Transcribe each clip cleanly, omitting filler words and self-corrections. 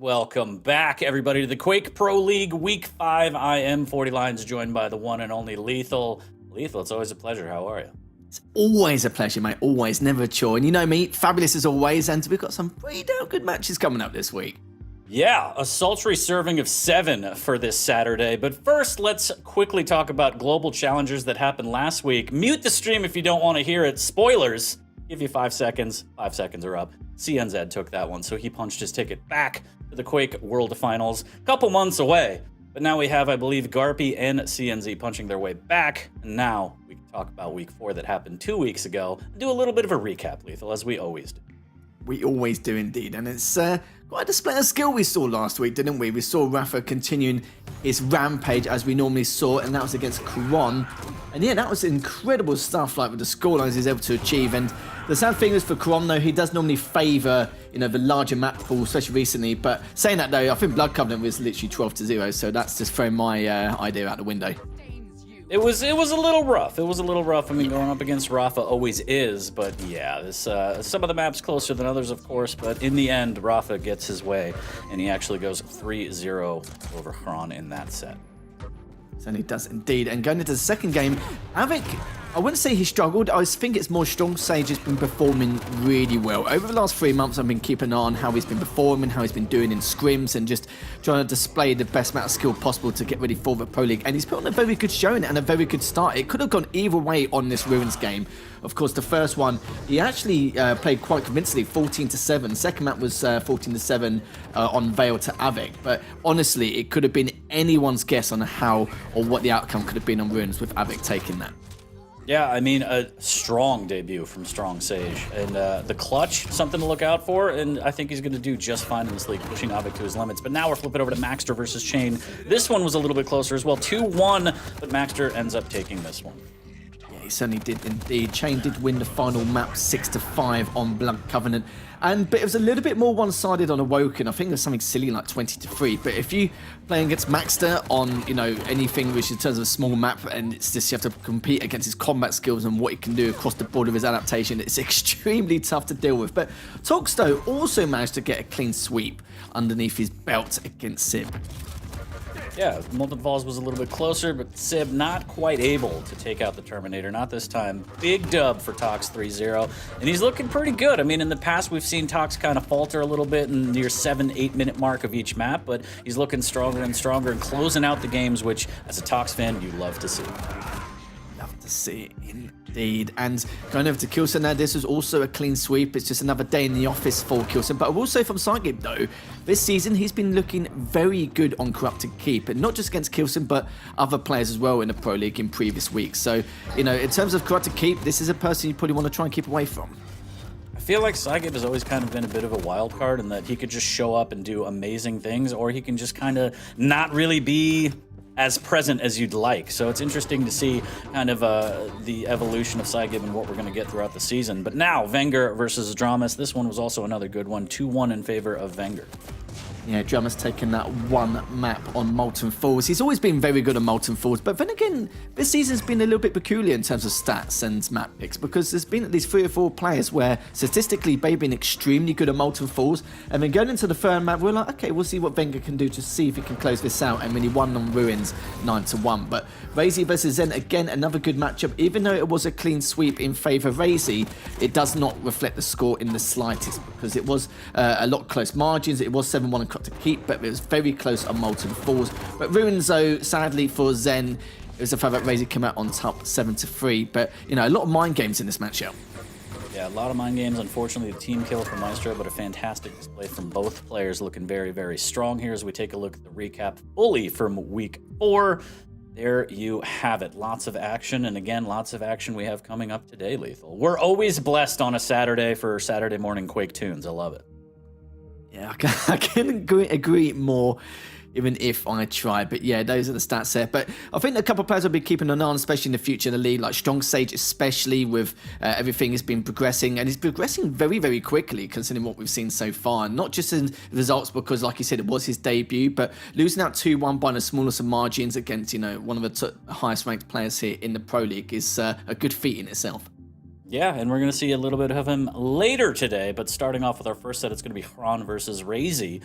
Welcome back, everybody, to the Quake Pro League Week 5. I am 40 Lines, joined by the one and only Lethal. Lethal, it's always a pleasure. How are you? It's always a pleasure, mate. Always, never a chore. And you know me, fabulous as always, and we've got some pretty damn good matches coming up this week. Yeah, a sultry serving of 7 for this Saturday. But first, let's quickly talk about global challengers that happened last week. Mute the stream if you don't want to hear it. Spoilers. Give you 5 seconds. 5 seconds are up. CNZ took that one, so he punched his ticket back to the Quake World Finals. Couple months away, but now we have, I believe, Garpy and CNZ punching their way back. And now we can talk about Week 4 that happened 2 weeks ago and do a little bit of a recap, Lethal, as we always do. We always do indeed, and it's quite a display of skill we saw last week, didn't we? We saw Rafa continuing his rampage as we normally saw, and that was against Karon. And yeah, that was incredible stuff, like with the scorelines he's able to achieve. And the sad thing is for Karon, though, he does normally favour, the larger map pool, especially recently. But saying that, though, I think Blood Covenant was literally 12-0, so that's just throwing my idea out the window. It was a little rough. It was a little rough. I mean, going up against Rafa always is, but yeah, this some of the maps closer than others, of course. But in the end, Rafa gets his way, and he actually goes 3-0 over Karon in that set. And he does indeed. And going into the second game, avik, I wouldn't say he struggled. I think it's more Strong Sage has been performing really well. Over the last 3 months, I've been keeping an eye on how he's been performing, how he's been doing in scrims, and just trying to display the best amount of skill possible to get ready for the Pro League. And he's put on a very good showing and a very good start. It could have gone either way on this Ruins game. Of course, the first one, he actually played quite convincingly, 14-7. Second map was 14-7 on Veil to avik. But honestly, it could have been anyone's guess on how or what the outcome could have been on Ruins with avik taking that. Yeah, I mean, a strong debut from Strong Sage. And the clutch, something to look out for, and I think he's going to do just fine in this league, pushing avik to his limits. But now we're flipping over to Maxter versus Chain. This one was a little bit closer as well, 2-1, but Maxter ends up taking this one. He certainly did indeed. Chain did win the final map 6-5 on Blood Covenant. But it was a little bit more one-sided on Awoken. I think there's something silly like 20-3. But if you playing against Maxter on, anything which in terms of a small map, and it's just you have to compete against his combat skills and what he can do across the board of his adaptation, it's extremely tough to deal with. But Toxto also managed to get a clean sweep underneath his belt against Sib. Yeah, Molten Falls was a little bit closer, but Sib not quite able to take out the Terminator. Not this time. Big dub for Tox 3-0, and he's looking pretty good. I mean, in the past, we've seen Tox kind of falter a little bit in near 7-8 minute mark of each map, but he's looking stronger and stronger and closing out the games, which, as a Tox fan, you love to see. Love to see, indeed. And going over to kilson now, this was also a clean sweep. It's just another day in the office for kilson. But I will say from Sidegame, though, this season he's been looking very good on Corrupted Keep. And not just against kilson, but other players as well in the Pro League in previous weeks. So, in terms of Corrupted Keep, this is a person you probably want to try and keep away from. I feel like Sidegame has always kind of been a bit of a wild card in that he could just show up and do amazing things, or he can just kind of not really be as present as you'd like. So it's interesting to see kind of the evolution of Sidegame and what we're going to get throughout the season. But now, Wenger versus Dramas. This one was also another good one, 2-1 in favor of Wenger. Yeah, Drummer's taken that one map on Molten Falls. He's always been very good on Molten Falls, but then again, this season's been a little bit peculiar in terms of stats and map picks, because there's been at least 3 or 4 players where statistically they've been extremely good at Molten Falls, and then going into the third map, we're like, okay, we'll see what Wenger can do to see if he can close this out, and then he won on Ruins 9-1. But Raisy versus Zen, again, another good matchup. Even though it was a clean sweep in favour of Raisy, it does not reflect the score in the slightest, because it was a lot close margins. It was 7-1 and to keep, but it was very close on Molten Falls. But Ruins, though, sadly for Zen, it was the fact that Raisy came out on top 7-3. But, a lot of mind games in this matchup. Yeah, a lot of mind games. Unfortunately, the team kill from Maestro, but a fantastic display from both players, looking very, very strong here as we take a look at the recap fully from Week 4. There you have it. Lots of action, and again, lots of action we have coming up today, Lethal. We're always blessed on a Saturday for Saturday morning Quake tunes. I love it. Yeah, I can agree more, even if I try. But yeah, those are the stats there. But I think a couple of players will be keeping an eye on, especially in the future in the league, like Strong Sage, especially with everything has been progressing. And it's progressing very, very quickly, considering what we've seen so far. Not just in results, because, like you said, it was his debut, but losing out 2-1 by the smallest of margins against, one of the highest ranked players here in the Pro League is a good feat in itself. Yeah, and we're going to see a little bit of him later today, but starting off with our first set, it's going to be Karon versus Raisy.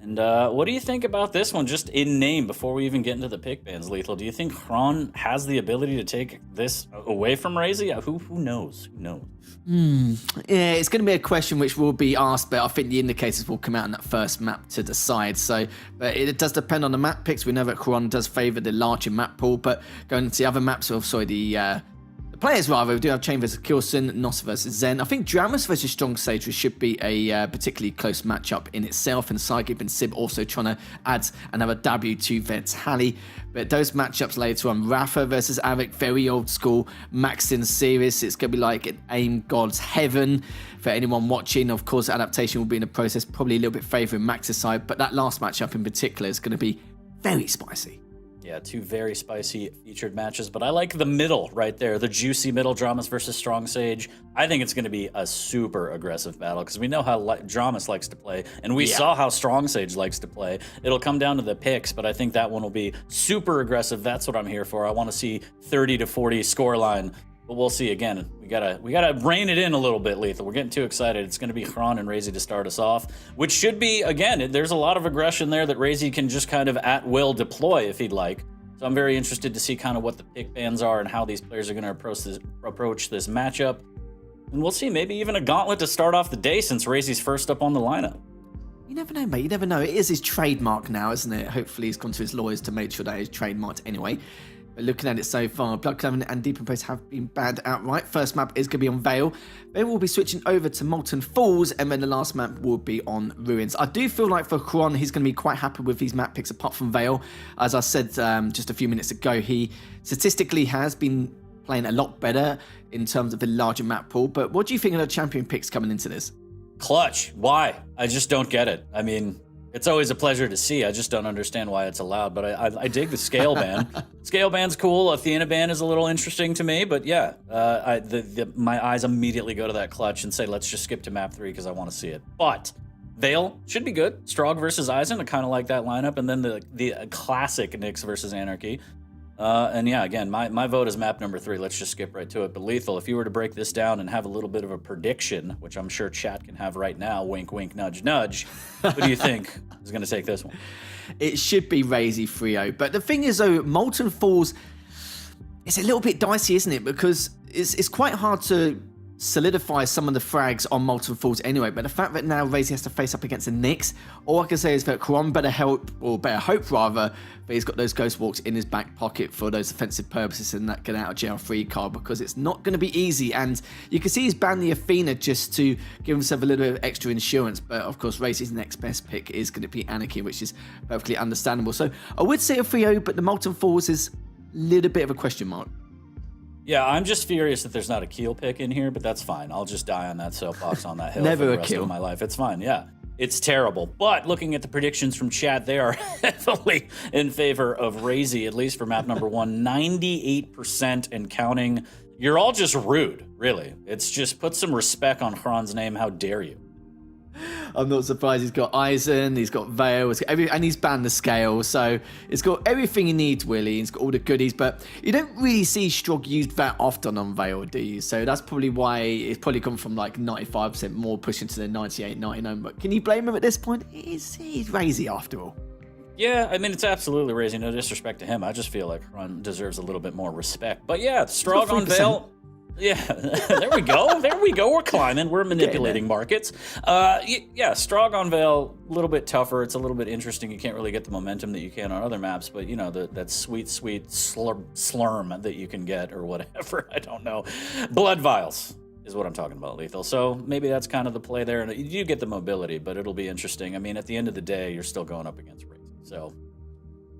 And what do you think about this one, just in name, before we even get into the pick bans, Lethal? Do you think Hron has the ability to take this away from raisy? Who knows? Who knows? Yeah, it's going to be a question which will be asked, but I think the indicators will come out in that first map to decide. So, but it does depend on the map picks. We know that Hron does favour the larger map pool, but going to the other maps, the players rather, we do have Chain versus Kilson, Nosfa versus Zen. I think Dramus versus Strong Sage should be a particularly close matchup in itself, and Saigib and Sib also trying to add another W to their tally. But those matchups later on, Rafa versus Avik, very old school, maxed in series. It's going to be like an aim god's heaven for anyone watching. Of course, adaptation will be in the process, probably a little bit favouring Max's side, but that last matchup in particular is going to be very spicy. Yeah, two very spicy featured matches, but I like the middle right there, the juicy middle, Dramus versus Strong Sage. I think it's going to be a super aggressive battle because we know how Dramus likes to play, and we saw how Strong Sage likes to play. It'll come down to the picks, but I think that one will be super aggressive. That's what I'm here for. I want to see 30 to 40 scoreline. But we'll see. Again, we gotta rein it in a little bit, Lethal. We're getting too excited. It's gonna be Hron and raisy to start us off, which should be, again, there's a lot of aggression there that raisy can just kind of at will deploy if he'd like. So I'm very interested to see kind of what the pick bans are and how these players are gonna approach this matchup. And we'll see, maybe even a gauntlet to start off the day since raisy's first up on the lineup. You never know, mate. You never know. It is his trademark now, isn't it? Hopefully he's gone to his lawyers to make sure that it's trademarked anyway. But looking at it so far, Blood Clavin and Deep Embrace have been banned outright. First map is going to be on Veil. Vale will be switching over to Molten Falls, and then the last map will be on Ruins. I do feel like for Hron, he's going to be quite happy with these map picks apart from Veil. As I said just a few minutes ago, he statistically has been playing a lot better in terms of the larger map pool. But what do you think of the champion picks coming into this? Clutch. Why? I just don't get it. I mean, it's always a pleasure to see. I just don't understand why it's allowed, but I dig the scale ban. Scale ban's cool. Athena ban is a little interesting to me, but yeah, my eyes immediately go to that clutch and say, let's just skip to map 3 because I want to see it. But Veil should be good. Strog versus Eisen, I kind of like that lineup, and then the classic Nyx versus Anarchy. And yeah, again, my vote is map number 3. Let's just skip right to it. But Lethal, if you were to break this down and have a little bit of a prediction, which I'm sure chat can have right now, wink, wink, nudge, nudge, who do you think is going to take this one? It should be raisy 3-0. But the thing is, though, Molten Falls, it's a little bit dicey, isn't it? Because it's quite hard to solidify some of the frags on Molten Falls anyway, but the fact that now raisy has to face up against the Nyx, all I can say is that Hron better hope rather, that he's got those Ghost Walks in his back pocket for those offensive purposes and that get out of jail free card, because it's not going to be easy. And you can see he's banned the Athena just to give himself a little bit of extra insurance, but of course razy's next best pick is going to be Anarchy, which is perfectly understandable. So I would say a 3-0, but the Molten Falls is a little bit of a question mark. Yeah, I'm just furious that there's not a Keel pick in here, but that's fine. I'll just die on that soapbox on that hill Never for the a rest Keel. of my life. It's fine, yeah. It's terrible. But looking at the predictions from chat, they are heavily in favor of raisy, at least for map number 1. 98% and counting. You're all just rude, really. It's just put some respect on Hron's name. How dare you? I'm not surprised. He's got Eisen, he's got Veil, and he's banned the scale. So it's got everything he needs, Willie. He's got all the goodies, but you don't really see Strog used that often on Veil, do you? So that's probably why it's probably come from like 95% more pushing to the 98, 99. But can you blame him at this point? He's raisy after all. Yeah, I mean, it's absolutely raisy. No disrespect to him. I just feel like Hron deserves a little bit more respect. But yeah, Strog on Veil. Yeah, there we go. There we go. We're climbing. We're manipulating markets. Yeah, Strog on Veil, a little bit tougher. It's a little bit interesting. You can't really get the momentum that you can on other maps, but you know, that sweet, sweet slurm that you can get or whatever. I don't know. Blood Vials is what I'm talking about, Lethal. So maybe that's kind of the play there. And you get the mobility, but it'll be interesting. I mean, at the end of the day, you're still going up against raisy. So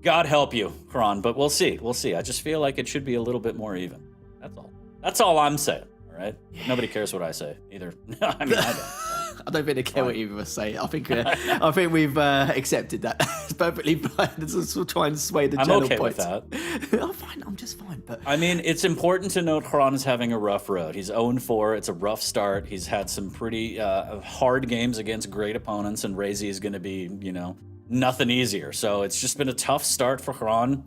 God help you, Hron, but we'll see. We'll see. I just feel like it should be a little bit more even. That's all. That's all I'm saying, all right? Yeah. Nobody cares what I say, either. I mean, I don't. I don't think they care what either of us say. I think we've accepted that. It's perfectly fine. Let's try and sway the channel okay points. with that. I'm fine. I'm just fine. But I mean, it's important to note Hron is having a rough road. He's 0-4. It's a rough start. He's had some pretty hard games against great opponents, and raisy is going to be, you know, nothing easier. So it's just been a tough start for Hron.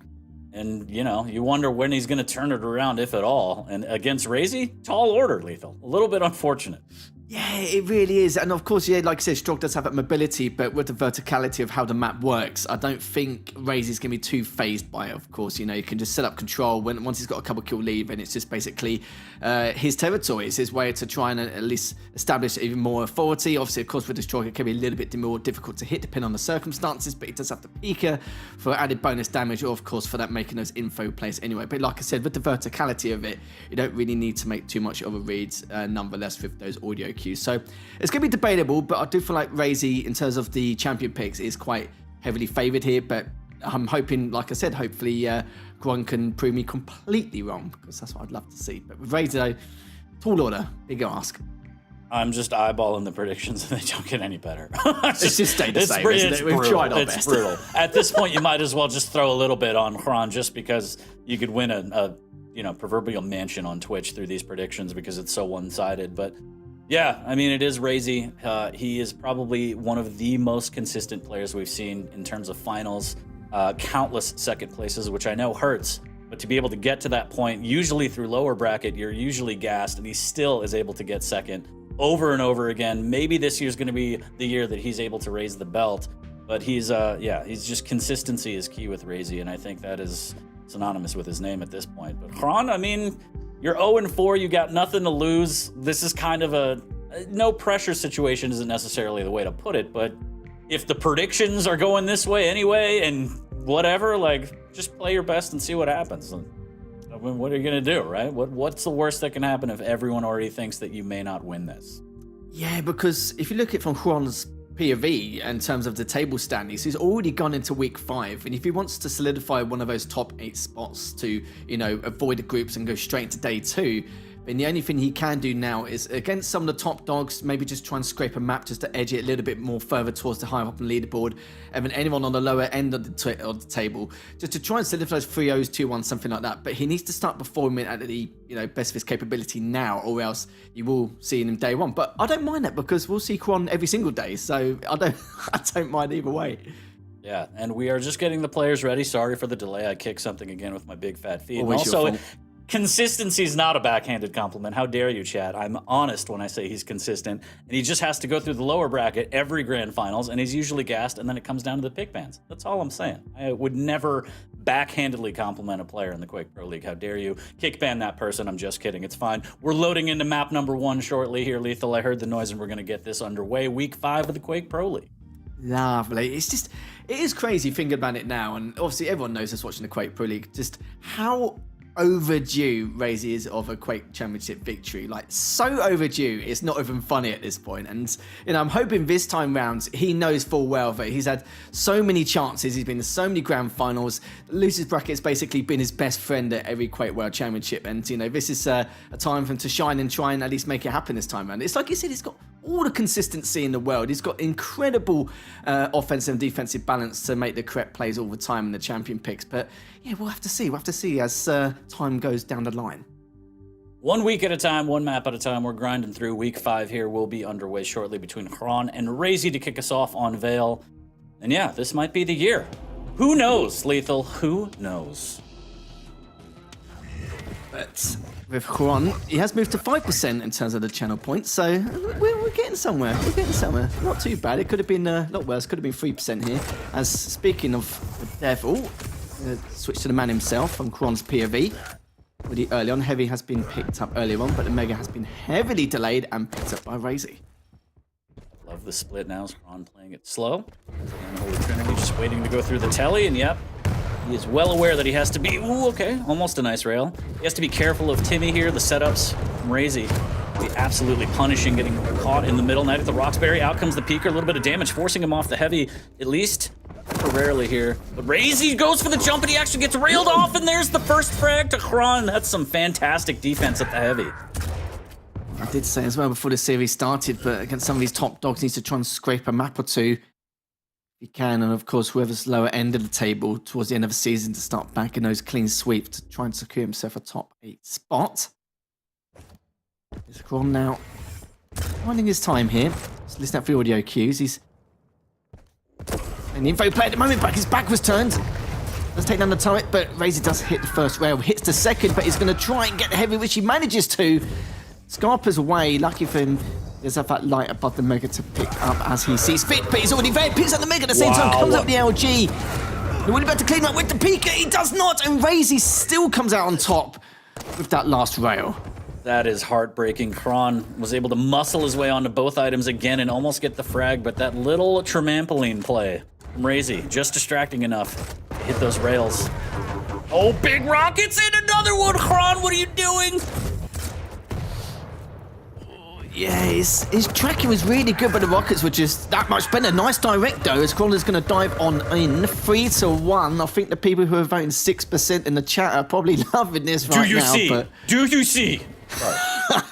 And, you know, you wonder when he's going to turn it around, if at all. And against raisy, tall order, Lethal. A little bit unfortunate. Yeah, it really is. And of course, yeah, like I said, Strog does have that mobility, but with the verticality of how the map works, I don't think Raisy's going to be too phased by it, of course. You know, you can just set up control. Once he's got a couple kill lead, then it's just basically his territory. It's his way to try and at least establish even more authority. Obviously, of course, with the Strog, it can be a little bit more difficult to hit depending on the circumstances, but he does have the Pika for added bonus damage, or of course, for that making those info plays anyway. But like I said, with the verticality of it, you don't really need to make too much of a read, nonetheless, with those audio cues. So it's going to be debatable, but I do feel like Raisy, in terms of the champion picks, is quite heavily favoured here. But I'm hoping, like I said, hopefully Gron can prove me completely wrong, because that's what I'd love to see. But with Raisy, though, tall order, big ask. I'm just eyeballing the predictions and they don't get any better. It's just stayed the same, isn't it? We've tried our best. It's brutal. At this point, you might as well just throw a little bit on Hran, just because you could win a proverbial mansion on Twitch through these predictions, because it's so one-sided. But yeah, I mean, it is Raisy. He is probably one of the most consistent players we've seen in terms of finals. Countless second places, which I know hurts. But to be able to get to that point, usually through lower bracket, you're usually gassed, and he still is able to get second over and over again. Maybe this year's going to be the year that he's able to raise the belt. But he's just consistency is key with Raisy, and I think that is synonymous with his name at this point. But Hran, I mean, you're 0-4, you got nothing to lose. This is kind of a no pressure situation, isn't necessarily the way to put it, but if the predictions are going this way anyway, and whatever, like, just play your best and see what happens. I mean, what are you gonna do, right? What's the worst that can happen if everyone already thinks that you may not win this? Yeah, because if you look at it from Hran's POV in terms of the table standings, he's already gone into week 5, and if he wants to solidify one of those top 8 spots to, avoid the groups and go straight into day 2, then the only thing he can do now is, against some of the top dogs, maybe just try and scrape a map just to edge it a little bit more further towards the higher up on the leaderboard, and then anyone on the lower end of the table, just to try and solidify those 3-0s, 2-1s, something like that. But he needs to start performing at the best of his capability now, or else you will see him day 1. But I don't mind that, because we'll see Kron every single day, so I don't mind either way. Yeah, and we are just getting the players ready. Sorry for the delay. I kicked something again with my big fat feet. Always and also, consistency is not a backhanded compliment. How dare you, Chad? I'm honest when I say he's consistent, and he just has to go through the lower bracket every grand finals, and he's usually gassed, and then it comes down to the pick bans. That's all I'm saying. I would never backhandedly compliment a player in the Quake Pro League. How dare you kick ban that person? I'm just kidding. It's fine. We're loading into map number 1 shortly here, Lethal. I heard the noise, and we're going to get this underway. Week 5 of the Quake Pro League. Lovely. It is crazy thinking about it now, and obviously everyone knows us watching the Quake Pro League, just how overdue Raisy is of a Quake Championship victory. Like, so overdue, it's not even funny at this point. And I'm hoping this time round he knows full well that he's had so many chances, he's been to so many grand finals. Losers bracket's basically been his best friend at every Quake World Championship, and this is a time for him to shine and try and at least make it happen this time round. It's like you said, he's got all the consistency in the world. He's got incredible offensive and defensive balance to make the correct plays all the time in the champion picks. But yeah, we'll have to see. We'll have to see as time goes down the line. 1 week at a time, 1 map at a time. We're grinding through. Week 5 here will be underway shortly between Hran and Raisy to kick us off on Vale. And yeah, this might be the year. Who knows, Lethal? Who knows? But with Hran, he has moved to 5% in terms of the channel points, so we're getting somewhere. We're getting somewhere. Not too bad. It could have been a lot worse. Could have been 3% here. As speaking of the devil, switch to the man himself from Hran's POV. Pretty early on. Heavy has been picked up earlier on, but the Mega has been heavily delayed and picked up by Raisy. Love the split now. Hran playing it slow. And Holy Trinity just waiting to go through the telly, and yep. He is well aware that he has to be, ooh, okay, almost a nice rail. He has to be careful of Timmy here, the setups from Raisy. Be absolutely punishing, getting caught in the middle. Knight at the Roxbury, out comes the Peeker, a little bit of damage, forcing him off the Heavy, at least temporarily here. But Raisy goes for the jump, and he actually gets railed off, and there's the first frag to Hran. That's some fantastic defense at the Heavy. I did say as well before the series started, but against some of these top dogs, needs to try and scrape a map or two. He can, and of course whoever's lower end of the table towards the end of the season to start backing those clean sweeps to try and secure himself a top 8 spot. He's Hran now finding his time here. Let's listen out for the audio cues. He's an info play at the moment, but his back was turned. Let's take down the turret, but Raisy does hit the first rail, hits the second, but he's going to try and get the Heavy, which he manages to. Scarpa's away, lucky for him. Does have that light above the Mega to pick up as he sees fit, but he's already there. Picks up the Mega at the same time, comes up the LG. Will he about to clean up with the Pika? He does not, and raisy still comes out on top with that last rail. That is heartbreaking. Kron was able to muscle his way onto both items again and almost get the frag, but that little trampoline play from raisy, just distracting enough to hit those rails. Oh, big rockets and another one! Kron, what are you doing? Yeah, his tracking was really good, but the rockets were just that much better. Nice direct, though, as Kron is going to dive on in 3-1. I think the people who are voting 6% in the chat are probably loving this right now. Do you see?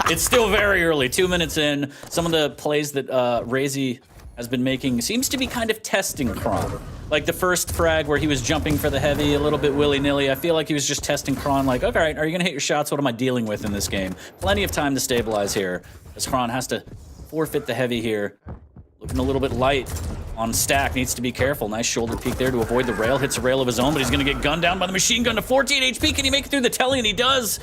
It's still very early, 2 minutes in. Some of the plays that raisy has been making seems to be kind of testing Kron. Like the first frag where he was jumping for the heavy a little bit willy-nilly. I feel like he was just testing Kron like, okay, all right, are you gonna hit your shots? What am I dealing with in this game? Plenty of time to stabilize here, as Kron has to forfeit the heavy here. Looking a little bit light on stack, needs to be careful. Nice shoulder peek there to avoid the rail. Hits a rail of his own, but he's gonna get gunned down by the machine gun to 14 HP. Can he make it through the telly? And he does.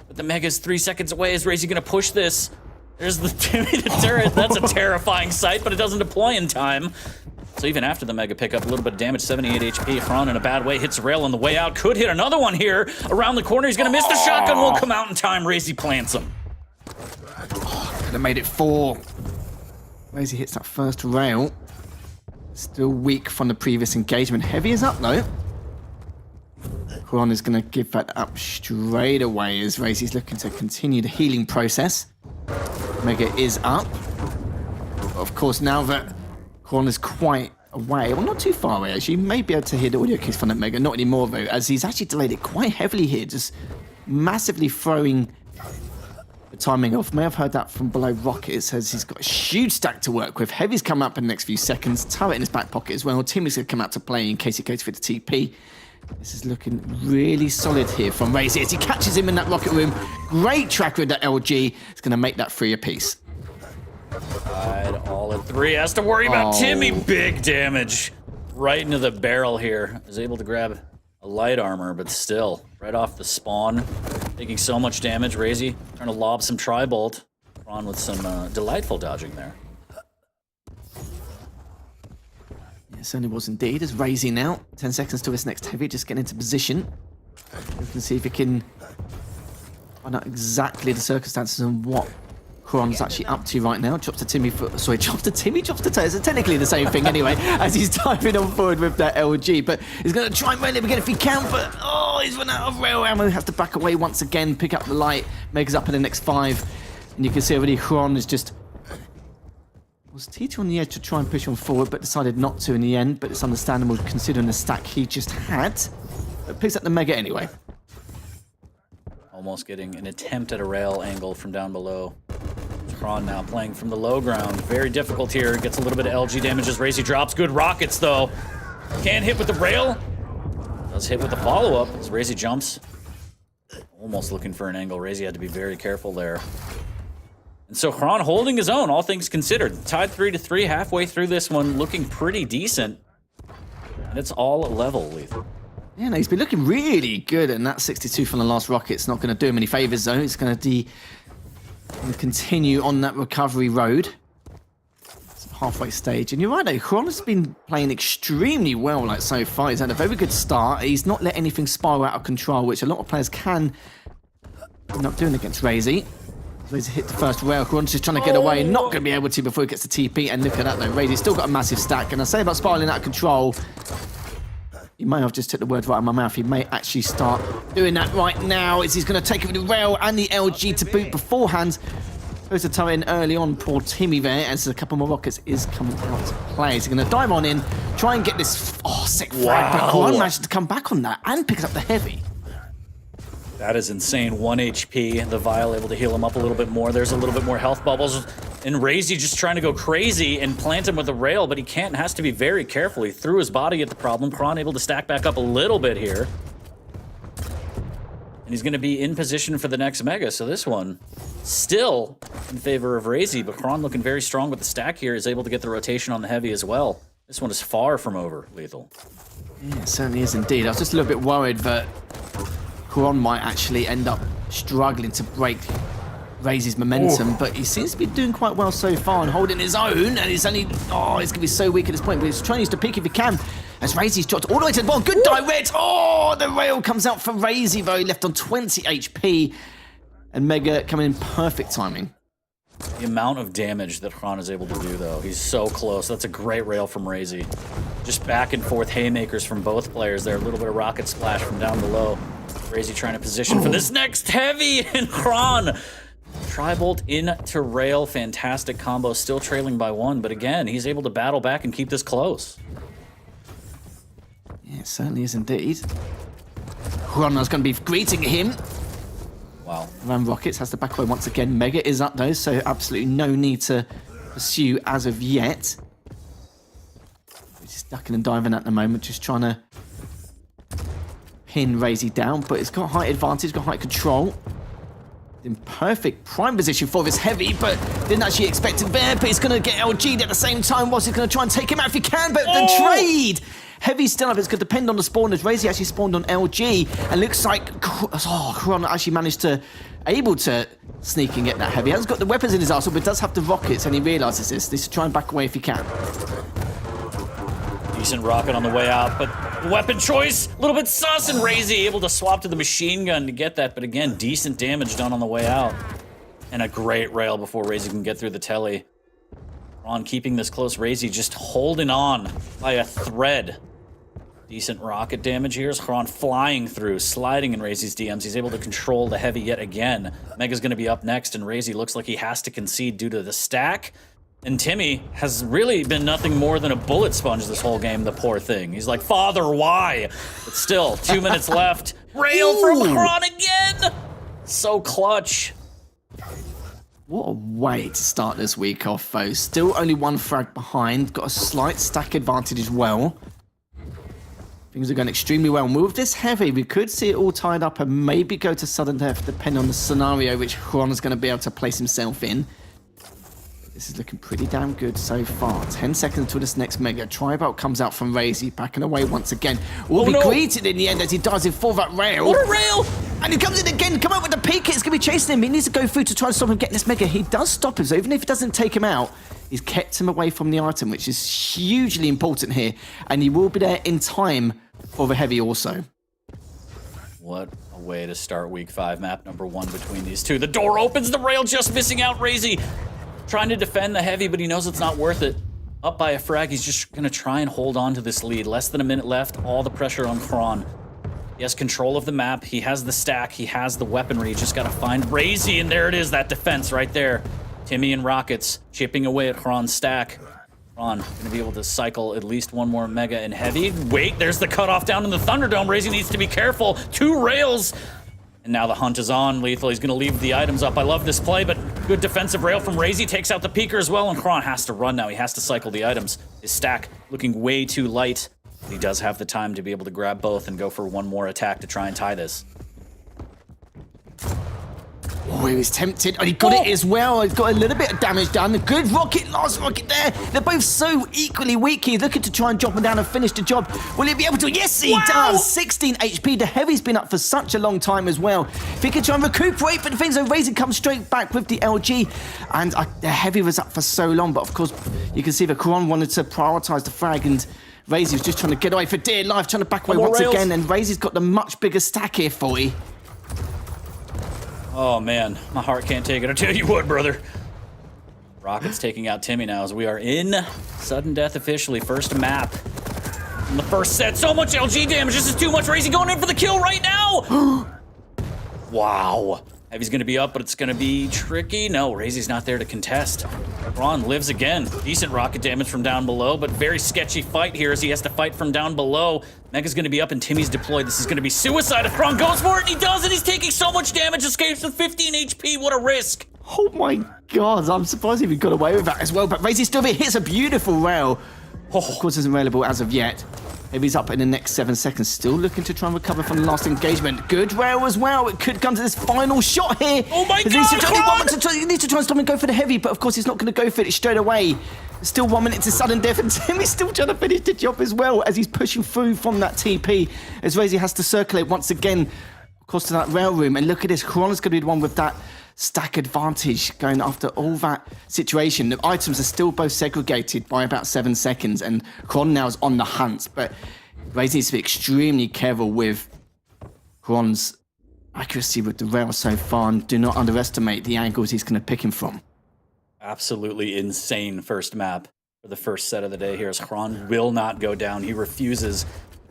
But the Mega's 3 seconds away. Is raisy gonna push this? There's the Timmy the turret. That's a terrifying sight, but it doesn't deploy in time. So even after the Mega pick up a little bit of damage, 78 HP. Kron in a bad way, hits a rail on the way out. Could hit another one here. Around the corner, he's gonna miss. The shotgun will come out in time. raisy plants him. Could have made it 4. raisy hits that first rail. Still weak from the previous engagement. Heavy is up though. Kron is going to give that up straight away as raisy's looking to continue the healing process. Mega is up. But of course, now that Kron is quite away, well, not too far away actually, you may be able to hear the audio keys from that Mega, not anymore though, as he's actually delayed it quite heavily here, just massively throwing the timing off. May have heard that from below rocket. It says he's got a huge stack to work with. Heavy's come up in the next few seconds, turret in his back pocket as well. Timmy's going to come out to play in case he goes for the TP. This is looking really solid here from raisy as he catches him in that rocket room. Great tracker with that LG. It's going to make that 3 apiece. All at 3. Has to worry about Timmy. Big damage. Right into the barrel here. Is able to grab a light armor, but still, right off the spawn. Taking so much damage. raisy trying to lob some tri-bolt. Kron with some delightful dodging there. It certainly was indeed. As raisy now, 10 seconds to his next heavy, just getting into position. We can see if he can find out exactly the circumstances and what Kron's actually up to right now. Drops to Timmy drops to Timmy, drops to Taylor. So technically the same thing anyway, as he's diving on forward with that LG. But he's going to try and rail him again if he can, but he's run out of rail ammo. He has to back away once again, pick up the light, Mega's up in the next 5. And you can see already Kron is just was T2 on the edge to try and push on forward, but decided not to in the end. But it's understandable considering the stack he just had. But picks up the Mega anyway. Almost getting an attempt at a rail angle from down below. Kron now playing from the low ground. Very difficult here. Gets a little bit of LG damage as raisy drops. Good rockets though. Can't hit with the rail. Does hit with the follow-up as raisy jumps. Almost looking for an angle. raisy had to be very careful there. And so Kron holding his own, all things considered. Tied 3-3 halfway through this one, looking pretty decent. And it's all level, Lethal. Yeah, no, he's been looking really good, and that 62 from the last rocket's not going to do him any favors though. He's going to continue on that recovery road. It's a halfway stage, and you're right though, Kron has been playing extremely well like so far. He's had a very good start. He's not let anything spiral out of control, which a lot of players can end up doing against raisy. raisy hit the first rail. Kron's just trying to get away, not going to be able to before he gets the TP. And look at that though, raisy's still got a massive stack. And I say about spiraling out of control, you may have just took the words right out of my mouth. He may actually start doing that right now as he's going to take it with the rail and the LG to boot beforehand. Goes to toe in early on, poor Timmy there, as a couple more rockets is coming out to play. He's going to dive on in, try and get this sick frag, but Kron managed to come back on that and picks up the heavy. That is insane. 1 HP. The Vial able to heal him up a little bit more. There's a little bit more health bubbles. And raisy just trying to go crazy and plant him with a rail, but he can't. Has to be very careful. He threw his body at the problem. Kron able to stack back up a little bit here. And he's going to be in position for the next Mega. So this one still in favor of raisy, but Kron looking very strong with the stack here. Is able to get the rotation on the heavy as well. This one is far from over, Lethal. Yeah, it certainly is indeed. I was just a little bit worried that Kron might actually end up struggling to break Raisy's momentum, but he seems to be doing quite well so far and holding his own, and he's only, he's going to be so weak at this point, but he's trying to peek if he can, as Raisy's dropped all the way to the bottom. Good direct. The rail comes out for Raisy, though, left on 20 HP, and Mega coming in perfect timing. The amount of damage that Kron is able to do, though, he's so close. That's a great rail from Raisy. Just back and forth haymakers from both players there. A little bit of rocket splash from down below. Raisy trying to position for this next heavy, and Kron Tri-bolt into rail. Fantastic combo, still trailing by 1, but again, he's able to battle back and keep this close. Yeah, it certainly is indeed. Ronald's going to be greeting him. Wow. Ram Rockets has to back away once again. Mega is up though, so absolutely no need to pursue as of yet. He's just ducking and diving at the moment, just trying to pin Raisy down, but it's got height advantage, got height control. In perfect prime position for this heavy, but didn't actually expect it there, but he's going to get LG'd at the same time whilst he's going to try and take him out if he can, but the trade! Heavy's still up, it's going to depend on the spawn, as Raisy actually spawned on LG, and looks like Kron actually managed to, able to sneak and get that heavy. He hasn't got the weapons in his arsenal, but does have the rockets, and he realises this. This is try and back away if he can. Decent rocket on the way out, but weapon choice, a little bit sus, and Raisy able to swap to the machine gun to get that, but again, decent damage done on the way out. And a great rail before Raisy can get through the telly. Ron keeping this close, Raisy just holding on by a thread. Decent rocket damage here as Kron flying through, sliding in Raisy's DMs. He's able to control the heavy yet again. Mega's going to be up next, and Raisy looks like he has to concede due to the stack. And Timmy has really been nothing more than a bullet sponge this whole game, the poor thing. He's like, Father, why? But still, 2 minutes left. Rail from Kron again! So clutch. What a way to start this week off, though. Still only 1 frag behind. Got a slight stack advantage as well. Things are going extremely well. With this heavy, we could see it all tied up and maybe go to sudden death, depending on the scenario which Kron is going to be able to place himself in. This is looking pretty damn good so far. 10 seconds until this next Mega. Tri-bolt comes out from Raisy, backing away once again. Will be greeted in the end as he dives in for that rail. What a rail! And he comes in again, come out with the peak. It's going to be chasing him. He needs to go through to try and stop him getting this Mega. He does stop him, so even if he doesn't take him out, he's kept him away from the item, which is hugely important here. And he will be there in time for the heavy also. What a way to start week 5, map number 1 between these two. The door opens, the rail just missing out. Raisy trying to defend the heavy, but he knows it's not worth it. Up by a frag, he's just gonna try and hold on to this lead. Less than a minute left, all the pressure on Kron. He has control of the map, he has the stack, he has the weaponry, just gotta find Raisy, and there it is, that defense right there. Timmy and Rockets chipping away at Kron's stack. Kron gonna be able to cycle at least 1 more Mega and heavy. Wait, there's the cutoff down in the Thunderdome. Raisy needs to be careful. 2 rails. And now the hunt is on. Lethal, he's going to leave the items up. I love this play, but good defensive rail from Raisy. Takes out the peeker as well, and Kron has to run now. He has to cycle the items. His stack looking way too light. But he does have the time to be able to grab both and go for 1 more attack to try and tie this. Oh, he was tempted, and he got it as well. He's got a little bit of damage done. A good rocket, last rocket there. They're both so equally weak. He's looking to try and drop him down and finish the job. Will he be able to? Yes, he does. 16 HP. The heavy's been up for such a long time as well. If he can try and recuperate, but the things are Raising comes straight back with the LG. And the heavy was up for so long, but of course, you can see that Kron wanted to prioritize the frag, and Raisy was just trying to get away for dear life, trying to back away once again. And Raisy's got the much bigger stack here for you. Oh man, my heart can't take it. I tell you what, brother. Rocket's taking out Timmy now as we are in sudden death officially. First map in the first set. So much LG damage. This is too much. Raisy going in for the kill right now. Wow. Heavy's going to be up, but it's going to be tricky. No, Raisy's not there to contest. Ron lives again. Decent rocket damage from down below, but very sketchy fight here as he has to fight from down below. Mega's going to be up and Timmy's deployed. This is going to be suicide if Ron goes for it, and he does, and he's taking so much damage. Escapes with 15 HP. What a risk. Oh my God, I'm surprised he got away with that as well, but Raisy still hits a beautiful rail. Of course, isn't available as of yet. Heavy's up in the next 7 seconds, still looking to try and recover from the last engagement. Good rail as well. It could come to this final shot here. Oh my God, he needs to try and stop and go for the heavy, but of course he's not going to go for it straight away. Still 1 minute to sudden death, and Timmy's still trying to finish the job as well as he's pushing through from that TP. As Raisy has to circulate once again, of course, to that rail room. And look at this, Kron's going to be the one with that stack advantage going after all that situation. The items are still both segregated by about 7 seconds, and Kron now is on the hunt. But raisy needs to be extremely careful with Kron's accuracy with the rail so far, and do not underestimate the angles he's going to pick him from. Absolutely insane first map for the first set of the day here, as Kron will not go down. He refuses.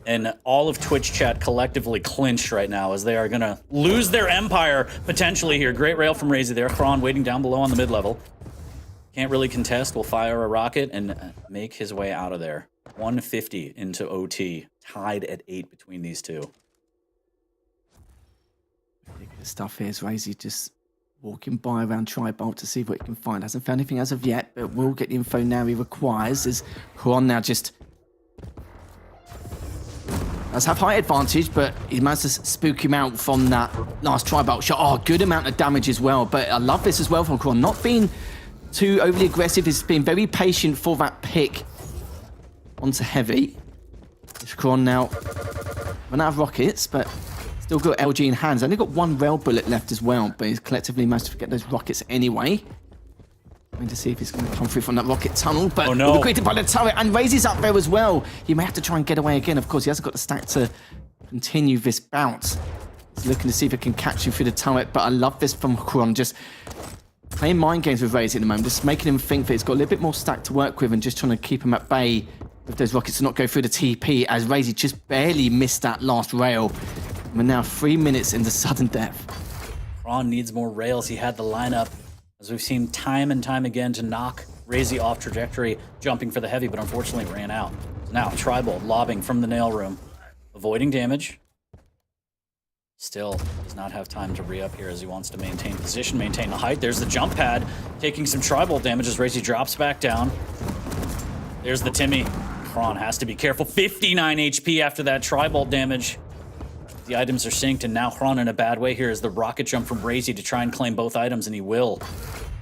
And all of Twitch chat collectively clinched right now as they are going to lose their empire potentially here. Great rail from raisy there. Kron waiting down below on the mid-level. Can't really contest. Will fire a rocket and make his way out of there. 150 into OT. Tied at 8 between these two. Ridiculous stuff here. Raisy just walking by around Tribal to see what he can find. Hasn't found anything as of yet, but will get the info now he requires. As Kron now just does have high advantage, but he managed to spook him out from that last Tribal shot. Oh, good amount of damage as well. But I love this as well from Kron. Not being too overly aggressive. He's been very patient for that pick onto heavy. Kron now run out of rockets, but still got LG in hands. Only got 1 rail bullet left as well, but he's collectively managed to get those rockets anyway. Going to see if he's going to come through from that rocket tunnel, but oh, no. will be greeted by the turret, and raisy's up there as well. He may have to try and get away again. Of course, he hasn't got the stack to continue this bounce. He's looking to see if he can catch him through the turret, but I love this from Kron. Just playing mind games with raisy at the moment, just making him think that he's got a little bit more stack to work with and just trying to keep him at bay with those rockets to not go through the TP, as raisy just barely missed that last rail. We're now 3 minutes into sudden death. Kron needs more rails. He had the lineup, as we've seen time and time again, to knock raisy off trajectory, jumping for the heavy, but unfortunately ran out. Now, Tribal lobbing from the nail room, avoiding damage. Still does not have time to re-up here as he wants to maintain position, maintain the height. There's the jump pad, taking some Tribal damage as raisy drops back down. There's the Timmy. Kron has to be careful. 59 HP after that Tribal damage. The items are synced, and now Kron in a bad way here is the rocket jump from raisy to try and claim both items, and he will.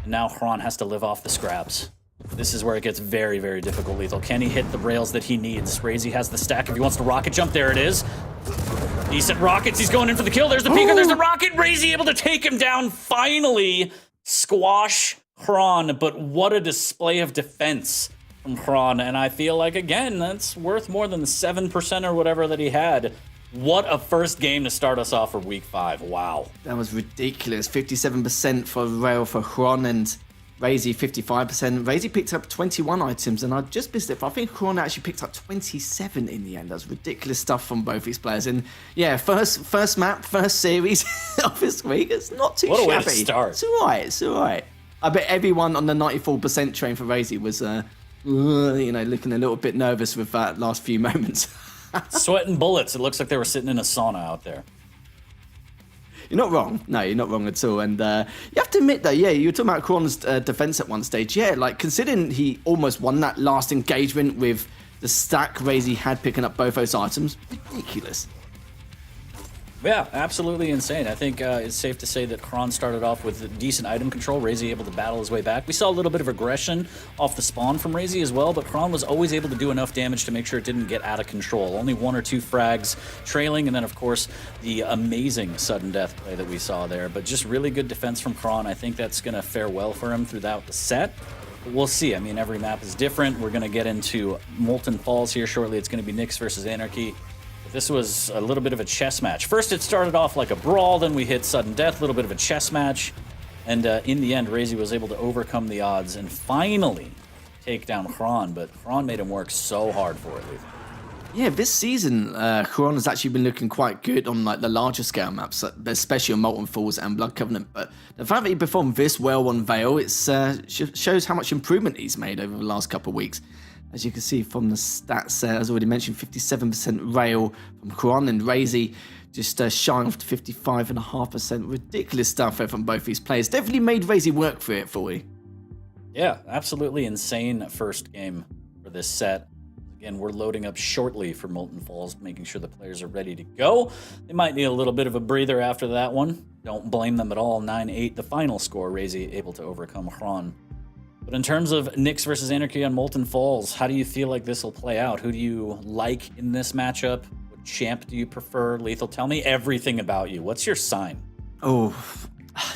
And now Kron has to live off the scraps. This is where it gets very, very difficult, Lethal. Can he hit the rails that he needs? Raisy has the stack if he wants to rocket jump. There it is. Decent rockets. He's going in for the kill. There's the peeker. There's the rocket. Raisy able to take him down. Finally squash Kron, but what a display of defense from Kron. And I feel like, again, that's worth more than the 7% or whatever that he had. What a first game to start us off for week 5. Wow. That was ridiculous. 57% for rail for Kron, and raisy 55%. Raisy picked up 21 items, and I just missed it. But I think Kron actually picked up 27 in the end. That's ridiculous stuff from both these players. And yeah, first map, first series of this week. It's not too shabby. What a way to start. It's all right. It's all right. I bet everyone on the 94% train for raisy was, looking a little bit nervous with that last few moments. Sweating bullets. It looks like they were sitting in a sauna out there. You're not wrong. No, you're not wrong at all. And you have to admit, though, yeah, you were talking about Kron's defense at one stage. Yeah, like, considering he almost won that last engagement with the stack raisy had picking up both those items, ridiculous. Yeah, absolutely insane. I think it's safe to say that Kron started off with decent item control. raisy able to battle his way back. We saw a little bit of aggression off the spawn from raisy as well, but Kron was always able to do enough damage to make sure it didn't get out of control. Only 1 or 2 frags trailing, and then, of course, the amazing sudden death play that we saw there. But just really good defense from Kron. I think that's going to fare well for him throughout the set. But we'll see. I mean, every map is different. We're going to get into Molten Falls here shortly. It's going to be Nyx versus Anarchy. This was a little bit of a chess match. First, it started off like a brawl, then we hit sudden death, a little bit of a chess match. And in the end, raisy was able to overcome the odds and finally take down Kron, but Kron made him work so hard for it, Lethal. Yeah, this season, Kron has actually been looking quite good on like the larger scale maps, especially on Molten Falls and Blood Covenant. But the fact that he performed this well on Veil, it shows how much improvement he's made over the last couple of weeks. As you can see from the stats, as already mentioned, 57% rail from Kron, and raisy just shying off to 55.5%. Ridiculous stuff from both these players. Definitely made raisy work for it, for you. Yeah, absolutely insane first game for this set. Again, we're loading up shortly for Molten Falls, making sure the players are ready to go. They might need a little bit of a breather after that one. Don't blame them at all. 9-8, the final score. raisy able to overcome Kron. But in terms of Nyx versus Anarchy on Molten Falls, how do you feel like this will play out? Who do you like in this matchup? What champ do you prefer? Lethal, tell me everything about you. What's your sign? Oh,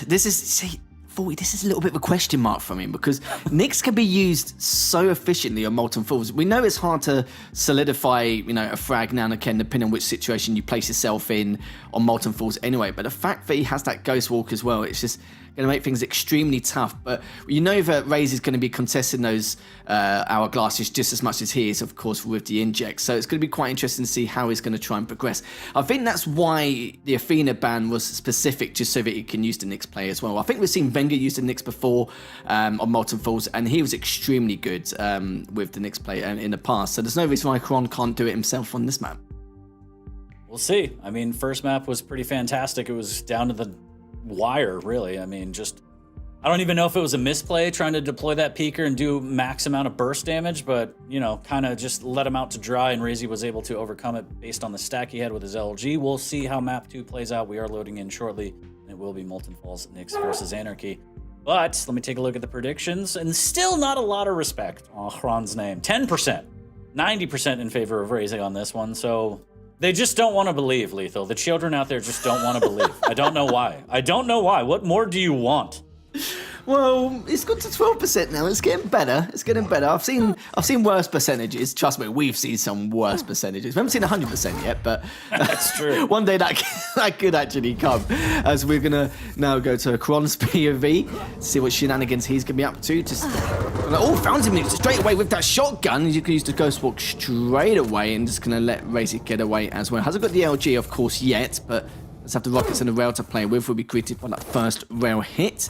This is, see, 40, this is a little bit of a question mark for me because Nyx can be used so efficiently on Molten Falls. We know it's hard to solidify, a frag now and again, depending on which situation you place yourself in on Molten Falls anyway. But the fact that he has that Ghost Walk as well, it's just going to make things extremely tough. But you know that Raze is going to be contesting those hourglasses just as much as he is, of course, with the inject. So it's going to be quite interesting to see how he's going to try and progress. I think that's why the Athena ban was specific, just so that he can use the Nyx play as well. I think we've seen Wenger use the Nyx before on Molten Falls, and he was extremely good with the Nyx play in the past. So there's no reason why Kron can't do it himself on this map. We'll see. I mean, first map was pretty fantastic. It was down to the wire, really. I mean, I don't even know if it was a misplay trying to deploy that peeker and do max amount of burst damage, but, kind of just let him out to dry, and raisy was able to overcome it based on the stack he had with his LG. We'll see how map 2 plays out. We are loading in shortly, and it will be Molten Falls Nyx versus Anarchy. But let me take a look at the predictions, and still not a lot of respect on Hran's name. 10%, 90% in favor of raisy on this one, so they just don't want to believe, Lethal. The children out there just don't want to believe. I don't know why. What more do you want? Well, it's got to 12% now. It's getting better. I've seen worse percentages. Trust me, we've seen some worse percentages. We haven't seen 100% yet, but that's true. One day that could actually come. As we're gonna now go to Kron's POV, see what shenanigans he's gonna be up to. Found him straight away with that shotgun. You can use the Ghost Walk straight away, and just gonna let raisy get away as well. Hasn't got the LG, of course, yet, but let's have the rockets and the rail to play with. Will be greeted by that first rail hit,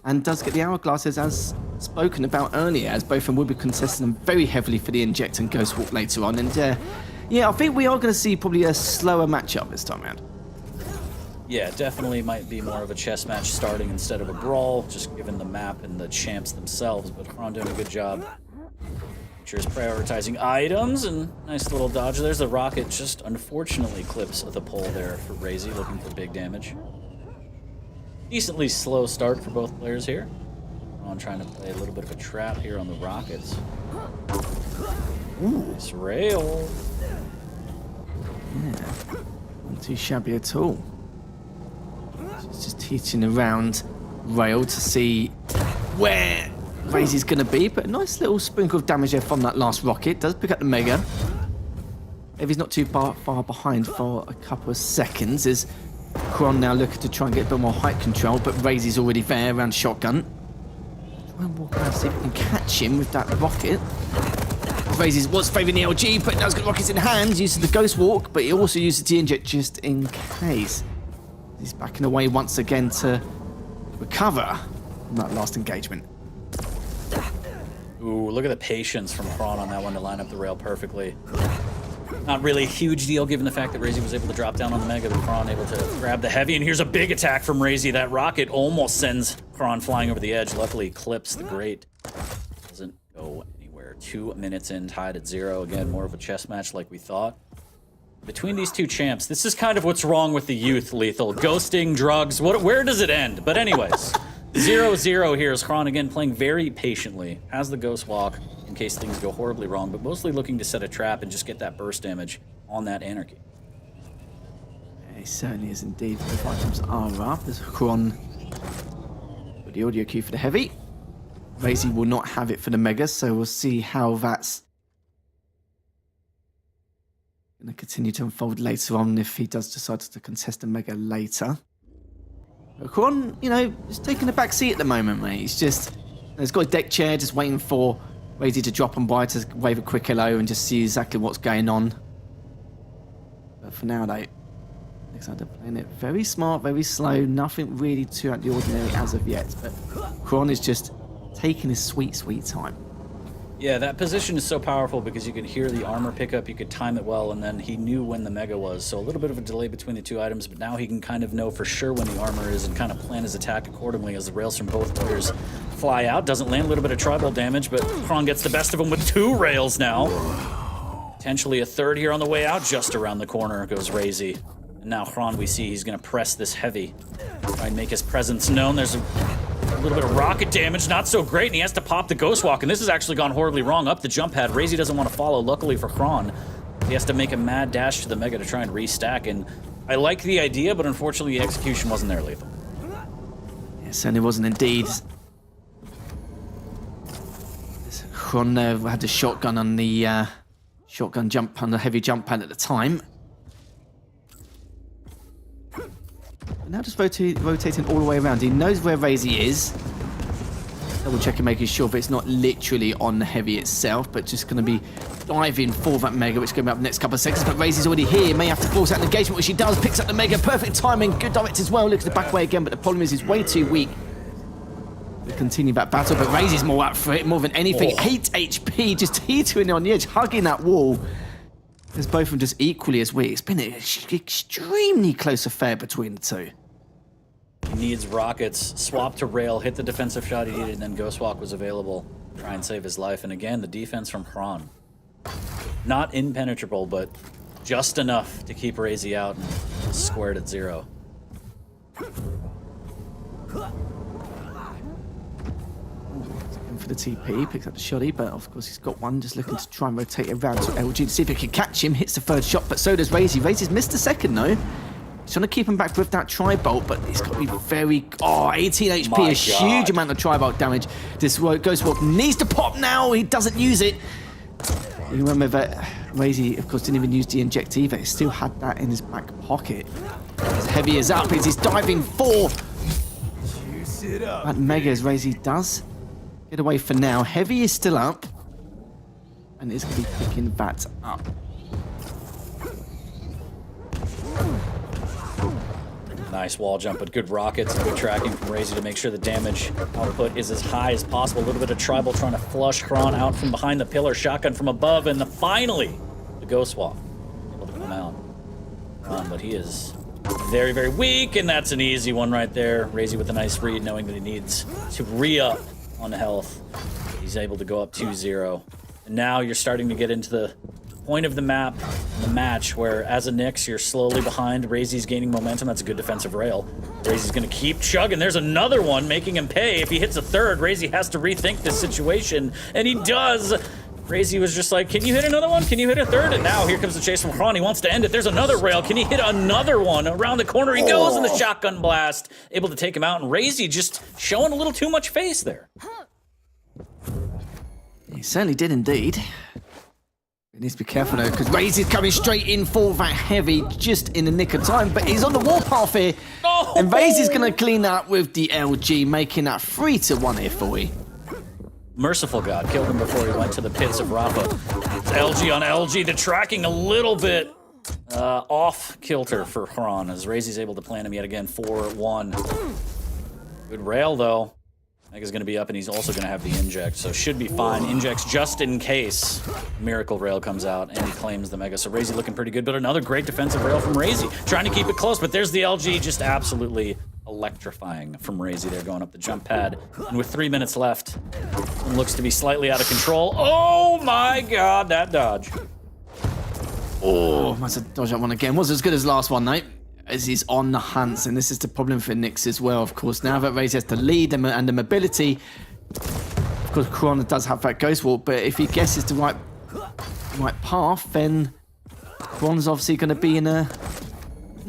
and does get the hourglasses as spoken about earlier, as both of them will be contesting them very heavily for the inject and Ghost Walk later on. And I think we are going to see probably a slower matchup this time around. Yeah, definitely might be more of a chess match starting instead of a brawl, just given the map and the champs themselves. But Hran doing a good job. Sure is prioritizing items, and nice little dodge. There's the rocket, just unfortunately clips the pole there for raisy, looking for big damage. Decently slow start for both players here. Hran trying to play a little bit of a trap here on the rockets. Ooh. Nice rail. Yeah, not too shabby at all. She's just teaching around rail to see where raisy's going to be, but a nice little sprinkle of damage there from that last rocket. Does pick up the Mega. If he's not too far behind for a couple of seconds, is Kron now looking to try and get a bit more height control, but raisy's already there around shotgun. Try and walk around, see if we can catch him with that rocket. Raisy was favouring the LG, but now he's got rockets in hand, uses the Ghost Walk, but he also uses the inject just in case. He's backing away once again to recover from that last engagement. Ooh, look at the patience from Hran on that one to line up the rail perfectly. Not really a huge deal given the fact that raisy was able to drop down on the Mega, but Hran able to grab the heavy, and here's a big attack from raisy. That rocket almost sends Hran flying over the edge. Luckily, clips the Great. Doesn't go anywhere. 2 minutes in, tied at 0. Again, more of a chess match like we thought. Between these two champs, this is kind of what's wrong with the youth, Lethal. Ghosting, drugs, where does it end? But anyways, 0-0 here is Hran again playing very patiently. Has the Ghost Walk in case things go horribly wrong, but mostly looking to set a trap and just get that burst damage on that Anarchy. Yeah, he certainly is indeed. Both items are up. There's Hran with the audio cue for the heavy. Raisy will not have it for the Mega, so we'll see how that's going to continue to unfold later on if he does decide to contest the Mega later. Hran, is taking a back seat at the moment, mate. He's got a deck chair just waiting for Raisy to drop on by to wave a quick hello and just see exactly what's going on. But for now, though, looks like they're playing it very smart, very slow, nothing really too out of the ordinary as of yet. But Hran is just taking his sweet, sweet time. Yeah, that position is so powerful because you can hear the armor pickup, you could time it well, and then he knew when the Mega was. So a little bit of a delay between the two items, but now he can kind of know for sure when the armor is and kind of plan his attack accordingly as the rails from both players fly out. Doesn't land, a little bit of tribal damage, but Hran gets the best of him with 2 rails now. Potentially a third here on the way out. Just around the corner goes raisy. And now Hran, we see he's going to press this heavy. Try and make his presence known. There's a little bit of rocket damage, not so great, and he has to pop the Ghost Walk, and this has actually gone horribly wrong. Up the jump pad, raisy doesn't want to follow. Luckily for Hran, he has to make a mad dash to the Mega to try and restack, and I like the idea, but unfortunately the execution wasn't there, Lethal. It certainly wasn't indeed. Kron had the shotgun on the shotgun jump on the heavy jump pad at the time. And now just rotating all the way around. He knows where raisy is. Double checking, making sure that it's not literally on the heavy itself, but just going to be diving for that mega, which is going to be up the next couple of seconds. But raisy's already here. May have to force out an engagement, which he does. Picks up the mega. Perfect timing. Good direct as well. Looks the back way again, but the problem is he's way too weak. We'll continue that battle, but raisy's more up for it, more than anything. 8 HP, just teetering on the edge, hugging that wall. There's both of them just equally as weak. It's been an extremely close affair between the two. He needs rockets. Swap to rail, hit the defensive shot he needed, and then Ghost Walk was available. Try and save his life. And again, the defense from Kron. Not impenetrable, but just enough to keep raisy out and squared at 0. For the TP, picks up the shotty, but of course he's got one, just looking to try and rotate it around to LG to see if he can catch him. Hits the third shot, but so does raisy. Raisy's missed the second though. He's trying to keep him back with that tri-bolt, but he's got to be very... Oh, 18 HP, huge amount of tri-bolt damage. This Ghost Walk needs to pop now. He doesn't use it. You remember that raisy, of course, didn't even use the inject either. He still had that in his back pocket. As heavy is up, he's diving for that mega as raisy does get away for now. Heavy is still up, and it's going to be picking that up. Nice wall jump, but good rockets and good tracking from raisy to make sure the damage output is as high as possible. A little bit of tribal trying to flush Kron out from behind the pillar. Shotgun from above, and finally, the Ghost Walk able to come out. But he is very, very weak, and that's an easy one right there. Raisy with a nice read, knowing that he needs to re-up on health. He's able to go up 2-0. And now you're starting to get into the point of the map, the match, where as a Nyx, you're slowly behind. Raisy's gaining momentum. That's a good defensive rail. Raisy's going to keep chugging. There's another one, making him pay. If he hits a third, Raisy has to rethink this situation, and he does. Raisy was just like, can you hit another one? Can you hit a third? And now here comes the chase from Kron. He wants to end it. There's another rail. Can he hit another one? Around the corner he goes, and the shotgun blast. Able to take him out, and Raisy just showing a little too much face there. He certainly did indeed. He needs to be careful though, because Raisy's coming straight in for that heavy just in the nick of time, but he's on the warpath here. Oh! And Raisy's going to clean up with the LG, making that 3-1 here for you. Merciful God killed him before he went to the pits of Rafa. It's LG on LG. The tracking a little bit off kilter for Kron as Raisy's able to plant him yet again 4-1. Good rail though. Mega's going to be up, and he's also going to have the inject, so should be fine. Injects just in case Miracle Rail comes out, and he claims the Mega. So Raisy looking pretty good, but another great defensive rail from Raisy. Trying to keep it close, but there's the LG, just absolutely electrifying from Raisy there, going up the jump pad. And with 3 minutes left, it looks to be slightly out of control. Oh my God, that dodge. Oh, must have dodged that one again. Was as good as last one, though, as he's on the hunts, and this is the problem for Nyx as well, of course. Now that Raisy has the lead and the mobility, of course, Kron does have that Ghost Walk, but if he guesses the right path, then Kron's obviously going to be in a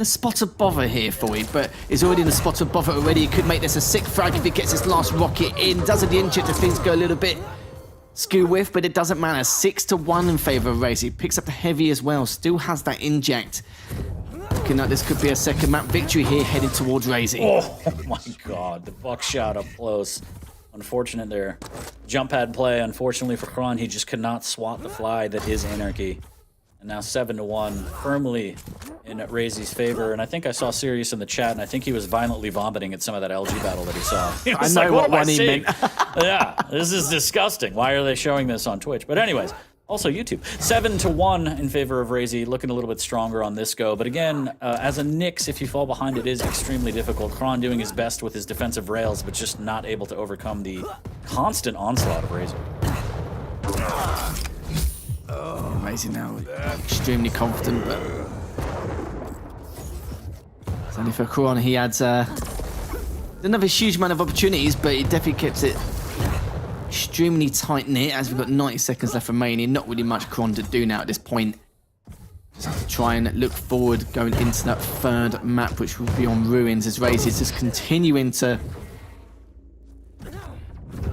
spot of bother here for you, but he's already in a spot of bother already. He could make this a sick frag if he gets his last rocket in. Doesn't the inject if things go a little bit skew with, but it doesn't matter. 6-1 in favor of Raisy. Picks up the heavy as well, still has that inject. Looking like this could be a second map victory here, headed towards Raisy. Oh my God, the buckshot up close. Unfortunate there. Jump pad play, unfortunately for Kron, he just could not swat the fly that is Anarchy. And now 7-1, firmly in Raisy's favor. And I think I saw Sirius in the chat, and I think he was violently vomiting at some of that LG battle that he saw. He was I know like, what one he meant. Yeah, this is disgusting. Why are they showing this on Twitch? But anyways, also YouTube. 7-1 in favor of Raisy, looking a little bit stronger on this go. But again, as a Nyx, if you fall behind, it is extremely difficult. Kron doing his best with his defensive rails, but just not able to overcome the constant onslaught of Raisy. Raisy now extremely confident, but it's only for Kron. He had didn't have a huge amount of opportunities, but he definitely kept it extremely tight-knit as we've got 90 seconds left remaining. Not really much Kron to do now at this point. Just have to try and look forward going into that third map, which will be on Ruins, as Raisy is just continuing to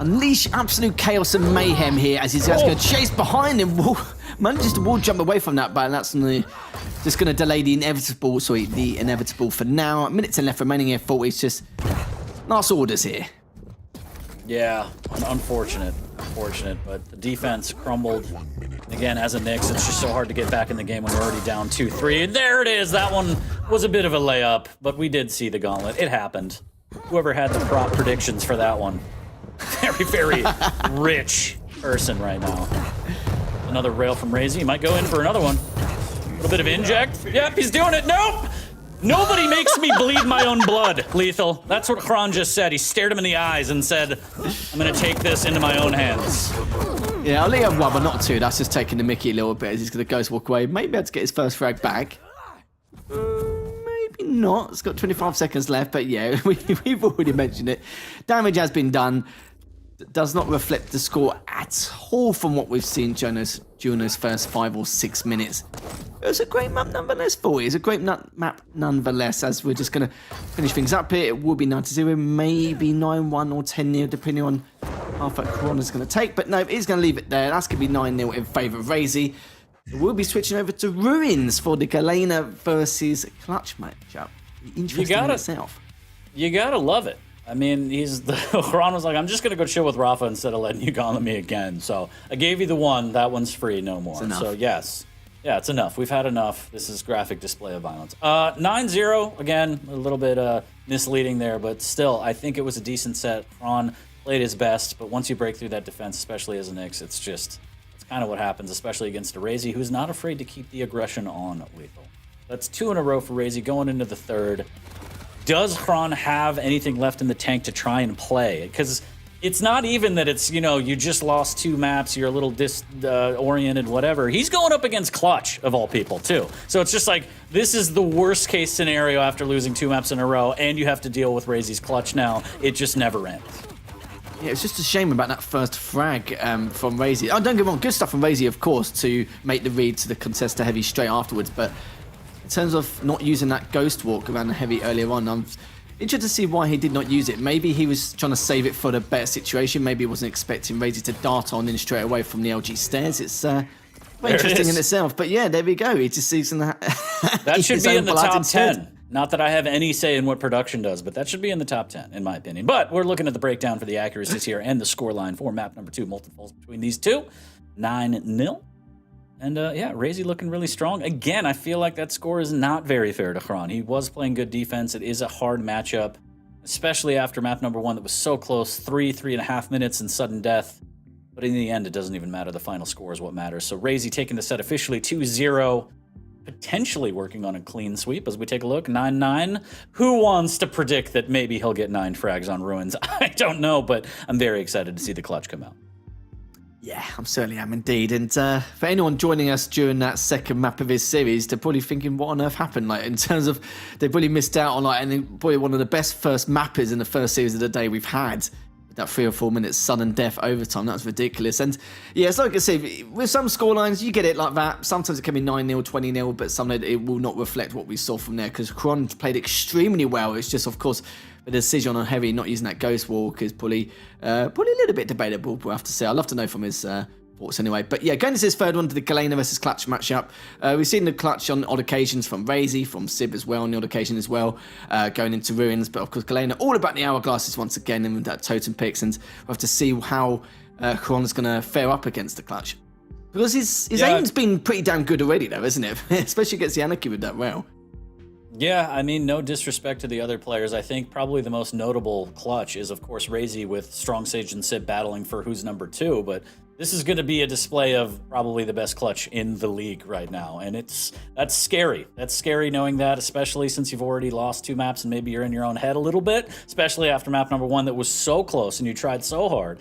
unleash absolute chaos and mayhem here as he's going to chase behind him. Manages to wall jump away from that, but that's just going to delay the inevitable. Sorry, the inevitable for now. Minutes left remaining here. 40. It's just last orders here. Yeah, unfortunate, but the defense crumbled. Again, as a Knicks, it's just so hard to get back in the game when we're already down 2-3. And there it is. That one was a bit of a layup, but we did see the gauntlet. It happened. Whoever had the prop predictions for that one, very rich person right now. Another rail from raisy. He might go in for another one. A little bit of inject. Yep, he's doing it. Nope. Nobody makes me bleed my own blood, Lethal. That's what Kron just said. He stared him in the eyes and said, I'm going to take this into my own hands. Yeah, I'll leave one, but not two. That's just taking the mickey a little bit as he's going to ghost walk away. Maybe able to get his first frag back. Maybe not. It's got 25 seconds left, but yeah, we've already mentioned it. Damage has been done. Does not reflect the score at all from what we've seen during those first 5 or 6 minutes. It was a great map nonetheless for you. It's a great map nonetheless, as we're just going to finish things up here. It will be 9-0, maybe 9-1 or 10-0, depending on how far Kron is going to take. But no, he's going to leave it there. That's going to be 9-0 in favour of raisy. We'll be switching over to Ruins for the Galena versus Clutch matchup. Interesting in itself. You gotta love it. I mean, Kron was like, I'm just going to go chill with Rafa instead of letting you gauntlet me again. So I gave you the one. That one's free, no more. So yes. Yeah, it's enough. We've had enough. This is graphic display of violence. 9-0, again, a little bit misleading there, but still, I think it was a decent set. Kron played his best, but once you break through that defense, especially as a Knicks, it's kind of what happens, especially against a raisy who's not afraid to keep the aggression on Lethal. That's 2 in a row for raisy going into the third. Does Kron have anything left in the tank to try and play? Because it's not even that it's, you just lost 2 maps, you're a little disoriented, whatever. He's going up against Clutch, of all people, too. So it's just like, this is the worst case scenario after losing 2 maps in a row, and you have to deal with raisy's Clutch now. It just never ends. Yeah, it's just a shame about that first frag from raisy. Oh, don't get me wrong, good stuff from raisy, of course, to make the read to the contest to heavy straight afterwards, but in terms of not using that ghost walk around the heavy earlier on, I'm interested to see why he did not use it. Maybe he was trying to save it for the better situation. Maybe he wasn't expecting raisy to dart on in straight away from the LG stairs. It's very interesting in itself. But yeah, there we go. He just sees that. That should be in the top 10. Not that I have any say in what production does, but that should be in the top 10, in my opinion. But we're looking at the breakdown for the accuracies here and the scoreline for map number 2. Multiples between these two. 9-0. And yeah, raisy looking really strong. Again, I feel like that score is not very fair to Kron. He was playing good defense. It is a hard matchup, especially after map number 1 that was so close. 3.5 minutes and sudden death. But in the end, it doesn't even matter. The final score is what matters. So raisy taking the set officially 2-0. Potentially working on a clean sweep as we take a look. 9-9. Who wants to predict that maybe he'll get 9 frags on Ruins? I don't know, but I'm very excited to see the clutch come out. Yeah, I certainly am indeed. And for anyone joining us during that second map of his series, they're probably thinking, what on earth happened? Like, in terms of, they probably missed out on, and probably one of the best first mappers in the first series of the day we've had. That 3 or 4 minutes sudden death overtime, that's ridiculous. And yeah, it's like I say, with some scorelines, you get it like that. Sometimes it can be 9-0, 20-0, but sometimes it will not reflect what we saw from there because Kron played extremely well. It's just, of course, the decision on heavy not using that ghost walk is probably a little bit debatable, we'll have to say. I'd love to know from his thoughts anyway. But yeah, going to this third one to the Galena versus Clutch matchup. We've seen the Clutch on odd occasions from raisy, from Sib as well on the odd occasion as well, going into Ruins. But of course, Galena all about the hourglasses once again and with that totem picks. And we'll have to see how Kron is going to fare up against the Clutch. Because his aim's been pretty damn good already though, isn't it? Especially against the Anarchy with that rail. Yeah, I mean, no disrespect to the other players. I think probably the most notable Clutch is, of course, raisy with Strong Sage and Sib battling for who's number 2. But this is going to be a display of probably the best Clutch in the league right now. And that's scary. That's scary knowing that, especially since you've already lost 2 maps and maybe you're in your own head a little bit, especially after map number 1 that was so close and you tried so hard.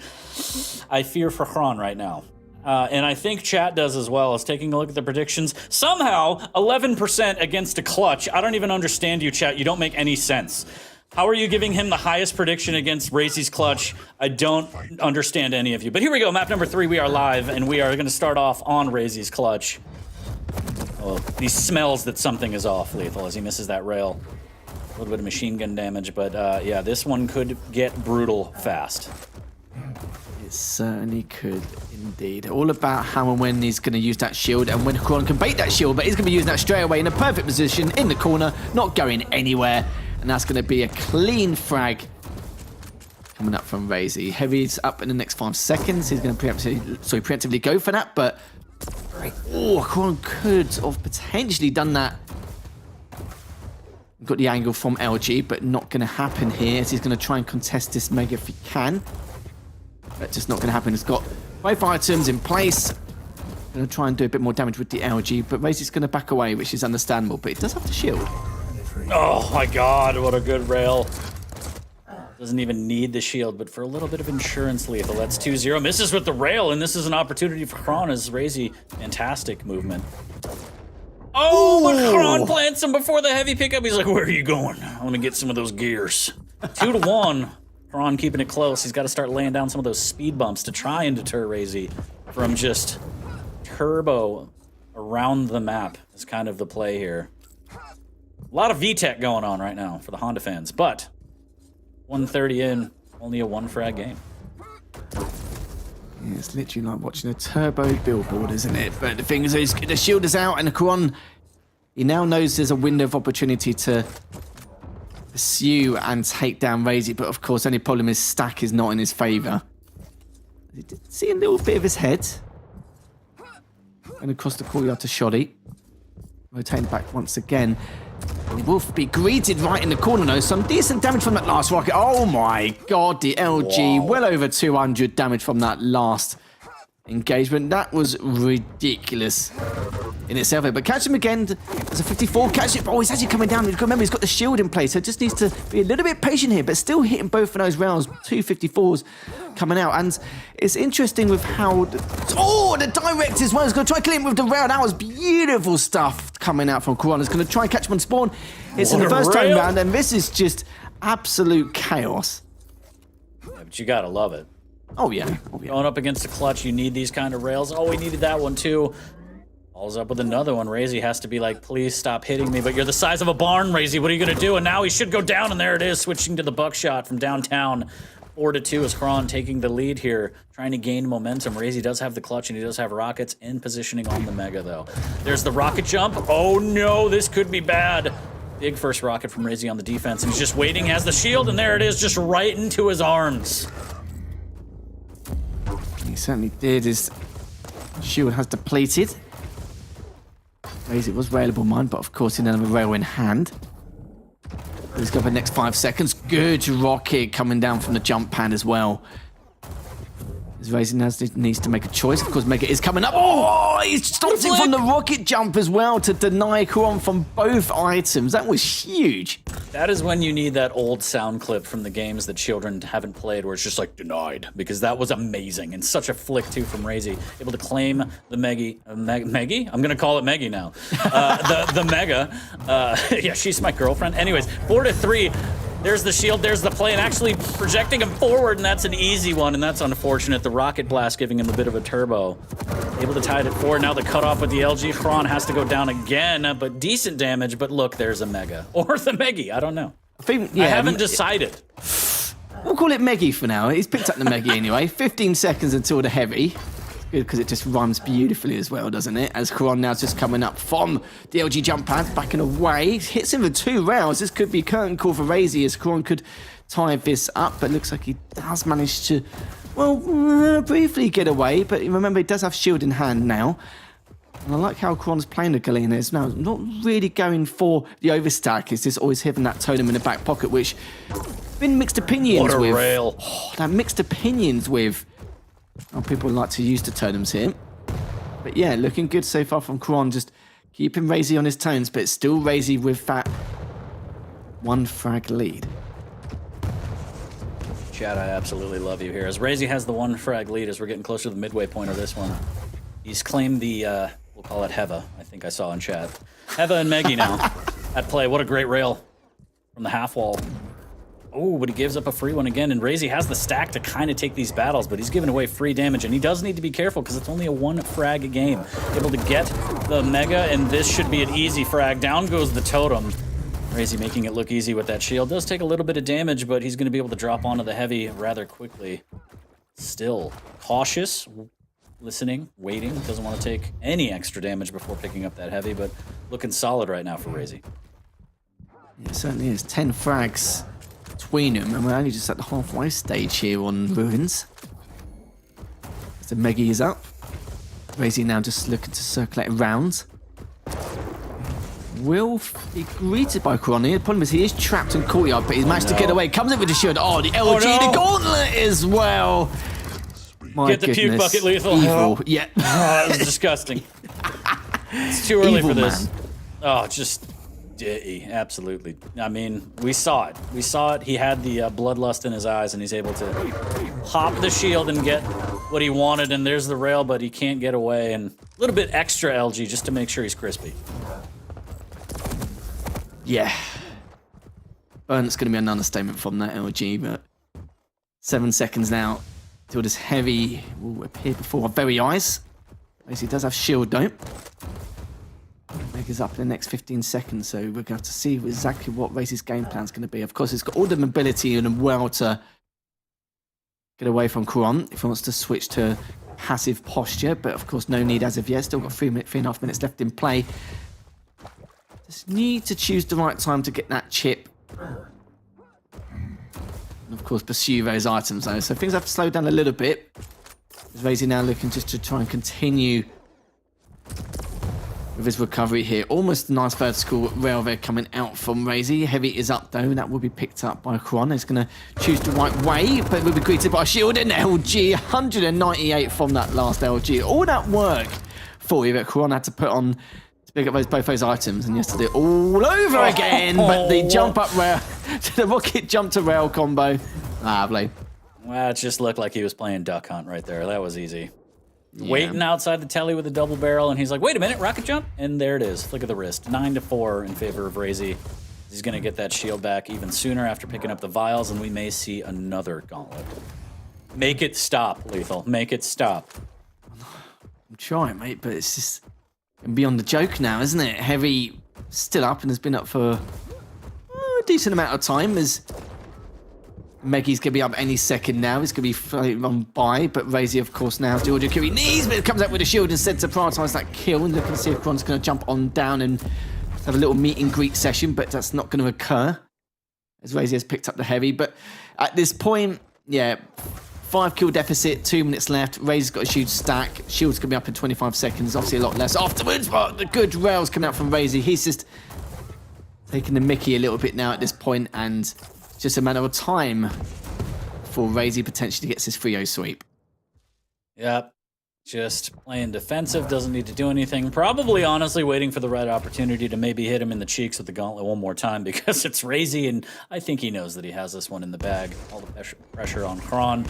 I fear for Kron right now. And I think chat does as well, is taking a look at the predictions. Somehow, 11% against a Clutch. I don't even understand you, chat. You don't make any sense. How are you giving him the highest prediction against raisy's Clutch? I don't understand any of you. But here we go, map number 3. We are live, and we are going to start off on raisy's Clutch. Oh, he smells that something is off, Lethal, as he misses that rail. A little bit of machine gun damage, but yeah, this one could get brutal fast. certainly could indeed. All about how and when he's going to use that shield and when Quran can bait that shield, but he's going to be using that straight away in a perfect position in the corner, not going anywhere. And that's going to be a clean frag coming up from raisy. Heavy's up in the next 5 seconds. He's going to preemptively go for that, but Quran could have potentially done that. Got the angle from LG, but not going to happen here, as he's going to try and contest this Mega if he can. But just not going to happen. He's got both items in place. Going to try and do a bit more damage with the LG, but Raisy's going to back away, which is understandable, but it does have the shield. Oh my god, what a good rail. Doesn't even need the shield, but for a little bit of insurance lethal. That's 2-0. Misses with the rail, and this is an opportunity for Kron as raisy. Fantastic movement. Oh, but Kron plants him before the heavy pickup. He's like, where are you going? I want to get some of those gears. 2-1. Kron keeping it close. He's got to start laying down some of those speed bumps to try and deter raisy from just turbo around the map is kind of the play here. A lot of VTech going on right now for the Honda fans, but 1:30 in, only a 1-frag game. Yeah, it's literally like watching a turbo billboard, isn't it? But the thing is, the shield is out, and Quran, he now knows there's a window of opportunity to pursue and take down raisy. But of course, only problem is stack is not in his favour. You did see a little bit of his head. And across the courtyard to Shoddy. Rotating back once again. He will be greeted right in the corner, though. Some decent damage from that last rocket. Oh my god, the LG. Wow. Well over 200 damage from that last engagement. That was ridiculous in itself. But catch him again. There's a 54. Catch it. Oh, he's actually coming down. Remember, he's got the shield in place, so just needs to be a little bit patient here, but still hitting both of those rounds. 2 54s coming out. And it's interesting with how... the direct as well. He's going to try and kill him with the rail. That was beautiful stuff coming out from Quran. He's going to try and catch him on spawn. It's in the first time round, and this is just absolute chaos. Yeah, but you got to love it. Oh, yeah. Going up against the clutch, you need these kind of rails. Oh, we needed that one, too. Follows up with another one. Raisy has to be like, please stop hitting me, but you're the size of a barn, Raisy. What are you going to do? And now he should go down, and there it is, switching to the buckshot from downtown. 4-2 as Kron taking the lead here, trying to gain momentum. Raisy does have the clutch, and he does have rockets in positioning on the Mega, though. There's the rocket jump. Oh, no, this could be bad. Big first rocket from Raisy on the defense, and he's just waiting, has the shield, and there it is, just right into his arms. He certainly did. His shield has depleted. Raisy was railable mine, but of course he didn't have a rail in hand. He's got the next 5 seconds. Good rocket coming down from the jump pad as well. As Raisy needs to make a choice. Of course, Mega is coming up. Oh, he's stopped it from the rocket jump as well to deny Quran from both items. That was huge. That is when you need that old sound clip from the games that children haven't played where it's just like denied, because that was amazing and such a flick too from Raisy. Able to claim the Meggy. I'm going to call it Meggy now. The Mega. Yeah, she's my girlfriend. Anyways, 4-3. There's the shield, there's the play, and actually projecting him forward, and that's an easy one, and that's unfortunate. The rocket blast giving him a bit of a turbo. Able to tie it at 4. Now the cutoff with the LG. Kron has to go down again, but decent damage. But look, there's a Mega. Or the Meggy, I don't know. I haven't decided. We'll call it Meggy for now. He's picked up the Meggy anyway. 15 seconds until the heavy. Good, because it just rhymes beautifully as well, doesn't it? As Quran now's just coming up from the LG jump pad, backing away. Hits him for 2 rounds. This could be curtain call for Raisy, as Quran could tie this up, but looks like he does manage to, well, briefly get away. But remember, he does have shield in hand now. And I like how Quran's playing the Galena is now. Not really going for the overstack. He's just always having that totem in the back pocket, which been mixed opinions with. What a rail. Oh, that mixed opinions with. Oh, people like to use the totems here. But yeah, looking good so far from Quran. Just keeping Raisy on his tones, but still Raisy with that 1-frag lead. Chad, I absolutely love you here. As Raisy has the 1-frag lead as we're getting closer to the midway point of this one. He's claimed the, we'll call it Heva, I think I saw in chat. Heva and Meggy now at play. What a great rail from the half wall. Oh, but he gives up a free one again, and Raisy has the stack to kind of take these battles, but he's giving away free damage, and he does need to be careful because it's only a 1-frag game. Able to get the Mega, and this should be an easy frag. Down goes the totem. Raisy making it look easy with that shield. Does take a little bit of damage, but he's going to be able to drop onto the heavy rather quickly. still cautious, listening, waiting. Doesn't want to take any extra damage before picking up that heavy, but looking solid right now for raisy. Yeah, it certainly is. 10 frags between them, and we're only just at the halfway stage here on Ruins. So Meggy is up. raisy now just looking to circulate around. Will be greeted by Coroni. The problem is he is trapped in courtyard, but he's managed to get away. Comes in with the shield. Oh, the LG, the gauntlet as well. My Get the puke bucket, Lethal. Evil. Yeah. Oh, that was disgusting. It's too early Evil for this. Man. Oh, just absolutely. I mean, we saw it. We saw it. He had the bloodlust in his eyes, and he's able to pop the shield and get what he wanted. And there's the rail, but he can't get away. And a little bit extra LG just to make sure he's crispy. Yeah. Burnt's going to be an understatement from that LG, but 7 seconds now till this heavy will appear before our very eyes. He does have shield though. Mega's up in the next 15 seconds, so we're going to have to see exactly what Raze's game plan is going to be. Of course, he's got all the mobility and well to get away from Quran if he wants to switch to passive posture, but of course no need as of yet. Still got 3.5 minutes left in play. Just need to choose the right time to get that chip. And of course pursue those items though, so things have to slow down a little bit. Raze now looking just to try and continue with his recovery here. Almost a nice vertical rail there coming out from Raze. Heavy is up though, and that will be picked up by Quran. He's going to choose the right way, but will be greeted by a shield and LG. 198 from that last LG. All that work for you that Quran had to put on to pick up both those items, and he has to do it all over again. But the jump up rail, the rocket jump to rail combo. Lovely. Well, it just looked like he was playing Duck Hunt right there. That was easy. Yeah. Waiting outside the telly with a double barrel, and he's like, wait a minute, rocket jump? And there it is. Flick of the wrist. 9-4 in favor of Razy. He's going to get that shield back even sooner after picking up the vials, and we may see another gauntlet. Make it stop, Lethal. Make it stop. I'm trying, mate, but it's just beyond the joke now, isn't it? Heavy still up and has been up for a decent amount of time. As Meggy's going to be up any second now. He's going to be floating on by, but Razy, of course, now has the audio Curie knees, but it comes out with a shield instead to prioritise that kill. And looking to see if Kron's going to jump on down and have a little meet and greet session, but that's not going to occur as Razy has picked up the heavy. But at this point, yeah, 5 kill deficit, 2 minutes left. Razy's got a huge stack. Shield's going to be up in 25 seconds, obviously a lot less afterwards, but the good rails coming out from Razy. He's just taking the mickey a little bit now at this point, and it's just a matter of time before Razy potentially gets his 3-0 sweep. Yep. Just playing defensive, doesn't need to do anything. Probably, honestly, waiting for the right opportunity to maybe hit him in the cheeks with the gauntlet one more time because it's Razy, and I think he knows that he has this one in the bag. All the pressure on Kron.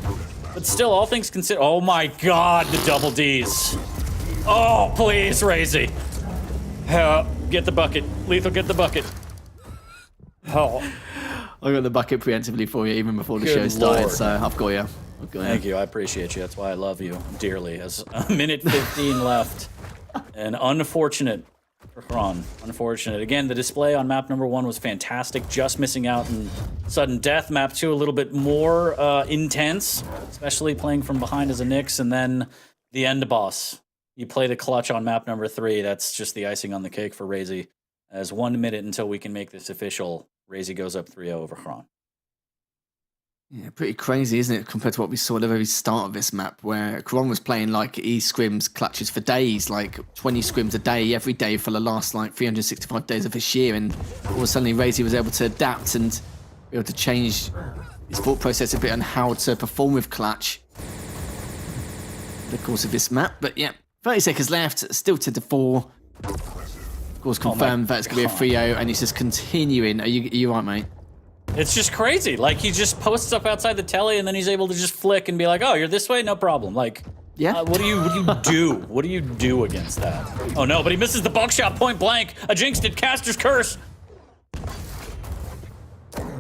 But still, all things considered... Oh my god, the double Ds. Oh, please, Razy. Get the bucket. Lethal, get the bucket. Oh. I got the bucket preemptively for you even before the Good show started, Lord. so I've got you. Thank you. I appreciate you. That's why I love you dearly. As a minute 15 left. And unfortunate for Kron. Unfortunate. Again, the display on map number 1 was fantastic. Just missing out in sudden death. Map 2 a little bit more intense, especially playing from behind as a Nyx. And then the end boss. You play the clutch on map number 3. That's just the icing on the cake for Razy. As 1 minute until we can make this official, Razy goes up 3-0 over Kron. Yeah, pretty crazy, isn't it, compared to what we saw at the very start of this map, where Kron was playing like scrims clutches for days, like 20 scrims a day, every day for the last like 365 days of this year, and all of a sudden Razy was able to adapt and be able to change his thought process a bit on how to perform with clutch in the course of this map. But yeah, 30 seconds left, still 10-4. Of course, confirmed that it's going to be a 3-0, and he's just continuing. Are you right, mate? It's just crazy. Like, he just posts up outside the telly, and then he's able to just flick and be like, oh, you're this way? No problem. Like, yeah. What do you do? What do you do against that? Oh, no, but he misses the buckshot point blank. A jinxed it. Caster's curse.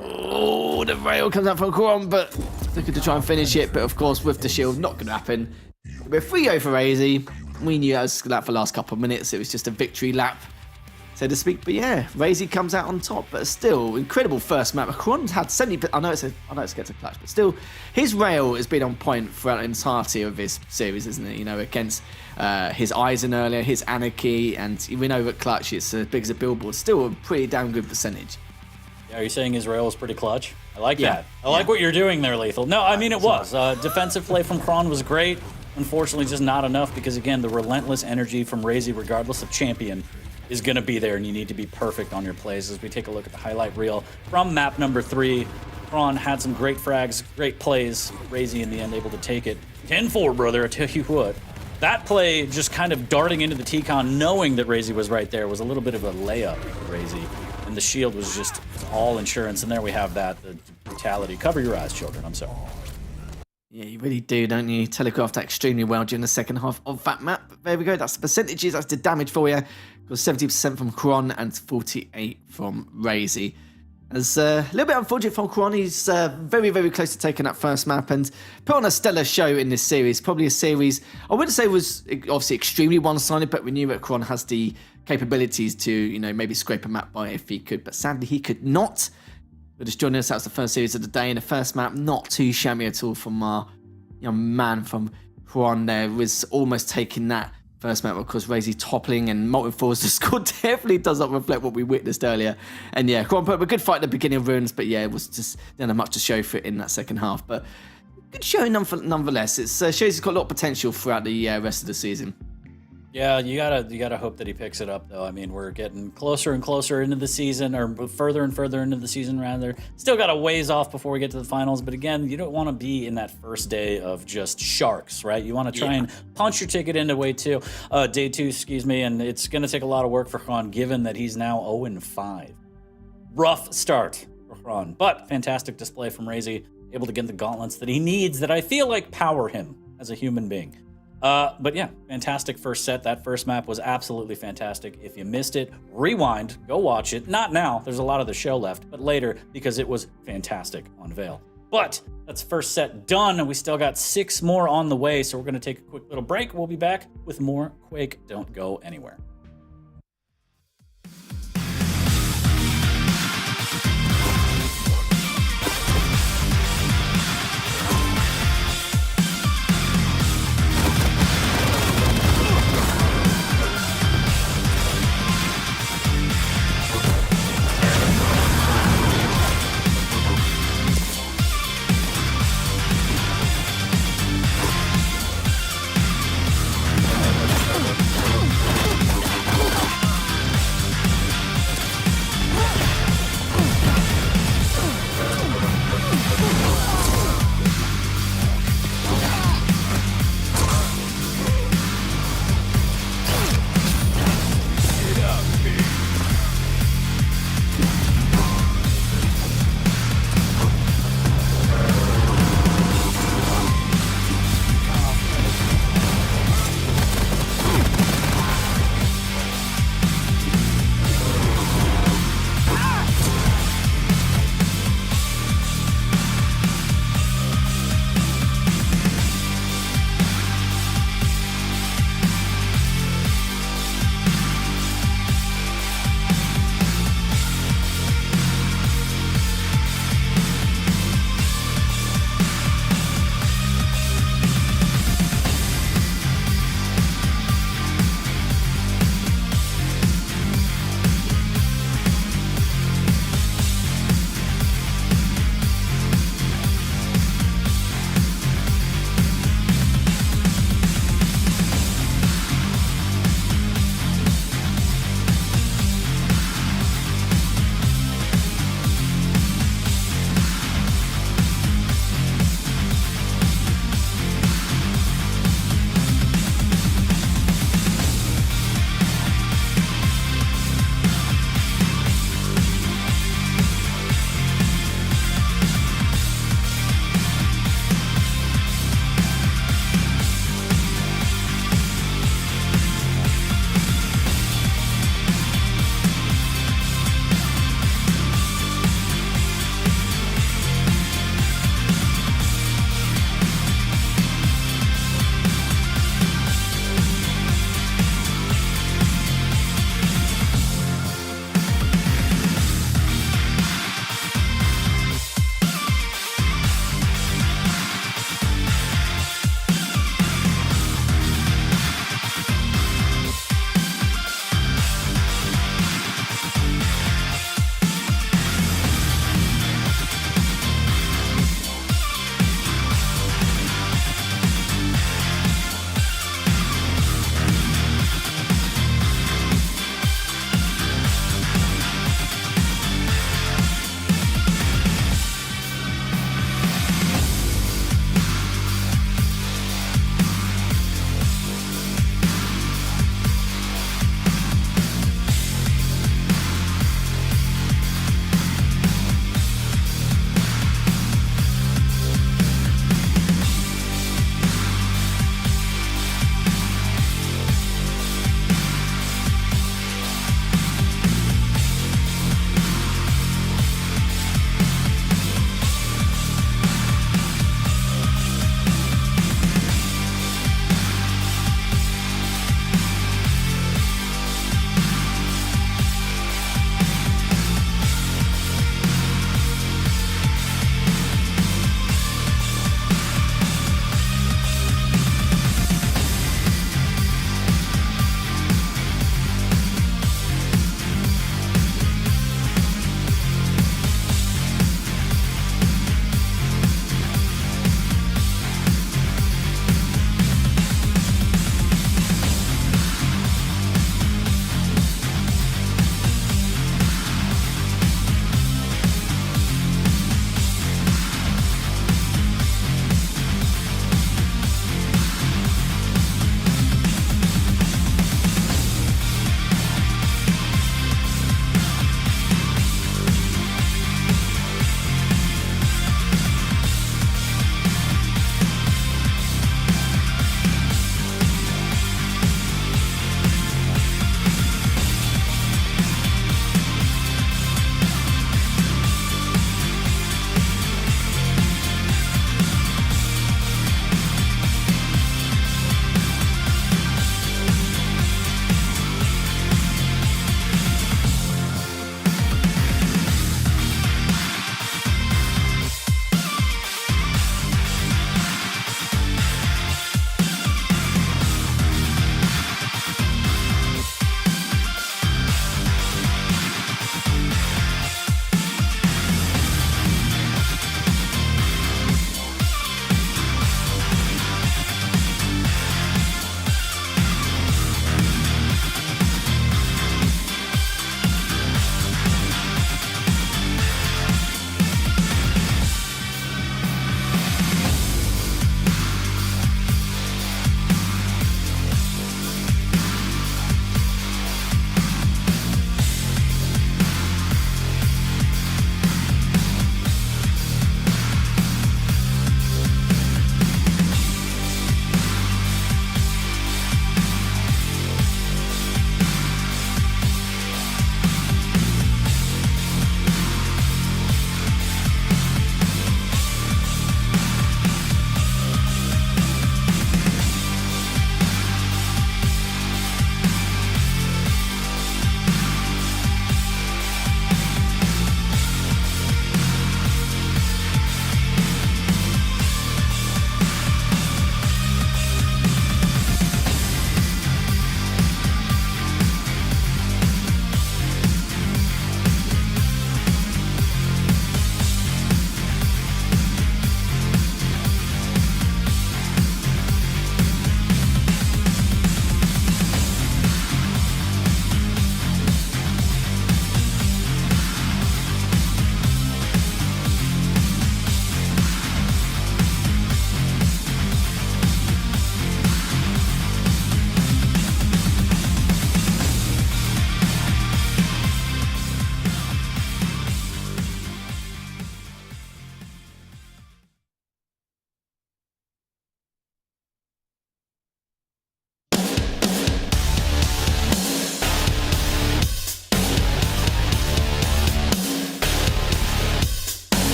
Oh, the rail comes out from Kron, but looking to try and finish it. But, of course, with the shield, not going to happen. We're 3-0 for Razy. We knew that was that for the last couple of minutes. It was just a victory lap so to speak. But yeah, raisy comes out on top, but still incredible first map. Quran had 70. I know it's get to clutch, but still, his rail has been on point throughout the entirety of this series, isn't it? You know, against his Eisen earlier, his Anarchy, and we know that clutch it's as big as a billboard. Still a pretty damn good percentage. Yeah, are you saying his rail was pretty clutch? I like that. I like what you're doing there, Lethal. No, I mean it was. Defensive play from Kron was great. Unfortunately, just not enough because, again, the relentless energy from raisy, regardless of champion, is going to be there, and you need to be perfect on your plays. As we take a look at the highlight reel from map number 3, Kron had some great frags, great plays. raisy, in the end, able to take it. 10-4, brother, I tell you what. That play, just kind of darting into the T-Con, knowing that raisy was right there, was a little bit of a layup for raisy. And the shield was just all insurance. And there we have that, the brutality. Cover your eyes, children. I'm sorry. Yeah, you really do, don't you? Telegraphed that extremely well during the second half of that map. But there we go. That's the percentages. That's the damage for you. Got 70% from Kron and 48% from raisy. It's a little bit unfortunate for Kron. He's very, very close to taking that first map and put on a stellar show in this series. Probably a series I wouldn't say was obviously extremely one-sided, but we knew that Kron has the capabilities to, you know, maybe scrape a map by if he could. But sadly, he could not. But just joining us, that was the first series of the day. And the first map, not too shabby at all from our young man from Kron there. Was almost taking that first map, of course, raisy toppling and Molten Falls. The score definitely does not reflect what we witnessed earlier. And yeah, Kron put up a good fight at the beginning of Runes, but yeah, it was just didn't have much to show for it in that second half. But good show nonetheless. It shows he's got a lot of potential throughout the rest of the season. Yeah, you gotta hope that he picks it up, though. I mean, we're getting closer and closer into the season, or further and further into the season, rather. Still got a ways off before we get to the finals, but again, you don't want to be in that first day of just sharks, right? You want to try and punch your ticket into day two, excuse me, and it's gonna take a lot of work for Kron, given that he's now 0-5. Rough start for Kron, but fantastic display from raisy, able to get the gauntlets that he needs, that I feel like power him as a human being. But yeah, fantastic first set. That first map was absolutely fantastic. If you missed it, rewind, go watch it. Not now, there's a lot of the show left, but later, because it was fantastic on Veil. But that's first set done, and we still got 6 more on the way, so we're going to take a quick little break. We'll be back with more Quake. Don't go anywhere.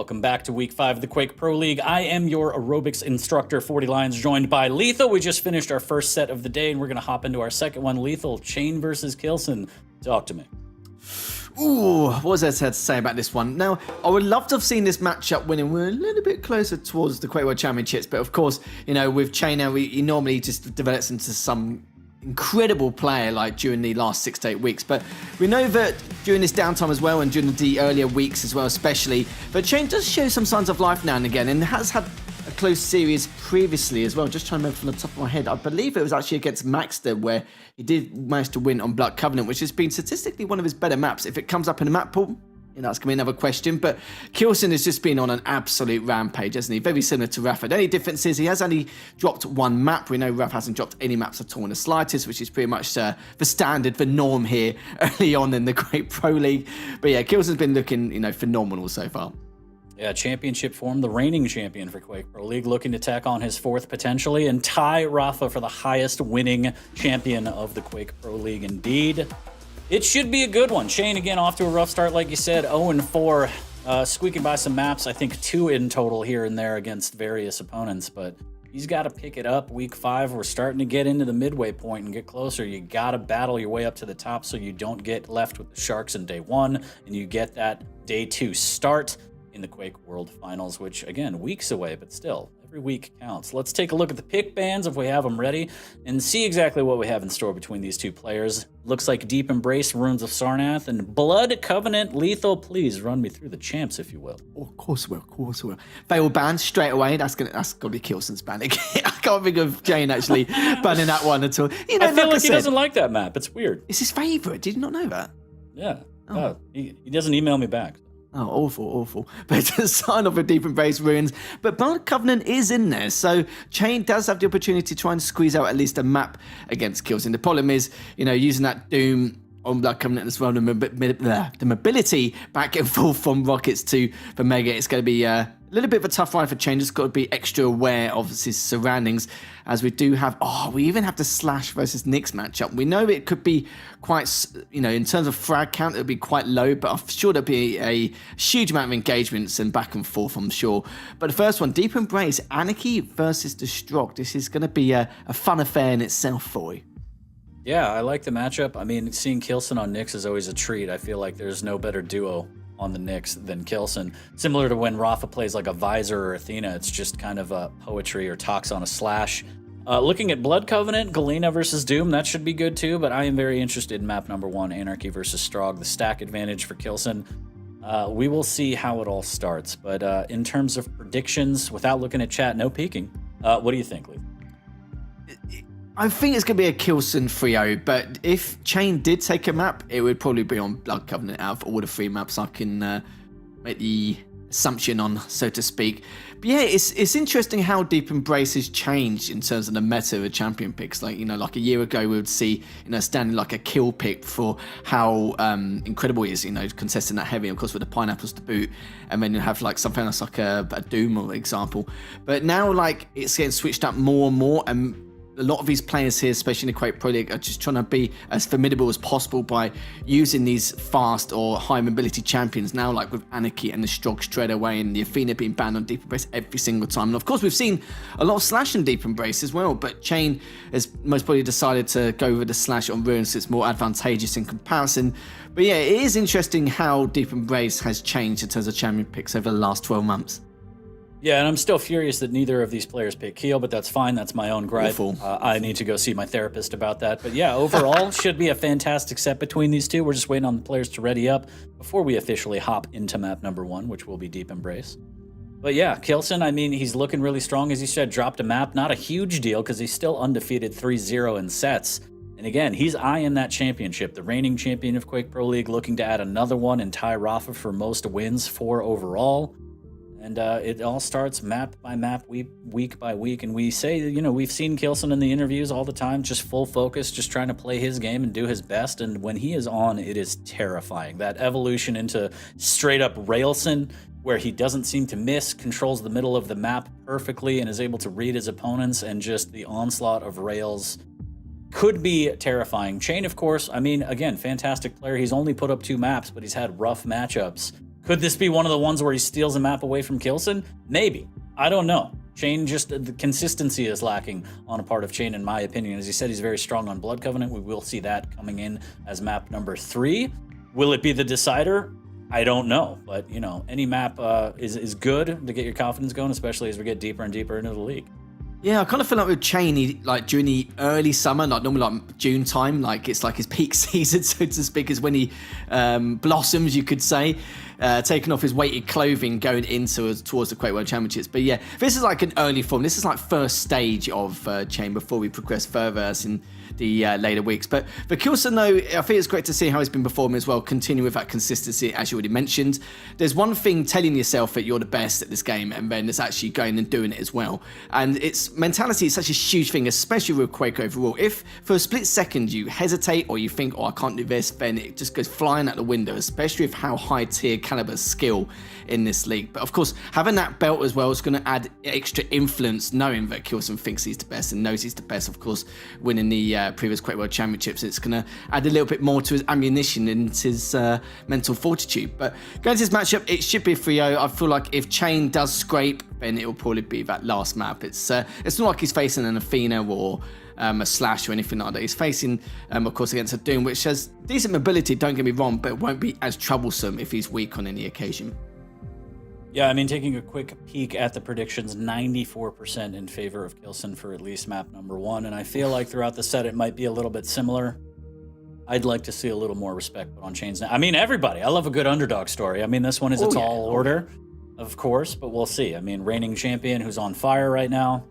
Welcome back to Week 5 of the Quake Pro League. I am your aerobics instructor, 40 Lions, joined by Lethal. We just finished our first set of the day, and we're going to hop into our second one. Lethal, Chain versus Kilson. Talk to me. Ooh, what was there to say about this one? Now, I would love to have seen this matchup winning. We're a little bit closer towards the Quake World Championships, but of course, you know, with Chain now, he normally just develops into some incredible player like during the last 6 to 8 weeks, but we know that during this downtime as well and during the earlier weeks as well especially, but Chain does show some signs of life now and again and has had a close series previously as well. Just trying to remember from the top of my head, I believe it was actually against Maxter where he did manage to win on Blood Covenant, which has been statistically one of his better maps. If it comes up in the map pool, you know, that's going to be another question. But Kilson has just been on an absolute rampage, hasn't he? Very similar to Rafa. The only difference is he has only dropped one map. We know Rafa hasn't dropped any maps at all in the slightest, which is pretty much the standard, the norm here early on in the Quake Pro League. But yeah, Kilson's been looking, you know, phenomenal so far. Yeah, championship form, the reigning champion for Quake Pro League, looking to tack on his fourth potentially and tie Rafa for the highest winning champion of the Quake Pro League indeed. It should be a good one. Chain, again, off to a rough start, like you said, 0-4, squeaking by some maps. I think 2 in total here and there against various opponents, but he's got to pick it up. Week 5, we're starting to get into the midway point and get closer. You got to battle your way up to the top so you don't get left with the Sharks in day 1, and you get that day 2 start in the Quake World Finals, which, again, weeks away, but still, every week counts. Let's take a look at the pick bands if we have them ready and see exactly what we have in store between these two players. Looks like Deep Embrace, Runes of Sarnath, and Blood Covenant. Lethal, please run me through the champs, if you will. Oh, of course we will, of course we will. Veil ban straight away. That's gonna be Kilson's ban again. I can't think of Jane actually banning that one at all. You know, I feel like he doesn't like that map. It's weird. It's his favourite. Did you not know that? Yeah. Oh. He doesn't email me back. Oh, awful. But it's a sign of a Deep Embrace Ruins. But Blood Covenant is in there, so Chain does have the opportunity to try and squeeze out at least a map against Kilson. The problem is, you know, using that Doom on Blood Covenant as well, the mobility back and forth from Rockets to the Mega, it's going to be a little bit of a tough ride for Chain. Just got to be extra aware of his surroundings, as we do have, we even have the Slash versus Nyx matchup. We know it could be quite, you know, in terms of frag count, it'll be quite low, but I'm sure there'll be a huge amount of engagements and back and forth, I'm sure. But the first one, Deep Embrace, Anarchy versus Destruct. This is going to be a fun affair in itself for you. Yeah, I like the matchup. I mean, seeing Kilson on Nyx is always a treat. I feel like there's no better duo on the Nyx than Kilson. Similar to when Rafa plays like a Visor or Athena, it's just kind of a poetry or talks on a Slash. Looking at Blood Covenant, Galena versus Doom, that should be good too, but I am very interested in map number 1, Anarchy versus Strogg, the stack advantage for Kilson. We will see how it all starts, but in terms of predictions, without looking at chat, no peeking, what do you think, Lee? I think it's going to be a Kilson 3-0, but if Chain did take a map, it would probably be on Blood Covenant out of all the 3 maps I can make the assumption on, so to speak. But yeah, it's interesting how Deep Embrace has changed in terms of the meta of champion picks. Like, you know, like a year ago, we would see, you know, standing like a kill pick for how incredible he is, you know, contesting that heavy, of course, with the pineapples to boot, and then you have like something else like a Doom, for example. But now, like, it's getting switched up more and more, and a lot of these players here, especially in the Quake Pro League, are just trying to be as formidable as possible by using these fast or high mobility champions now, like with Anarchy and the Strogg straight away, and the Athena being banned on Deep Embrace every single time. And of course, we've seen a lot of Slash in Deep Embrace as well, but Chain has most probably decided to go with the Slash on Ruins, so it's more advantageous in comparison. But yeah, it is interesting how Deep Embrace has changed in terms of champion picks over the last 12 months. Yeah, and I'm still furious that neither of these players pick Keel, but that's fine. That's my own gripe. I need to go see my therapist about that. But yeah, overall, should be a fantastic set between these two. We're just waiting on the players to ready up before we officially hop into map number 1, which will be Deep Embrace. But yeah, Kilson, I mean, he's looking really strong. As you said, dropped a map. Not a huge deal because he's still undefeated 3-0 in sets. And again, he's eyeing that championship. The reigning champion of Quake Pro League, looking to add another one and tie Rafa for most wins, 4 overall. And it all starts map by map, week by week. And we say, you know, we've seen Kilson in the interviews all the time, just full focus, just trying to play his game and do his best. And when he is on, it is terrifying. That evolution into straight up Railson, where he doesn't seem to miss, controls the middle of the map perfectly, and is able to read his opponents, and just the onslaught of Rails could be terrifying. Chain, of course, I mean, again, fantastic player. He's only put up 2 maps, but he's had rough matchups. Could this be one of the ones where he steals a map away from Kilson? Maybe. I don't know. Chain, just the consistency is lacking on a part of Chain, in my opinion. As he said, he's very strong on Blood Covenant. We will see that coming in as map number 3. Will it be the decider? I don't know. But, you know, any map is good to get your confidence going, especially as we get deeper and deeper into the league. Yeah, I kind of feel like with Chain, like during the early summer, like normally like June time, like it's like his peak season, so to speak, is when he blossoms, you could say, taking off his weighted clothing going into towards the Quake World Championships. But yeah, this is like an early form. This is like first stage of Chain before we progress further as in the later weeks. But for kilson, though, I think it's great to see how he's been performing as well, continue with that consistency, as you already mentioned. There's one thing telling yourself that you're the best at this game, and then it's actually going and doing it as well. And it's mentality is such a huge thing, especially with Quake overall. If for a split second you hesitate or you think, oh, I can't do this, then it just goes flying out the window, especially with how high tier caliber skill in this league. But of course, having that belt as well is going to add extra influence, knowing that kilson thinks he's the best and knows he's the best. Of course, winning the previous Quake World Championships, it's going to add a little bit more to his ammunition and his mental fortitude. But going to this matchup, it should be 3-0. I feel like if Chain does scrape, then it will probably be that last map. It's not like he's facing an Athena or a Slash or anything like that. He's facing, of course, against a Doom, which has decent mobility, don't get me wrong, but it won't be as troublesome if he's weak on any occasion. Yeah, I mean, taking a quick peek at the predictions, 94% in favor of kilson for at least map number 1, and I feel like throughout the set it might be a little bit similar. I'd like to see a little more respect put on Chain's now. I mean, everybody. I love a good underdog story. I mean, this one is a tall order, of course, but we'll see. I mean, reigning champion who's on fire right now.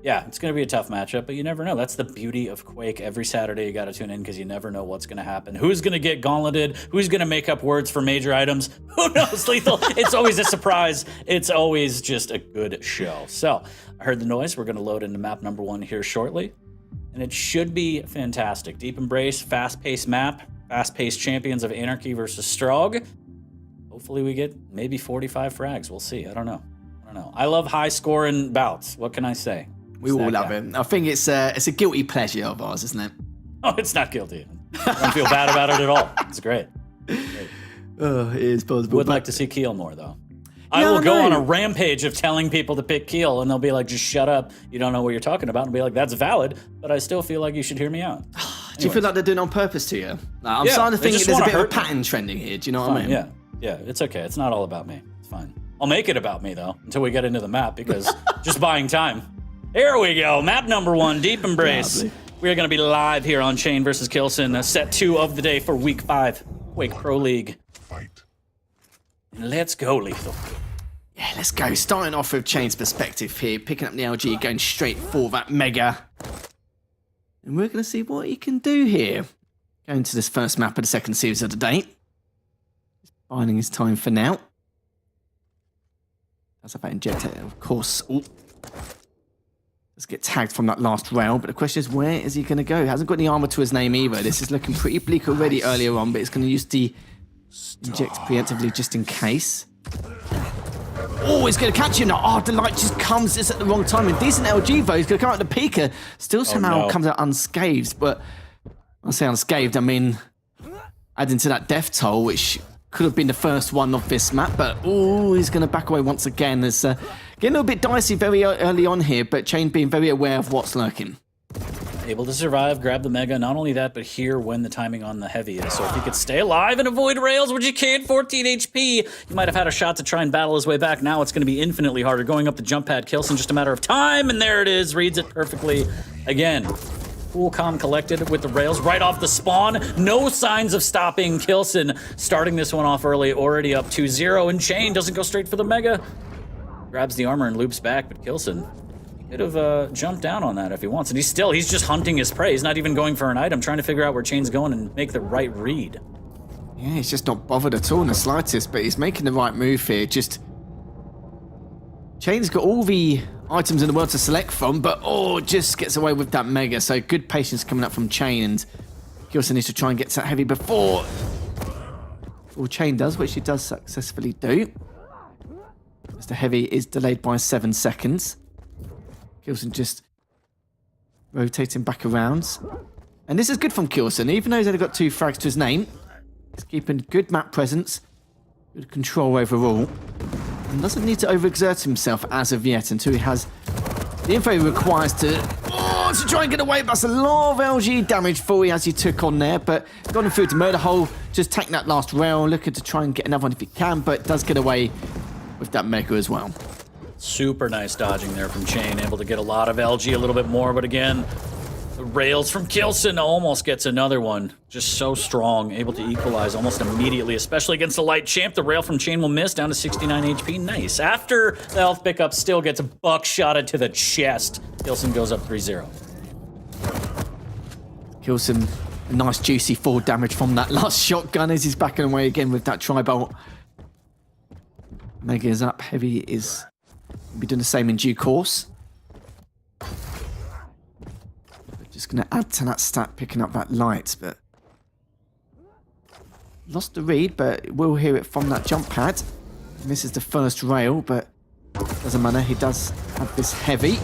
Yeah, it's going to be a tough matchup, but you never know. That's the beauty of Quake. Every Saturday you got to tune in because you never know what's going to happen. Who's going to get gauntleted? Who's going to make up words for major items? Who knows, Lethal? It's always a surprise. It's always just a good show. So, I heard the noise. We're going to load into map number 1 here shortly, and it should be fantastic. Deep Embrace, fast-paced map, fast-paced champions of Anarchy versus Strog. Hopefully we get maybe 45 frags. We'll see. I don't know. I love high-scoring bouts. What can I say? We all love it. I think it's a guilty pleasure of ours, isn't it? Oh, it's not guilty. I don't feel bad about it at all. It's great. Oh, it is possible. Would like to see Keel more, though. I will go on a rampage of telling people to pick Keel, and they'll be like, just shut up. You don't know what you're talking about. And be like, that's valid, but I still feel like you should hear me out. Do you feel like they're doing it on purpose to you? I'm starting to think there's a bit of a pattern trending here. Do you know what I mean? Yeah, it's okay. It's not all about me. It's fine. I'll make it about me, though, until we get into the map, because just buying time. Here we go. Map number 1, Deep Embrace. Lovely. We are going to be live here on Chain versus kilson, set 2 of the day for Week 5, Quake Pro League. Fight. Let's go, Lethal. Yeah, let's go. Starting off with Chain's perspective here, picking up the LG, going straight for that Mega. And we're going to see what he can do here. Going to this first map of the second series of the day. Just biding his time for now. That's about injector, of course. Ooh. Let's get tagged from that last rail, but the question is, where is he going to go? He hasn't got any armor to his name either. This is looking pretty bleak already earlier on, but he's going to use the inject preemptively just in case. Oh, he's going to catch him now. Oh, the light just comes just at the wrong time. A decent LG, though. He's going to come out the Pika. Still somehow comes out unscathed, but I say unscathed, I mean adding to that death toll, which could have been the first one of this map, but oh, he's going to back away once again. There's getting a little bit dicey very early on here, but Chain being very aware of what's lurking. Able to survive, grab the Mega. Not only that, but hear when the timing on the heavy is. So if he could stay alive and avoid rails, which he can't, 14 HP, he might have had a shot to try and battle his way back. Now it's going to be infinitely harder. Going up the jump pad, kilson just a matter of time, and there it is. Reads it perfectly. Again, cool, calm, collected with the rails right off the spawn. No signs of stopping. Kilson starting this one off early, already up 2-0, and Chain doesn't go straight for the Mega. Grabs the armor and loops back, but kilson could have jumped down on that if he wants. And he's just hunting his prey. He's not even going for an item, trying to figure out where Chain's going and make the right read. Yeah, he's just not bothered at all in the slightest, but he's making the right move here. Just Chain's got all the items in the world to select from, but just gets away with that Mega. So good patience coming up from Chain, and kilson needs to try and get to that heavy before Chain does, which he does successfully do. As the heavy is delayed by 7 seconds. kilson just rotating back around. And this is good from kilson, even though he's only got 2 frags to his name. He's keeping good map presence. Good control overall. And doesn't need to overexert himself as of yet until he has the info he requires to try and get away. That's a lot of LG damage for you as he took on there, but got him through to murder hole. Just taking that last rail, looking to try and get another one if he can, but does get away with that Mega as well. Super nice dodging there from Chain, able to get a lot of LG a little bit more, but again, the rails from Kilson almost gets another one. Just so strong, able to equalize almost immediately, especially against the light champ. The rail from Chain will miss, down to 69 HP. Nice. After the health pickup, still gets a buckshotted to the chest. Kilson goes up 3-0. Kilson, a nice juicy 4 damage from that last shotgun as he's backing away again with that tri-bolt. Mega is up, Heavy is be doing the same in due course. Just going to add to that stat, picking up that light, but lost the read, but we'll hear it from that jump pad. Misses the first rail, but doesn't matter. He does have this Heavy.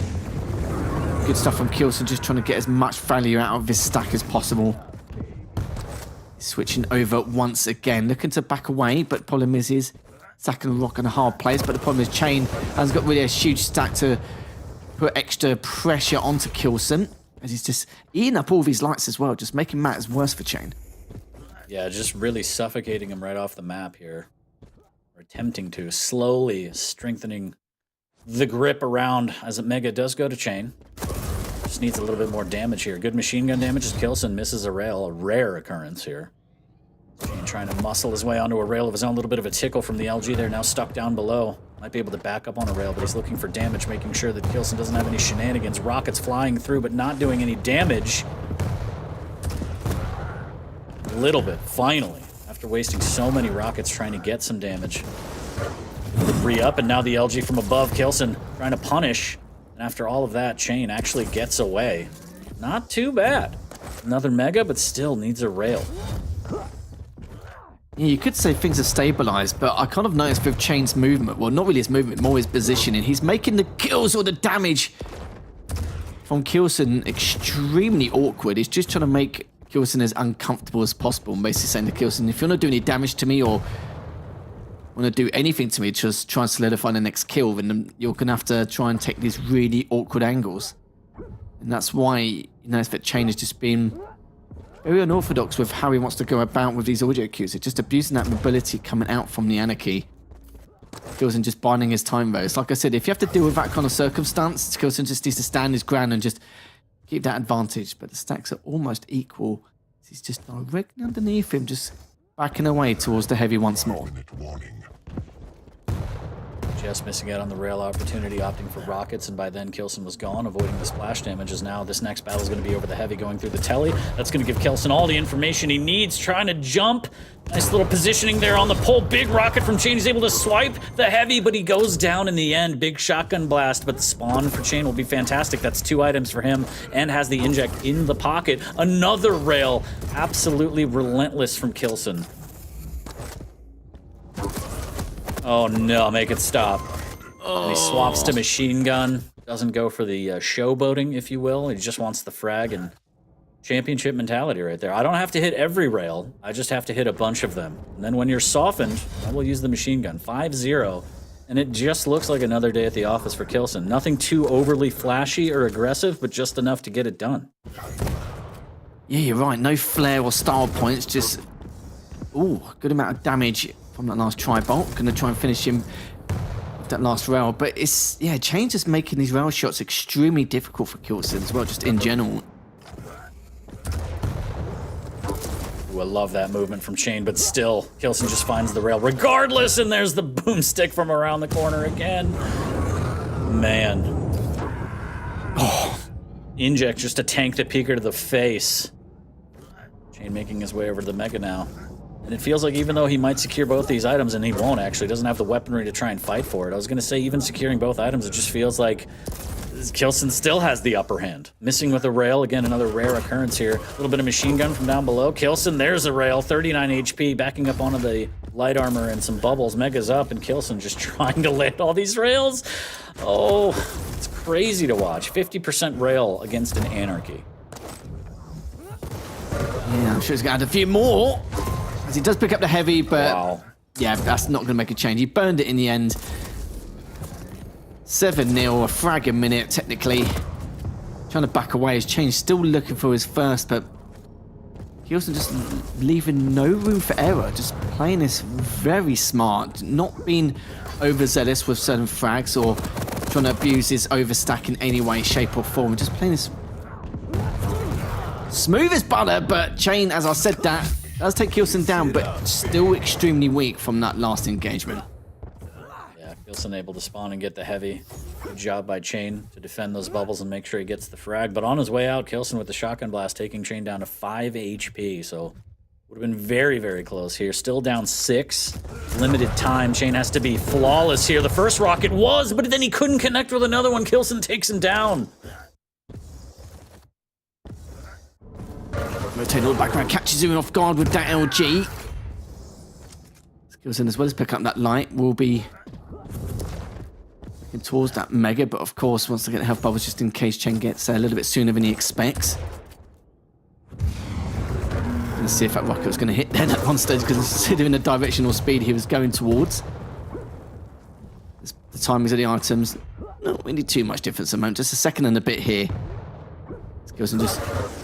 Good stuff from Kilson, just trying to get as much value out of his stack as possible. Switching over once again, looking to back away, but problem is stacking a rock in a hard place. But the problem is Chain has got really a huge stack to put extra pressure onto Kilson, as he's just eating up all these lights as well, just making matters worse for Chain. Yeah, just really suffocating him right off the map here. Or attempting to, slowly strengthening the grip around as Mega does go to Chain. Just needs a little bit more damage here. Good machine gun damage as Kilson misses a rail, a rare occurrence here. Chain trying to muscle his way onto a rail of his own. A little bit of a tickle from the LG there, now stuck down below. Might be able to back up on a rail, but he's looking for damage, making sure that Kilson doesn't have any shenanigans. Rockets flying through, but not doing any damage. A little bit, finally, after wasting so many rockets trying to get some damage. Re-up, and now the LG from above. Kilson trying to punish. And after all of that, Chain actually gets away. Not too bad. Another Mega, but still needs a rail. Yeah, you could say things are stabilized, but I kind of noticed with Chain's movement, well, not really his movement, more his positioning. He's making the kills or the damage from Kilson extremely awkward. He's just trying to make Kilson as uncomfortable as possible, and basically saying to Kilson, if you want to do any damage to me or want to do anything to me, just try and solidify the next kill, then you're going to have to try and take these really awkward angles. And that's why you notice that Chain has just been very unorthodox with how he wants to go about with these audio cues. It's just abusing that mobility coming out from the Anarchy. Kilson just biding his time though. It's like I said, if you have to deal with that kind of circumstance, Kilson just needs to stand his ground and just keep that advantage. But the stacks are almost equal. He's just directly underneath him, just backing away towards the Heavy once more. Just missing out on the rail opportunity, opting for rockets, and by then Kilson was gone, avoiding the splash damage, as now this next battle is going to be over the Heavy going through the telly. That's going to give Kilson all the information he needs, trying to jump. Nice little positioning there on the pole. Big rocket from Chain. He's able to swipe the Heavy, but he goes down in the end. Big shotgun blast, but the spawn for Chain will be fantastic. That's 2 items for him, and has the inject in the pocket. Another rail, absolutely relentless from Kilson. Oh no, make it stop. And he swaps to machine gun. Doesn't go for the showboating, if you will. He just wants the frag, and championship mentality right there. I don't have to hit every rail. I just have to hit a bunch of them. And then when you're softened, I will use the machine gun. 5-0. And it just looks like another day at the office for Kilson. Nothing too overly flashy or aggressive, but just enough to get it done. Yeah, you're right. No flare or style points. Just, ooh, good amount of damage from that last tri-bolt. Gonna try and finish him with that last rail. But it's, yeah, Chain's just making these rail shots extremely difficult for Kilson as well, just in general. Ooh, I love that movement from Chain, but still, Kilson just finds the rail regardless, and there's the boomstick from around the corner again. Man. Oh. Inject just to tank the peeker to the face. Chain making his way over to the Mega now. And it feels like even though he might secure both these items, and he won't actually, doesn't have the weaponry to try and fight for it. I was going to say even securing both items, it just feels like Kilson still has the upper hand. Missing with a rail, again, another rare occurrence here. A little bit of machine gun from down below. Kilson, there's a rail, 39 HP, backing up onto the light armor and some bubbles. Mega's up, and Kilson just trying to land all these rails. Oh, it's crazy to watch. 50% rail against an Anarchy. Yeah, I'm sure he's going to add a few more. As he does pick up the Heavy, but wow. Yeah, that's not going to make a change. He burned it in the end. 7-0, a frag a minute, technically. Trying to back away. His Chain still looking for his first, but kilson just leaving no room for error. Just playing this very smart. Not being overzealous with certain frags or trying to abuse his overstack in any way, shape, or form. Just playing this smooth as butter, but Chain, as I said, that does take kilson down, but still extremely weak from that last engagement. Yeah, kilson able to spawn and get the heavy. Good job by Chain to defend those bubbles and make sure he gets the frag. But on his way out, kilson with the shotgun blast, taking Chain down to 5 HP. So would have been very, very close here. Still down 6. Limited time. Chain has to be flawless here. The first rocket was, but then he couldn't connect with another one. Kilson takes him down. Rotate all the background, catches him off guard with that LG. Kilson, as well as pick up that light, will be looking towards that Mega, but of course wants to get the health bubbles just in case Chain gets there a little bit sooner than he expects. Let's see if that rocket was going to hit then at one stage, because considering the directional speed he was going towards. The timings of the items, not really too much difference at the moment, just a second and a bit here. Kilson just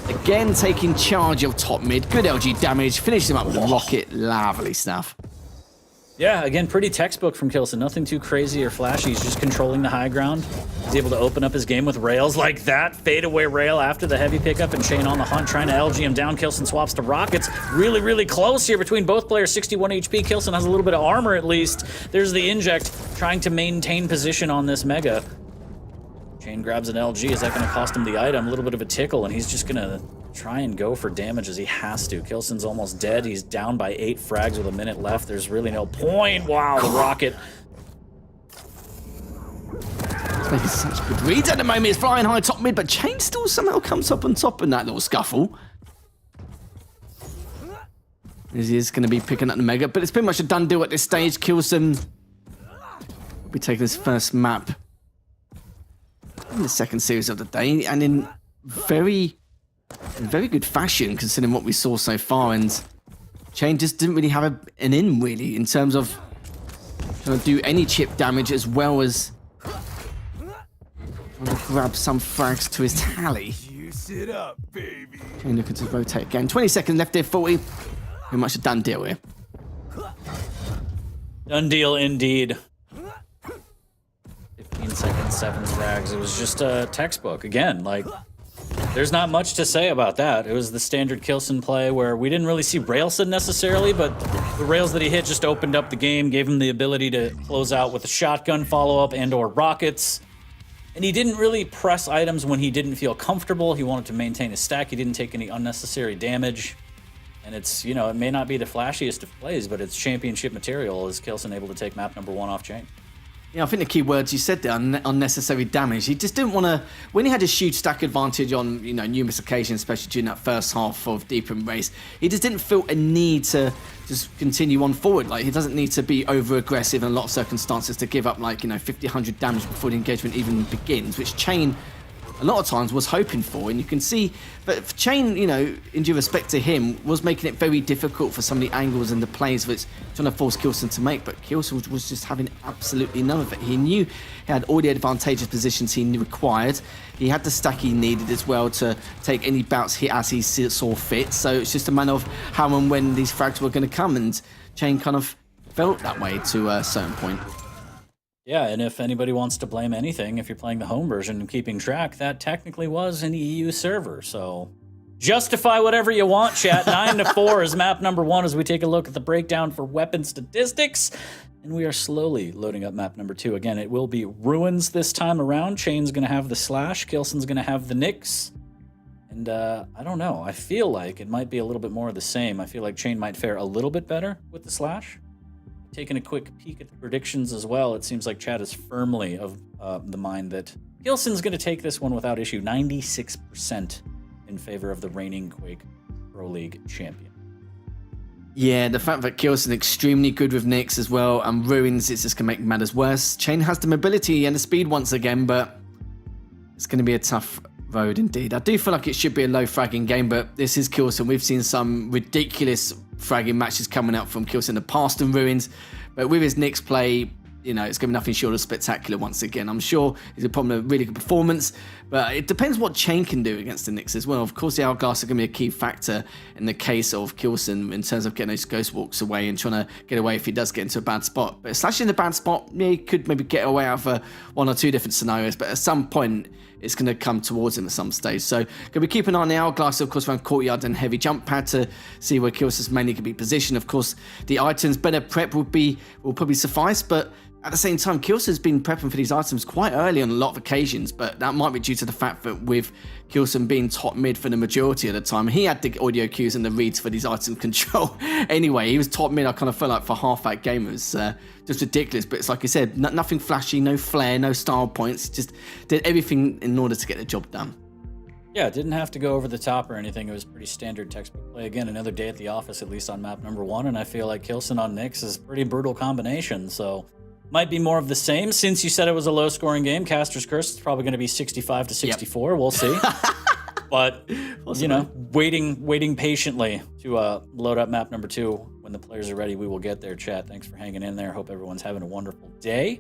again taking charge of top mid. Good LG damage, finishes him up with a rocket. Lovely stuff. Yeah, again, pretty textbook from kilson. Nothing too crazy or flashy. He's just controlling the high ground. He's able to open up his game with rails like that. Fadeaway rail after the heavy pickup, and Chain on the hunt, trying to LG him down. Kilson swaps to rockets. Really, really close here between both players. 61 HP. Kilson has a little bit of armor at least. There's the inject, trying to maintain position on this Mega. Chain grabs an LG. Is that going to cost him the item? A little bit of a tickle, and he's just going to try and go for damage as he has to. Kilson's almost dead. He's down by 8 frags with a minute left. There's really no point. Wow, the rocket. He's making such good reads at the moment. He's flying high top mid, but Chain still somehow comes up on top in that little scuffle. He is going to be picking up the Mega, but it's pretty much a done deal at this stage. Kilson will be taking his first map in the second series of the day, and in very good fashion considering what we saw so far. And Chain just didn't really have an in really in terms of trying to do any chip damage, as well as trying to grab some frags to his tally. Juice it up, baby. Chain looking to rotate again. 20 seconds left here, 40. Pretty much a done deal here. Done deal indeed. 15 seconds, 7 frags. It was just a textbook. Again, like, there's not much to say about that. It was the standard kilson play where we didn't really see Railson necessarily, but the rails that he hit just opened up the game, gave him the ability to close out with a shotgun follow-up and or rockets. And he didn't really press items when he didn't feel comfortable. He wanted to maintain his stack. He didn't take any unnecessary damage. And it's, you know, it may not be the flashiest of plays, but it's championship material. Is kilson able to take map number 1 off Chain? Yeah, I think the key words you said there, unnecessary damage. He just didn't want to, when he had his huge stack advantage on, you know, numerous occasions, especially during that first half of Deep Embrace, he just didn't feel a need to just continue on forward. Like, he doesn't need to be over aggressive in a lot of circumstances to give up, like, you know, 50, 100 damage before the engagement even begins, which Chain a lot of times was hoping for. And you can see, but Chain, you know, in due respect to him, was making it very difficult for some of the angles and the plays that it's trying to force kilson to make, but kilson was just having absolutely none of it. He knew he had all the advantageous positions he required. He had the stack he needed as well to take any bouts as he saw fit, so it's just a matter of how and when these frags were going to come, and Chain kind of felt that way to a certain point. Yeah, and if anybody wants to blame anything, if you're playing the home version and keeping track, that technically was an EU server, so justify whatever you want, chat. 9-4 is map number 1 as we take a look at the breakdown for weapon statistics, and we are slowly loading up map number 2. Again, it will be Ruins this time around. Chain's going to have the Slash, kilson's going to have the Nyx, and I don't know. I feel like it might be a little bit more of the same. I feel like Chain might fare a little bit better with the Slash. Taking a quick peek at the predictions as well, it seems like Chad is firmly of the mind that kilson's going to take this one without issue. 96% in favor of the reigning Quake Pro League champion. Yeah, the fact that kilson extremely good with Nyx as well, and Ruins, it's just going to make matters worse. Chain has the mobility and the speed once again, but it's going to be a tough road indeed. I do feel like it should be a low fragging game, but this is kilson. We've seen some ridiculous fragging matches coming out from kilson the past and ruins, but with his Nyx play, you know, it's going to be nothing short of spectacular once again. I'm sure he's probably a really good performance, but it depends what Chain can do against the Nyx as well. Of course, the Hourglass are going to be a key factor in the case of kilson in terms of getting those Ghost Walks away and trying to get away if he does get into a bad spot. But Slash in the bad spot, yeah, he could maybe get away out of one or two different scenarios, but at some point, it's going to come towards him at some stage. So, going to be keeping an eye on the Hourglass, of course, around Courtyard and Heavy Jump Pad to see where kilson's mainly can be positioned. Of course, the items, better prep will probably suffice, but at the same time, kilson's been prepping for these items quite early on a lot of occasions, but that might be due to the fact that with kilson being top mid for the majority of the time, he had the audio cues and the reads for these item control. Anyway, he was top mid, I kind of felt like for half that game. It was just ridiculous, but it's like I said, nothing flashy, no flair, no style points, just did everything in order to get the job done. Yeah, it didn't have to go over the top or anything. It was pretty standard textbook play. Again, another day at the office, at least on map number 1, and I feel like kilson on Nyx is a pretty brutal combination, so might be more of the same. Since you said it was a low-scoring game, Caster's Curse is probably going to be 65 to 64. Yep. We'll see. But, you know, waiting patiently to load up map number 2. When the players are ready, we will get there, chat. Thanks for hanging in there. Hope everyone's having a wonderful day.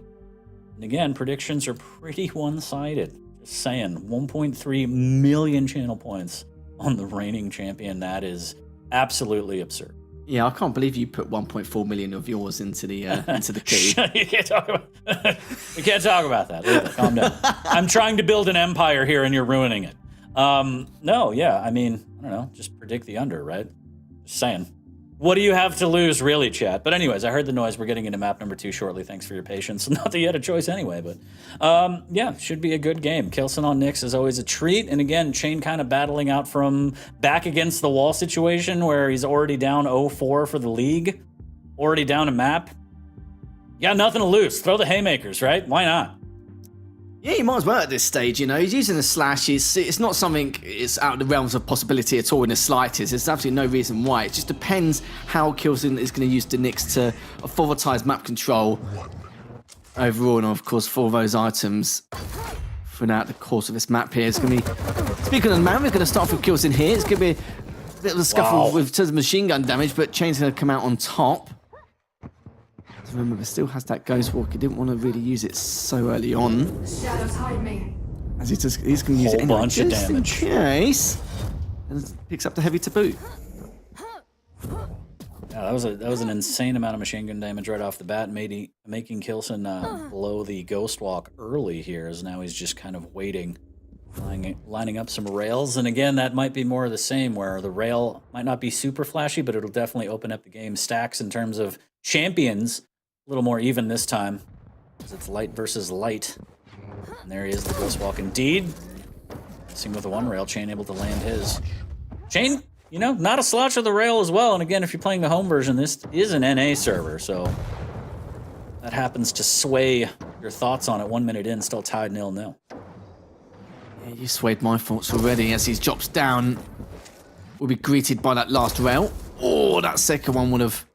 And again, predictions are pretty one-sided. Just saying, 1.3 million channel points on the reigning champion. That is absolutely absurd. Yeah, I can't believe you put 1.4 million of yours into the key. You can't talk about we can't talk about that. Leave it. Calm down. I'm trying to build an empire here, and you're ruining it. No, yeah, I mean, I don't know. Just predict the under, right? Just saying. What do you have to lose, really, chat? But anyways, I heard the noise. We're getting into map number 2 shortly. Thanks for your patience. Not that you had a choice anyway, but yeah, should be a good game. kilson on Nyx is always a treat. And again, Chain kind of battling out from back against the wall situation where he's already down 0-4 for the league, already down a map. You got nothing to lose. Throw the haymakers, right? Why not? Yeah, you might as well at this stage, you know. He's using the slash. It's not something it's out of the realms of possibility at all in the slightest. There's absolutely no reason why. It just depends how kilson is going to use the Nyx to authoritize map control overall. And of course, for those items throughout the course of this map here. It's going to be, speaking of the man, we're going to start with kilson here. It's going to be a bit of a scuffle with terms of machine gun damage, but Chain's going to come out on top. Remember, it still has that Ghost Walk. He didn't want to really use it so early on. Shadows hide me. As he's going to use it anyway, bunch of just damage. in case. And picks up the heavy to boot. Yeah, that was an insane amount of machine gun damage right off the bat, making kilson blow the Ghost Walk early here, as now he's just kind of waiting, lining up some rails. And again, that might be more of the same, where the rail might not be super flashy, but it'll definitely open up the game stacks in terms of champions. A little more even this time, because it's light versus light. And there he is, the Ghost Walk indeed. Missing with the one rail, Chain able to land his. Chain, you know, not a slouch of the rail as well. And again, if you're playing the home version, this is an NA server, so that happens to sway your thoughts on it. 1 minute in, still tied 0-0. Yeah, you swayed my thoughts already as he drops down. Will be greeted by that last rail. Oh, that second one would have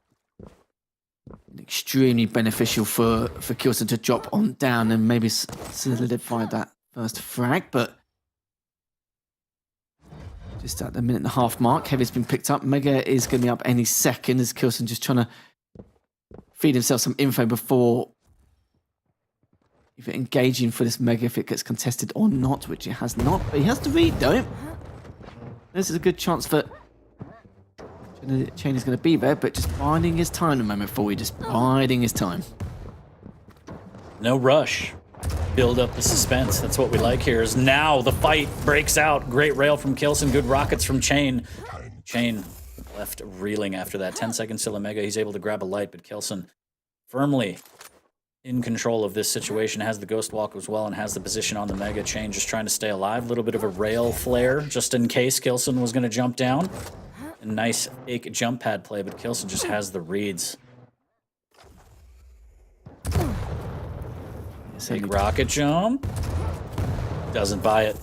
extremely beneficial for kilson to drop on down and maybe solidify that first frag, but just at the 1.5 mark, Heavy's been picked up. Mega is going to be up any second as kilson just trying to feed himself some info before either engaging for this Mega if it gets contested or not, which it has not, but he has to read though. This is a good chance for Chain is going to be there, but just biding his time a moment for you, just biding his time. No rush. Build up the suspense. That's what we like here. Is now the fight breaks out. Great rail from kilson, good rockets from Chain. Chain left reeling after that. 10 seconds till Omega. He's able to grab a light, but kilson firmly in control of this situation. Has the Ghost Walk as well and has the position on the Mega. Chain just trying to stay alive. A little bit of a rail flare just in case kilson was going to jump down. A nice fake jump pad play, but kilson just has the reads. Big rocket jump. Doesn't buy it.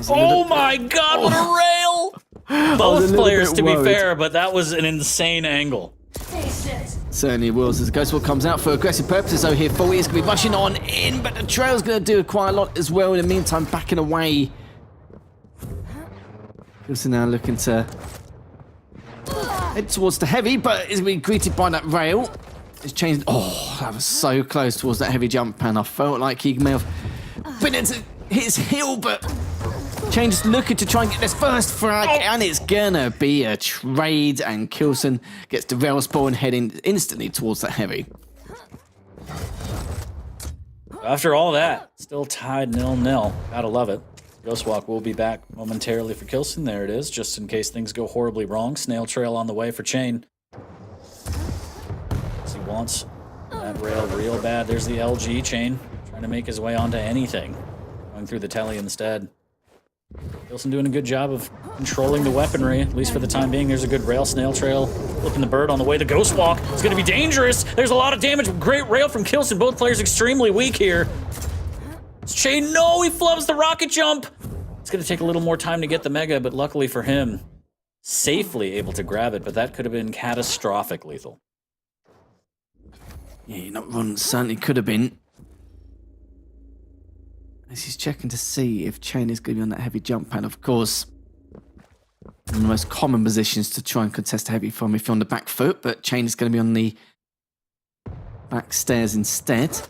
Oh my god, what a rail! Both players, to be fair, but that was an insane angle. Certainly was. As the Ghost Walk comes out for aggressive purposes, though, here 40 is going to be rushing on in, but the trail's going to do quite a lot as well. In the meantime, backing away. Kilson now looking to Head towards the heavy, but is being greeted by that rail. It's changed. Oh, that was so close towards that heavy jump pan. I felt like he may have been into his heel, but Chain just looking to try and get this first frag, and it's gonna be a trade, and kilson gets the rail spawn heading instantly towards that heavy. After all that, still tied 0-0. Gotta love it. Ghostwalk will be back momentarily for kilson. There it is, just in case things go horribly wrong. Snail trail on the way for Chain. He wants that rail real bad. There's the LG. Chain trying to make his way onto anything. Going through the telly instead. kilson doing a good job of controlling the weaponry, at least for the time being. There's a good rail snail trail. Flipping the bird on the way. The Ghostwalk is going to be dangerous. There's a lot of damage. Great rail from kilson. Both players extremely weak here. It's Chain. No, he flubs the rocket jump. It's going to take a little more time to get the mega, but luckily for him, safely able to grab it, but that could have been catastrophic lethal. Yeah, you're not wrong. Certainly could have been. As he's checking to see if Chain is going to be on that heavy jump pad, of course. One of the most common positions to try and contest a heavy from if you're on the back foot, but Chain is going to be on the back stairs instead.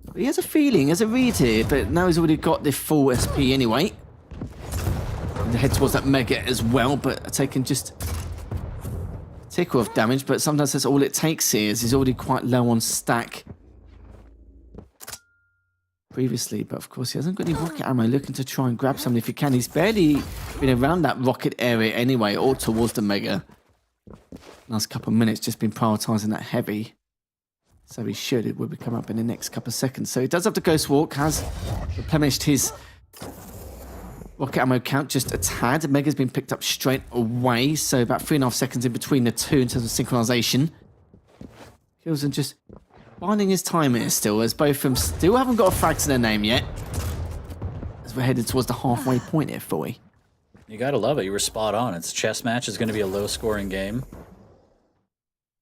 But he has a feeling, has a read here, but now he's already got the full SP anyway. And head towards that mega as well, but taking just a tick off damage, but sometimes that's all it takes here, as he's already quite low on stack previously, but of course he hasn't got any rocket ammo. Looking to try and grab something if he can. He's barely been around that rocket area anyway, or towards the mega. Last couple of minutes just been prioritising that heavy, so he should. It will be come up in the next couple of seconds. So he does have the Ghost Walk, has replenished his rocket ammo count just a tad. Mega's been picked up straight away, so about 3.5 seconds in between the two in terms of synchronization. kilson just biding his time here still, as both of them still haven't got a frag to their name yet, as we're headed towards the halfway point here, Foy. You gotta love it. You were spot on. It's a chess match. It's gonna be a low-scoring game.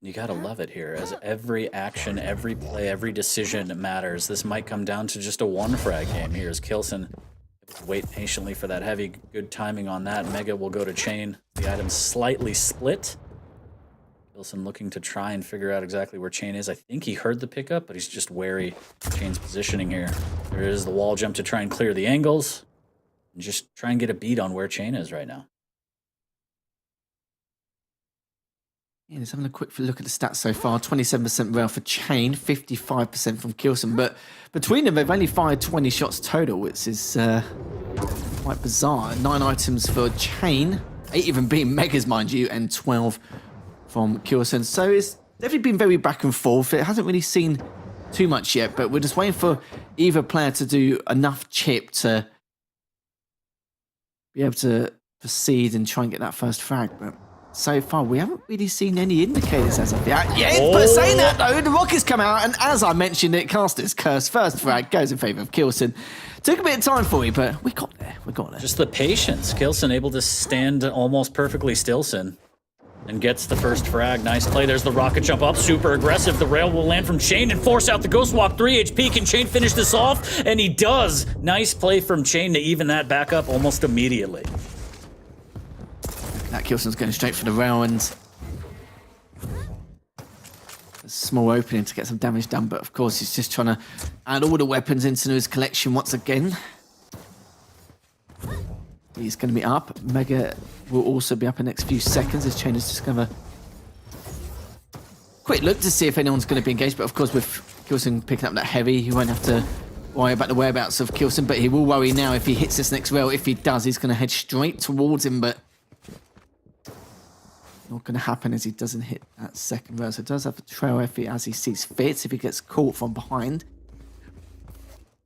You gotta love it here, as every action, every play, every decision matters. This might come down to just a one-frag game here, as kilson wait patiently for that heavy. Good timing on that. Mega will go to Chain. The item's slightly split. kilson looking to try and figure out exactly where Chain is. I think he heard the pickup, but he's just wary of Chain's positioning here. There is the wall jump to try and clear the angles. And just try and get a beat on where Chain is right now. Yeah, let's have a quick look at the stats so far. 27% rail for Chain, 55% from kilson, but between them they've only fired 20 shots total, which is quite bizarre. 9 items for Chain, 8 even being megas, mind you, and 12 from kilson. So it's definitely been very back and forth. It hasn't really seen too much yet, but we're just waiting for either player to do enough chip to be able to proceed and try and get that first frag. But so far, we haven't really seen any indicators as of yet. Yeah, but saying that though, the rockets come out, and as I mentioned it, Caster's Curse, first frag goes in favour of kilson. Took a bit of time for you, but we got there. We got there. Just the patience. kilson able to stand almost perfectly stillson. And gets the first frag. Nice play. There's the rocket jump up. Super aggressive. The rail will land from Chain and force out the Ghost Walk. 3 HP. Can Chain finish this off? And he does. Nice play from Chain to even that back up almost immediately. That kilson's going straight for the rail, and a small opening to get some damage done, but of course he's just trying to add all the weapons into his collection once again. He's going to be up. Mega will also be up in the next few seconds, as Chain is just going to quick look to see if anyone's going to be engaged, but of course with kilson picking up that heavy, he won't have to worry about the whereabouts of kilson, but he will worry now if he hits this next rail. If he does, he's going to head straight towards him, but not going to happen as he doesn't hit that second rail. So it does have a trail as he sees fit, if he gets caught from behind.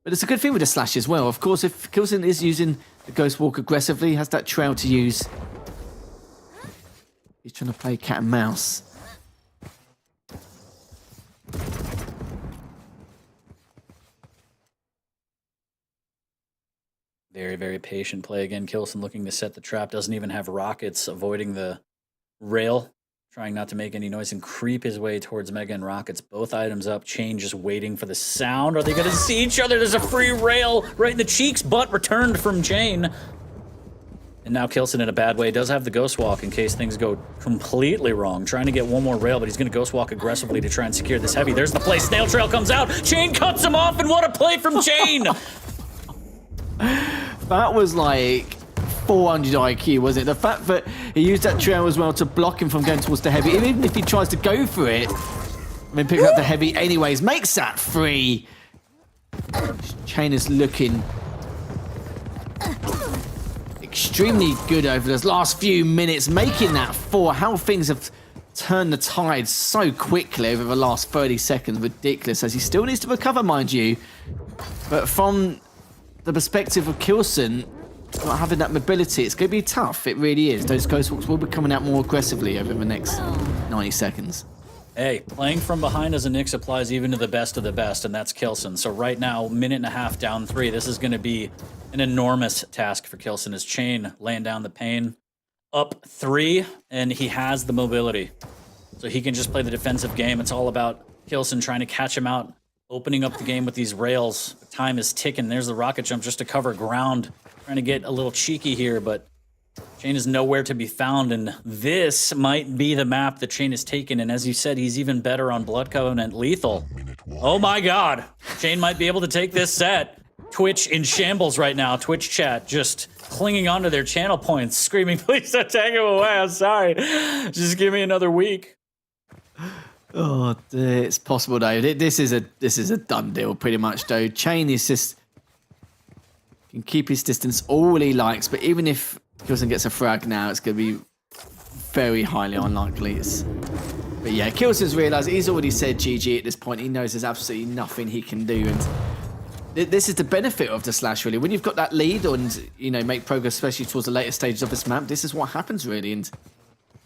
But it's a good thing with the slash as well. Of course, if kilson is using the Ghost Walk aggressively, he has that trail to use. He's trying to play cat and mouse. Very, very patient play again. kilson looking to set the trap. Doesn't even have rockets, avoiding the rail. Trying not to make any noise and creep his way towards Mega and rockets. Both items up. Chain just waiting for the sound. Are they going to see each other? There's a free rail right in the cheeks, but returned from Chain. And now Kilson in a bad way does have the Ghost Walk in case things go completely wrong. Trying to get one more rail, but he's going to Ghost Walk aggressively to try and secure this heavy. There's the play. Snail Trail comes out. Chain cuts him off, and what a play from Chain! That was like 400 IQ, was it? The fact that he used that trail as well to block him from going towards the heavy, even if he tries to go for it, and then picks up the heavy anyways, makes that 3. Chain is looking extremely good over those last few minutes, making that 4. How things have turned the tide so quickly over the last 30 seconds. Ridiculous, as he still needs to recover, mind you. But from the perspective of Kilson, not having that mobility, it's going to be tough. It really is. Those Ghost Walks will be coming out more aggressively over the next 90 seconds. Hey, playing from behind as a Nyx applies even to the best of the best, and that's Kilson. So right now, minute and a half down 3. This is going to be an enormous task for Kilson. His Chain laying down the pain. Up 3, and he has the mobility. So he can just play the defensive game. It's all about Kilson trying to catch him out, opening up the game with these rails. Time is ticking. There's the rocket jump just to cover ground. Trying to get a little cheeky here, but Chain is nowhere to be found, and this might be the map that Chain has taken. And as you said, he's even better on Blood Covenant Lethal. Oh my god. Chain might be able to take this set. Twitch in shambles right now. Twitch chat just clinging onto their channel points, screaming, please don't take him away. I'm sorry. Just give me another week. Oh, it's possible though. This is a done deal pretty much though. Chain is just can keep his distance all he likes, but even if Kilson gets a frag now, it's going to be very highly unlikely. But yeah, Kilson's realised he's already said GG at this point. He knows there's absolutely nothing he can do, and this is the benefit of the slash really. When you've got that lead and make progress, especially towards the later stages of this map, this is what happens really. And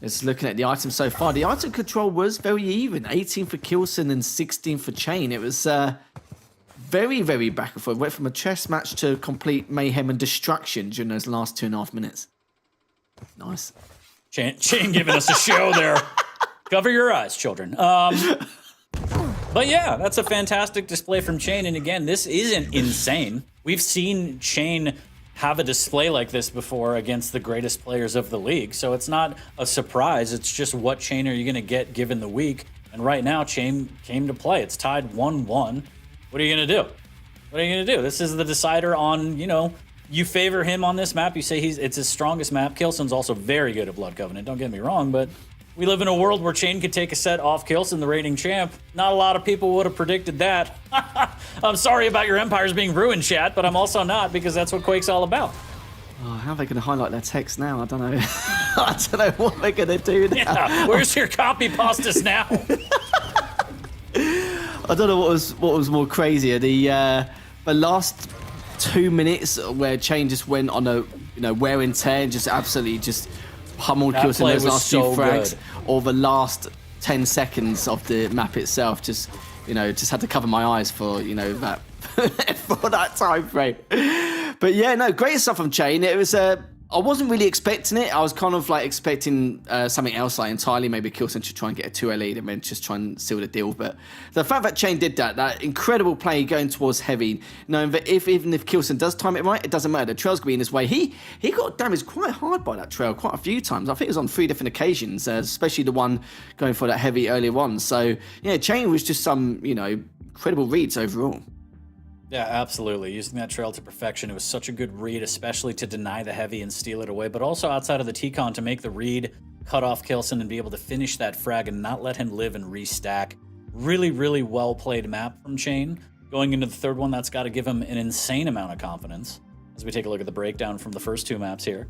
just looking at the items so far, the item control was very even. 18 for Kilson and 16 for Chain. It was very, very back and forth. Went from a chess match to complete mayhem and destruction during those last 2.5 minutes. Nice. Chain giving us a show there. Cover your eyes, children. But yeah, that's a fantastic display from Chain. And again, this isn't insane. We've seen Chain have a display like this before against the greatest players of the league. So it's not a surprise. It's just what Chain are you going to get given the week. And right now, Chain came to play. It's tied 1-1. What are you going to do? What are you going to do? This is the decider on, you favor him on this map. You say it's his strongest map. Kilson's also very good at Blood Covenant, don't get me wrong, but we live in a world where Chain could take a set off Kilson, the reigning champ. Not a lot of people would have predicted that. I'm sorry about your empires being ruined, chat, but I'm also not, because that's what Quake's all about. Oh, how are they going to highlight their text now? I don't know. I don't know what they're going to do now. Yeah, where's your copy pastas now? I don't know what was more crazier, the last 2 minutes where Chain just went on a wear and tear and just absolutely just pummeled Kilson those last few frags, or the last 10 seconds of the map itself. Just had to cover my eyes for that for that time frame. But yeah, no, great stuff from Chain. It was I wasn't really expecting it. I was kind of like expecting something else, like entirely maybe Kilson should try and get a 2-0 lead and then just try and seal the deal. But the fact that Chain did that incredible play going towards heavy, knowing that even if Kilson does time it right, it doesn't matter. The trail's going to be in his way. He got damaged quite hard by that trail quite a few times. I think it was on 3 different occasions, especially the one going for that heavy earlier on. So yeah, Chain was just some incredible reads overall. Yeah, absolutely. Using that trail to perfection. It was such a good read, especially to deny the heavy and steal it away, but also outside of the T-con to make the read, cut off Kilson, and be able to finish that frag and not let him live and restack. Really, really well-played map from Chain. Going into the third one, that's got to give him an insane amount of confidence as we take a look at the breakdown from the first 2 maps here.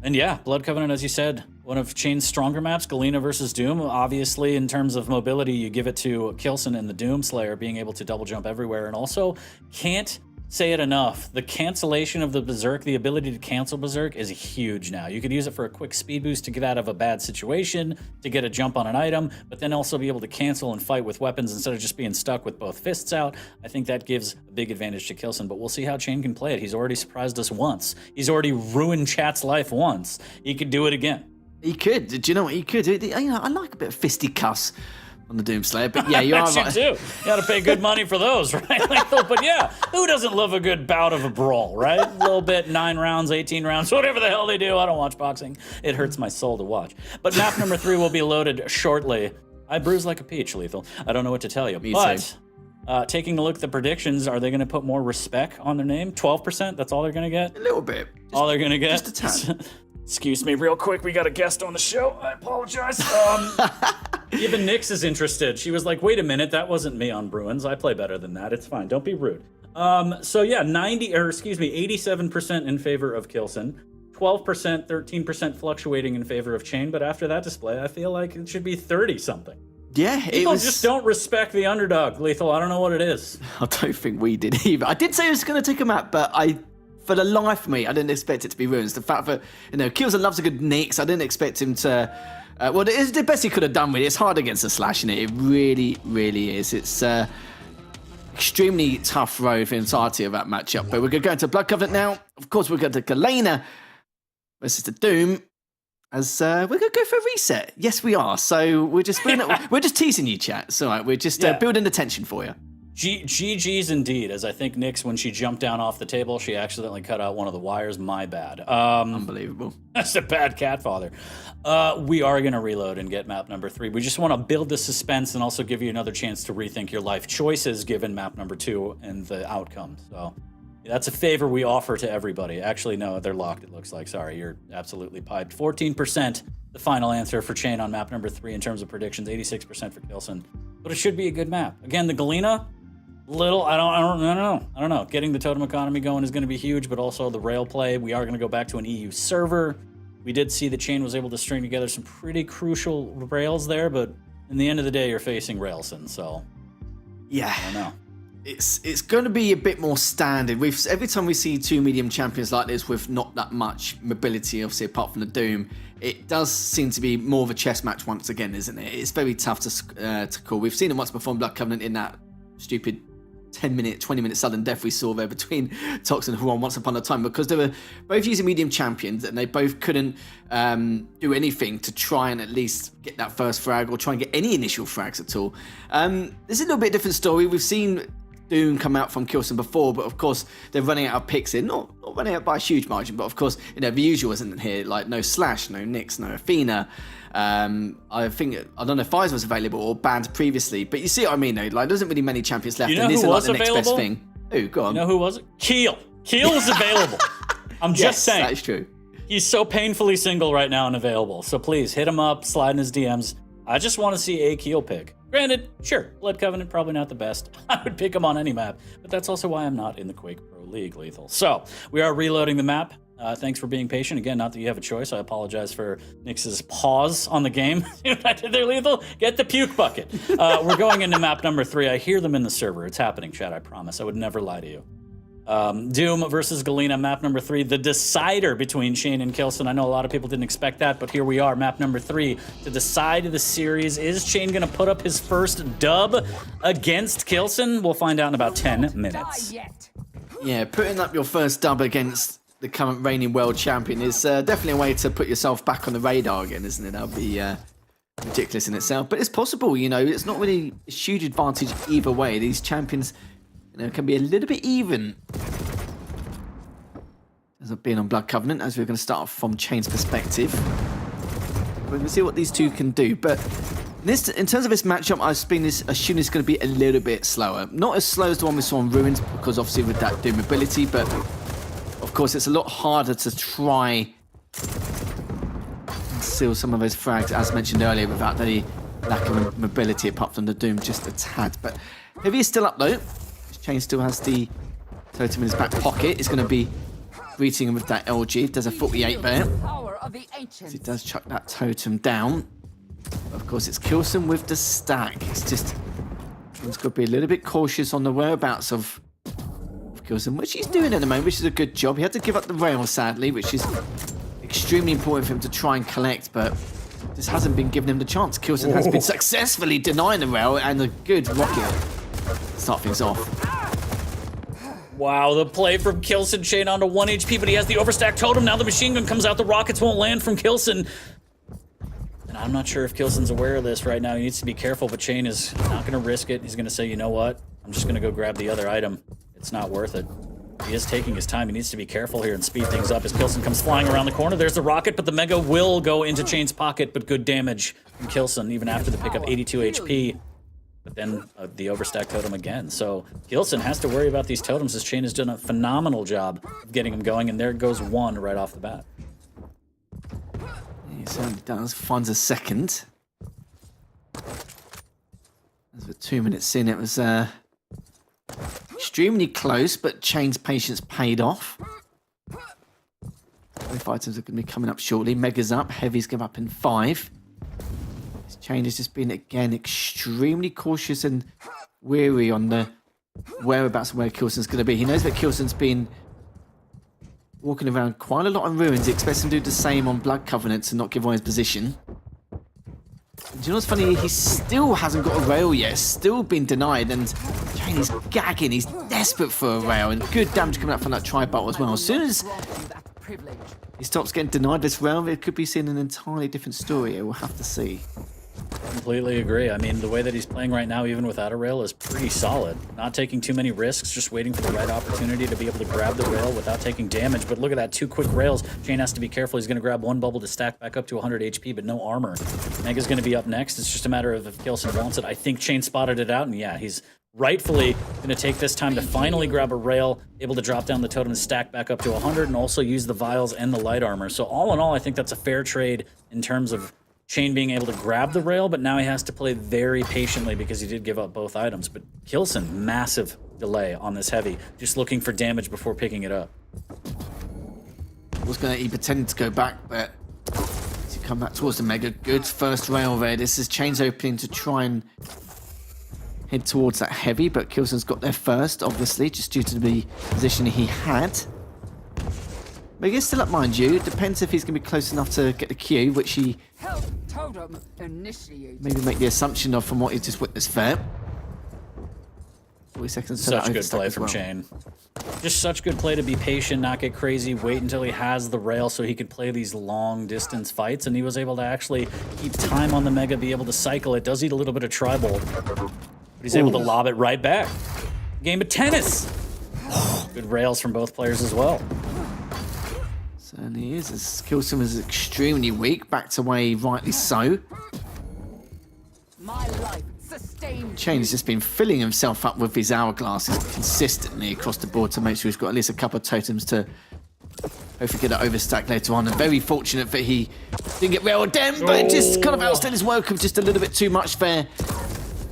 And yeah, Blood Covenant, as you said, one of Chain's stronger maps, Galena versus Doom. Obviously, in terms of mobility, you give it to Kilson and the Doom Slayer being able to double jump everywhere. And also, can't say it enough, the cancellation of the Berserk, the ability to cancel Berserk is huge now. You could use it for a quick speed boost to get out of a bad situation, to get a jump on an item, but then also be able to cancel and fight with weapons instead of just being stuck with both fists out. I think that gives a big advantage to Kilson, but we'll see how Chain can play it. He's already surprised us once. He's already ruined chat's life once. He could do it again. He could. Do you know what he could? I like a bit of fisticuffs. on the Doomslayer. But yeah, you are That's you right. too. You got to pay good money for those, right? But yeah, who doesn't love a good bout of a brawl, right? A little bit, 9 rounds, 18 rounds, whatever the hell they do. I don't watch boxing. It hurts my soul to watch. But map number 3 will be loaded shortly. I bruise like a peach, Lethal. I don't know what to tell you. Me but too. Taking a look at the predictions, are they going to put more respect on their name? 12%? That's all they're going to get? A little bit. All they're going to get? Just a tad. Excuse me, real quick. We got a guest on the show. I apologize. Even Nyx is interested. She was like, wait a minute, that wasn't me on Bruins. I play better than that. It's fine. Don't be rude. So yeah, 87% in favor of Kilson. 12%, 13% fluctuating in favor of Chain. But after that display, I feel like it should be 30-something. Yeah, People just don't respect the underdog, Lethal. I don't know what it is. I don't think we did either. I did say it was going to take a map, but for the life of me, I didn't expect it to be Ruins. The fact that, Kilson loves a good Nyx, I didn't expect him to... well, it is the best he could have done with it. It's hard against the Slash, innit? It really, really is. It's extremely tough road for the entirety of that matchup. But we're going to go into Blood Covenant now. Of course, we're going to Galena versus the Doom. As we're going to go for a reset. Yes, we are. So we're just teasing you, chat. It's all right. We're just building the tension for you. GG's indeed, as I think Nyx, when she jumped down off the table, she accidentally cut out one of the wires. My bad. Unbelievable. That's a bad cat father. We are going to reload and get map number 3. We just want to build the suspense and also give you another chance to rethink your life choices given map number 2 and the outcome. So that's a favor we offer to everybody. Actually, no, they're locked, it looks like. Sorry, you're absolutely piped. 14%, the final answer for Chain on map number 3 in terms of predictions. 86% for Kilson. But it should be a good map. Again, the Galena... I don't know. Getting the totem economy going is going to be huge, but also the rail play. We are going to go back to an EU server. We did see the Chain was able to string together some pretty crucial rails there, but in the end of the day, you're facing Railson, so yeah, I don't know. It's going to be a bit more standard. Every time we see 2 medium champions like this with not that much mobility, obviously apart from the Doom, it does seem to be more of a chess match once again, isn't it? It's very tough to call. We've seen it once before in Blood Covenant in that stupid 10-minute, 20-minute sudden death we saw there between Tox and Huron once upon a time, because they were both using medium champions and they both couldn't do anything to try and at least get that first frag or try and get any initial frags at all. This is a little bit different story. We've seen Doom come out from Kilson before, but of course they're running out of picks in, not running out by a huge margin, but of course, the usual isn't here, like no Slash, no Nyx, no Athena. I don't know if Pfizer was available or banned previously, but you see what I mean though, like there isn't really many champions left, and this is like the next best thing. Oh, go on. You know who was it? Keel is available. I'm just saying. That is true. He's so painfully single right now and available, so please hit him up, slide in his DMs. I just want to see a Keel pick. Granted, sure, Blood Covenant, probably not the best. I would pick him on any map, but that's also why I'm not in the Quake Pro League, Lethal. So, we are reloading the map. Thanks for being patient. Again, not that you have a choice. I apologize for Nyx's pause on the game. See what I did there, Lethal? Get the puke bucket. We're going into map number 3. I hear them in the server. It's happening, chat, I promise. I would never lie to you. Doom versus Galena, map number 3, the decider between Chain and Kilson. I know a lot of people didn't expect that, but here we are, map number 3, to decide the series. Is Chain going to put up his first dub against Kilson? We'll find out in about 10 minutes. Yeah, putting up your first dub against the current reigning world champion is definitely a way to put yourself back on the radar again, isn't it? That would be ridiculous in itself, but it's possible. It's not really a huge advantage either way. These champions, can be a little bit even. As I've been on Blood Covenant, as we're going to start off from Chain's perspective. We're going to see what these two can do. But in terms of this matchup, I've been assuming it's going to be a little bit slower. Not as slow as the one we saw on Ruins, because obviously with that Doom ability, but of course it's a lot harder to try and seal some of those frags, as mentioned earlier, without any lack of mobility apart from the Doom just a tad. But Heavy is still up though. Chain still has the totem in his back pocket. He's going to be greeting him with that LG. There's a 48 there. As he does chuck that totem down. Of course, it's Kilson with the stack. It's just, he's got to be a little bit cautious on the whereabouts of Kilson, which he's doing at the moment, which is a good job. He had to give up the rail, sadly, which is extremely important for him to try and collect, but this hasn't been giving him the chance. Kilson has been successfully denying the rail, and a good rocket start things off. Wow, the play from Kilson. Chain onto 1 HP, but he has the overstack totem. Now the machine gun comes out. The rockets won't land from Kilson. And I'm not sure if Kilson's aware of this right now. He needs to be careful, but Chain is not going to risk it. He's going to say, you know what? I'm just going to go grab the other item. It's not worth it. He is taking his time. He needs to be careful here and speed things up as Kilson comes flying around the corner. There's the rocket, but the Mega will go into Chain's pocket, but good damage from Kilson, even after the pickup 82 HP. But then the overstack totem again. So Kilson has to worry about these totems as Chain has done a phenomenal job of getting him going, and there goes one right off the bat. He certainly does. Finds a second. As we're 2 minutes in, it was extremely close, but Chain's patience paid off. Both items are going to be coming up shortly. Mega's up, Heavy's going up in 5. This Chain has just been, again, extremely cautious and weary on the whereabouts of where Kilson's going to be. He knows that Kilson's been walking around quite a lot on ruins. He expects him to do the same on Blood Covenants and not give away his position. Do you know what's funny? He still hasn't got a rail yet. Still been denied, and Chain is gagging. He's desperate for a rail, and good damage coming up from that tri-bolt as well. As soon as he stops getting denied this rail, it could be seen an entirely different story. We'll have to see. Completely agree. I mean, the way that he's playing right now, even without a rail, is pretty solid. Not taking too many risks, just waiting for the right opportunity to be able to grab the rail without taking damage. But look at that, 2 quick rails. Chain has to be careful. He's going to grab 1 bubble to stack back up to 100 HP, but no armor. Mega's going to be up next. It's just a matter of if Kilson wants it. I think Chain spotted it out, and yeah, he's rightfully going to take this time to finally grab a rail, able to drop down the totem and stack back up to 100, and also use the vials and the light armor. So all in all, I think that's a fair trade in terms of Chain being able to grab the rail, but now he has to play very patiently because he did give up both items. But Kilson, massive delay on this Heavy, just looking for damage before picking it up. He pretended to go back, but as he come back towards the Mega, good first rail there. This is Chain's opening to try and head towards that Heavy, but Kilson's got there first, obviously, just due to the position he had. Mega's still up, mind you. Depends if he's going to be close enough to get the Q, which he maybe make the assumption of from what he just witnessed there. 40 seconds. Such good play from Chain. Just such good play to be patient, not get crazy, wait until he has the rail so he could play these long distance fights, and he was able to actually keep time on the Mega, be able to cycle it. Does eat a little bit of tri-bolt, but he's able to lob it right back. Game of tennis. Good rails from both players as well. And he is, as Kilson was extremely weak, backed away rightly so. Chain's just been filling himself up with his hourglasses consistently across the board to make sure he's got at least a couple of totems to hopefully get an overstack later on. And very fortunate that he didn't get railed down, but it just kind of outstayed his welcome just a little bit too much there.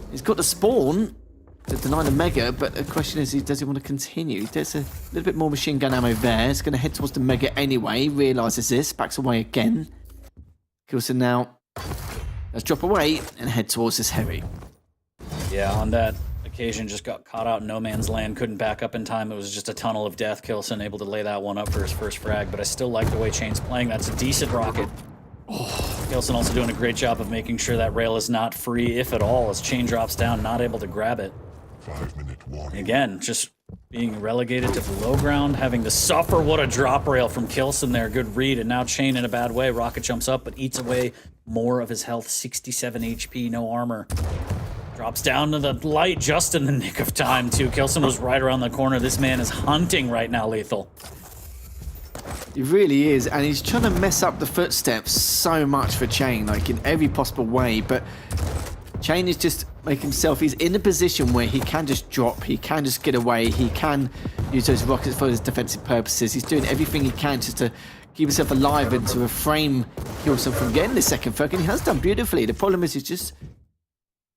He's got the spawn to deny the Mega, but the question is, does he want to continue? There's a little bit more machine gun ammo there. It's going to head towards the Mega anyway. Realises this, backs away again. Kilson now does drop away and head towards this Heavy. Yeah, on that occasion, just got caught out in no man's land. Couldn't back up in time. It was just a tunnel of death. Kilson able to lay that one up for his first frag, but I still like the way Chain's playing. That's a decent rocket. Kilson also doing a great job of making sure that rail is not free, if at all, as Chain drops down, not able to grab it. 5-minute warning. Again, just being relegated to below ground, having to suffer. What a drop rail from Kilson there. Good read, and now Chain in a bad way. Rocket jumps up, but eats away more of his health. 67 HP, no armor. Drops down to the light just in the nick of time, too. Kilson was right around the corner. This man is hunting right now, Lethal. He really is, and he's trying to mess up the footsteps so much for Chain, like in every possible way, but Chain is just making himself, he's in a position where he can just drop, he can just get away, he can use those rockets for his defensive purposes. He's doing everything he can just to keep himself alive and to refrain Kilson from getting the second frag, and he has done beautifully. The problem is he's just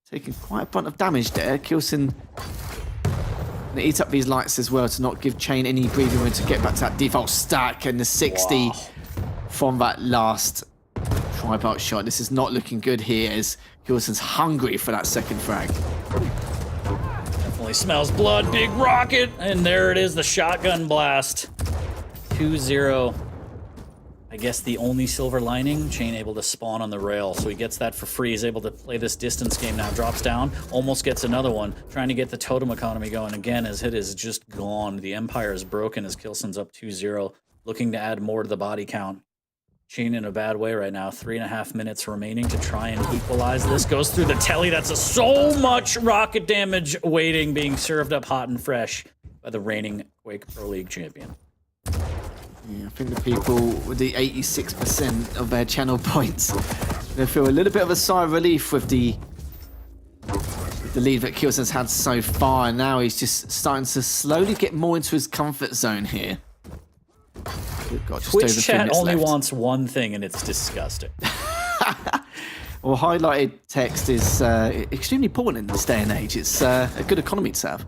taking quite a bunch of damage there. Kilson going to eat up these lights as well to not give Chain any breathing room to get back to that default stack, and the 60 from that last tri-bolt shot. This is not looking good here as Kilson's hungry for that second frag. Definitely smells blood. Big rocket. And there it is, the shotgun blast. 2-0. I guess the only silver lining, Chain able to spawn on the rail. So he gets that for free. He's able to play this distance game now. Drops down, almost gets another one. Trying to get the totem economy going again as it is just gone. The Empire is broken as Kilson's up 2-0. Looking to add more to the body count. Chain in a bad way right now. 3.5 minutes remaining to try and equalize this. Goes through the telly. That's so much rocket damage waiting, being served up hot and fresh by the reigning Quake Pro League champion. Yeah, I think the people with the 86% of their channel points, they feel a little bit of a sigh of relief with the lead that kilson's had so far, and now he's just starting to slowly get more into his comfort zone here. Twitch chat only wants one thing, and it's disgusting. Well, highlighted text is extremely important in this day and age. It's a good economy to have.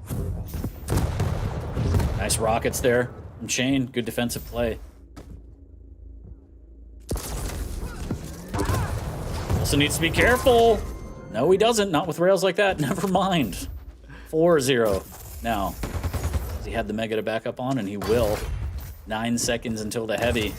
Nice rockets there from Chain. Good defensive play. Also needs to be careful. No, he doesn't. Not with rails like that. Never mind. 4-0 now. He had the Mega to back up on, and he will. 9 seconds until the heavy.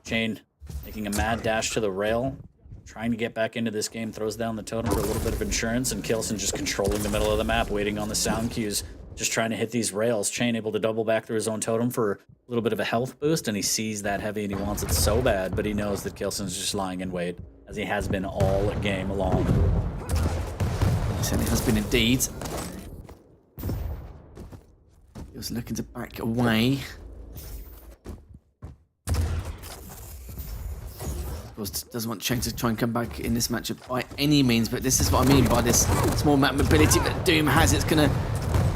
Chain making a mad dash to the rail. Trying to get back into this game. Throws down the totem for a little bit of insurance, and kilson just controlling the middle of the map, waiting on the sound cues. Just trying to hit these rails. Chain able to double back through his own totem for a little bit of a health boost, and he sees that heavy and he wants it so bad, but he knows that kilson's just lying in wait, as he has been all game long. He certainly has been indeed. He was looking to back away. Of course, doesn't want Chain to try and come back in this matchup by any means, but this is what I mean by this small map mobility that Doom has. It's going to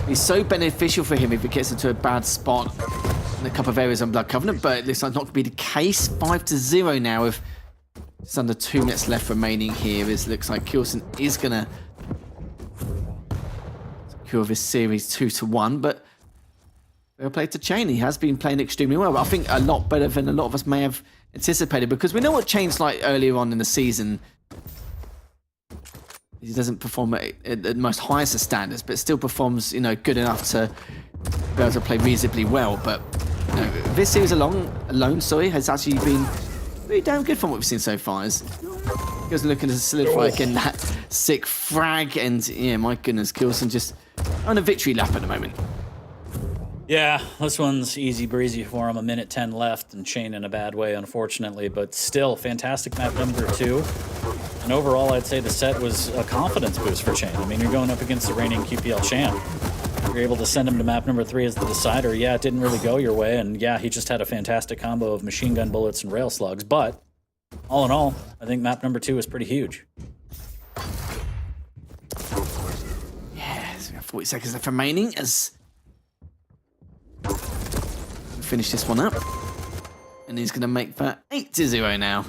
be so beneficial for him if he gets into a bad spot in a couple of areas on Blood Covenant, but it looks like not to be the case. 5-0 now with just under 2 minutes left remaining here. It looks like kilson is going to secure this series 2-1, but fair play to Chain. He has been playing extremely well, but I think a lot better than a lot of us may have anticipated, because we know what Chain's like earlier on in the season. He doesn't perform at the most highest of standards, but still performs, you know, good enough to be able to play reasonably well. But you know, this series alone, has actually been pretty damn good from what we've seen so far. As he was looking to solidify again that sick frag, and yeah, my goodness, kilson just on a victory lap at the moment. Yeah, this one's easy breezy for him. 1:10 left, and Chain in a bad way, unfortunately, but still fantastic map number 2. And overall, I'd say the set was a confidence boost for Chain. I mean, you're going up against the reigning QPL champ. You're able to send him to map number 3 as the decider. Yeah, it didn't really go your way, and yeah, he just had a fantastic combo of machine gun bullets and rail slugs, but all in all, I think map number 2 is pretty huge. Yeah, so we have 40 seconds left remaining as finish this one up, and he's going to make that 8-0 now.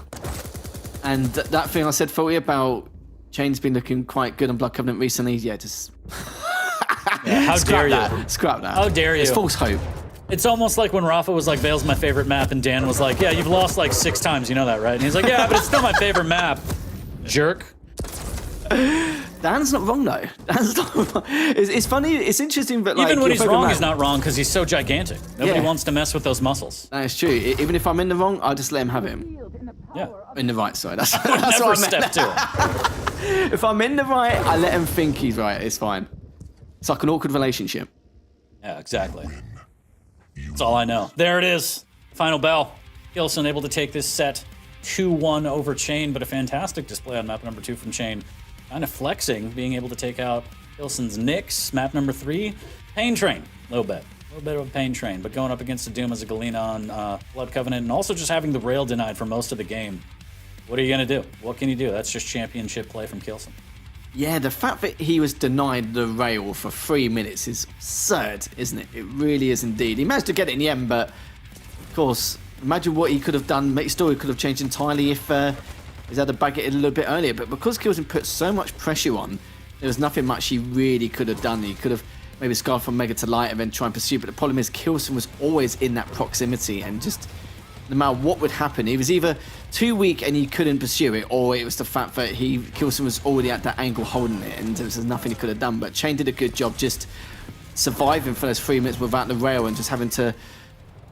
And that thing I said for you about Chain's been looking quite good on Blood Covenant recently, yeah, just yeah, how dare you? Scrap that. How dare you? It's false hope. It's almost like when Rafa was like, Vale's my favorite map, and Dan was like, yeah, you've lost like 6 times, you know that, right? And he's like, yeah, but it's still my favorite map. Jerk. Dan's not wrong though. Dan's not wrong. It's funny. It's interesting, but like, even when he's wrong, he's not wrong because he's so gigantic. Nobody wants to mess with those muscles. That's true. Even if I'm in the wrong, I'll just let him have him. Yeah. In the right side. That's Never what I meant. step to it. If I'm in the right, I let him think he's right. It's fine. It's like an awkward relationship. Yeah, exactly. That's all I know. There it is. Final bell. kilson able to take this set 2-1 over Chain, but a fantastic display on map number 2 from Chain. Kind of flexing, being able to take out kilson's Nyx. Map number 3, Pain Train. Low bet. A little bit of a Pain Train, but going up against the Doom as a Galena on Blood Covenant, and also just having the rail denied for most of the game. What are you going to do? What can you do? That's just championship play from kilson. Yeah, the fact that he was denied the rail for 3 minutes is absurd, isn't it? It really is indeed. He managed to get it in the end, but of course, imagine what he could have done. His story could have changed entirely if he's had to bag it a little bit earlier. But because kilson put so much pressure on, there was nothing much he really could have done. He could have maybe scarred from Mega to Light and then try and pursue. But the problem is kilson was always in that proximity, and just no matter what would happen, he was either too weak and he couldn't pursue it, or it was the fact that kilson was already at that angle holding it, and there was nothing he could have done. But Chain did a good job just surviving for those 3 minutes without the rail and just having to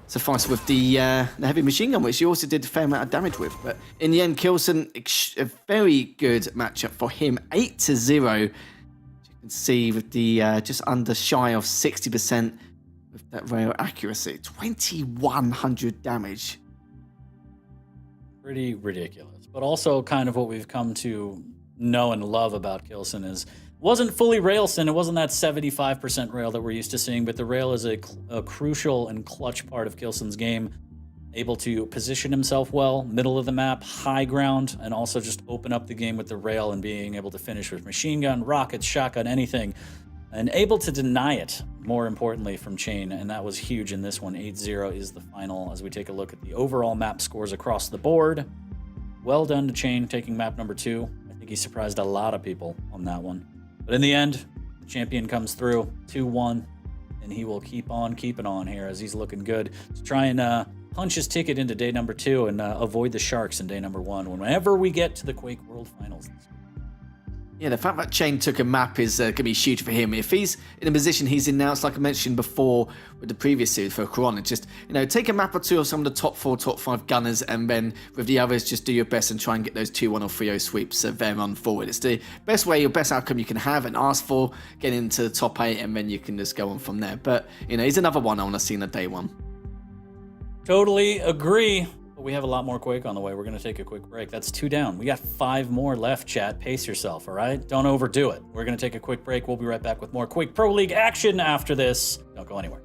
suffice with the heavy machine gun, which he also did a fair amount of damage with. But in the end, kilson, a very good matchup for him. 8-0. As you can see with the just under shy of 60% with that rail accuracy. 2100 damage. Pretty ridiculous. But also kind of what we've come to know and love about Kilson is wasn't fully railson. It wasn't that 75% rail that we're used to seeing, but the rail is a crucial and clutch part of Kilson's game. Able to position himself well, middle of the map, high ground, and also just open up the game with the rail and being able to finish with machine gun, rockets, shotgun, anything. And able to deny it, more importantly, from Chain, and that was huge in this one. 8-0 is the final as we take a look at the overall map scores across the board. Well done to Chain taking map number 2. I think he surprised a lot of people on that one. But in the end, the champion comes through, 2-1, and he will keep on keeping on here as he's looking good to try and punch his ticket into day number 2 and avoid the Sharks in day number 1 whenever we get to the Quake World Finals this week. Yeah, the fact that Chain took a map is going to be huge for him. If he's in a position he's in now, it's like I mentioned before with the previous series for Corona, just, take a map or two of some of the top 4, top 5 gunners, and then with the others, just do your best and try and get those 2-1 or 3-0 sweeps there on forward. It's the best way, your best outcome you can have and ask for, get into the top 8, and then you can just go on from there. But, he's another one I want to see in the day 1. Totally agree. But we have a lot more Quake on the way. We're going to take a quick break. That's 2 down. We got 5 more left, chat. Pace yourself, all right? Don't overdo it. We're going to take a quick break. We'll be right back with more Quake Pro League action after this. Don't go anywhere.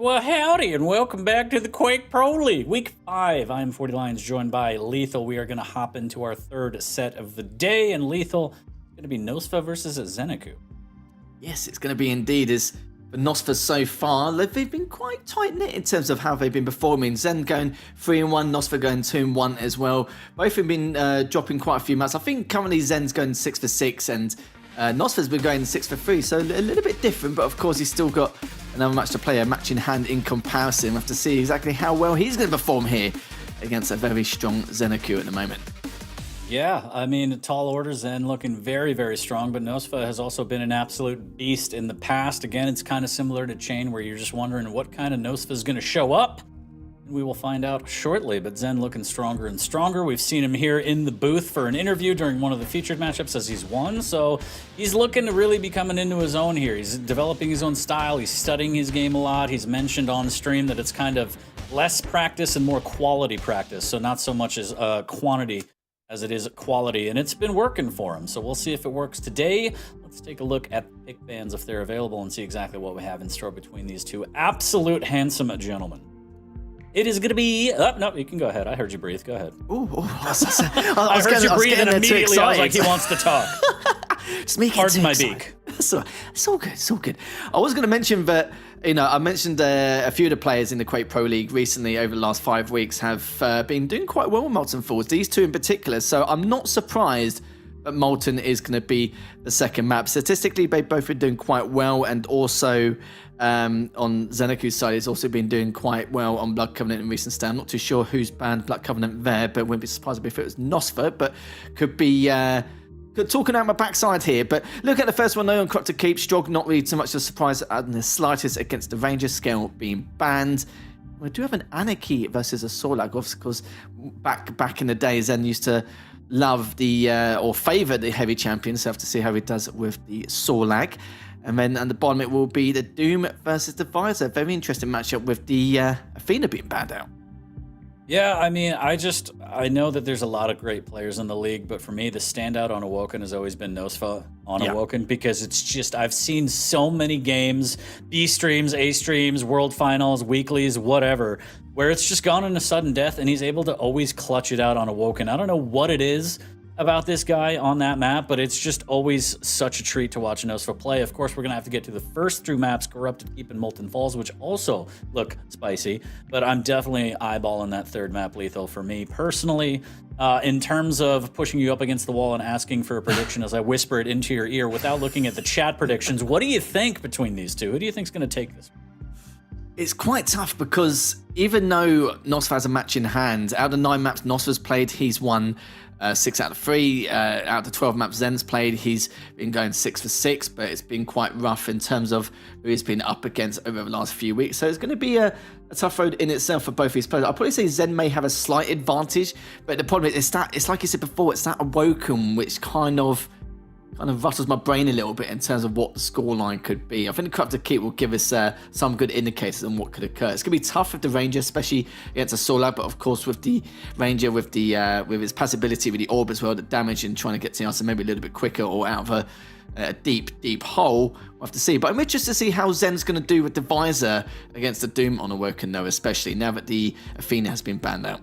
Well, howdy, and welcome back to the Quake Pro League, Week 5. I'm 40 Lions, joined by Lethal. We are going to hop into our third set of the day, and Lethal is going to be Nosfa versus zeniku. Yes, it's going to be indeed. As for Nosfa so far, they've been quite tight-knit in terms of how they've been performing. Zen going 3-1, Nosfa going 2-1 as well. Both have been dropping quite a few maps. I think currently Zen's going 6 for 6, and Nosfa's been going 6 for 3, so a little bit different, but of course he's still got another match to play, a match in hand in comparison. We'll have to see exactly how well he's going to perform here against a very strong zeniku at the moment. Yeah, I mean, tall order, Zen looking very, very strong, but Nosfa has also been an absolute beast in the past. Again, it's kind of similar to Chain, where you're just wondering what kind of Nosfa is going to show up. We will find out shortly, but Zen looking stronger and stronger. We've seen him here in the booth for an interview during one of the featured matchups as he's won, so he's looking to really be coming into his own here. He's developing his own style. He's studying his game a lot. He's mentioned on stream that it's kind of less practice and more quality practice, so not so much as quantity as it is quality, and it's been working for him, so we'll see if it works today. Let's take a look at the pick bands if they're available and see exactly what we have in store between these two absolute handsome gentlemen. It is going to be... Oh, no, you can go ahead. I heard you breathe. Go ahead. I heard you breathe, and immediately I was like, he wants to talk. Pardon my beak. It's all good. It's all good. I was going to mention that, I mentioned a few of the players in the Quake Pro League recently over the last 5 weeks have been doing quite well with Molten Falls, these two in particular, so I'm not surprised that Molten is going to be the second map. Statistically, they've both been doing quite well, and also on Zeniku's side, he's also been doing quite well on Blood Covenant in recent stats. I'm not too sure who's banned Blood Covenant there, but wouldn't be surprised if it was Nosfa, but could be... talking out my backside here, but look at the first one though on Corrupted Keep. Strog not really too much of a surprise in the slightest against the Ranger scale being banned. We do have an Anarchy versus a Sorlag, because back in the day, Zen used to love or favour the heavy champions, so have to see how he does with the Sorlag. And then at the bottom it will be the Doom versus the Visor. Very interesting matchup with the Athena being banned out. Yeah, I mean, I know that there's a lot of great players in the league, but for me, the standout on Awoken has always been Nosfa on Awoken, because it's just, I've seen so many games, B streams, A streams, World Finals, weeklies, whatever, where it's just gone into sudden death, and he's able to always clutch it out on Awoken. I don't know what it is about this guy on that map, but it's just always such a treat to watch Nosfa play. Of course, we're going to have to get to the first 2 maps, Corrupted Keep and Molten Falls, which also look spicy, but I'm definitely eyeballing that third map, Lethal, for me personally. In terms of pushing you up against the wall and asking for a prediction as I whisper it into your ear without looking at the chat predictions, what do you think between these two? Who do you think is going to take this? It's quite tough, because even though Nosfa has a match in hand, out of 9 maps Nosfa's played, he's won 6 out of 3. Out of the 12 maps Zen's played, he's been going 6 for 6, but it's been quite rough in terms of who he's been up against over the last few weeks. So it's going to be a tough road in itself for both these players. I'll probably say Zen may have a slight advantage, but the problem is it's like you said before, it's that Awoken which kind of rattles my brain a little bit in terms of what the scoreline could be. I think the Corrupted Keep will give us some good indicators on what could occur. It's going to be tough with the Ranger, especially against a Sorlag, but of course with the Ranger, with his passability, with the Orb as well, the damage and trying to get to us maybe a little bit quicker or out of a deep hole, we'll have to see. But I'm interested to see how Zen's going to do with the Visor against the Doom on Awoken though, especially now that the Athena has been banned out.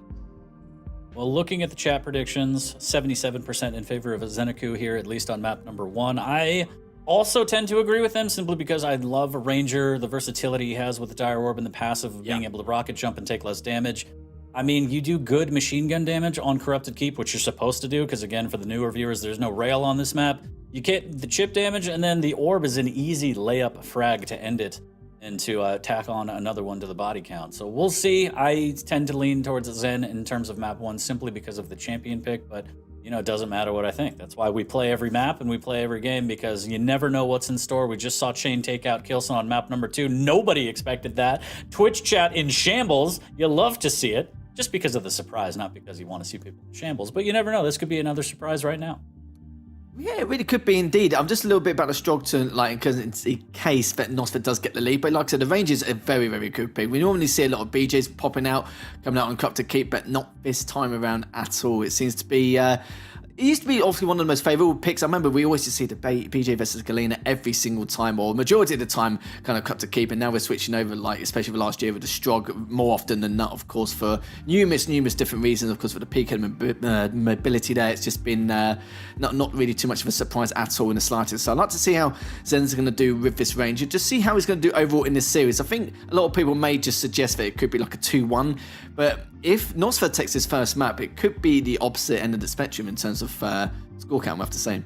Well, looking at the chat predictions, 77% in favor of a zeniku here, at least on map number 1. I also tend to agree with them simply because I love a Ranger, the versatility he has with the Dire Orb and the passive of being able to rocket jump and take less damage. I mean, you do good machine gun damage on Corrupted Keep, which you're supposed to do, because again, for the newer viewers, there's no rail on this map. You get the chip damage, and then the Orb is an easy layup frag to end it, and to tack on another one to the body count. So we'll see. I tend to lean towards Zen in terms of map 1 simply because of the champion pick, but it doesn't matter what I think. That's why we play every map and we play every game, because you never know what's in store. We just saw Chain take out kilson on map number 2. Nobody expected that. Twitch chat in shambles. You love to see it, just because of the surprise, not because you want to see people in shambles, but you never know. This could be another surprise right now. Yeah, it really could be indeed. I'm just a little bit about the Strog to because it's a case that Nosfa does get the lead. But like I said, the Rangers are very, very good pick. We normally see a lot of BJs popping out, coming out on Corrupted Keep, but not this time around at all. It seems to be It used to be obviously one of the most favourable picks. I remember we always used to see the BJ versus Galena every single time, or majority of the time, kind of cut to keep. And now we're switching over, like especially for last year with the Strog more often than not, of course, for numerous different reasons. Of course, for the peak and mobility there, it's just been not really too much of a surprise at all in the slightest. So I'd like to see how Zen's going to do with this range and just see how he's going to do overall in this series. I think a lot of people may just suggest that it could be like a 2-1, but if Nosfa takes his first map, it could be the opposite end of the spectrum in terms of score count, we'll have to say.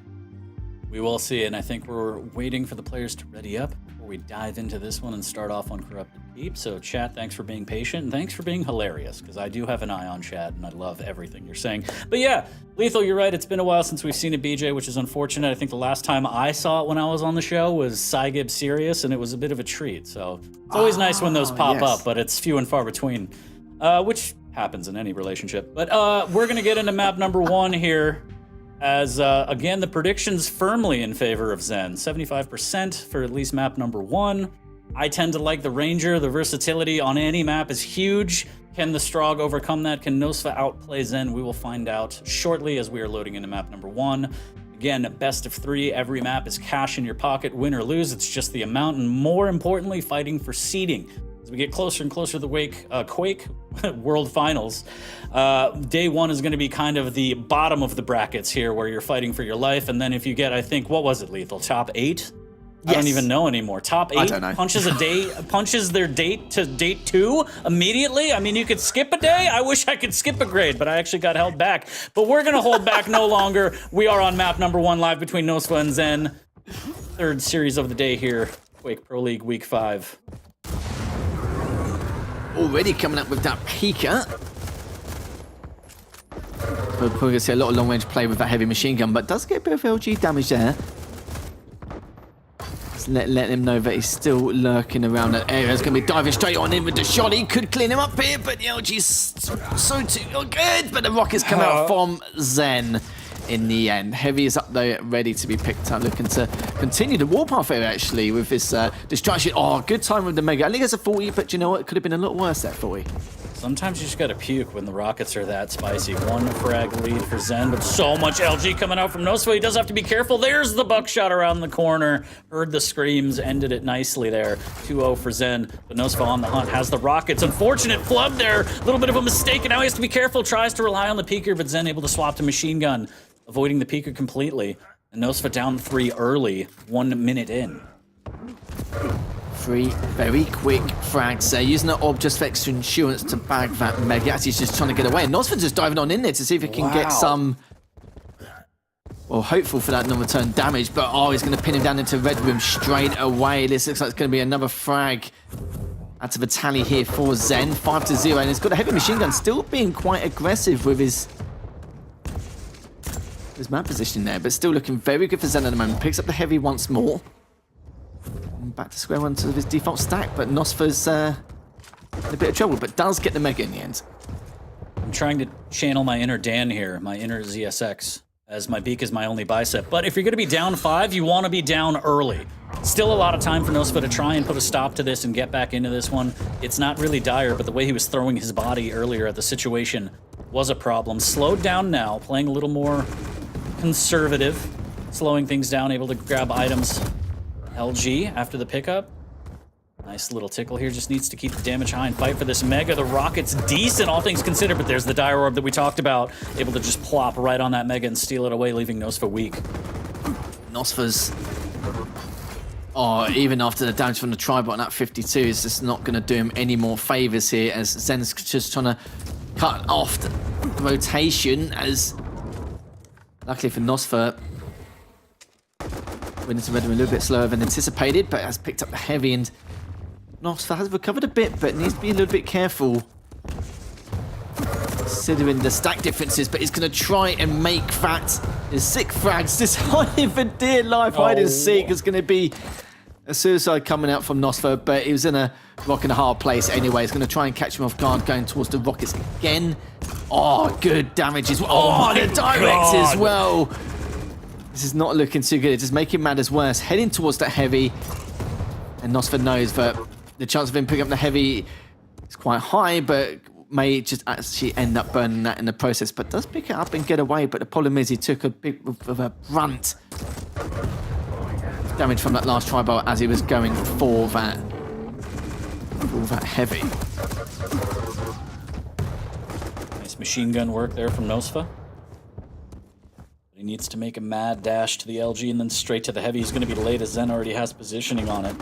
We will see, and I think we're waiting for the players to ready up before we dive into this one and start off on Corrupted Peep. So chat, thanks for being patient, and thanks for being hilarious, because I do have an eye on chat, and I love everything you're saying. But yeah, Lethal, you're right, it's been a while since we've seen a BJ, which is unfortunate. I think the last time I saw it when I was on the show was Cygib Sirius, and it was a bit of a treat. So it's always nice when those pop up, but it's few and far between, which happens in any relationship. But we're going to get into map number 1 here. As, again, the predictions firmly in favor of Zen. 75% for at least map number 1. I tend to like the Ranger. The versatility on any map is huge. Can the Strog overcome that? Can Nosfa outplay Zen? We will find out shortly as we are loading into map number 1. Again, best of 3. Every map is cash in your pocket, win or lose. It's just the amount, and more importantly, fighting for seeding. As we get closer and closer to the Quake World Finals, day 1 is going to be kind of the bottom of the brackets here, where you're fighting for your life. And then if you get, I think, what was it, Lethal? Top 8? Yes. I don't even know anymore. Top 8 punches their date to date 2 immediately. I mean, you could skip a day. I wish I could skip a grade, but I actually got held back. But we're going to hold back no longer. We are on map number 1, live between Nosfa and Zen. 3rd series of the day here, Quake Pro League Week 5. Already coming up with that peeker. We're probably going to see a lot of long-range play with that heavy machine gun, but does get a bit of LG damage there. Just let him know that he's still lurking around that area. He's going to be diving straight on in with the shot. He could clean him up here, but the LG's so too good. But the rockets come out from Zen in the end. Heavy is up there, ready to be picked up, looking to continue the warpath here, actually, with this distraction. Oh, good time with the Mega. I think it's a 40, but you know what? It could have been a lot worse, that 40. Sometimes you just gotta puke when the rockets are that spicy. 1 frag lead for Zen, but so much LG coming out from Nosfa. He does have to be careful. There's the buckshot around the corner. Heard the screams, ended it nicely there. 2-0 for Zen, but Nosfa on the hunt, has the rockets. Unfortunate flood there. A little bit of a mistake, and now he has to be careful. Tries to rely on the peeker, but Zen able to swap to machine gun, avoiding the peeker completely. And Nosfa down 3 early, 1 minute in. 3 very quick frags there, using that orb just for extra insurance to bag that Mega as he's just trying to get away. And Nosfa just diving on in there to see if he can get some, well, hopeful for that non-return damage, but he's going to pin him down into Red Room straight away. This looks like it's going to be another frag out of a tally here for Zen, 5-0, and he's got a heavy machine gun, still being quite aggressive with his map position there, but still looking very good for Zen at the moment. Picks up the heavy once more. And back to square one to his default stack, but Nosfa's in a bit of trouble, but does get the Mega in the end. I'm trying to channel my inner Dan here, my inner ZSX, as my beak is my only bicep. But if you're going to be down 5, you want to be down early. Still a lot of time for Nosfa to try and put a stop to this and get back into this one. It's not really dire, but the way he was throwing his body earlier at the situation was a problem. Slowed down now, playing a little more conservative, slowing things down, able to grab items. LG after the pickup. Nice little tickle here, just needs to keep the damage high and fight for this Mega. The rocket's decent, all things considered, but there's the Dire Orb that we talked about. Able to just plop right on that Mega and steal it away, leaving Nosfa weak. Nosfa's, even after the damage from the tri-bot at 52, is just not going to do him any more favors here, as Zen's just trying to cut off the rotation, as luckily for Nosfa, went into Red Room a little bit slower than anticipated, but has picked up the heavy, and Nosfa has recovered a bit, but needs to be a little bit careful considering the stack differences, but he's going to try and make that. His 6 frags decided for dear life. Hide and seek is going to be a suicide coming out from Nosfa, but he was in a rock and a hard place anyway. He's going to try and catch him off guard, going towards the rockets again. Good damage as well. The direct as well. This is not looking too good. It's just making matters worse. Heading towards that heavy. And Nosfa knows that the chance of him picking up the heavy is quite high, but may just actually end up burning that in the process, but does pick it up and get away. But the problem is he took a big of a brunt damage from that last tri-bar as he was going for that heavy. Nice machine gun work there from Nosfa. He needs to make a mad dash to the LG and then straight to the heavy. He's going to be late as Zen already has positioning on it.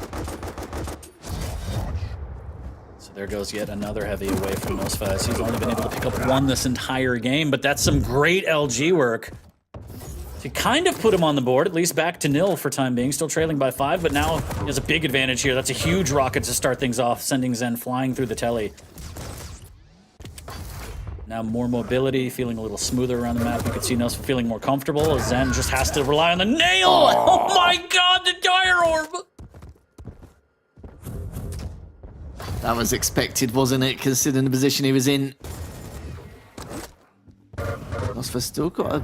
So there goes yet another heavy away from Nosfa, as he's only been able to pick up one this entire game, but that's some great LG work to kind of put him on the board, at least back to nil for time being. Still trailing by 5, but now he has a big advantage here. That's a huge rocket to start things off, sending Zen flying through the telly. Now more mobility, feeling a little smoother around the map. You can see Nosfa feeling more comfortable. Zen just has to rely on the nail. Oh my god, the dire orb! That was expected, wasn't it, considering the position he was in. Nosfa's still got a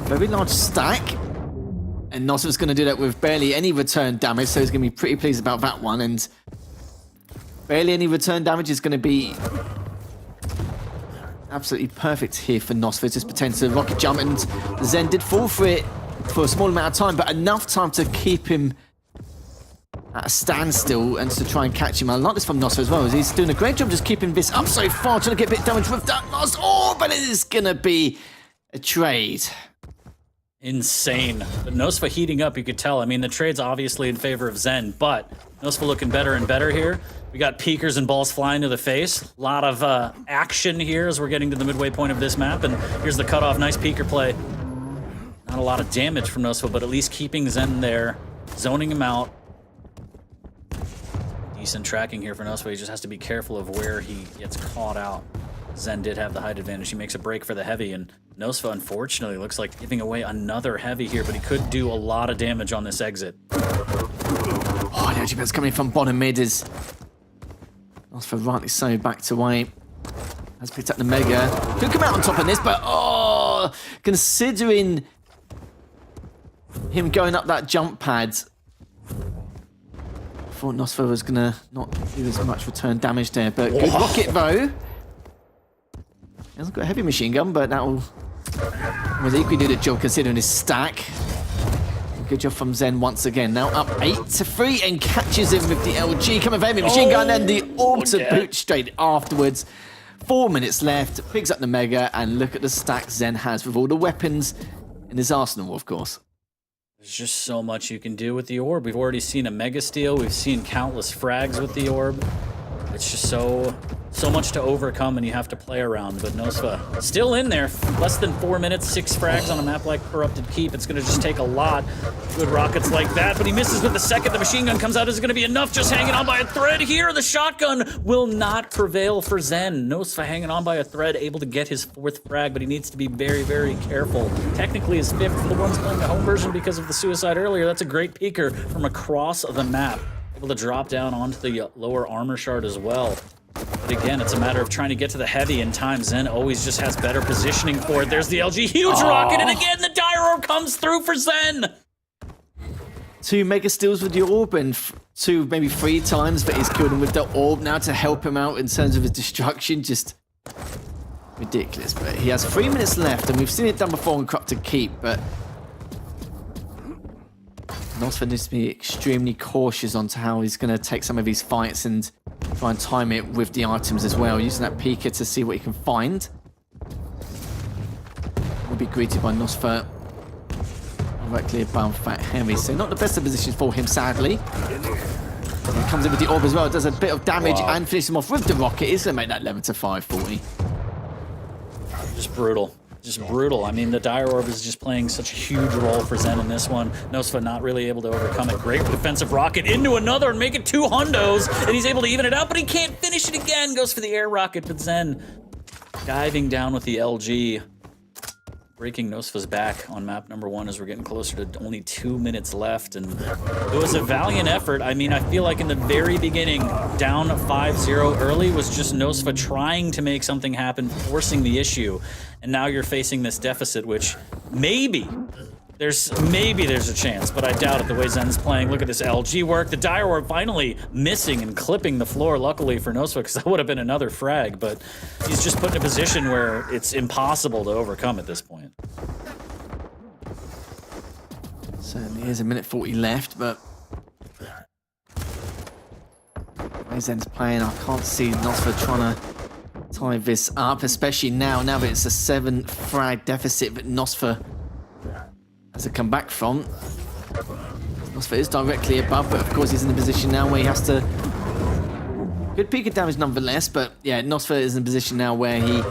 very large stack. And Nosfa's going to do that with barely any return damage, so he's going to be pretty pleased about that one. And barely any return damage is going to be absolutely perfect here for Nosfa. Just pretend to rocket jump, and Zen did fall for it for a small amount of time, but enough time to keep him at a standstill and to try and catch him. I like this from Nosfa as well, as he's doing a great job just keeping this up so far, trying to get a bit of damage with that last orb, but it is going to be a trade. Insane. But Nosfa heating up, you could tell. I mean, the trade's obviously in favor of Zen, but Nosfa looking better and better here. We got peekers and balls flying to the face. A lot of action here as we're getting to the midway point of this map, and here's the cutoff. Nice peeker play. Not a lot of damage from Nosfa, but at least keeping Zen there, zoning him out. Decent tracking here for Nosfa. He just has to be careful of where he gets caught out. Zen did have the height advantage. He makes a break for the heavy, and Nosfa, unfortunately, looks like giving away another heavy here, but he could do a lot of damage on this exit. Oh, the LG coming from bottom mid is Nosfa rightly so backed away. Has picked up the Mega. Could come out on top of this, but oh, considering him going up that jump pad, I thought Nosfa was gonna not do as much return damage there, but good rocket though. He hasn't got a heavy machine gun, but that will equally do the job considering his stack. Good job from Zen once again. Now up 8-3 and catches him with the LG. Coming for heavy machine gun and the orb to boot straight afterwards. 4 minutes left. Picks up the Mega, and look at the stack Zen has with all the weapons in his arsenal, of course. There's just so much you can do with the orb. We've already seen a Mega Steal. We've seen countless frags with the orb. It's just so much to overcome, and you have to play around. But Nosfa still in there. Less than 4 minutes, 6 frags on a map like Corrupted Keep. It's going to just take a lot. Good rockets like that, but he misses with the second. The machine gun comes out. Is it going to be enough? Just hanging on by a thread here. The shotgun will not prevail for Zen. Nosfa hanging on by a thread, able to get his 4th frag, but he needs to be very, very careful. Technically his 5th for the ones playing the home version because of the suicide earlier. That's a great peeker from across the map. Able to drop down onto the lower armor shard as well. But again, it's a matter of trying to get to the heavy in time. Zen always just has better positioning for it. There's the LG, huge rocket, and again, the dire orb comes through for Zen. 2 Mega Steals with the orb, and 2, maybe 3 times, but he's killed him with the orb now to help him out in terms of his destruction. Just ridiculous. But he has 3 minutes left, and we've seen it done before on Corrupted Keep, but Nosfa needs to be extremely cautious onto how he's going to take some of these fights and try and time it with the items as well, using that peeker to see what he can find. Will be greeted by Nosfa directly above that heavy, so not the best of positions for him, sadly. He comes in with the orb as well, does a bit of damage and finishes him off with the rocket. He's going to make that 11-5 40. Just brutal. Just brutal. I mean, the dire orb is just playing such a huge role for Zen in this one. Nosfa not really able to overcome it. Great defensive rocket into another and make it 2 hundos, and he's able to even it out, but he can't finish it again. Goes for the air rocket, but Zen diving down with the LG, breaking Nosfa's back on map number 1 as we're getting closer to only 2 minutes left. And it was a valiant effort. I mean, I feel like in the very beginning, down 5-0 early was just Nosfa trying to make something happen, forcing the issue. And now you're facing this deficit, which maybe Maybe there's a chance, but I doubt it the way Zen's playing. Look at this LG work. The Dire Orb finally missing and clipping the floor, luckily for Nosfa, because that would have been another frag, but he's just put in a position where it's impossible to overcome at this point. Certainly is, a minute 40 left, but Zen's playing. I can't see Nosfa trying to tie this up, especially now that it's a 7 frag deficit that Nosfa has to come back from. Nosfa is directly above, but of course he's in a position now where he has to... Good peak of damage nonetheless, but yeah, Nosfa is in a position now where he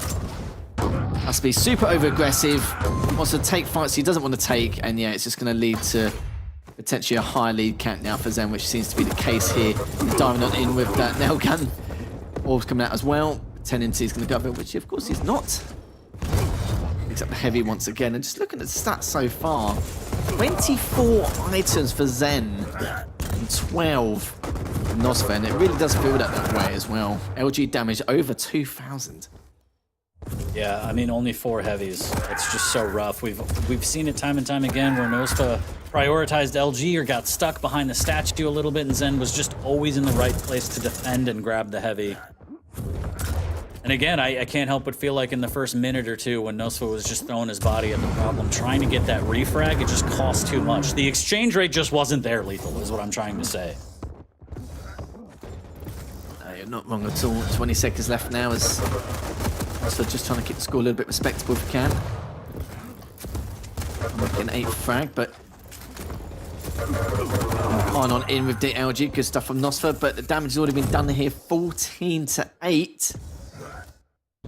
has to be super over-aggressive, wants to take fights he doesn't want to take, and yeah, it's just going to lead to potentially a high lead count now for Zen, which seems to be the case here. He's diving on in with that nail gun. Orb's coming out as well. Pretending he's going to go up it, which of course he's not. Picks up the heavy once again, and just looking at the stats so far, 24 items for Zen and 12 for Nosfa, and it really does feel that way as well. LG damage over 2,000. Yeah, I mean, only 4 heavies. It's just so rough. We've seen it time and time again where Nosfa prioritized LG or got stuck behind the statue a little bit, and Zen was just always in the right place to defend and grab the heavy. And again, I can't help but feel like in the first minute or two when Nosfa was just throwing his body at the problem, trying to get that refrag, it just cost too much. The exchange rate just wasn't there, Lethal, is what I'm trying to say. You're not wrong at all. 20 seconds left now as Nosfa just trying to keep the score a little bit respectable if we can. Making 8 frag, but on in with the LG. Good stuff from Nosfa, but the damage has already been done here. 14-8.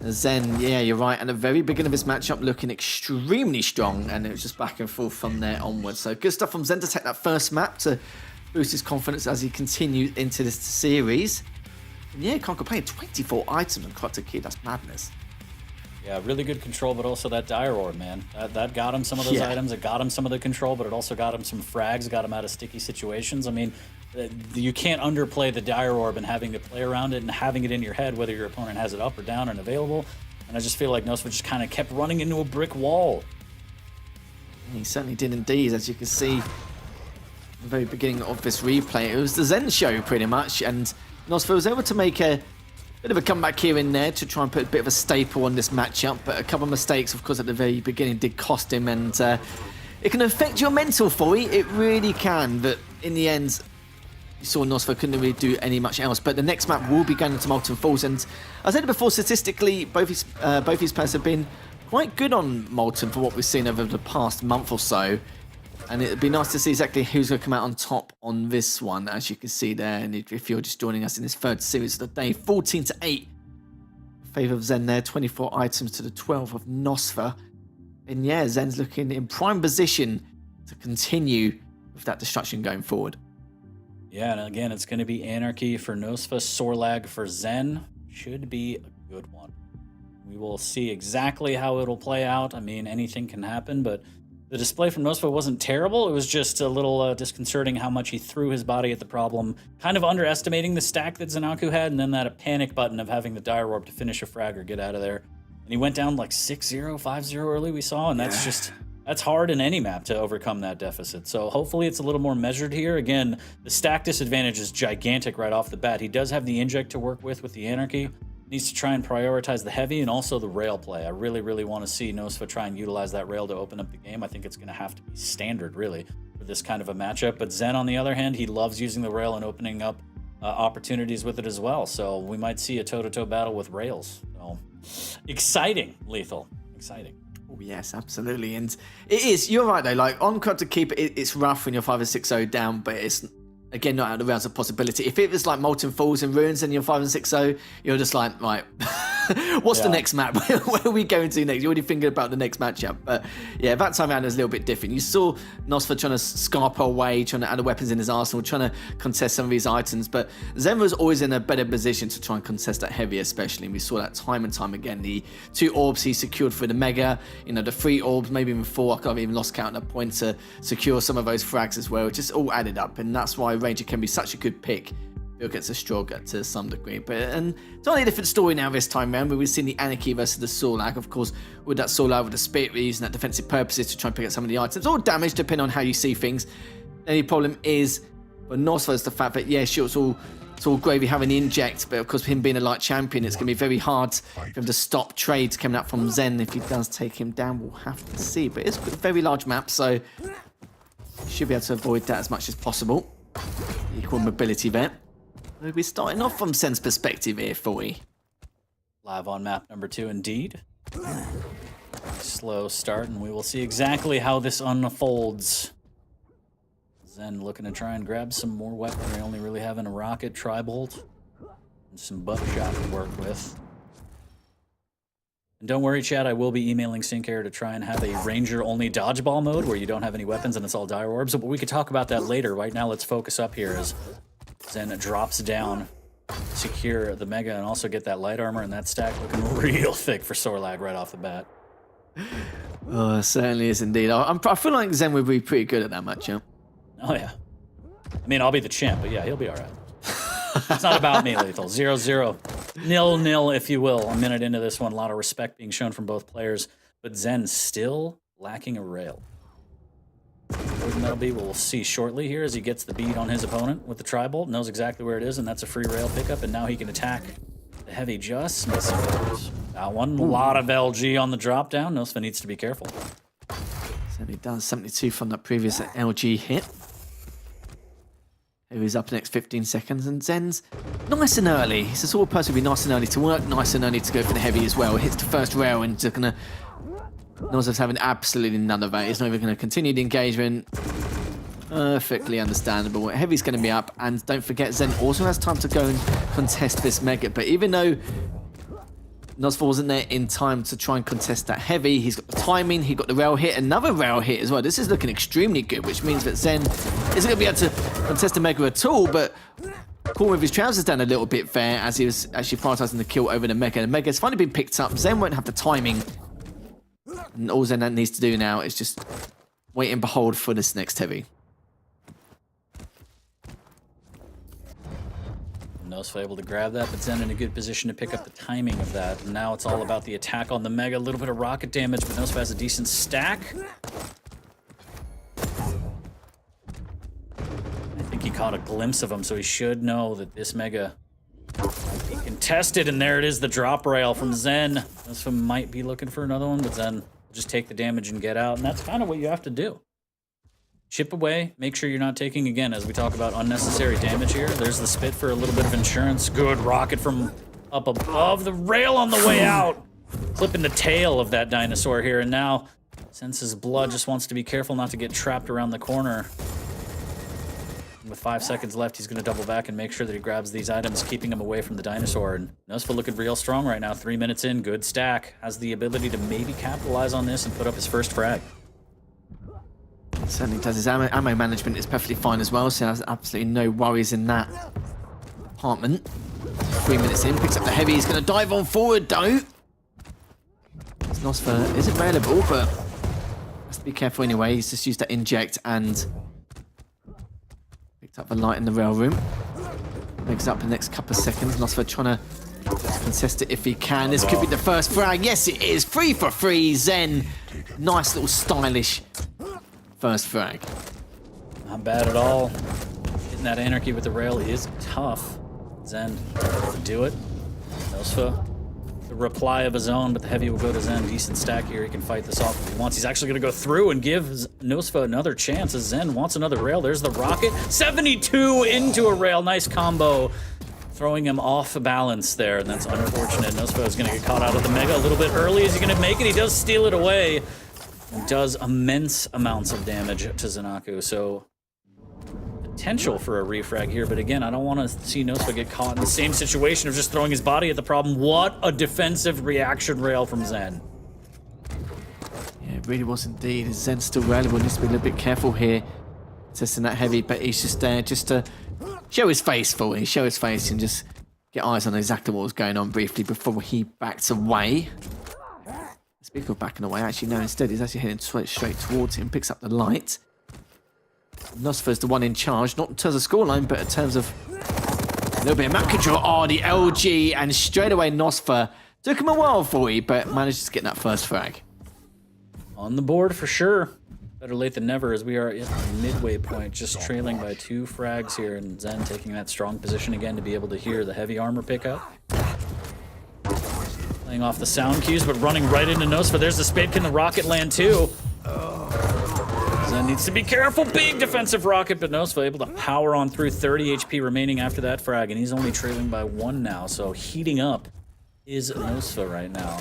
Zen, yeah, you're right. And the very beginning of this matchup looking extremely strong, and it was just back and forth from there onwards. So good stuff from Zen to take that first map to boost his confidence as he continues into this series. And yeah, can't complain. 24 items on Clock to Key, that's madness. Yeah, really good control, but also that Dire Orb, man. That got him some of those items. It got him some of the control, but it also got him some frags, got him out of sticky situations. I mean, you can't underplay the Dire Orb and having to play around it and having it in your head, whether your opponent has it up or down and available. And I just feel like Nosfa just kind of kept running into a brick wall. He certainly did indeed, as you can see. The very beginning of this replay, it was the Zen show pretty much, and Nosfa was able to make a bit of a comeback here and there to try and put a bit of a staple on this matchup, but a couple of mistakes, of course, at the very beginning did cost him, and it can affect your mental fully. It really can, but in the end, you saw Nosfa couldn't really do any much else. But the next map will be going into Molten Falls, and I said it before, statistically, both his players have been quite good on Molten for what we've seen over the past month or so. And it'd be nice to see exactly who's going to come out on top on this one, as you can see there. And if you're just joining us in this third series of the day, 14-8 in favour of Zen there, 24 items to the 12 of Nosfa. And yeah, Zen's looking in prime position to continue with that destruction going forward. Yeah, and again, it's going to be Anarchy for Nosfa, Sorlag for Zen. Should be a good one. We will see exactly how it'll play out. I mean, anything can happen, but the display from Nosfa wasn't terrible. It was just a little disconcerting how much he threw his body at the problem, kind of underestimating the stack that zeniku had, and then that panic button of having the Dire Orb to finish a frag or get out of there. And he went down like 6-0, 5-0 early, we saw, and that's hard in any map to overcome that deficit. So hopefully it's a little more measured here. Again, the stack disadvantage is gigantic right off the bat. He does have the inject to work with the Anarchy. Needs to try and prioritize the heavy and also the rail play. I really, really want to see Nosfa try and utilize that rail to open up the game. I think it's going to have to be standard, really, for this kind of a matchup. But Zen, on the other hand, he loves using the rail and opening up opportunities with it as well. So we might see a toe-to-toe battle with rails. So exciting, Lethal. Exciting. Oh, yes, absolutely. And it is, you're right, though. Like, on Clock to Keep, it's rough when you're 5-6-0 down, but it's, again, not out of the realms of possibility. If it was like Molten Falls and Ruins and you're 5-6-0, you're just like, right, what's the next map? Where are we going to next? You're already thinking about the next matchup. But yeah, that time around is a little bit different. You saw Nosfa trying to scarper away, trying to add the weapons in his arsenal, trying to contest some of these items. But Zen was always in a better position to try and contest that heavy, especially. And we saw that time and time again. The 2 orbs he secured for the Mega, the 3 orbs, maybe even 4. I've even lost count at a point to secure some of those frags as well. It just all added up. And that's why Ranger can be such a good pick Bill gets a stroke to some degree, but and it's only a different story now this time round. We've seen the Anarchy versus the Sorlag, of course, with that Sorlag with the Spirit, we're using that defensive purposes to try and pick up some of the items. All damage, depending on how you see things. The only problem is for Nosfa is the fact that, yeah, sure, it's all gravy having the inject, but of course, with him being a light champion, it's going to be very hard for him to stop trades coming up from Zen. If he does take him down, we'll have to see. But it's a very large map, so should be able to avoid that as much as possible. Equal mobility there. We'll be starting off from Zen's perspective here, Foy. Live on map number 2, indeed. Slow start, and we will see exactly how this unfolds. Zen looking to try and grab some more weaponry, only really having a rocket, tri-bolt, and some buckshot to work with. And don't worry, chat, I will be emailing Syncair to try and have a ranger-only dodgeball mode where you don't have any weapons and it's all dire orbs, but we could talk about that later. Right now, let's focus up here as Zen drops down, secure the Mega, and also get that light armor and that stack looking real thick for Sorlag right off the bat. Oh, it certainly is indeed. I feel like Zen would be pretty good at that matchup. Oh, yeah. I mean, I'll be the champ, but yeah, he'll be all right. It's not about me, Lethal. 0-0. 0-0, if you will. A minute into this one. A lot of respect being shown from both players. But Zen still lacking a rail. What that'll be, we'll see shortly here as he gets the bead on his opponent with the tri-bolt. Knows exactly where it is, and that's a free rail pickup. And now he can attack the heavy just missing those. That one. A lot of LG on the drop down. Nosfa needs to be careful. Certainly does. 72 from that previous LG hit. He's up the next 15 seconds, and Zen's nice and early. He's the sort of person who'll be nice and early to work, nice and early to go for the heavy as well. Hits the first rail and just gonna... Nosfa's having absolutely none of that. He's not even gonna continue the engagement. Perfectly understandable. Heavy's gonna be up, and don't forget, Zen also has time to go and contest this Mega. But even though Nosfa wasn't there in time to try and contest that heavy, he's got the timing, he got the rail hit, another rail hit as well. This is looking extremely good, which means that Zen isn't going to be able to contest the Mega at all, but caught with his trousers down a little bit there as he was actually prioritizing the kill over the Mega. The Mega's finally been picked up. Zen won't have the timing, and all Zen needs to do now is just wait and behold for this next heavy. Nosfa able to grab that, but Zen in a good position to pick up the timing of that. And now it's all about the attack on the Mega. A little bit of rocket damage, but Nosfa has a decent stack. I think he caught a glimpse of him, so he should know that this Mega might be contested. And there it is, the drop rail from Zen. Nosfa might be looking for another one, but Zen will just take the damage and get out. And that's kind of what you have to do. Chip away, make sure you're not taking, again, as we talk about unnecessary damage here. There's the spit for a little bit of insurance. Good rocket from up above. The rail on the way out. Clipping the tail of that dinosaur here. And now, senses blood, just wants to be careful not to get trapped around the corner. And with 5 seconds left, he's going to double back and make sure that he grabs these items, keeping him away from the dinosaur. And Nosfa looking real strong right now. 3 minutes in, good stack. Has the ability to maybe capitalize on this and put up his first frag. Certainly does. His ammo management is perfectly fine as well, so there's absolutely no worries in that department. 3 minutes in, picks up the heavy. He's going to dive on forward, though. Nosfa is available, but has to be careful anyway. He's just used that inject and picked up the light in the rail room. Makes up the next couple of seconds. Nosfa trying to contest it if he can. This could be the first frag. Yes, it is. 3 for 3. Zen. Nice little stylish first frag. Not bad at all. Hitting that anarchy with the rail is tough. Zen able to do it. Nosfa, the reply of his own, but the heavy will go to Zen. Decent stack here. He can fight this off if he wants. He's actually going to go through and give Nosfa another chance as Zen wants another rail. There's the rocket. 72 into a rail. Nice combo. Throwing him off balance there, and that's unfortunate. Nosfa is going to get caught out of the Mega a little bit early. Is he going to make it? He does steal it away. And does immense amounts of damage to Zeniku, so potential for a refrag here, but again, I don't want to see Nosfa get caught in the same situation of just throwing his body at the problem. What a defensive reaction rail from Zen. Yeah, it really was indeed. Zen's still relevant. Needs to be a little bit careful here, testing that heavy, but he's just there just to show his face for it. Show his face and just get eyes on exactly what was going on briefly before he backs away. Speaking of backing away, actually no, instead he's actually heading straight towards him, picks up the light. Nosfa's the one in charge, not in terms of scoreline, but in terms of little bit of map control. Oh, the LG, and straight away Nosfa. Took him a while for you, but managed to get that first frag. On the board for sure. Better late than never, as we are at the midway point, just trailing by 2 frags here, and Zen taking that strong position again to be able to hear the heavy armor pickup. Playing off the sound cues, but running right into Nosfa. There's the spade. Can the rocket land too? Zen needs to be careful. Big defensive rocket, but Nosfa able to power on through. 30 HP remaining after that frag, and he's only trailing by 1 now, so heating up is Nosfa right now.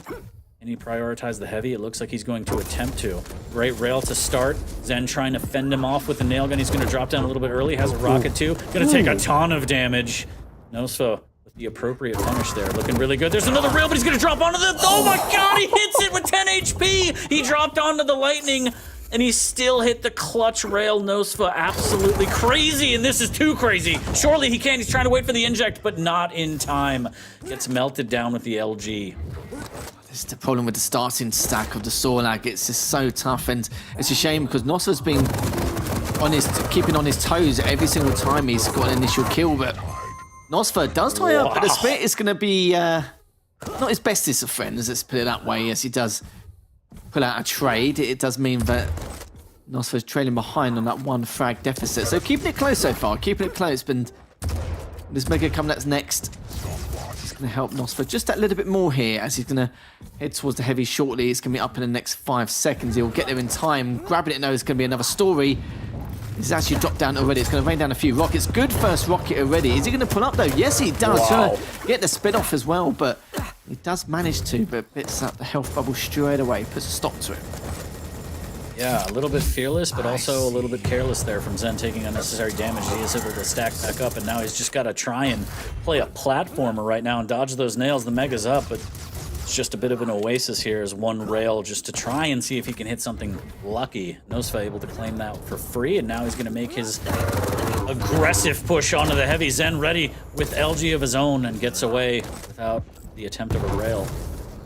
And he prioritized the heavy. It looks like he's going to attempt to. Great rail to start. Zen trying to fend him off with the nail gun. He's going to drop down a little bit early. Has a rocket too. Going to take a ton of damage. Nosfa with the appropriate punish there. Looking really good. There's another rail, but he's going to drop onto the... Oh my god, he hits it with 10 HP! He dropped onto the lightning, and he still hit the clutch rail. Nosfa absolutely crazy, and this is too crazy. Surely he can. He's trying to wait for the inject, but not in time. Gets melted down with the LG. This is the problem with the starting stack of the Sorlag. It's just so tough, and it's a shame because Nosfa's been keeping on his toes every single time he's got an initial kill, but Nosfa does tie up, but the split is going to be not his bestest of friends, let's put it that way, as he does pull out a trade. It does mean that Nosfa's trailing behind on that 1 frag deficit. So keeping it close so far, keeping it close, but this Mega come that's next. Going to help Nosfa just that little bit more here as he's going to head towards the heavy shortly. It's going to be up in the next 5 seconds. He'll get there in time. Grabbing it now is going to be another story. He's actually dropped down already. It's going to rain down a few rockets. Good first rocket already. Is he going to pull up though? Yes, he does. Wow. Trying to get the spin off as well, but he does manage to, but bits up the health bubble straight away. Puts a stop to it. Yeah, a little bit fearless, but also a little bit careless there from Zen, taking unnecessary damage. He is able to stack back up, and now he's just got to try and play a platformer right now and dodge those nails. The Mega's up, but it's just a bit of an oasis here as 1 rail just to try and see if he can hit something lucky. Nosfa able to claim that for free, and now he's going to make his aggressive push onto the heavy. Zen ready with LG of his own and gets away without the attempt of a rail.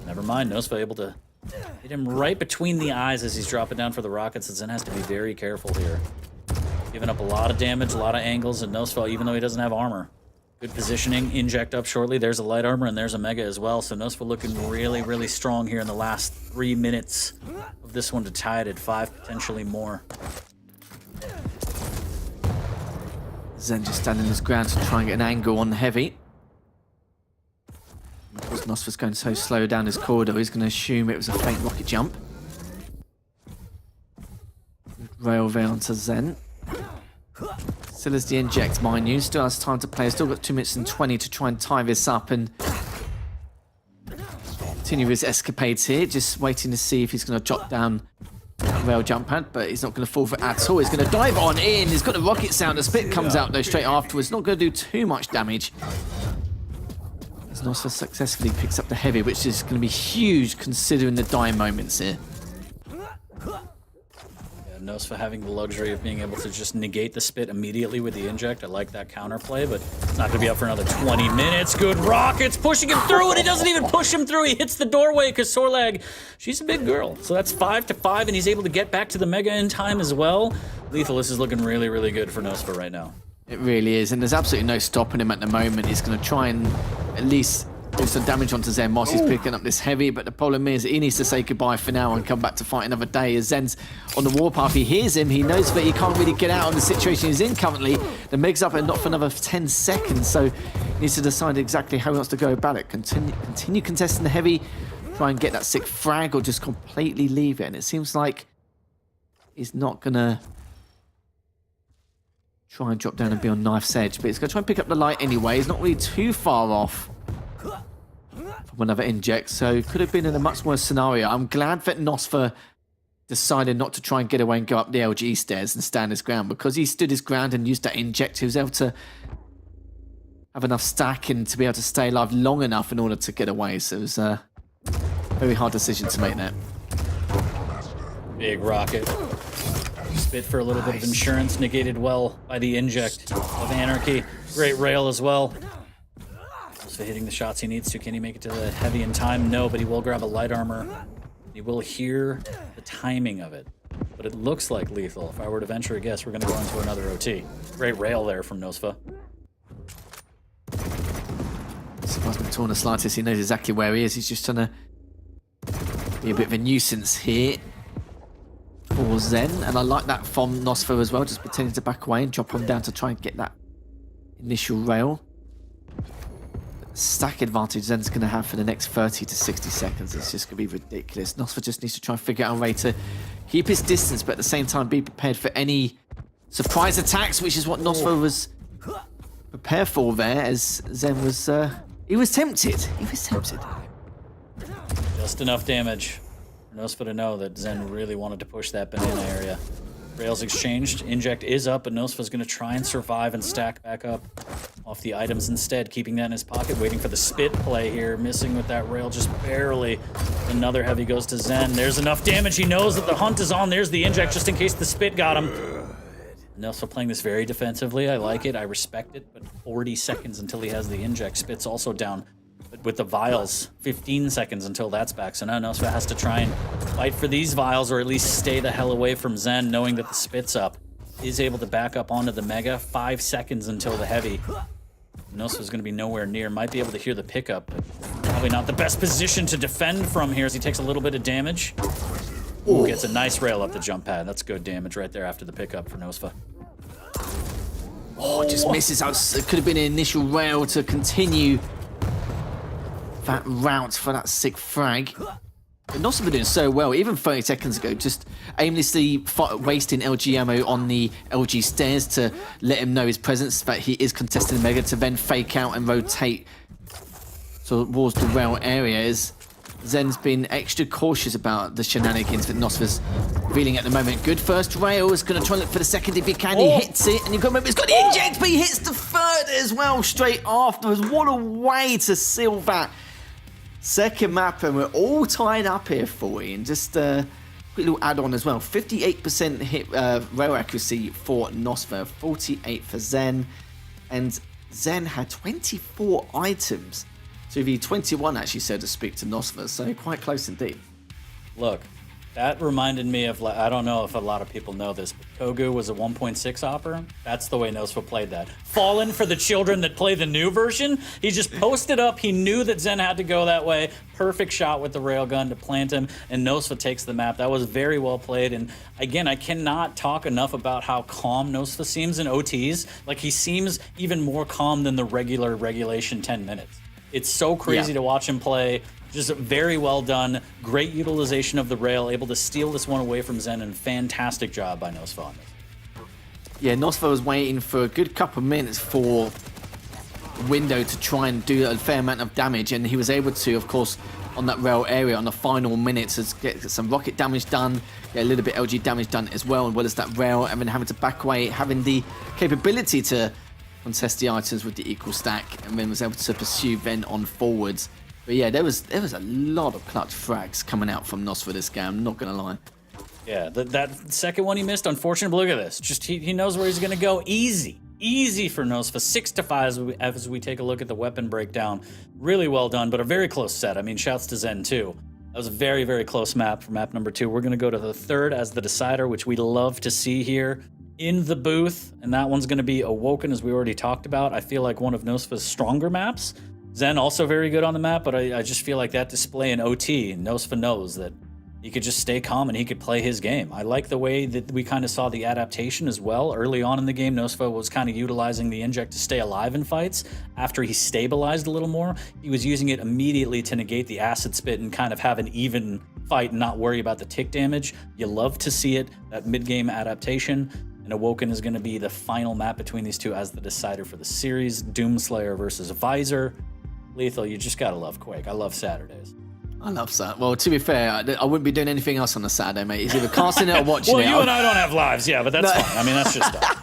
Never mind, Nosfa able to hit him right between the eyes as he's dropping down for the rockets, and Zen has to be very careful here. Giving up a lot of damage, a lot of angles, and Nosfa, even though he doesn't have armor. Good positioning, inject up shortly. There's a light armor, and there's a Mega as well, so Nosfa looking really, really strong here in the last 3 minutes of this one to tie it at 5, potentially more. Zen just standing his ground to try and get an angle on the heavy. Because Nosfa's going so slow down his corridor, he's going to assume it was a faint rocket jump. Rail there onto Zen. Still has the inject, mind you. Still has time to play. Still got 2 minutes and 20 to try and tie this up and continue his escapades here. Just waiting to see if he's going to drop down that rail jump pad, but he's not going to fall for it at all. He's going to dive on in. He's got the rocket sound. The spit comes out though straight afterwards. Not going to do too much damage. Nosfa successfully picks up the heavy, which is going to be huge considering the die moments here. Yeah, Nosfa having the luxury of being able to just negate the spit immediately with the inject. I like that counterplay, but it's not going to be up for another 20 minutes. Good rockets pushing him through, and he doesn't even push him through. He hits the doorway because Sorlag, she's a big girl. So that's 5 to 5, and he's able to get back to the Mega in time as well. Lethal, this is looking really, really good for Nosfa right now. It really is, and there's absolutely no stopping him at the moment. He's going to try and at least do some damage onto Zen whilst he's picking up this heavy, but the problem is he needs to say goodbye for now and come back to fight another day. As Zen's on the warpath, he hears him, he knows that he can't really get out of the situation he's in currently. The Meg's up and not for another 10 seconds, so he needs to decide exactly how he wants to go about it. Continue contesting the heavy, try and get that sick frag, or just completely leave it. And it seems like he's not going to try and drop down and be on knife's edge, but he's going to try and pick up the light anyway. He's not really too far off from another inject, so could have been in a much worse scenario. I'm glad that Nosfa decided not to try and get away and go up the LG stairs and stand his ground, because he stood his ground and used that inject. He was able to have enough stacking to be able to stay alive long enough in order to get away, so it was a very hard decision to make that. Big rocket. Spit for a little bit of insurance, negated well by the inject of Anarchy. Great rail as well. Also hitting the shots he needs to. Can he make it to the heavy in time? No, but he will grab a light armor. He will hear the timing of it. But it looks like Lethal. If I were to venture a guess, we're going to go into another OT. Great rail there from Nosfa. Surprised not the slightest. He knows exactly where he is. He's just trying to be a bit of a nuisance here for Zen. And I like that from Nosfa as well, just pretending to back away and drop him down to try and get that initial rail. Stack advantage Zen's going to have for the next 30 to 60 seconds. It's just going to be ridiculous. Nosfa just needs to try and figure out a way to keep his distance, but at the same time be prepared for any surprise attacks, which is what Nosfa was prepared for there, as Zen was... he was tempted. He was tempted. Just enough damage for Nosfa to know that Zen really wanted to push that banana area. Rails exchanged. Inject is up, but Nosfa's going to try and survive and stack back up off the items instead, keeping that in his pocket, waiting for the spit play here, missing with that rail just barely. Another heavy goes to Zen. There's enough damage. He knows that the hunt is on. There's the inject just in case the spit got him. Nosfa playing this very defensively. I like it. I respect it, but 40 seconds until he has the inject. Spit's also down. But with the vials, 15 seconds until that's back. So now Nosfa has to try and fight for these vials, or at least stay the hell away from Zen, knowing that the spit's up. Is able to back up onto the Mega. 5 seconds until the heavy. Nosfa's going to be nowhere near. Might be able to hear the pickup, but probably not the best position to defend from here as he takes a little bit of damage. Ooh, gets a nice rail up the jump pad. That's good damage right there after the pickup for Nosfa. Oh, just misses out. It could have been an initial rail to continue that route for that sick frag. But Nosfa been doing so well, even 30 seconds ago, just aimlessly wasting LG ammo on the LG stairs to let him know his presence, that he is contesting the Mega, to then fake out and rotate towards the rail areas. Zen's been extra cautious about the shenanigans that Nosfa's revealing at the moment. Good first rail. Is going to try and look for the second if he can. He hits it, and you've got to remember he's got the inject, but he hits the third as well straight afterwards. What a way to seal that second map, and we're all tied up here for you. And just a quick little add-on as well. 58% hit rail accuracy for Nosfa, 48 for Zen, and Zen had 24 items. So v 21 actually, so to speak, to Nosfa, so quite close indeed. Look, that reminded me of, I don't know if a lot of people know this, but Kogu was a 1.6 opera. That's the way Nosfa played that. Fallen for the children that play the new version. He just posted up. He knew that Zen had to go that way. Perfect shot with the railgun to plant him, and Nosfa takes the map. That was very well played. And again, I cannot talk enough about how calm Nosfa seems in OTs. Like, he seems even more calm than the regulation 10 minutes. It's so crazy to watch him play. Just very well done. Great utilization of the rail. Able to steal this one away from Zen, and fantastic job by Nosfa on this. Yeah, Nosfa was waiting for a good couple of minutes for Window to try and do a fair amount of damage, and he was able to, of course, on that rail area on the final minutes, to get some rocket damage done, get a little bit LG damage done as well as that rail, and then having to back away, having the capability to contest the items with the equal stack, and then was able to pursue then on forwards. But yeah, there was a lot of clutch frags coming out from Nosfa this game, I'm not gonna lie. Yeah, that second one he missed, unfortunate, but look at this. Just he knows where he's gonna go. Easy for Nosfa. 6-5 as we take a look at the weapon breakdown. Really well done, but a very close set. I mean, shouts to Zen too. That was a very, very close map for map number 2. We're gonna go to the third as the decider, which we love to see here in the booth, and that one's going to be Awoken, as we already talked about. I feel like one of Nosfa's stronger maps. Zen also very good on the map, but I just feel like that display in OT, Nosfa knows that he could just stay calm and he could play his game. I like the way that we kind of saw the adaptation as well. Early on in the game, Nosfa was kind of utilizing the inject to stay alive in fights. After he stabilized a little more, he was using it immediately to negate the acid spit and kind of have an even fight and not worry about the tick damage. You love to see it, that mid-game adaptation. And Awoken is going to be the final map between these two as the decider for the series. Doomslayer versus Visor. Lethal, you just got to love Quake. I love Saturdays. I love that. Well, to be fair, I wouldn't be doing anything else on a Saturday, mate. It's either casting it or watching it. Well, you and I don't have lives, yeah, but that's fine. I mean, that's just stuff.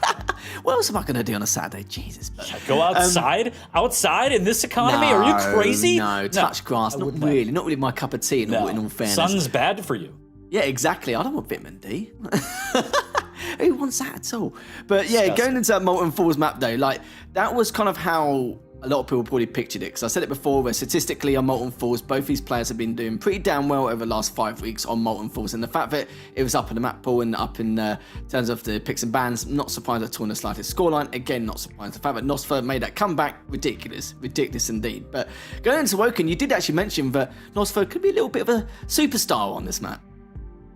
What else am I going to do on a Saturday? Jesus. Go outside? Outside in this economy? Are you crazy? No, touch grass. Not really. Not really my cup of tea, in all fairness. Sun's bad for you. Yeah, exactly. I don't want vitamin D. Who wants that at all? But yeah, Disgusting. going into that Molten Falls map though, like that was kind of how a lot of people probably pictured it, because I said it before, where statistically on Molten Falls, both these players have been doing pretty damn well over the last 5 weeks on Molten Falls, and the fact that it was up in the map pool and up in terms of the picks and bans, not surprised at all in the slightest. Scoreline, again, not surprised. The fact that Nosfa made that comeback, ridiculous indeed. But going into Woken, you did actually mention that Nosfa could be a little bit of a superstar on this map.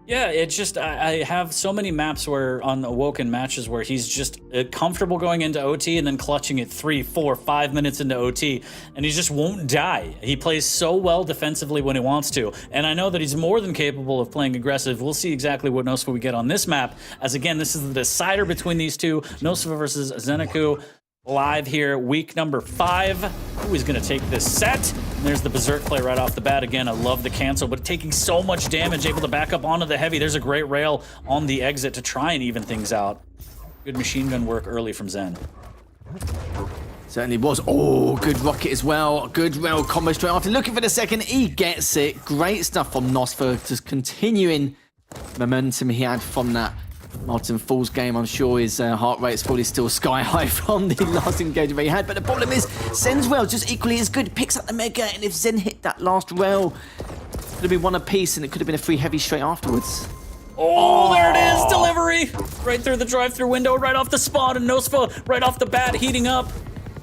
Yeah, it's just, I have so many maps where on Awoken matches where he's just comfortable going into OT and then clutching it 3, 4, 5 minutes into OT, and he just won't die. He plays so well defensively when he wants to, and I know that he's more than capable of playing aggressive. We'll see exactly what Nosfa we get on this map, as again, this is the decider between these two, Nosfa versus Zeniku. Live here, week number 5. Who is going to take this set? And there's the Berserk play right off the bat. Again, I love the cancel, but taking so much damage, able to back up onto the heavy. There's a great rail on the exit to try and even things out. Good machine gun work early from Zen. Certainly was. Oh, good rocket as well. Good rail combo straight after. Looking for the second. He gets it. Great stuff from Nosfa. Just continuing momentum he had from that Molten Falls game. I'm sure his heart rate's probably still sky high from the last engagement he had, but the problem is Zen's rail just equally as good, picks up the mega, and if Zen hit that last rail, it could have been one apiece and it could have been a free heavy straight afterwards. Oh, there it is, delivery! Right through the drive-through window, right off the spot, and Nosfa right off the bat, heating up.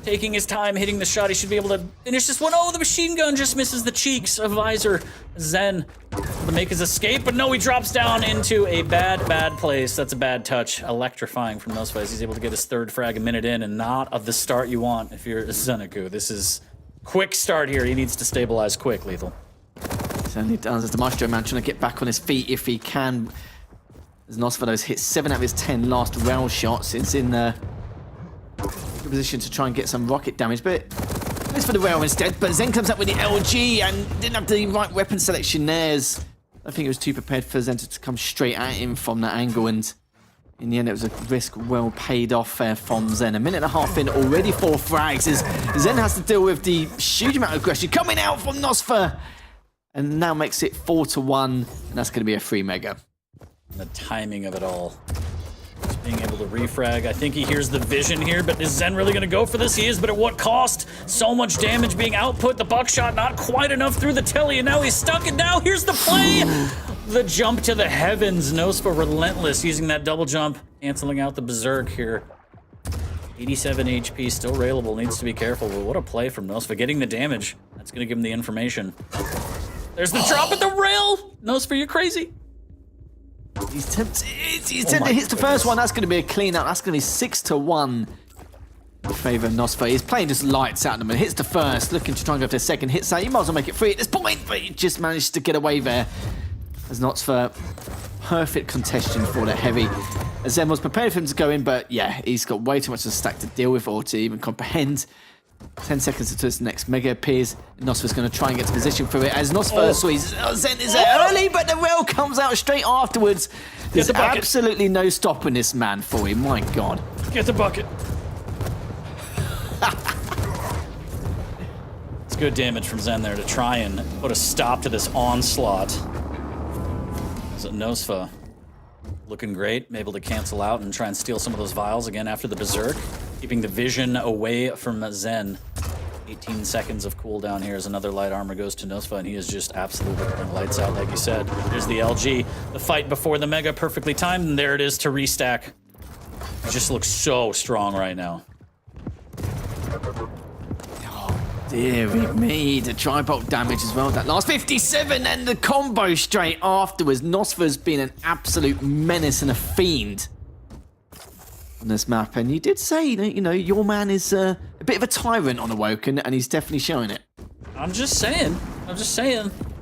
Taking his time, hitting the shot. He should be able to finish this one. Oh, the machine gun just misses the cheeks of Visor. Zen to make his escape, but no, he drops down into a bad place. That's a bad touch. Electrifying from Nosfa. He's able to get his 3rd frag a minute in, and not of the start you want if you're Zeniku. This is quick start here. He needs to stabilize quick, Lethal. Certainly does. As the Maestro man trying to get back on his feet if he can. As Nosfa hit 7 out of his 10 last rail shots. It's in good position to try and get some rocket damage, but goes for the rail instead. But Zen comes up with the LG and didn't have the right weapon selection there. I think it was too prepared for Zen to come straight at him from that angle, and in the end it was a risk well paid off there from Zen. A minute and a half in, already 4 frags as Zen has to deal with the huge amount of aggression coming out from Nosfa, and now makes it 4-1, and that's going to be a free mega. The timing of it all. Just being able to refrag. I think he hears the vision here, but is Zen really going to go for this? He is, but at what cost? So much damage being output. The buckshot not quite enough through the telly, and now he's stuck, and now here's the play! The jump to the heavens. Nosfa relentless, using that double jump, canceling out the Berserk here. 87 HP, still railable, needs to be careful, but what a play from Nosfa. Getting the damage, that's going to give him the information. There's the drop at the rail! Nosfa, you're crazy. He's tempted. Hits the first one. That's going to be a clean out. That's going to be 6-1 in favour of Nosfa. He's playing just lights out them and hits the first, looking to try and go for the second. Hits that. He might as well make it free at this point, but he just managed to get away there. As Nosfa, perfect contention for the heavy. As Zen was prepared for him to go in, but yeah, he's got way too much of a stack to deal with or to even comprehend. 10 seconds until this next mega appears. Nosfa's going to try and get to position for it as Nosfa squeezes. Zen is there early, but the rail comes out straight afterwards. There's absolutely no stopping this man for him. My God. Get the bucket. It's good damage from Zen there to try and put a stop to this onslaught. So Nosfa looking great, able to cancel out and try and steal some of those vials again after the Berserk. Keeping the vision away from Zen. 18 seconds of cooldown here as another light armor goes to Nosfa, and he is just absolutely putting lights out, like you said. There's the LG, the fight before the Mega, perfectly timed, and there it is to restack. He just looks so strong right now. Oh, dearie me, the tri-bolt damage as well. That last 57 and the combo straight afterwards. Nosfa's been an absolute menace and a fiend on this map, and you did say, you know, your man is a bit of a tyrant on Awoken, and he's definitely showing it. I'm just saying.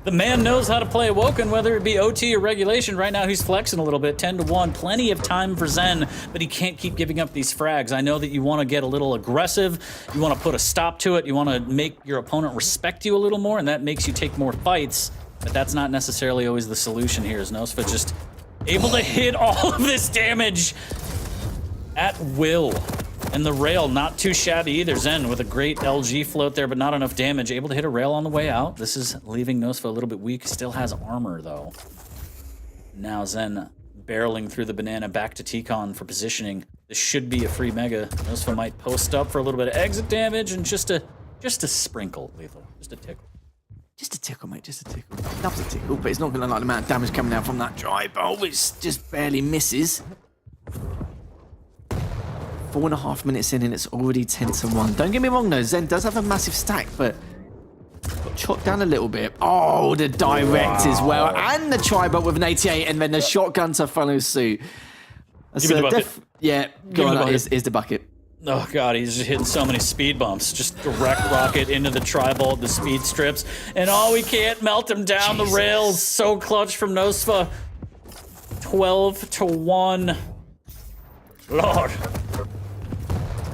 The man knows how to play Awoken, whether it be OT or regulation. Right now, he's flexing a little bit, 10-1. Plenty of time for Zen, but he can't keep giving up these frags. I know that you want to get a little aggressive. You want to put a stop to it. You want to make your opponent respect you a little more, and that makes you take more fights, but that's not necessarily always the solution here. Is Nosfa just able to hit all of this damage at will. And the rail, not too shabby either. Zen with a great LG float there, but not enough damage. Able to hit a rail on the way out. This is leaving Nosfa a little bit weak. Still has armor, though. Now Zen barreling through the banana back to T-Con for positioning. This should be a free mega. Nosfa might post up for a little bit of exit damage and just a sprinkle lethal, just a tickle. Just a tickle, mate, just a tickle. Loves a tickle, but it's not gonna like the amount of damage coming out from that dry bowl, which just barely misses. 4.5 minutes in and it's already 10-1. Don't get me wrong though, Zen does have a massive stack, but got chopped down a little bit. Oh, the direct as well, and the tri-bolt with an 88, and then the shotgun to follow suit. Give me the bucket. Yeah, go on, here's the bucket. Oh god, he's just hitting so many speed bumps. Just direct rocket into the tri-bolt, the speed strips, and we can't melt him down the rails. So clutch from Nosfa. 12-1. Lord.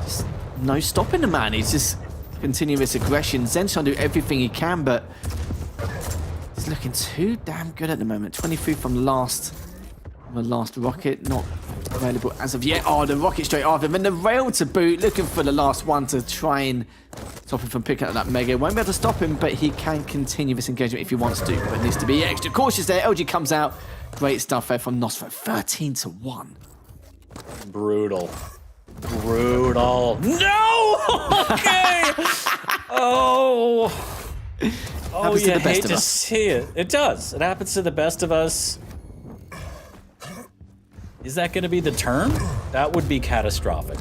Just no stopping the man. He's just continuous aggression. Zen's trying to do everything he can, but he's looking too damn good at the moment. 23 from the last rocket, not available as of yet. Oh, the rocket straight after him, and the rail to boot, looking for the last one to try and stop him from picking up that mega. Won't be able to stop him, but he can continue this engagement if he wants to, but needs to be extra cautious there. LG comes out. Great stuff there from Nosfa. 13-1. Brutal. No! Okay! Oh, you hate to see it. It does. It happens to the best of us. Is that going to be the turn? That would be catastrophic.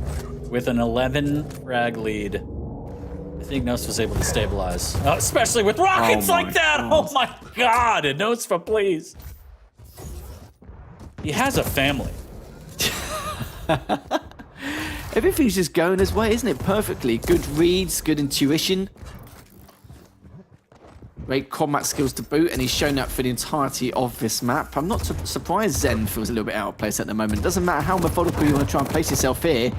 With an 11 frag lead, I think Nosfa was able to stabilize. Especially with rockets like that! God. Oh my god! Nosfa, please. He has a family. Everything's just going his way, isn't it? Perfectly. Good reads, good intuition. Great combat skills to boot, and he's shown that for the entirety of this map. I'm not surprised Zen feels a little bit out of place at the moment. Doesn't matter how methodical you want to try and place yourself here.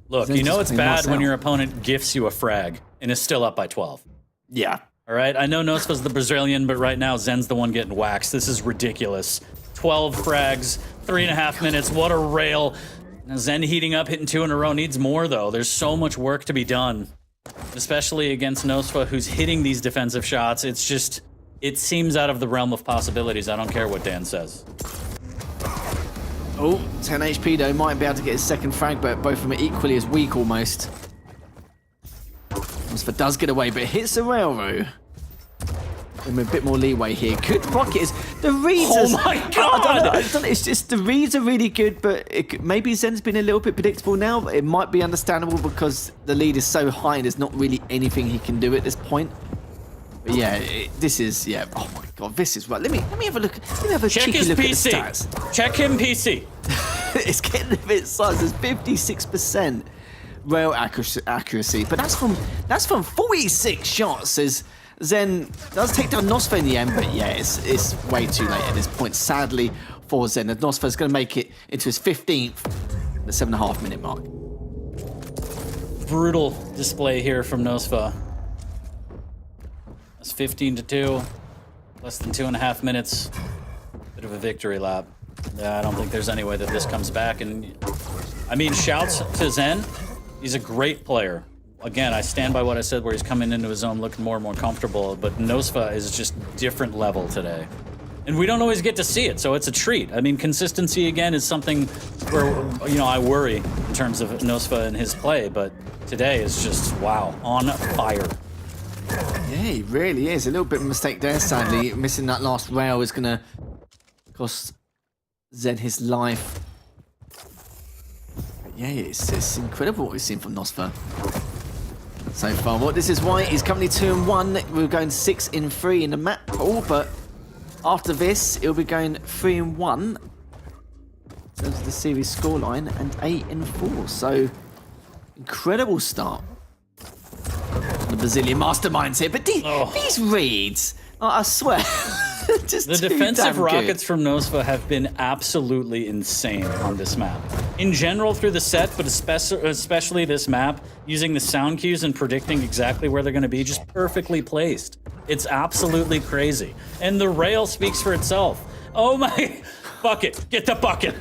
Look, Zen's you know it's bad when out. your opponent gifts you a frag and is still up by 12. Yeah. All right, I know Nosfa's the Brazilian, but right now Zen's the one getting waxed. This is ridiculous. 12 frags, 3.5 minutes. What a rail. Now Zen heating up, hitting 2 in a row. Needs more, though. There's so much work to be done, especially against Nosfa, who's hitting these defensive shots. It's just, it seems out of the realm of possibilities. I don't care what Dan says. Oh, 10 HP, though. Might be able to get his second frag, but both of them are equally as weak, almost. Nosfa does get away, but hits the railroad. Give him a bit more leeway here. Good rockets. The reads. Oh my god! I don't know. It's just the reads are really good, but maybe Zen's been a little bit predictable now. It might be understandable because the lead is so high and there's not really anything he can do at this point. But yeah, this is Oh my god, this is right. Let me have a look. Let me have a cheeky look PC. at the stats. Check him PC. It's getting a bit sus. It's 56% rail accuracy, but that's from 46 shots. As Zen does take down Nosfa in the end, but yeah, it's way too late at this point, sadly, for Zen. And Nosfa's going to make it into his 15th, the 7.5 minute mark. Brutal display here from Nosfa. That's 15-2, less than 2.5 minutes. Bit of a victory lap. Yeah, I don't think there's any way that this comes back. And I mean, shouts to Zen. He's a great player. Again, I stand by what I said where he's coming into his own looking more and more comfortable, but Nosfa is just different level today. And we don't always get to see it, so it's a treat. I mean, consistency, again, is something where, I worry in terms of Nosfa and his play, but today is just, wow, on fire. Yeah, he really is. A little bit of a mistake there, sadly. Missing that last rail is going to cost Zen his life. But yeah, it's incredible what we've seen from Nosfa so far. Well, this is why he's currently 2-1. We're going 6-3 in the map pool, but after this, it'll be going 3-1 in terms of the series scoreline and 8-4. So, incredible start. The Brazilian masterminds here, but these reads, I swear, just the defensive rockets from Nosfa have been absolutely insane on this map. In general through the set, but especially this map, using the sound cues and predicting exactly where they're going to be, just perfectly placed. It's absolutely crazy. And the rail speaks for itself. Oh my, bucket, get the bucket.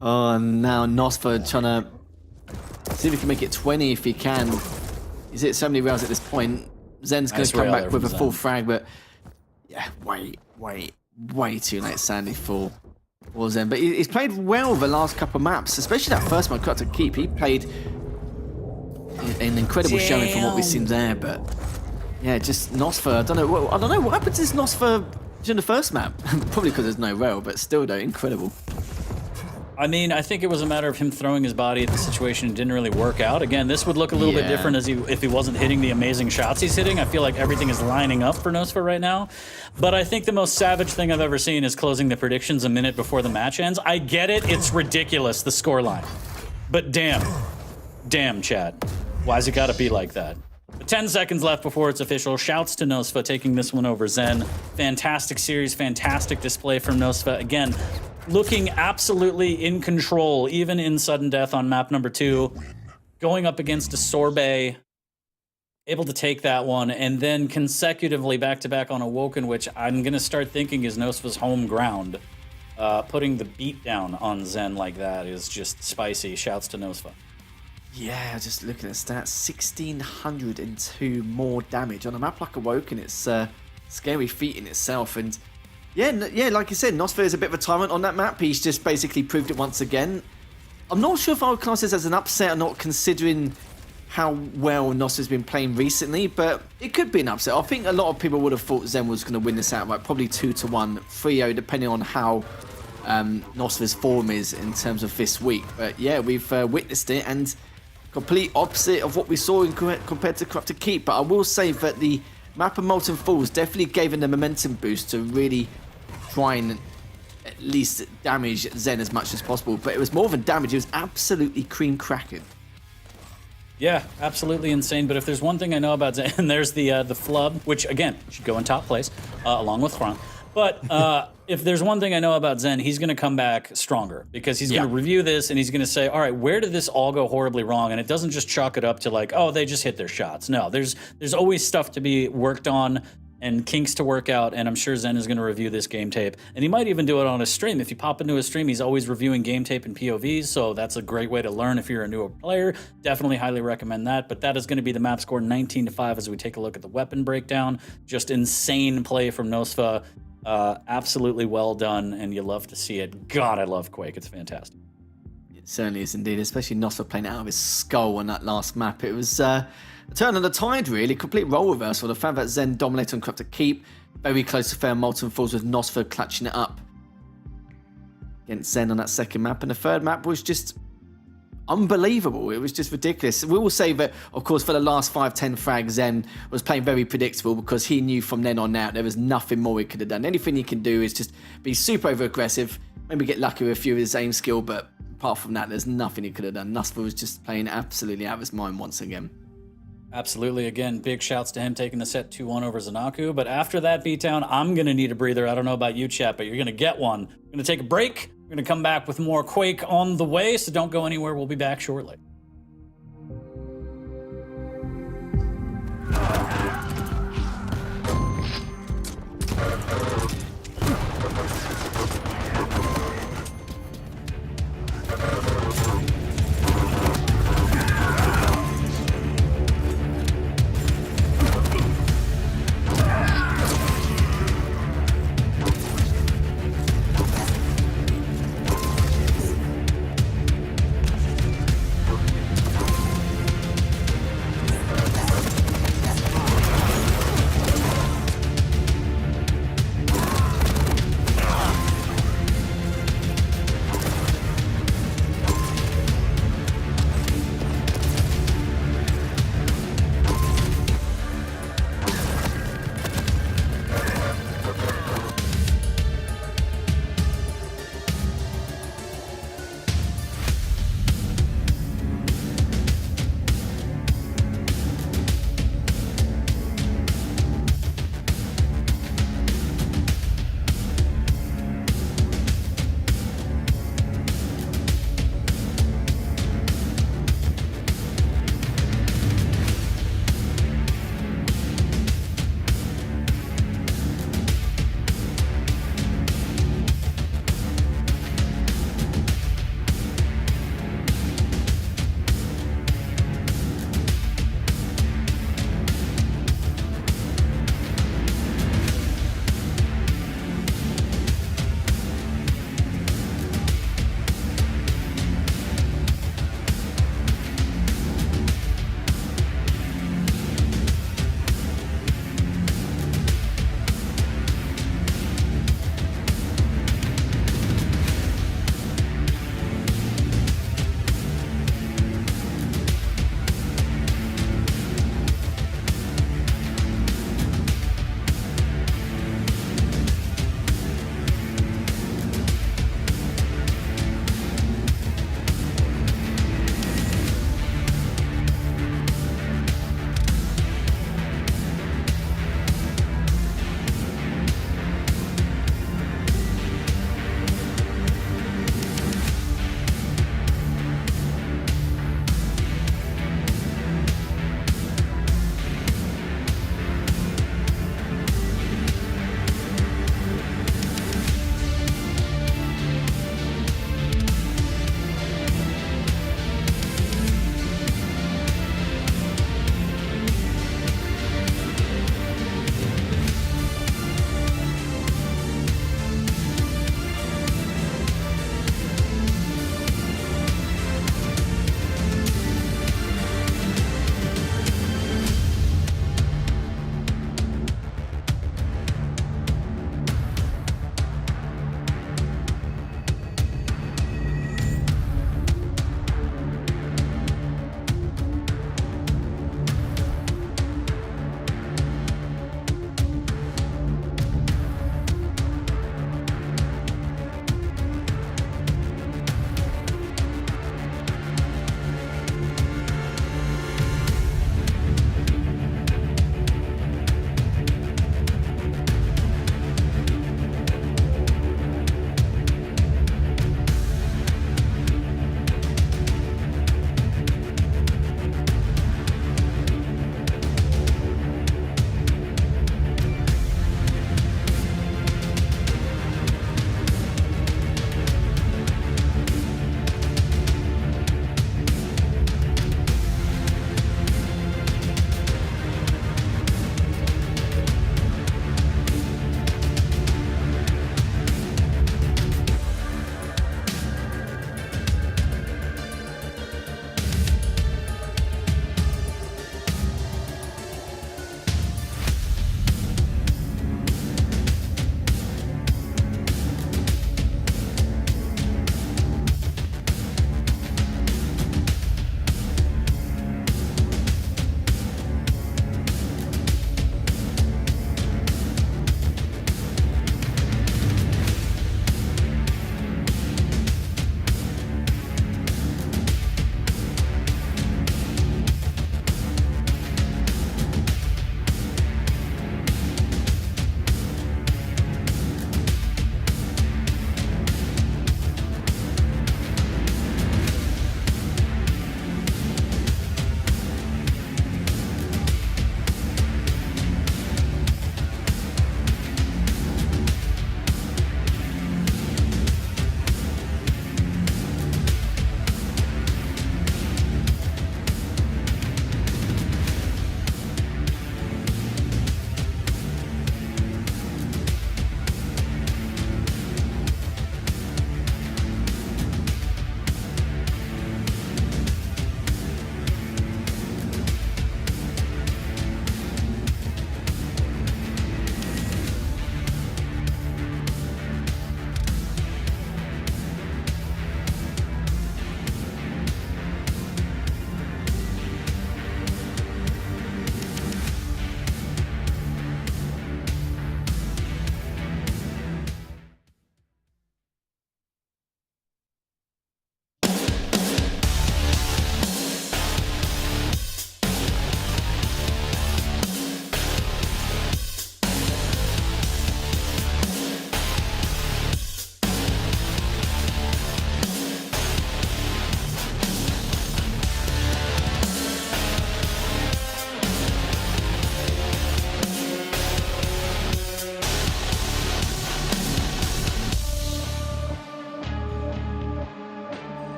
Oh, now Nosfa trying to see if he can make it 20 if he can. He's hit so many rails at this point. Zen's going to come back with a full frag, but yeah, way too late, sadly, for for Zen. But he's played well the last couple of maps, especially that first one, cut to keep. He played an incredible showing from what we've seen there. But yeah, just Nosfa. I don't know what happened to this Nosfa during the first map. Probably because there's no rail, but still though, incredible. I mean, I think it was a matter of him throwing his body at the situation. It didn't really work out. Again, this would look a little bit different if he wasn't hitting the amazing shots he's hitting. I feel like everything is lining up for Nosfa right now. But I think the most savage thing I've ever seen is closing the predictions a minute before the match ends. I get it. It's ridiculous, the scoreline. But damn, chat. Why's it gotta be like that? 10 seconds left before it's official. Shouts to Nosfa taking this one over Zen. Fantastic series, fantastic display from Nosfa. Again, looking absolutely in control, even in sudden death on map number 2. Going up against a sorbet, able to take that one, and then consecutively back-to-back on Awoken, which I'm going to start thinking is Nosfa's home ground. Putting the beat down on Zen like that is just spicy. Shouts to Nosfa. Yeah, just looking at stats, 1,602 more damage on a map like Awoken. It's a scary feat in itself, and yeah, like you said, Nosfa is a bit of a tyrant on that map. He's just basically proved it once again. I'm not sure if I would class this as an upset or not, considering how well Nosfa's been playing recently, but it could be an upset. I think a lot of people would have thought Zen was going to win this outright, probably 2-1, 3-0, depending on how Nosfa's form is in terms of this week. But yeah, we've witnessed it, and complete opposite of what we saw compared to Corrupted Keep. But I will say that the map of Molten Falls definitely gave him the momentum boost to really try and at least damage Zen as much as possible. But it was more than damage, it was absolutely cream cracking. Yeah, absolutely insane. But if there's one thing I know about Zen, there's the flub, which again should go in top place along with Thron. But if there's one thing I know about Zen, he's going to come back stronger, because he's going to review this and he's going to say, all right, where did this all go horribly wrong? And it doesn't just chalk it up to like, oh, they just hit their shots. No, there's always stuff to be worked on and kinks to work out, and I'm sure Zen is going to review this game tape. And he might even do it on his stream. If you pop into his stream, he's always reviewing game tape and POVs, so that's a great way to learn if you're a newer player. Definitely highly recommend that. But that is going to be the map score, 19-5, as we take a look at the weapon breakdown. Just insane play from Nosfa. Absolutely well done, and you love to see it. God, I love Quake. It's fantastic. It certainly is indeed, especially Nosfa playing out of his skull on that last map. It was a turn of the tide, really. Complete role reversal. The fact that Zen dominated on Corrupted Keep, very close to fair Molten Falls, with Nosfa clutching it up against Zen on that second map. And the third map was just unbelievable. It was just ridiculous. We will say that, of course, for the last 5-10 frags, Zen was playing very predictable, because he knew from then on out there was nothing more he could have done. Anything he can do is just be super over aggressive, maybe get lucky with a few of his aim skill, but apart from that, there's nothing he could have done. Nosfa was just playing absolutely out of his mind once again. Absolutely. Again, big shouts to him taking the set 2-1 over zeniku. But after that beatdown, I'm going to need a breather. I don't know about you, chat, but you're going to get one. We're going to take a break. We're going to come back with more Quake on the way, so don't go anywhere. We'll be back shortly.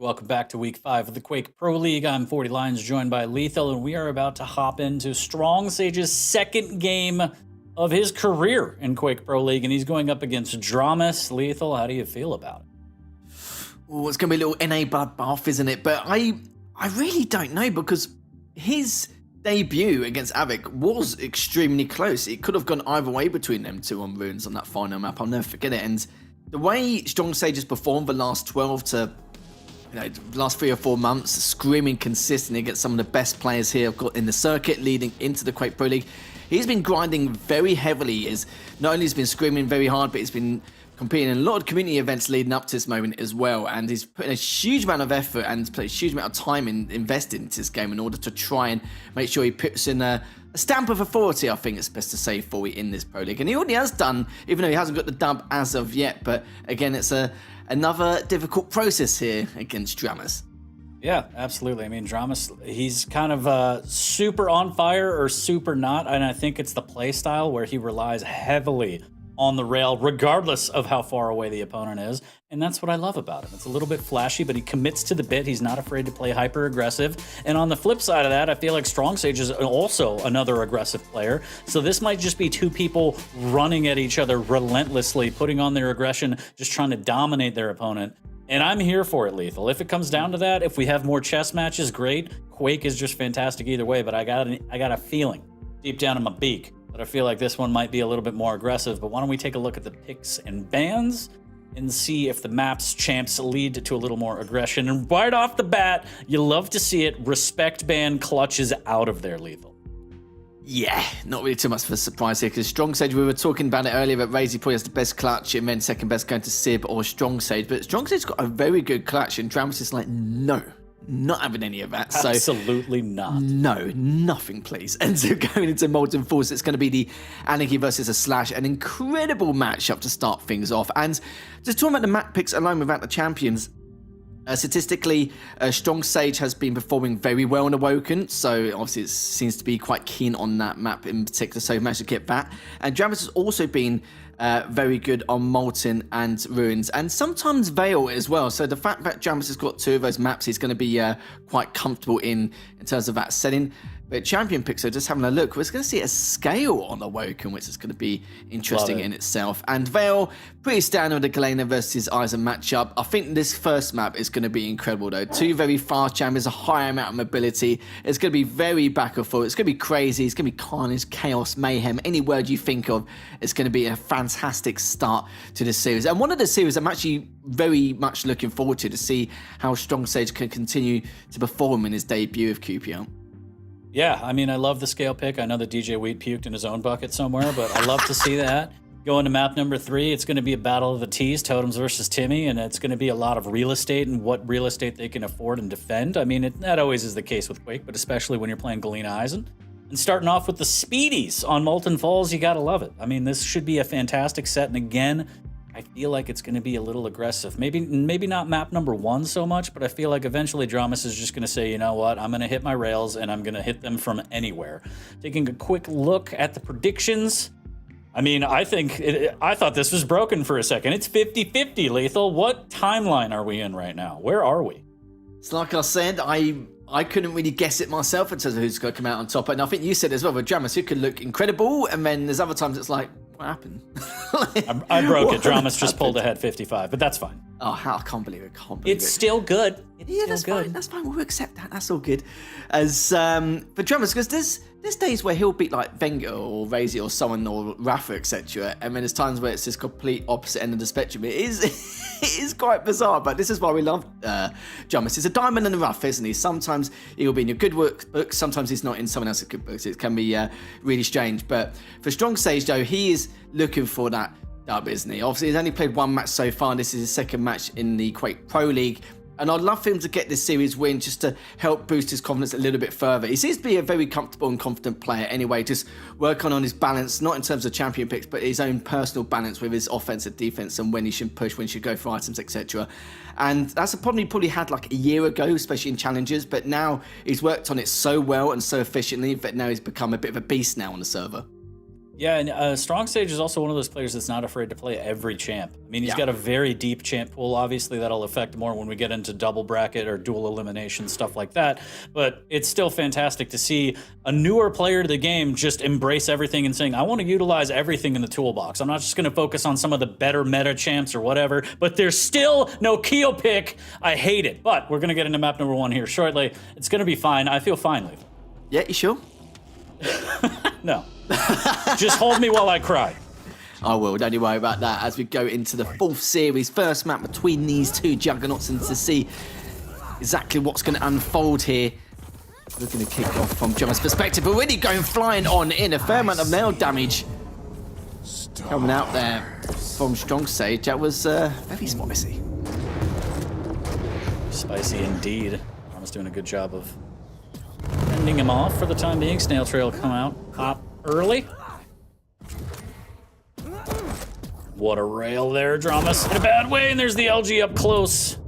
Welcome back to week 5 of the Quake Pro League. I'm 40 Lions, joined by Lethal, and we are about to hop into Strong Sage's second game of his career in Quake Pro League, and he's going up against Dramas. Lethal, how do you feel about it? Oh, it's going to be a little NA bloodbath, isn't it? But I really don't know, because his debut against Avik was extremely close. It could have gone either way between them two on Runes on that final map. I'll never forget it. And the way Strong Sage has performed the last 12 to last 3 or 4 months, screaming consistently against some of the best players here I've got in the circuit leading into the Quake Pro League. He's been grinding very heavily. Not only has he been screaming very hard, but he's been competing in a lot of community events leading up to this moment as well. And he's putting a huge amount of effort and put a huge amount of time invested into this game in order to try and make sure he puts in a stamp of authority, I think it's best to say, for in this Pro League. And he already has done, even though he hasn't got the dub as of yet. But again, it's another difficult process here against Dramas. Yeah, absolutely. I mean, Dramas, he's kind of super on fire or super not. And I think it's the play style where he relies heavily on the rail, regardless of how far away the opponent is. And that's what I love about him. It's a little bit flashy, but he commits to the bit. He's not afraid to play hyper aggressive. And on the flip side of that, I feel like Strong Sage is also another aggressive player. So this might just be two people running at each other relentlessly, putting on their aggression, just trying to dominate their opponent. And I'm here for it, Lethal. If it comes down to that, if we have more chess matches, great. Quake is just fantastic either way, but I got a feeling deep down in my beak that I feel like this one might be a little bit more aggressive. But why don't we take a look at the picks and bans and see if the map's champs lead to a little more aggression. And right off the bat, you love to see it. Respect ban clutches out of there, Lethal. Yeah, not really too much of a surprise here, because Strong Sage, we were talking about it earlier, that Raisy probably has the best clutch, and then second best going to Sib or Strong Sage. But Strong Sage's got a very good clutch, and Dramas is like, no, not having any of that. So absolutely not. No, nothing, please. And so going into Molten Force, it's going to be the Anarchy versus a Slash, an incredible matchup to start things off. And just talking about the map picks alone without the champions, statistically, Strong Sage has been performing very well in Awoken, so obviously it seems to be quite keen on that map in particular, so he managed to get that. And Dramas has also been very good on Molten and Ruins, and sometimes Veil as well. So the fact that Dramas has got 2 of those maps, he's going to be quite comfortable in terms of that setting. But champion picks, so just having a look, we're going to see a scale on Awoken, which is going to be interesting in itself. And Veil, pretty standard with the Galena versus Aizen matchup. I think this first map is going to be incredible, though. 2 very fast champions, a high amount of mobility. It's going to be very back and forth. It's going to be crazy. It's going to be carnage, chaos, mayhem. Any word you think of, it's going to be a fantastic start to this series. And one of the series I'm actually very much looking forward to see how Strong Sage can continue to perform in his debut of QPR. Yeah, I mean, I love the scale pick. I know that DJ Wheat puked in his own bucket somewhere, but I love to see that. Going to map number 3, it's going to be a battle of the T's, Totems versus Timmy, and it's going to be a lot of real estate and what real estate they can afford and defend. I mean, that always is the case with Quake, but especially when you're playing Galena Aizen. And starting off with the Speedies on Molten Falls, you got to love it. I mean, this should be a fantastic set, and again, I feel like it's going to be a little aggressive. Maybe not map number 1 so much, but I feel like eventually Dramas is just going to say, you know what, I'm going to hit my rails and I'm going to hit them from anywhere. Taking a quick look at the predictions. I mean, I thought this was broken for a second. It's 50-50, Lethal. What timeline are we in right now? Where are we? It's like I said, I couldn't really guess it myself in terms of who's going to come out on top. And I think you said as well, with Dramas, who could look incredible, and then there's other times it's like, what happened? I broke it. Dramas just pulled ahead 55, but that's fine. Oh, how I can't believe it. It's still good. That's fine. That's fine. We'll accept that. That's all good. As for Dramas, because there's days where he'll beat like Wenger or Raisy or someone or Rafa, etc. And then there's times where it's this complete opposite end of the spectrum. It is quite bizarre, but this is why we love Dramas. He's a diamond in the rough, isn't he? Sometimes he'll be in your good books, sometimes he's not in someone else's good books. It can be really strange. But for Strong Sage, though, he is looking for that dub, isn't he? Obviously, he's only played 1 match so far. This is his second match in the Quake Pro League. And I'd love for him to get this series win just to help boost his confidence a little bit further. He seems to be a very comfortable and confident player anyway, just working on his balance, not in terms of champion picks, but his own personal balance with his offensive defense and when he should push, when he should go for items, etc. And that's a problem he probably had like a year ago, especially in challenges, but now he's worked on it so well and so efficiently that now he's become a bit of a beast now on the server. Yeah, and Strong Sage is also one of those players that's not afraid to play every champ. I mean, he's got a very deep champ pool. Obviously, that'll affect more when we get into double bracket or dual elimination, stuff like that. But it's still fantastic to see a newer player to the game just embrace everything and saying, I want to utilize everything in the toolbox. I'm not just going to focus on some of the better meta champs or whatever, but there's still no Keo pick. I hate it. But we're going to get into map number 1 here shortly. It's going to be fine. I feel fine, Lethal. Yeah, you sure? No. Just hold me while I cry. I will, don't you worry about that as we go into the 4th series. First map between these two juggernauts, and to see exactly what's going to unfold here. We're going to kick off from John's perspective. Already going flying on in. A fair amount of nail damage coming out there from Strong Sage. That was very spicy. Spicy indeed. I was doing a good job of ending him off for the time being. Snail Trail come out, pop early. What a rail there, Dramas. In a bad way, and there's the LG up close.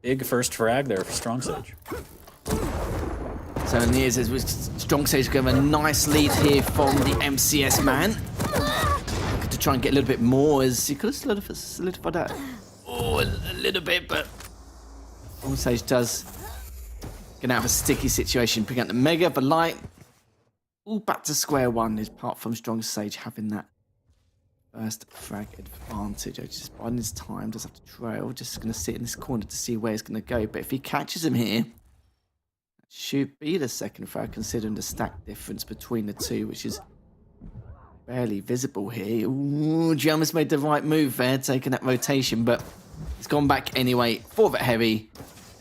Big first frag there for Strong Sage. So in the years, as Strong Sage give a nice lead here from the MCS man. Looking to try and get a little bit more, as he could have solidified that. Oh, a little bit, but Strong Sage does gonna have a sticky situation. Picking up the Mega for light. All back to square one, apart from Strong Sage having that first frag advantage. Just biding his time, does have to trail. Just gonna sit in this corner to see where he's gonna go. But if he catches him here, that should be the second frag, considering the stack difference between the two, which is barely visible here. Ooh, Jamas made the right move there, taking that rotation, but he's gone back anyway. 4-bit heavy.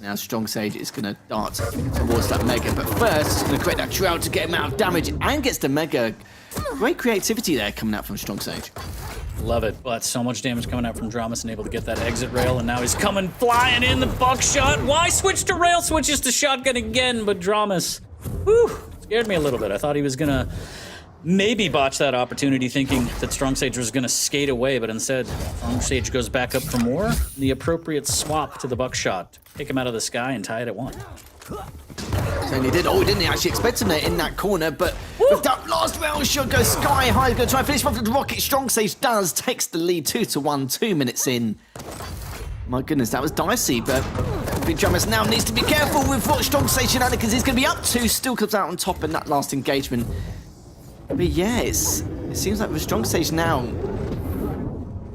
Now Strong Sage is going to dart towards that Mega, but first he's going to create that trail to get him out of damage and gets the Mega. Great creativity there coming out from Strong Sage. Love it, but so much damage coming out from Dramas and able to get that exit rail, and now he's coming flying in the buckshot. Why switch to rail? Switches to shotgun again, but Dramas, whew, scared me a little bit. I thought he was going to maybe botch that opportunity, thinking that Strong Sage was going to skate away, but instead Strong Sage goes back up for more. The appropriate swap to the buckshot. Pick him out of the sky and tie it at 1. Certainly did. Oh, he didn't actually expect him there in that corner, but with that last round shot goes sky high. He's going to try and finish off with the rocket. Strong Sage does, takes the lead 2-1, 2 minutes in. My goodness, that was dicey, but Big Drummers now needs to be careful with what Strong Sage shenanigans he's going to be up to. Still comes out on top in that last engagement. But yeah, it seems like with Strong Sage now,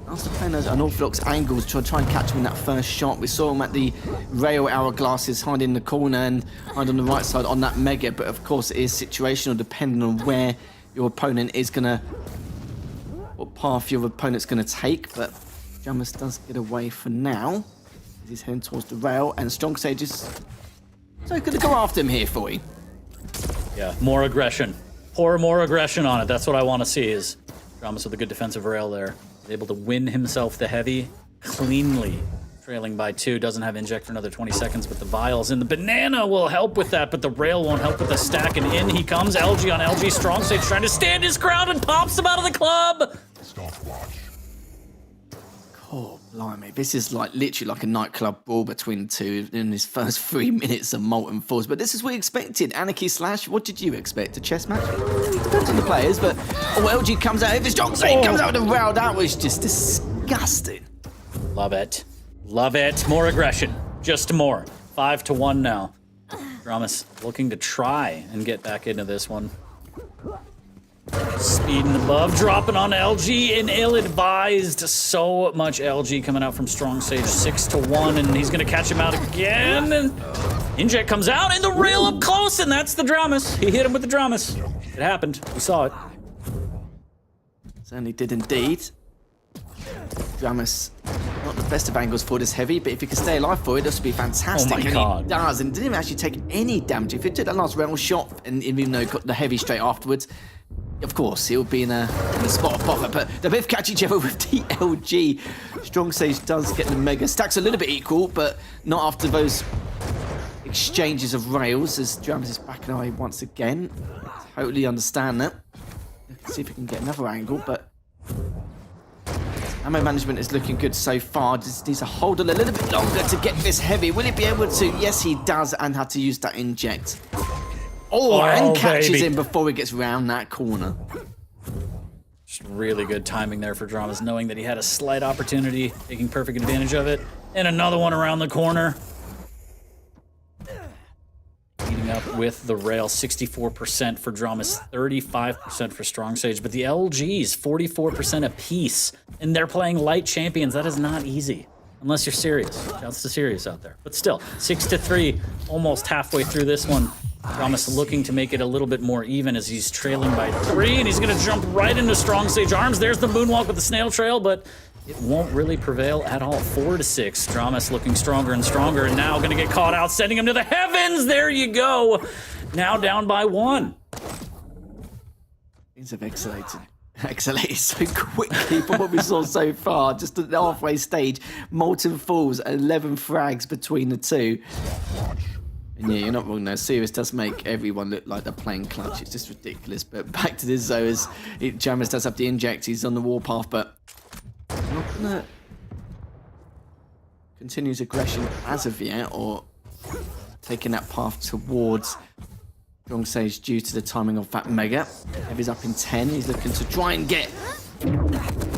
after playing those unorthodox angles to try and catch him in that first shot, we saw him at the rail hourglasses, hiding in the corner and hide on the right side on that Mega. But of course, it is situational depending on where your opponent is going to, what path your opponent's going to take. But Jamus does get away for now. He's heading towards the rail, and Strong Sage is so going to go after him here for you. Yeah, more aggression. Pour more aggression on it. That's what I want to see, is Dramas with a good defensive rail there. Able to win himself the heavy cleanly. Trailing by 2, doesn't have inject for another 20 seconds, but the vials and the banana will help with that, but the rail won't help with the stack, and in he comes. LG on LG. Strong Sage trying to stand his ground and pops him out of the club. Stopwatch. Oh, blimey. This is like literally like a nightclub brawl between the two in his first 3 minutes of Molten Force. But this is what we expected. Anarchy Slash, what did you expect? A chess match? It depends on the players, but LG comes out. If it's Strong Sage comes out of the rail, that was just disgusting. Love it. Love it. More aggression. Just more. 5-1 now. Dramas looking to try and get back into this one. Speeding above, dropping on LG and ill-advised. So much LG coming out from Strong Sage, 6-1, and he's gonna catch him out again. And inject comes out, and the rail up close, and that's the Dramas. He hit him with the Dramas. It happened. We saw it. Certainly did indeed. Dramas, not the best of angles for this heavy, but if he can stay alive for it, this would be fantastic. Oh my and God. he does, and didn't even actually take any damage. If he took that last rail shot, and even though he got the heavy straight afterwards, of course, he'll be in a spot of bother, but they both catch each other with the LG. Strong Sage does get the Mega. Stacks a little bit equal, but not after those exchanges of rails, as Dramas is backing away once again. Totally understand that. Let's see if we can get another angle, but ammo management is looking good so far. Just needs to hold on a little bit longer to get this heavy. Will he be able to? Yes, he does, and had to use that inject. Oh, and catches him before he gets round that corner. Just really good timing there for Dramas, knowing that he had a slight opportunity, taking perfect advantage of it. And another one around the corner. Leading up with the rail, 64% for Dramas, 35% for Strong Sage. But the LGs, 44% apiece. And they're playing light champions. That is not easy. Unless you're serious. Shouts to serious out there. But still, 6-3, almost halfway through this one. Dramas looking to make it a little bit more even as he's trailing by 3, and he's gonna jump right into Strong Sage arms. There's the moonwalk with the snail trail, but it won't really prevail at all. 4-6. Dramas looking stronger and stronger, and now gonna get caught out, sending him to the heavens. There you go. Now down by 1. Things have escalated so quickly from what we saw so far. Just at the halfway stage, Molten Falls, 11 frags between the two. And yeah, you're not wrong there. Sirius does make everyone look like they're playing clutch. It's just ridiculous. But back to this though, as Jamis does have the inject. He's on the warpath, but not gonna continue his aggression as of yet, or taking that path towards Strong Sage due to the timing of that Mega. Heavy's up in 10. He's looking to try and get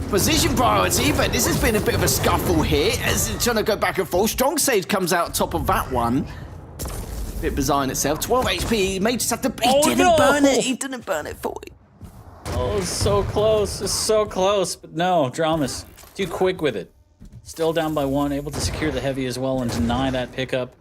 position priority, but this has been a bit of a scuffle here as he's trying to go back and forth. Strong Sage comes out top of that one. Bit bizarre in itself. 12 HP. He may just have to. He didn't burn it. He didn't burn it for it. Oh, so close. It's so close. But no, Dramas too quick with it. Still down by 1, able to secure the heavy as well and deny that pickup.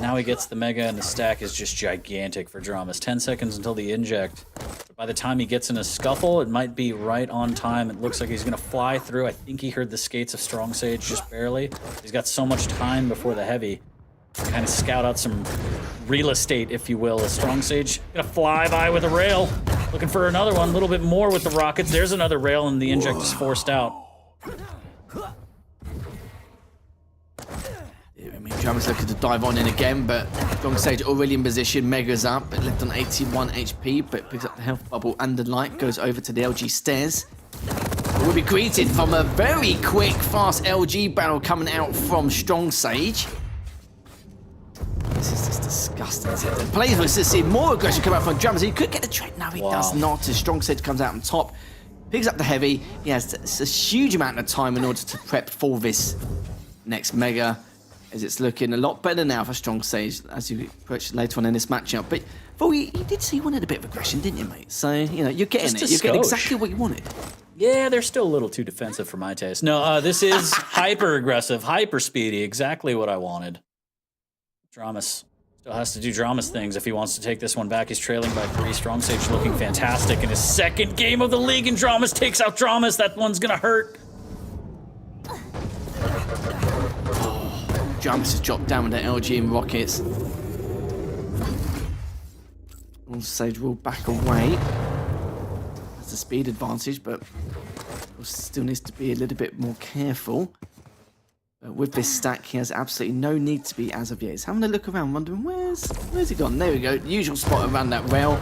Now he gets the Mega, and the stack is just gigantic for Dramas. 10 seconds until the inject. But by the time he gets in a scuffle, it might be right on time. It looks like he's going to fly through. I think he heard the skates of Strong Sage just barely. He's got so much time before the heavy. Kind of scout out some real estate, if you will. A Strong Sage gonna fly by with a rail. Looking for another one, a little bit more with the rockets. There's another rail, and the inject is forced out. I mean, Dramas looking to dive on in again, but Strong Sage already in position. Mega's up, but left on 81 HP, but picks up the health bubble and the light. Goes over to the LG stairs. We'll be greeted from a very quick, fast LG barrel coming out from Strong Sage. This is just disgusting. The players will see more aggression come out from Dramas. He could get the trade. No, he does not. As Strong Sage comes out on top, picks up the heavy. He has a huge amount of time in order to prep for this next Mega, as it's looking a lot better now for Strong Sage as you approach later on in this matchup. But he did say you wanted a bit of aggression, didn't you, mate? So, you know, you're getting it. You're getting exactly what you wanted. Yeah, they're still a little too defensive for my taste. No, this is hyper aggressive, hyper speedy, exactly what I wanted. Dramas still has to do Dramas things if he wants to take this one back. He's trailing by 3. Strong Sage looking fantastic in his second game of the league, and Dramas takes out Dramas. That one's gonna hurt. Dramas has dropped down with the LG and rockets. Strong Sage will back away. That's a speed advantage, but still needs to be a little bit more careful. With this stack, he has absolutely no need to be as of yet. He's having a look around, wondering where's he gone? There we go. Usual spot around that rail.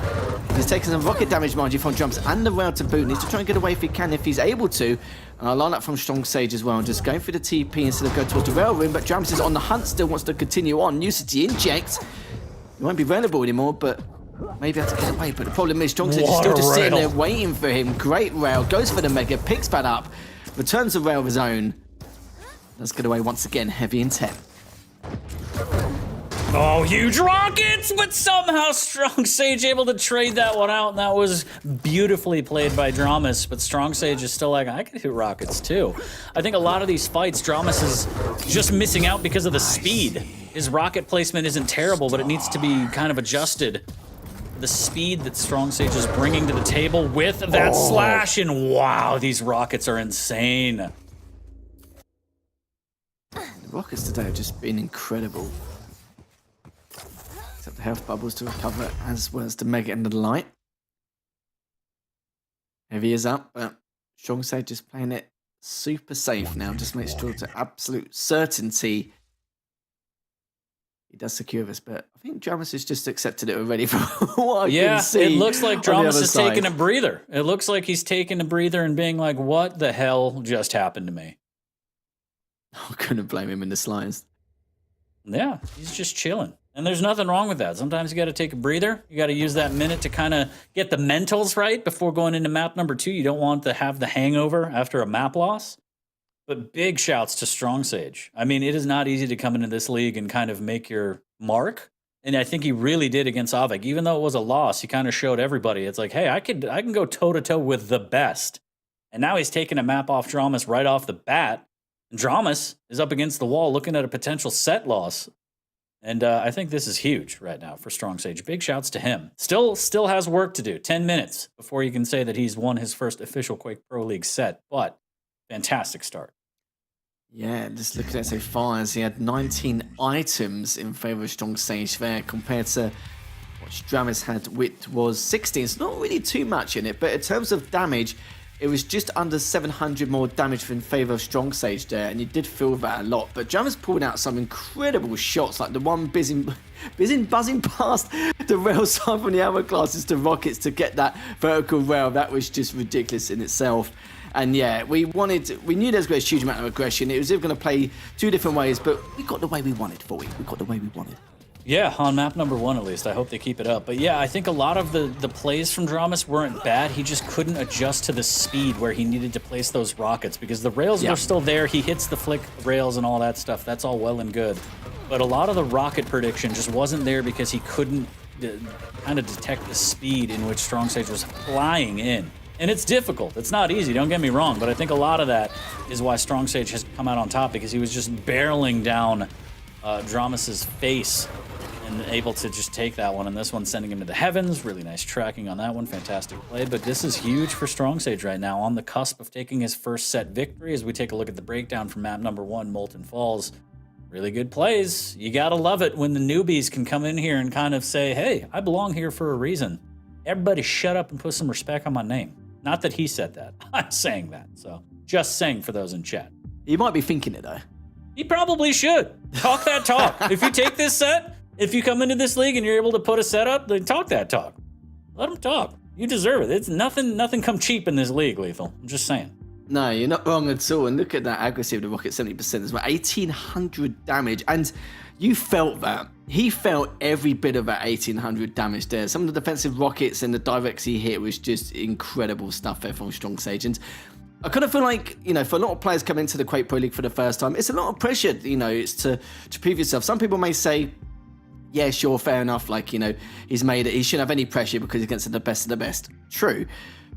He's taking some rocket damage, mind you, from Dramas and the rail to boot. Needs to try and get away if he can, if he's able to. And I'll line up from Strong Sage as well. Just going for the TP instead of going towards the rail room. But Dramas is on the hunt, still wants to continue on. Uses the inject. It won't be railable anymore, but maybe have to get away. But the problem is Strong Sage is still just sitting there waiting for him. Great rail. Goes for the Mega, picks that up, returns the rail of his own. Let's get away once again, heavy in 10. Oh, huge rockets, but somehow Strong Sage able to trade that one out, and that was beautifully played by Dramas, but Strong Sage is still like, I could hit rockets too. I think a lot of these fights, Dramas is just missing out because of the speed. His rocket placement isn't terrible, but it needs to be kind of adjusted. The speed that Strong Sage is bringing to the table with that slash, and wow, these rockets are insane. The rockets today have just been incredible. Except the health bubbles to recover, as well as the Mega and the light. Heavy is up, but Strong Sage is playing it super safe now. Just makes sure to absolute certainty he does secure this. But I think Dramas has just accepted it already from what I can see. It looks like Dramas is taking a breather. It looks like he's taking a breather and being like, what the hell just happened to me? I couldn't blame him in the slightest. Yeah, he's just chilling. And there's nothing wrong with that. Sometimes you got to take a breather. You got to use that minute to kind of get the mentals right before going into map number 2. You don't want to have the hangover after a map loss. But big shouts to Strong Sage. I mean, it is not easy to come into this league and kind of make your mark. And I think he really did against Avik. Even though it was a loss, he kind of showed everybody. It's like, hey, I can go toe-to-toe with the best. And now he's taking a map off Dramas right off the bat. And Dramas is up against the wall looking at a potential set loss. And I think this is huge right now for Strong Sage. Big shouts to him. Still has work to do. 10 minutes before you can say that he's won his first official Quake Pro League set. But fantastic start. Yeah, just looking at so far, as he had 19 items in favor of Strong Sage there, compared to what Dramas had, which was 16. It's not really too much in it, but in terms of damage, it was just under 700 more damage in favor of Strong Sage there, and you did feel that a lot. But Dramas pulled out some incredible shots, like the one buzzing past the rail side from the hourglasses to rockets to get that vertical rail. That was just ridiculous in itself. And yeah, we knew there was going to be a huge amount of aggression. It was going to play two different ways, but we got the way we wanted, we got the way we wanted. Yeah, on map number 1 at least. I hope they keep it up. But yeah, I think a lot of the plays from Dramas weren't bad. He just couldn't adjust to the speed where he needed to place those rockets because the rails were still there. He hits the flick rails and all that stuff. That's all well and good. But a lot of the rocket prediction just wasn't there because he couldn't kind of detect the speed in which Strong Sage was flying in. And it's difficult. It's not easy, don't get me wrong. But I think a lot of that is why Strong Sage has come out on top because he was just barreling down Dramas's face and able to just take that one. And this one sending him to the heavens. Really nice tracking on that one. Fantastic play. But this is huge for Strong Sage right now. On the cusp of taking his first set victory as we take a look at the breakdown from map number 1, Molten Falls. Really good plays. You gotta love it when the newbies can come in here and kind of say, hey, I belong here for a reason. Everybody shut up and put some respect on my name. Not that he said that. I'm saying that. So just saying for those in chat. You might be thinking it though. He probably should. Talk that talk. If you take this set, if you come into this league and you're able to put a set up, then talk that talk. Let him talk. You deserve it. It's nothing come cheap in this league, Lethal. I'm just saying. No, you're not wrong at all. And look at that accuracy of the rocket, 70% as well. 1,800 damage. And you felt that. He felt every bit of that 1,800 damage there. Some of the defensive rockets and the directs he hit was just incredible stuff there from Strong Sage. And I kind of feel like, you know, for a lot of players coming into the Quake Pro League for the first time, it's a lot of pressure, you know, it's to prove yourself. Some people may say, yeah, sure, fair enough. Like, you know, he shouldn't have any pressure because he's against the best of the best. True.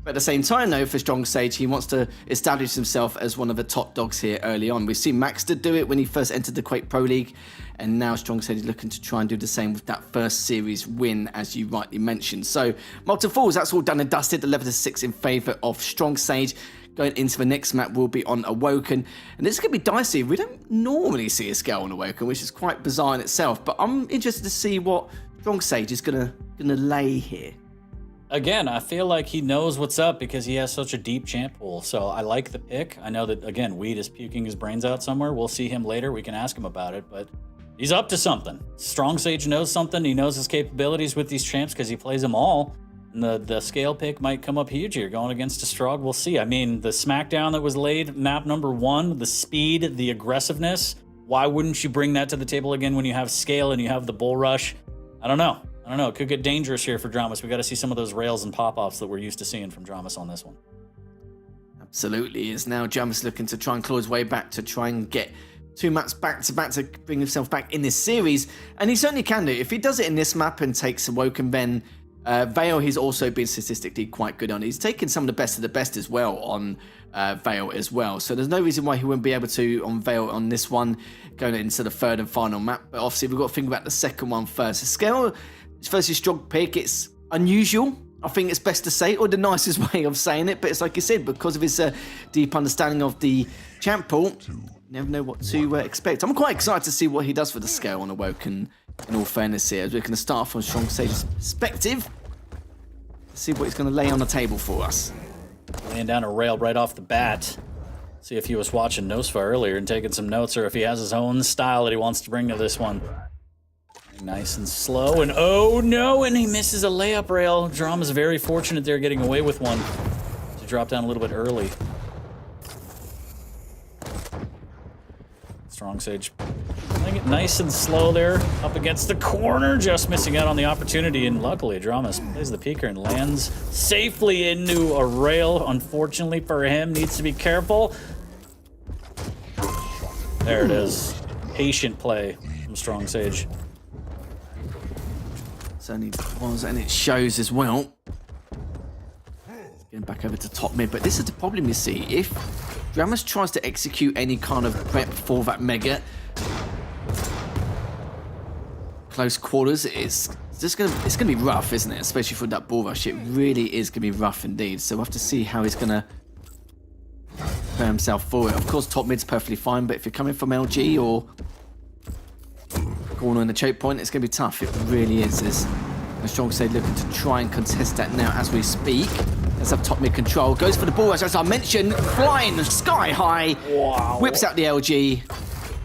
But at the same time, though, for Strong Sage, he wants to establish himself as one of the top dogs here early on. We've seen Maxter do it when he first entered the Quake Pro League, and now Strong Sage is looking to try and do the same with that first series win, as you rightly mentioned. So, Molten Falls, that's all done and dusted. 11-6 in favour of Strong Sage. Going into the next map will be on Awoken, and this is going to be dicey. We don't normally see a scale on Awoken, which is quite bizarre in itself, but I'm interested to see what Strong Sage is gonna lay here. Again, I feel like he knows what's up because he has such a deep champ pool. So I like the pick. I know that, again, Weed is puking his brains out somewhere. We'll see him later. We can ask him about it, but he's up to something. Strong Sage knows something. He knows his capabilities with these champs because he plays them all. And the scale pick might come up huge here going against a Strog. We'll see. I mean, the smackdown that was laid, map number 1, the speed, the aggressiveness. Why wouldn't you bring that to the table again when you have scale and you have the bull rush? I don't know. It could get dangerous here for Dramas. We got to see some of those rails and pop-offs that we're used to seeing from Dramas on this one. Absolutely. Is now Dramas looking to try and claw his way back to try and get 2 maps back-to-back to bring himself back in this series. And he certainly can do. If he does it in this map and takes Awoken, then Veil, he's also been statistically quite good on. He's taken some of the best as well on Veil as well. So there's no reason why he wouldn't be able to on Veil on this one, going into the third and final map. But obviously we've got to think about the second one first. The scale versus strong pick, it's unusual, I think it's best to say, or the nicest way of saying it, but it's like you said, because of his deep understanding of the champ pool, you never know what to expect. I'm quite excited to see what he does for the scale on Awoken, in all fairness here, as we're going to start from Strong Sage's perspective. See what he's going to lay on the table for us. Laying down a rail right off the bat. See if he was watching Nosfa earlier and taking some notes, or if he has his own style that he wants to bring to this one. Nice and slow, and oh no, and he misses a layup rail. Drama's very fortunate there getting away with one to drop down a little bit early. Strong Sage Playing it nice and slow there, up against the corner, just missing out on the opportunity, and luckily Dramas plays the peeker and lands safely into a rail. Unfortunately for him, needs to be careful. There it is. Patient play from Strong Sage. Certainly was, and it shows as well. Getting back over to top mid, but this is the problem you see. If Dramas tries to execute any kind of prep for that mega, close quarters, it's gonna be rough, isn't it? Especially for that ball rush. It really is gonna be rough indeed. So we'll have to see how he's gonna prepare himself for it. Of course, top mid's perfectly fine, but if you're coming from LG or corner in the choke point, it's gonna be tough. It really is. There's a Strong Sage looking to try and contest that now as we speak. Let's have top mid control. Goes for the ball rush, as I mentioned, flying sky high. Wow. Whips out the LG.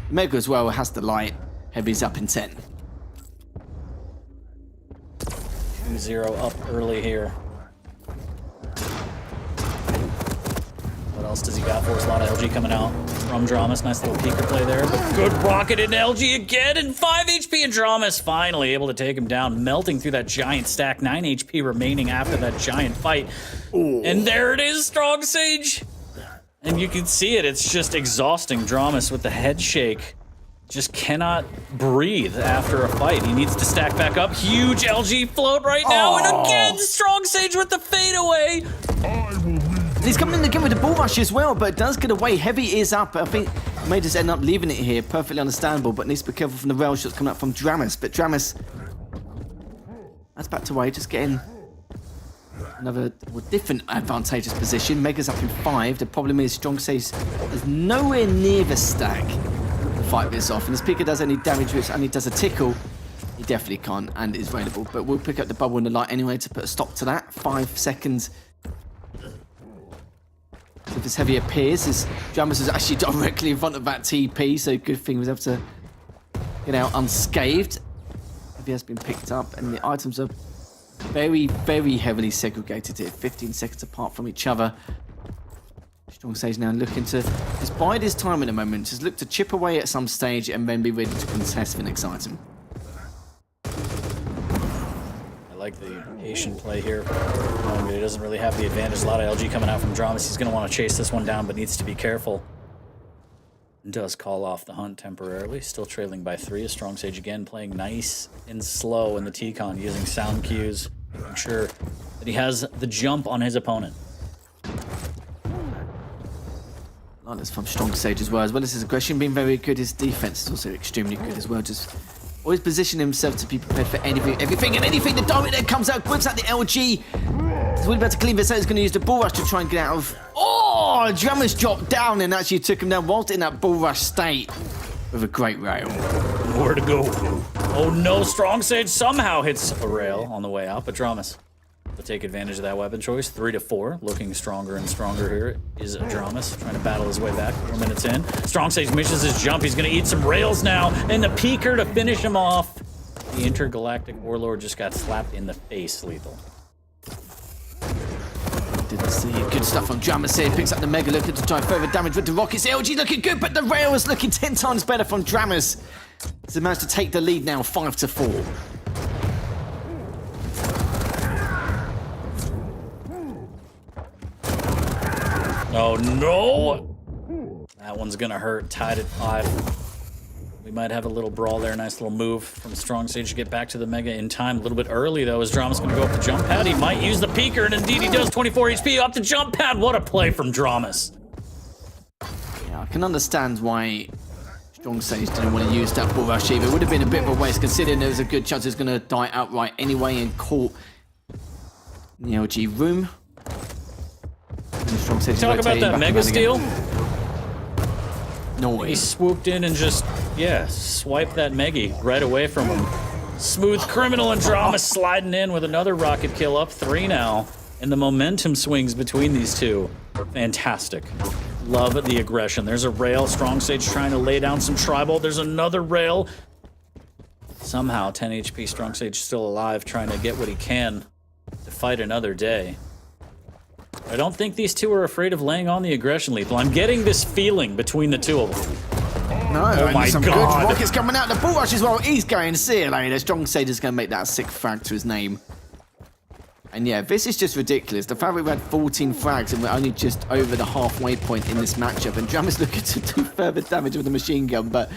Mega as well has the light. Heavy's up in 10. 0 up early here. What else does he got for us? A lot of LG coming out from Dramas. Nice little peeker play there. But good rocket in LG again, and 5 HP, and Dramas finally able to take him down, melting through that giant stack. 9 HP remaining after that giant fight. Ooh. And there it is, Strong Sage. And you can see it. It's just exhausting. Dramas with the head shake. Just cannot breathe after a fight. He needs to stack back up. Huge LG float right now, and again, Strong Sage with the fadeaway. He's coming in again with the ball rush as well, but does get away. Heavy is up. I think he may just end up leaving it here. Perfectly understandable, but needs to be careful from the rail shots coming up from Dramas. But Dramas, that's back to away, just getting another different advantageous position. Mega's up in 5. The problem is Strong Sage is nowhere near the stack to fight this off. And as Pika does any damage, which only does a tickle, he definitely can't and is available. But we'll pick up the bubble in the light anyway to put a stop to that. 5 seconds. If this heavy appears, as Dramas is actually directly in front of that TP, so good thing he was able to get out unscathed. Heavy has been picked up, and the items are very, very heavily segregated here, 15 seconds apart from each other. Strong Sage now looking to just bide his time in a moment, just look to chip away at some stage and then be ready to contest the next item. I like the patient play here. He doesn't really have the advantage. A lot of LG coming out from Dramas. He's going to want to chase this one down, but needs to be careful. Does call off the hunt temporarily. Still trailing by 3. A Strong Sage again playing nice and slow in the T-Con, using sound cues, making sure that he has the jump on his opponent. Like this from Strong Sage as well as his aggression being very good. His defense is also extremely good as well. Just always position himself to be prepared for anything, everything and anything. The direct that comes out, whips out the LG. He's really about to clean this out. He's going to use the ball rush to try and get out of. Oh, Dramas dropped down and actually took him down whilst in that ball rush state with a great rail. Where to go? Oh no, Strong Sage somehow hits a rail on the way out, but Dramas will take advantage of that weapon choice. 3 to 4, looking stronger and stronger here is Dramas, trying to battle his way back. 4 minutes in. Strong Sage misses his jump. He's going to eat some rails now, and the peeker to finish him off. The Intergalactic Warlord just got slapped in the face, lethal. Didn't see it. Good stuff from Dramas here. Picks up the Mega, looking to try further damage with the rockets. LG looking good, but the rail is looking 10 times better from Dramas. He's managed to take the lead now, 5 to 4. Oh no! That one's gonna hurt. Tied at 5. We might have a little brawl there. Nice little move from Strong Sage to get back to the Mega in time. A little bit early, though, as Drama's going to go up the jump pad. He might use the peeker, and indeed he does. 24 HP up the jump pad. What a play from Dramas. Yeah, I can understand why Strong Sage didn't want to use that ball rush either. It would have been a bit of a waste, considering there was a good chance he was going to die outright anyway and caught in the LG room. And Strong Sage Talk about that Mega steal. No, he swooped in and just, yeah, swiped that Meggy right away from him. Smooth criminal, and Drama sliding in with another rocket kill, up 3 now. And the momentum swings between these two. Fantastic. Love the aggression. There's a rail. Strong Sage trying to lay down some tribal. There's another rail. Somehow 10 HP Strong Sage still alive, trying to get what he can to fight another day. I don't think these two are afraid of laying on the aggression lethal. I'm getting this feeling between the two of them. No, Oh my some God. good rockets coming out. The bull rush as well. He's going, see you later. Strong Sage is going to make that a 6th frag to his name. And yeah, this is just ridiculous. The fact we've had 14 frags and we're only just over the halfway point in this matchup. And Drum is looking to do further damage with the machine gun, but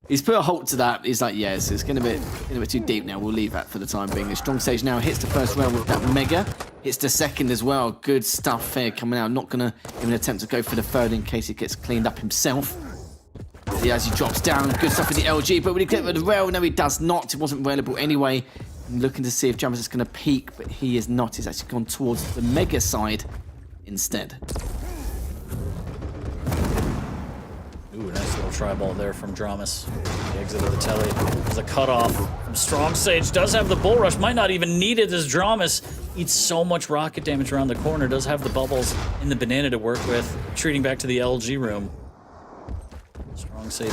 he's put a halt to that. He's like, yes, it's going to be too deep now. We'll leave that for the time being. The Strong Sage now hits the first round with that Mega. Hits the second as well. Good stuff there coming out. Not going to even attempt to go for the third in case he gets cleaned up himself. As he drops down, good stuff with the LG, but will he get rid of the rail? No, he does not. It wasn't available anyway. I'm looking to see if Jammers is going to peek, but he is not. He's actually gone towards the Mega side instead. Ooh, nice little try ball there from Dramas. The exit of the telly. There's a cutoff from Strong Sage. Does have the bull rush. Might not even need it as Dramas eats so much rocket damage around the corner. Does have the bubbles in the banana to work with. Retreating back to the LG room. Strong Sage.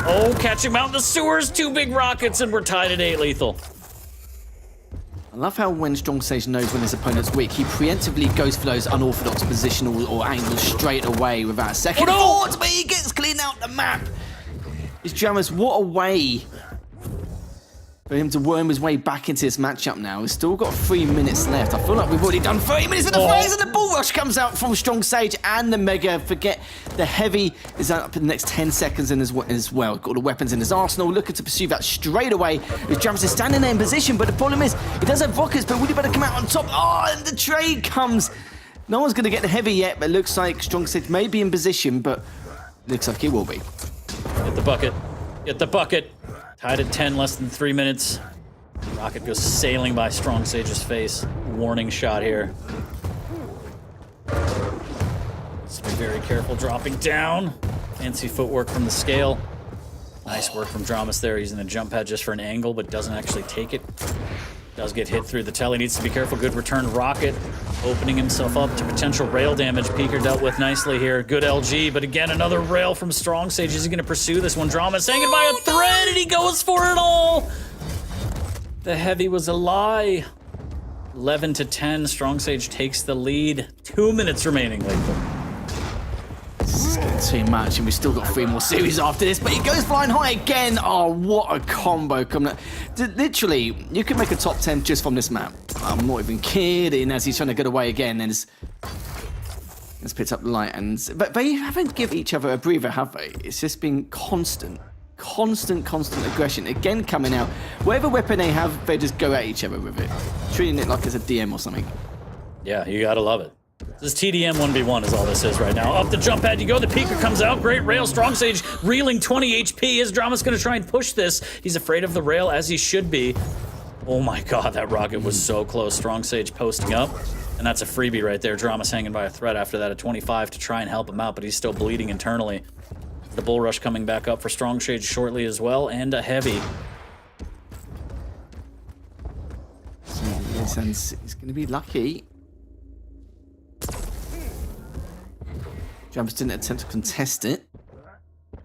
Oh, catching him out in the sewers. 2 big rockets, and we're tied at 8 lethal. I love how when Strong Sage knows when his opponent's weak, he preemptively goes for those unorthodox positional or angles straight away without a second thought, but he gets cleaned out the map. His Jammers, what a way for him to worm his way back into this matchup now. He's still got 3 minutes left. I feel like we've already done 30 minutes with the phrase, and the bull rush comes out from Strong Sage and the Mega. Forget the heavy is up in the next 10 seconds in as well. Got all the weapons in his arsenal, looking to pursue that straight away. His Jammers is standing there in position, but the problem is he does have rockets, but would he better come out on top? Oh, and the trade comes. No one's going to get the heavy yet, but it looks like Strong Sage may be in position, but looks like he will be. Get the bucket. Get the bucket. Tied at 10, less than 3 minutes. Rocket goes sailing by Strong Sage's face. Warning shot here. Let's be very careful dropping down. Fancy footwork from the scale. Nice work from Dramas there, using the jump pad just for an angle, but doesn't actually take it. Does get hit through the telly, needs to be careful. Good return rocket, opening himself up to potential rail damage. Peeker dealt with nicely here. Good LG, but again, another rail from Strong Sage. Is he going to pursue this one? Drama's hanging by a thread, and he goes for it all. The heavy was a lie. 11 to 10, Strong Sage takes the lead. 2 minutes remaining, lethal. This is getting too much, and we've still got 3 more series after this, but he goes flying high again. Oh, what a combo coming up. Literally, you could make a top 10 just from this map. I'm not even kidding, as he's trying to get away again, and has picked up the light. But they haven't given each other a breather, have they? It's just been constant aggression. Again, coming out. Whatever weapon they have, they just go at each other with it. Treating it like it's a DM or something. Yeah, you gotta love it. This is TDM 1v1 is all this is right now. Up the jump pad you go. The Peeker comes out. Great rail. Strong Sage reeling 20 HP. His Drama's going to try and push this. He's afraid of the rail, as he should be. Oh my god, that rocket was so close. Strong Sage posting up. And that's a freebie right there. Drama's hanging by a thread after that at 25 to try and help him out, but he's still bleeding internally. The bull rush coming back up for Strong Sage shortly as well, and a heavy. So, he's going to be lucky. Jumps didn't attempt to contest it.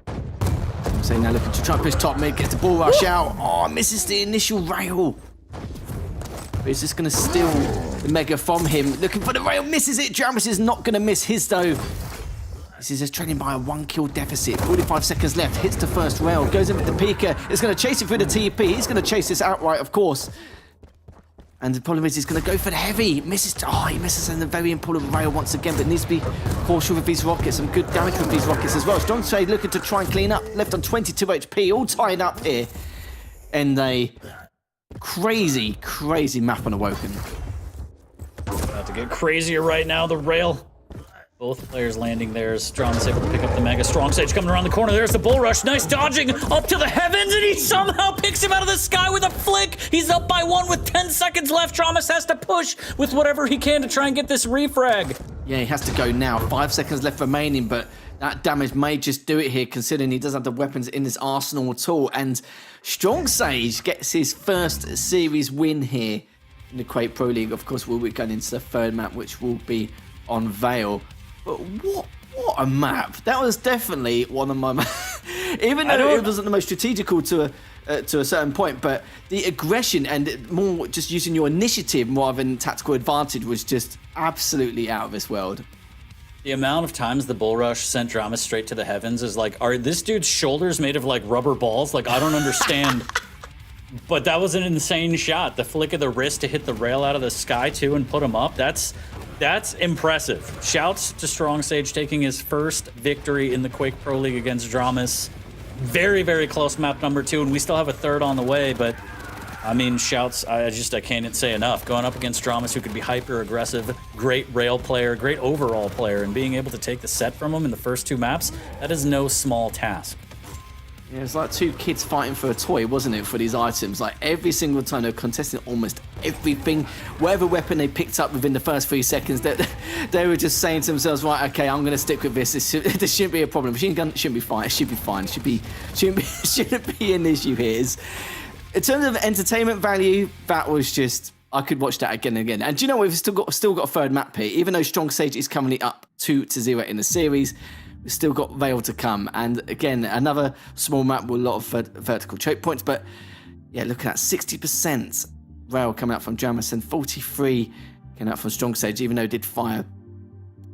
I'm saying now looking to try and push top mid, gets the ball rush out. Oh, misses the initial rail. But he's just going to steal the Mega from him. Looking for the rail, misses it. Jammers is not going to miss his though. This is just trailing by a 1 kill deficit. 45 seconds left, hits the first rail, goes in with the Peeker. It's going to chase it through the TP. He's going to chase this outright, of course. And the problem is he's going to go for the heavy. Misses. Oh, he misses in the very important rail once again, but needs to be cautious with these rockets. Some good damage with these rockets as well. Strong Sage looking to try and clean up. Left on 22 HP, all tied up here. And a crazy map on Awoken. About to get crazier right now. The rail. Both players landing there. Drama's able to pick up the Mega. Strong Sage coming around the corner. There's the bull rush. Nice dodging up to the heavens, and he somehow picks him out of the sky with a flick. He's up by 1 with 10 seconds left. Dramas has to push with whatever he can to try and get this refrag. Yeah, he has to go now. 5 seconds left remaining, but that damage may just do it here, considering he doesn't have the weapons in his arsenal at all. And Strong Sage gets his first series win here in the Quake Pro League. Of course, we'll be going into the third map, which will be on Vale. But what a map. That was definitely one of my even though it wasn't the most strategical to a certain point, but the aggression and more just using your initiative rather than tactical advantage was just absolutely out of this world. The amount of times the bull rush sent Drama straight to the heavens is like, are this dude's shoulders made of like rubber balls? Like, I don't understand. But that was an insane shot. The flick of the wrist to hit the rail out of the sky too and put him up. That's impressive. Shouts to Strong Sage taking his first victory in the Quake Pro League against Dramas. Very, very close map number 2, and we still have a third on the way, but I mean, shouts, I can't say enough. Going up against Dramas, who could be hyper aggressive, great rail player, great overall player, and being able to take the set from him in the first 2 maps, that is no small task. Yeah, it's like 2 kids fighting for a toy, wasn't it, for these items? Like every single time they're contesting almost everything, whatever weapon they picked up within the first 3 seconds, they were just saying to themselves, right, okay, I'm going to stick with this. This shouldn't be a problem. Machine gun shouldn't be fine. It should be fine. Shouldn't be an issue here. In terms of entertainment value, that was just, I could watch that again and again. And do you know, we've still got a third map here. Even though Strong Sage is currently up 2-0 in the series, we've still got Veil to come. And again, another small map with a lot of vertical choke points. But yeah, look at that, 60% Rail coming out from Jamis and 43 coming out from Strong Sage, even though it did fire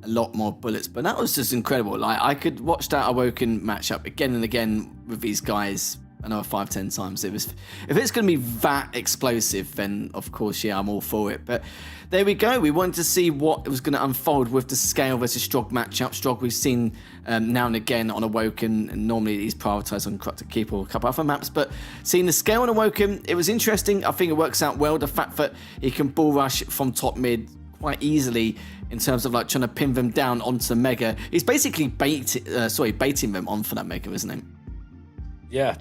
a lot more bullets. But that was just incredible. Like, I could watch that Awoken matchup again and again with these guys another 5-10 times. If it's going to be that explosive, then of course, yeah, I'm all for it. But there we go. We wanted to see what was going to unfold with the Scale versus Strog matchup. Strog we've seen now and again on Awoken, and normally he's prioritised on Corrupted Keep or a couple other maps. But seeing the Scale on Awoken, it was interesting. I think it works out well. The fact that he can bull rush from top mid quite easily in terms of like trying to pin them down onto the Mega. He's basically baiting them on for that Mega, isn't he? Yeah,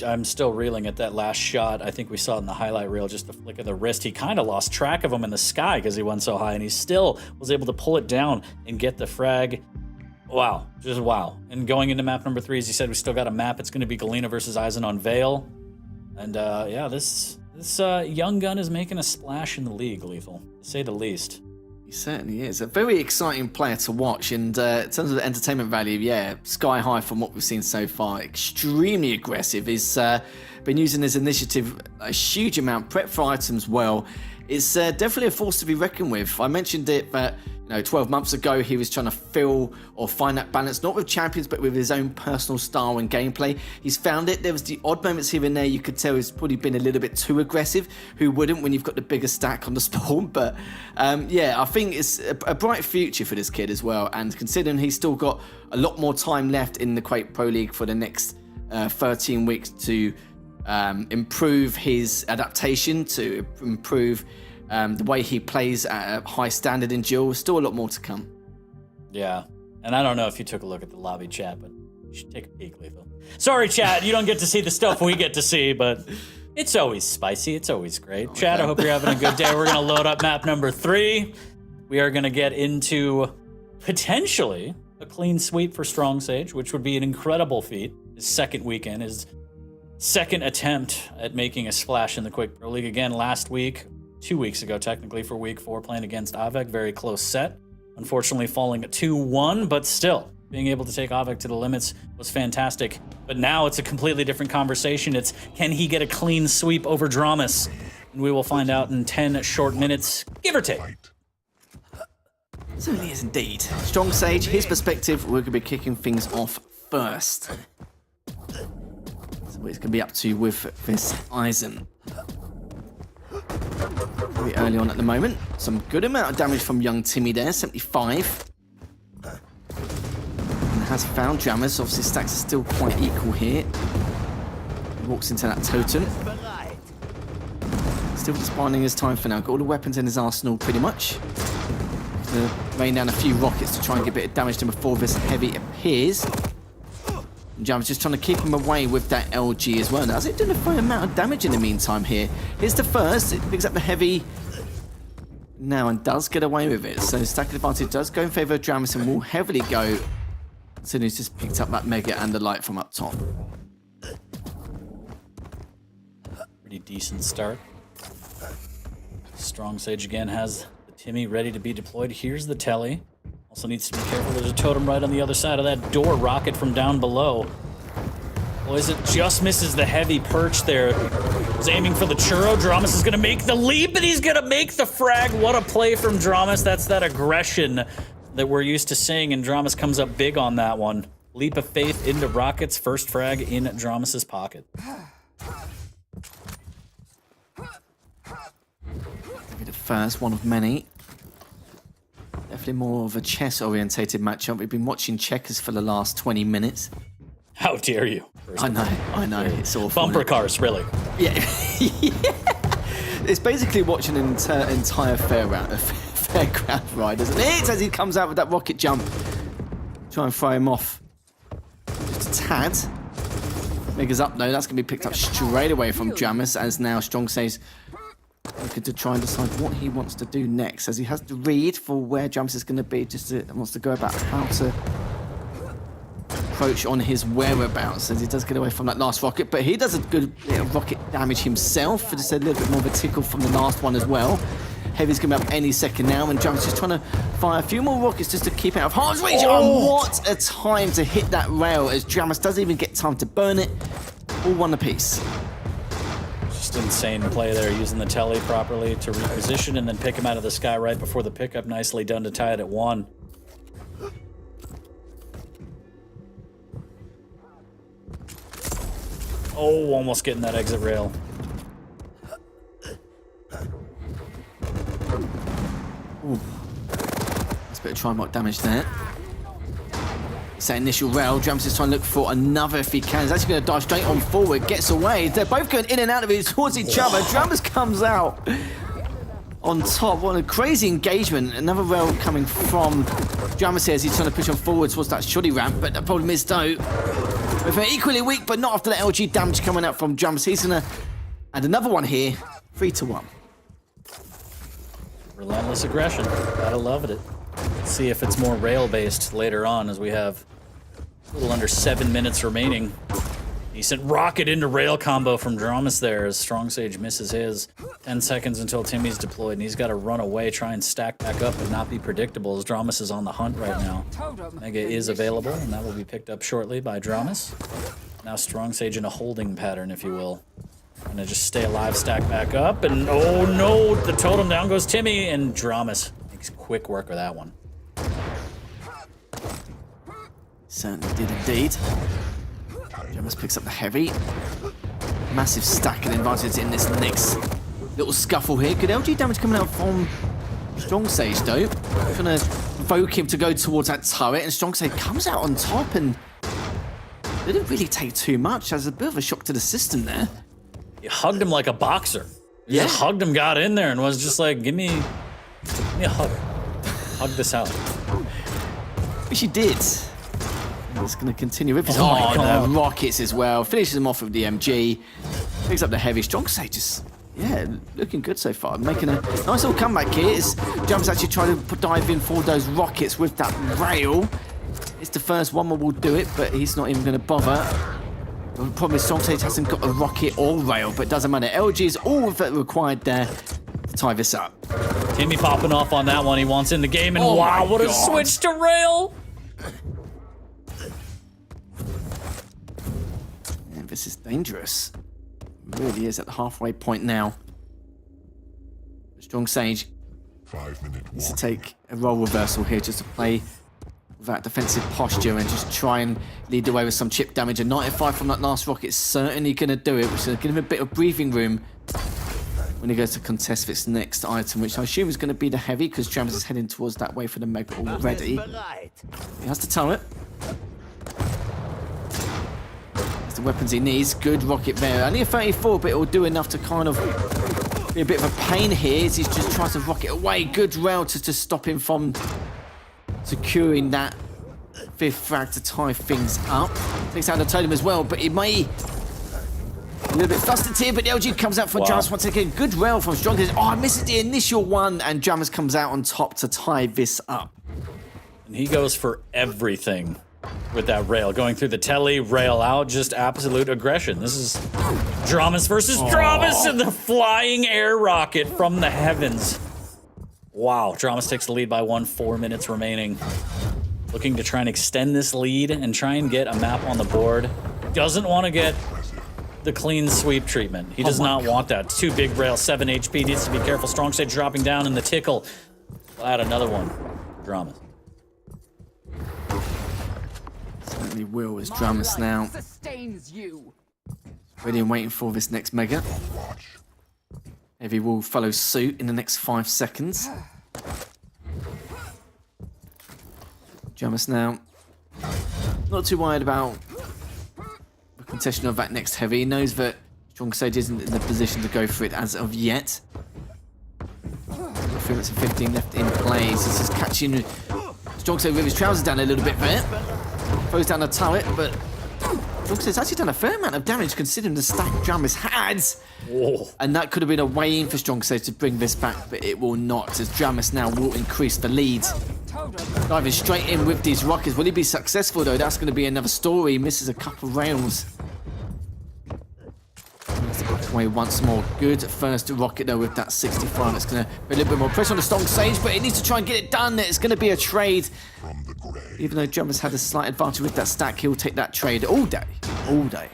I'm still reeling at that last shot. I think we saw it in the highlight reel, just the flick of the wrist. He kind of lost track of him in the sky because he went so high, and he still was able to pull it down and get the frag. Wow, just wow. And going into map number 3, as you said, we still got a map. It's going to be Galena versus Eisen on Veil. And yeah, this young gun is making a splash in the league, Lethal, to say the least. He certainly is. A very exciting player to watch, and in terms of the entertainment value, yeah, sky high from what we've seen so far. Extremely aggressive. He's been using his initiative a huge amount, prep for items well. It's definitely a force to be reckoned with. I mentioned it, but 12 months ago, he was trying to fill or find that balance, not with champions, but with his own personal style and gameplay. He's found it. There was the odd moments here and there you could tell he's probably been a little bit too aggressive. Who wouldn't when you've got the bigger stack on the spawn? But yeah, I think it's a bright future for this kid as well. And considering he's still got a lot more time left in the Quake Pro League for the next 13 weeks to improve his adaptation, to improve the way he plays at a high standard in duel. Still a lot more to come. Yeah, and I don't know if you took a look at the lobby chat, but you should take a peek, Lethal. Sorry, chat, you don't get to see the stuff we get to see, but it's always spicy. It's always great. Oh, Chat, I hope you're having a good day. We're going to load up map number 3. We are going to get into potentially a clean sweep for Strong Sage, which would be an incredible feat. His second weekend, his second attempt at making a splash in the Quake Pro League. Again, last week, 2 weeks ago, technically, for week 4, playing against Avik. Very close set. Unfortunately, falling 2-1, but still, being able to take Avik to the limits was fantastic. But now it's a completely different conversation. It's, can he get a clean sweep over Dramas? And we will find out in 10 short minutes, give or take. Certainly is indeed. Strong Sage, his perspective, we're going to be kicking things off first. So what he's going to be up to with this Eisen. Very early on at the moment. Some good amount of damage from young Timmy there, 75. And has found Jammers. Obviously, stacks are still quite equal here. He walks into that totem. Still just biding his time for now. Got all the weapons in his arsenal pretty much. Rain down a few rockets to try and get a bit of damage to him before this heavy appears. Jam's just trying to keep him away with that LG as well. Now, is it doing a fair amount of damage in the meantime here? Here's the first. It picks up the heavy now and does get away with it. So stack advantage does go in favour of Jamis and will heavily go. So he's just picked up that Mega and the light from up top. Pretty decent start. Strong Sage again has the Timmy ready to be deployed. Here's the telly. Also needs to be careful. There's a totem right on the other side of that door. Rocket from down below. Boys, it just misses the heavy perch there. He's aiming for the churro. Dramas is going to make the leap, and he's going to make the frag. What a play from Dramas. That's that aggression that we're used to seeing, and Dramas comes up big on that one. Leap of faith into rockets, first frag in Dramas' pocket. Maybe the first one of many. Definitely more of a chess-orientated matchup. We've been watching checkers for the last 20 minutes. How dare you? I know, it's awful. Bumper cars, really. Yeah. It's basically watching an entire fairground ride, isn't it? As he comes out with that rocket jump. Try and throw him off. Just a tad. Mega's up though, that's going to be picked up straight away from Dramas, as now Strong says looking to try and decide what he wants to do next, as he has to read for where Dramas is going to be, wants to go about how to approach on his whereabouts, as he does get away from that last rocket, but he does a good bit of rocket damage himself, just a little bit more of a tickle from the last one as well. Heavy's coming up any second now, and Dramas just trying to fire a few more rockets just to keep out of harm's reach. Oh, what a time to hit that rail, as Dramas doesn't even get time to burn it. All one apiece. Just insane play there, using the telly properly to reposition and then pick him out of the sky right before the pickup. Nicely done to tie it at 1. Oh, almost getting that exit rail. Ooh. That's a bit of tri-mark damage there. It's that initial rail. Dramas is trying to look for another if he can. He's actually going to dive straight on forward, gets away. They're both going in and out of it towards each other. Dramas comes out on top. What a crazy engagement. Another rail coming from Dramas here as he's trying to push on forward towards that shoddy ramp. But the problem is, though, they're equally weak, but not after the LG damage coming out from Dramas. He's going to add another one here. 3-1. Relentless aggression. Gotta love it. Let's see if it's more rail-based later on, as we have a little under 7 minutes remaining. Decent rocket into rail combo from Dramas there, as Strong Sage misses his. 10 seconds until Timmy's deployed, and he's got to run away, try and stack back up, and not be predictable, as Dramas is on the hunt right now. Mega is available, and that will be picked up shortly by Dramas. Now Strong Sage in a holding pattern, if you will. Gonna just stay alive, stack back up, and oh no, the totem, down goes Timmy, and Dramas makes quick work of that one. Certainly did indeed. Dramas picks up the heavy. Massive stack and advantage in this next little scuffle here. Good LG damage coming out from Strong Sage though. Trying to provoke him to go towards that turret, and Strong Sage comes out on top and didn't really take too much. There's a bit of a shock to the system there. He hugged him like a boxer. He Yeah. just hugged him, got in there, and was just like, give me a hug. Hug this out. Which he did. It's going to continue with his no. rockets as well. Finishes him off with the MG. Picks up the heavy. Strong Sage just, yeah, looking good so far. Making a nice little comeback here. Dramas actually trying to dive in for those rockets with that rail. It's the first one will do it, but he's not even going to bother. The problem is Strong Sage hasn't got a rocket or rail, but it doesn't matter. LG is all that required there to tie this up. Timmy popping off on that one. He wants in the game, and Oh wow, my what a God. switch to rail! And this is dangerous. It really is at the halfway point now. Strong Sage 5-minute needs to warning. take a role reversal here just to play with that defensive posture and just try and lead the way with some chip damage. A 95 from that last rocket is certainly going to do it, which is going to give him a bit of breathing room when he goes to contest this next item, which I assume is going to be the heavy, because Dramas is heading towards that way for the Mega already. He has the turret. That's the weapons he needs. Good rocket there. Only a 34, but it will do enough to kind of be a bit of a pain here as he just tries to rocket away. Good rail to stop him from securing that 5th frag to tie things up. Takes out the totem as well, but it may... A little bit flustered here, but the LG comes out for Wow. Dramas once again. Good rail from Strong. Oh, I missed the initial one, and Dramas comes out on top to tie this up. And he goes for everything with that rail. Going through the telly, rail out, just absolute aggression. This is Dramas versus Dramas and the flying air rocket from the heavens. Wow, Dramas takes the lead by 1, 4 minutes remaining. Looking to try and extend this lead and try and get a map on the board. Doesn't want to get the clean sweep treatment. He does not want that. 2 big rail, 7 HP, needs to be careful. Strong Sage dropping down in the tickle. We'll add another one for Dramas. Certainly will, as Dramus now Sustains you. ready and waiting for this next mega. Heavy will follow suit in the next 5 seconds. Dramus now not too worried about the contention of that next heavy. He knows that Strong Sage isn't in the position to go for it as of yet. 3 minutes and 15 left in plays. This is catching Strong Sage with his trousers down a little bit there. Throws down the turret, but Strong Sage's actually done a fair amount of damage considering the stack Dramus had. Whoa. And that could have been a way in for Strong Sage to bring this back, but it will not, as Dramus now will increase the lead. Diving straight in with these rockets. Will he be successful though? That's going to be another story. He misses a couple of rails. Away once more. Good first rocket though with that 65. It's going to put a little bit more pressure on the Strong Sage, but it needs to try and get it done. It's going to be a trade. Even though Dramus had a slight advantage with that stack, he'll take that trade all day. All day.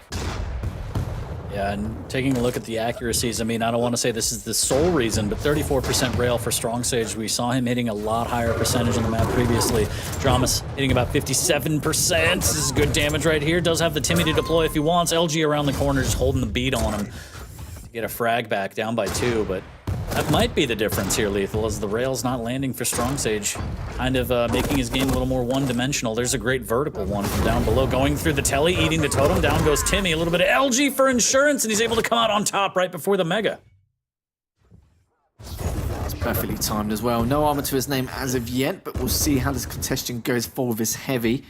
Yeah, and taking a look at the accuracies, I mean, I don't want to say this is the sole reason, but 34% rail for Strong Sage. We saw him hitting a lot higher percentage on the map previously. Dramus hitting about 57%. This is good damage right here. Does have the Timmy to deploy if he wants. LG around the corner just holding the beat on him to get a frag back, down by 2, but that might be the difference here, Lethal, as the rail's not landing for Strong Sage. Kind of making his game a little more one-dimensional. There's a great vertical one from down below. Going through the telly, eating the totem. Down goes Timmy. A little bit of LG for insurance, and he's able to come out on top right before the mega. It's perfectly timed as well. No armor to his name as of yet, but we'll see how this contention goes for this heavy.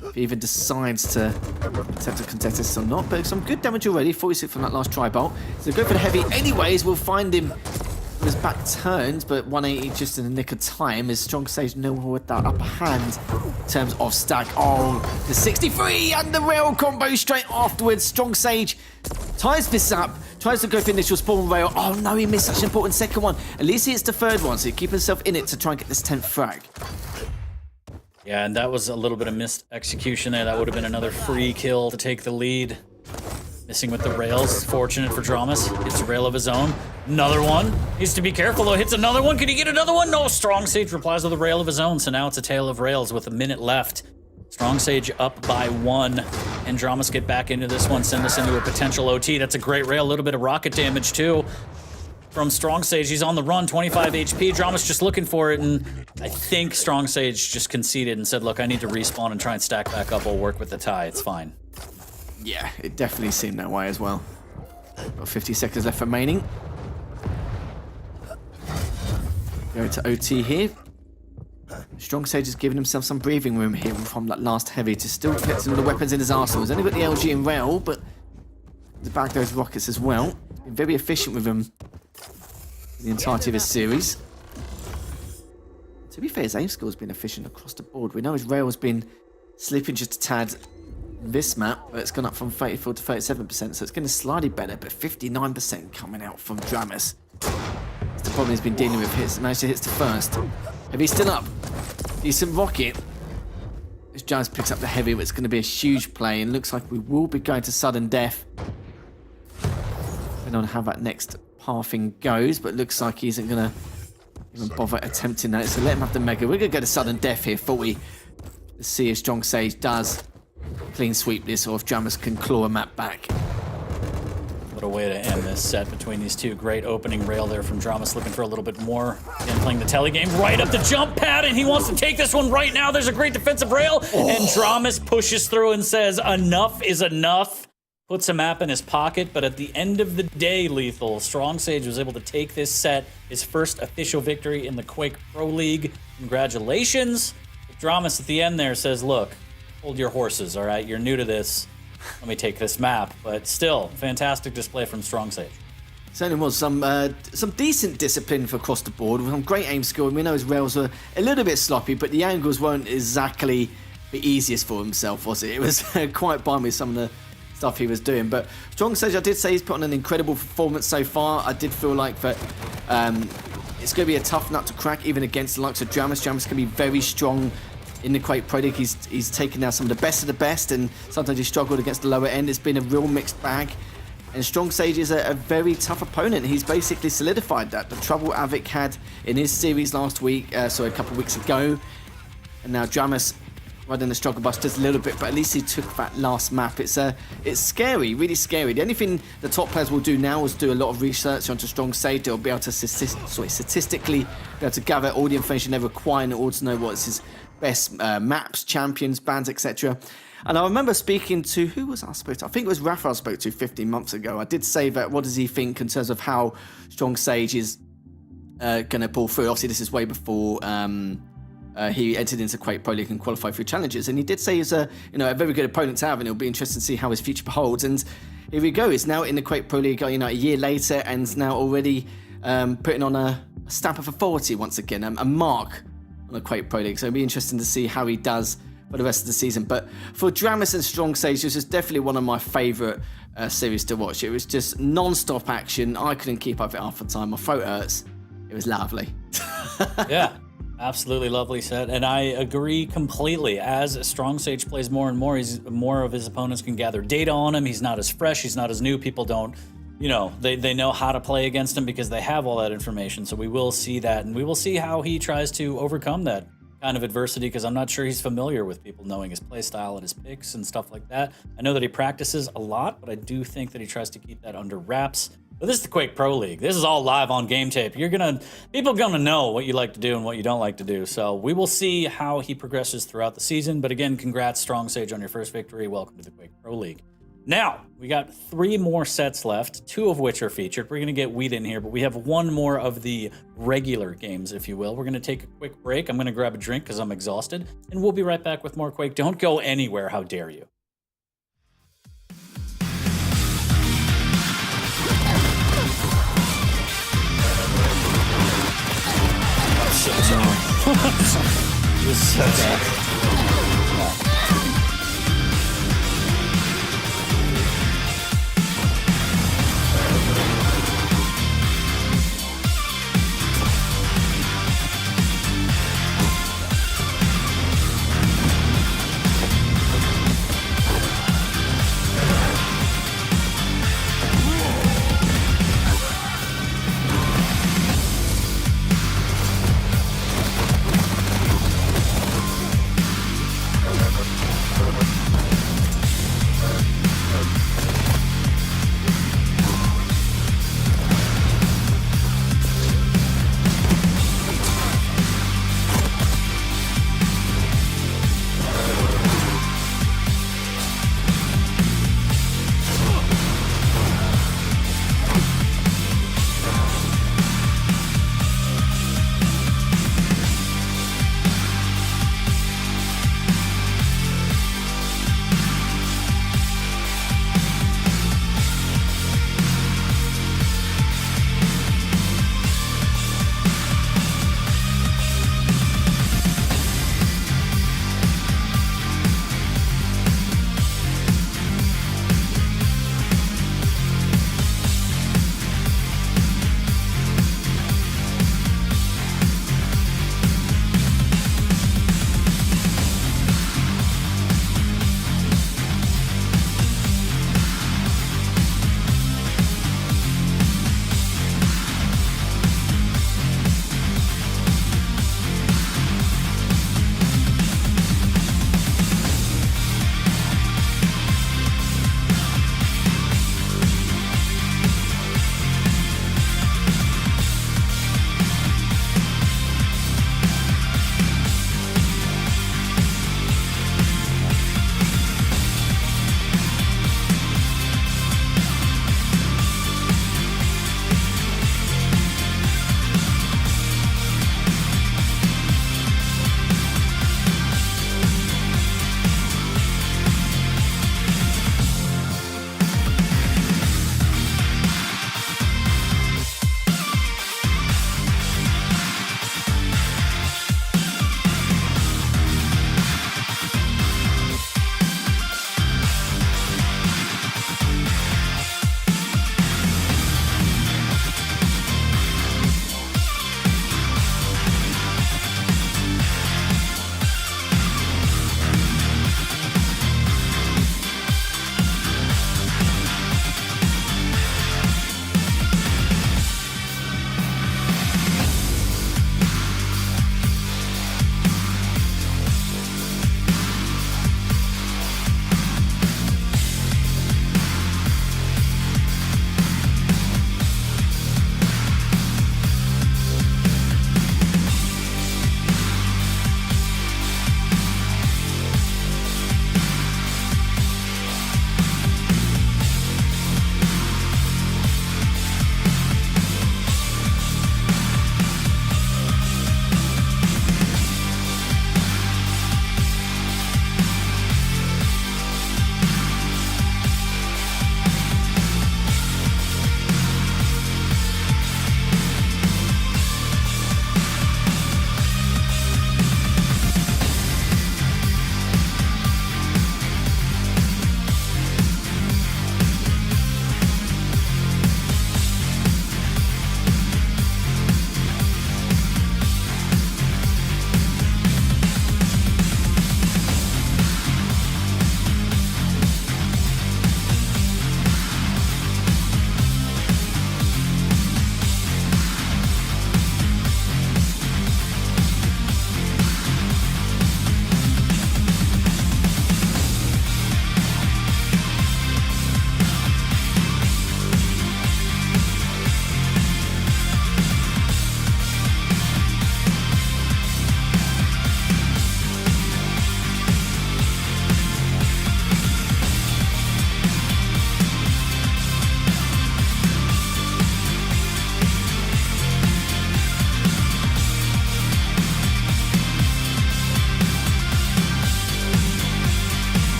If he even decides to attempt to contest this or not, but some good damage already. 46 from that last tri-bolt. So go for the heavy anyways. We'll find him with his back turned, but 180 just in the nick of time as Strong Sage no with that upper hand in terms of stack. Oh, the 63 and the rail combo straight afterwards. Strong Sage ties this up, tries to go for initial spawn rail. Oh no, he missed such an important second one. At least he hits the third one, so he keeps himself in it to try and get this 10th frag. Yeah, and that was a little bit of missed execution there. That would have been another free kill to take the lead. Missing with the rails. Fortunate for Dramus. Hits a rail of his own. Another one. Needs to be careful though. Hits another one. Can he get another one? No. Strong Sage replies with a rail of his own. So now it's a tale of rails with a minute left. Strong Sage up by 1. And Dramus get back into this one. Send this into a potential OT. That's a great rail. A little bit of rocket damage too. From Strong Sage, he's on the run, 25 HP. Dramus just looking for it, and I think Strong Sage just conceded and said, look, I need to respawn and try and stack back up. I'll work with the tie. It's fine. Yeah, it definitely seemed that way as well. Got 50 seconds left remaining. Go to OT here. Strong Sage has given himself some breathing room here from that last heavy to still get some of the weapons in his arsenal. He's only got the LG and rail, but to back those rockets as well. Been very efficient with them the entirety of his series. To be fair, his aim skill has been efficient across the board. We know his rail has been slipping just a tad in this map, but it's gone up from 34 to 37%, so it's getting slightly better, but 59% coming out from Dramus. That's the problem he's been dealing with. Managed to hit the first. Heavy's still up. Decent rocket. As Dramus picks up the heavy, but it's going to be a huge play, and looks like we will be going to sudden death. Depending on how that next pathing goes, but looks like he isn't going to even bother attempting that. So let him have the mega. We're going to go to sudden death here, 40. Let's see if Strong Sage does clean sweep this, or if Dramus can claw a map back. What a way to end this set between these two. Great opening rail there from Dramus, looking for a little bit more. Again, playing the telly game right up the jump pad, and he wants to take this one right now. There's a great defensive rail, and Dramus pushes through and says, enough is enough. Puts a map in his pocket, but at the end of the day, Lethal, Strong Sage was able to take this set, his first official victory in the Quake Pro League. Congratulations. Dramus at the end there says, look, hold your horses, all right? You're new to this. Let me take this map. But still, fantastic display from Strong Sage. Certainly was some decent discipline for across the board, with some great aim skill. And we know his rails were a little bit sloppy, but the angles weren't exactly the easiest for himself, was it? It was quite balmy, some of the stuff he was doing. But Strong Sage, I did say he's put on an incredible performance so far. I did feel like that it's going to be a tough nut to crack, even against the likes of Dramus. Dramus can be very strong in the Quake Pro League. He's taken down some of the best, and sometimes he struggled against the lower end. It's been a real mixed bag. And Strong Sage is a very tough opponent. He's basically solidified that. The trouble Avik had in his series last week, so a couple of weeks ago. And now Dramus riding the struggle bus just a little bit, but at least he took that last map. It's scary, really scary. The only thing the top players will do now is do a lot of research onto Strong Sage. They'll be able to statistically be able to gather all the information they require in order to know what's his best maps, champions, bans, etc. And I remember speaking to, who was I spoke to? I think it was Rafa I spoke to 15 months ago. I did say that, what does he think in terms of how Strong Sage is going to pull through? Obviously, this is way before he entered into Quake Pro League and qualified for challenges, and he did say he's a very good opponent to have, and it'll be interesting to see how his future beholds. And here we go, he's now in the Quake Pro League, a year later, and now already putting on a stamp of authority once again, a mark on the Quake Pro League. So it'll be interesting to see how he does for the rest of the season. But for Dramus and Strong Sage, this was definitely one of my favourite series to watch. It was just non-stop action. I couldn't keep up with it half the time. My throat hurts. It was lovely. Yeah. Absolutely lovely set, and I agree completely. As Strong Sage plays more and more, more of his opponents can gather data on him. He's not as fresh, he's not as new. People don't, they know how to play against him because they have all that information. So we will see that, and we will see how he tries to overcome that kind of adversity, because I'm not sure he's familiar with people knowing his playstyle and his picks and stuff like that. I know that he practices a lot, but I do think that he tries to keep that under wraps. But this is the Quake Pro League. This is all live on game tape. People are gonna know what you like to do and what you don't like to do. So we will see how he progresses throughout the season. But again, congrats, Strong Sage, on your first victory. Welcome to the Quake Pro League. Now, we got 3 more sets left, 2 of which are featured. We're gonna get Wheat in here, but we have 1 more of the regular games, if you will. We're gonna take a quick break. I'm gonna grab a drink because I'm exhausted, and we'll be right back with more Quake. Don't go anywhere, how dare you. Just so bad.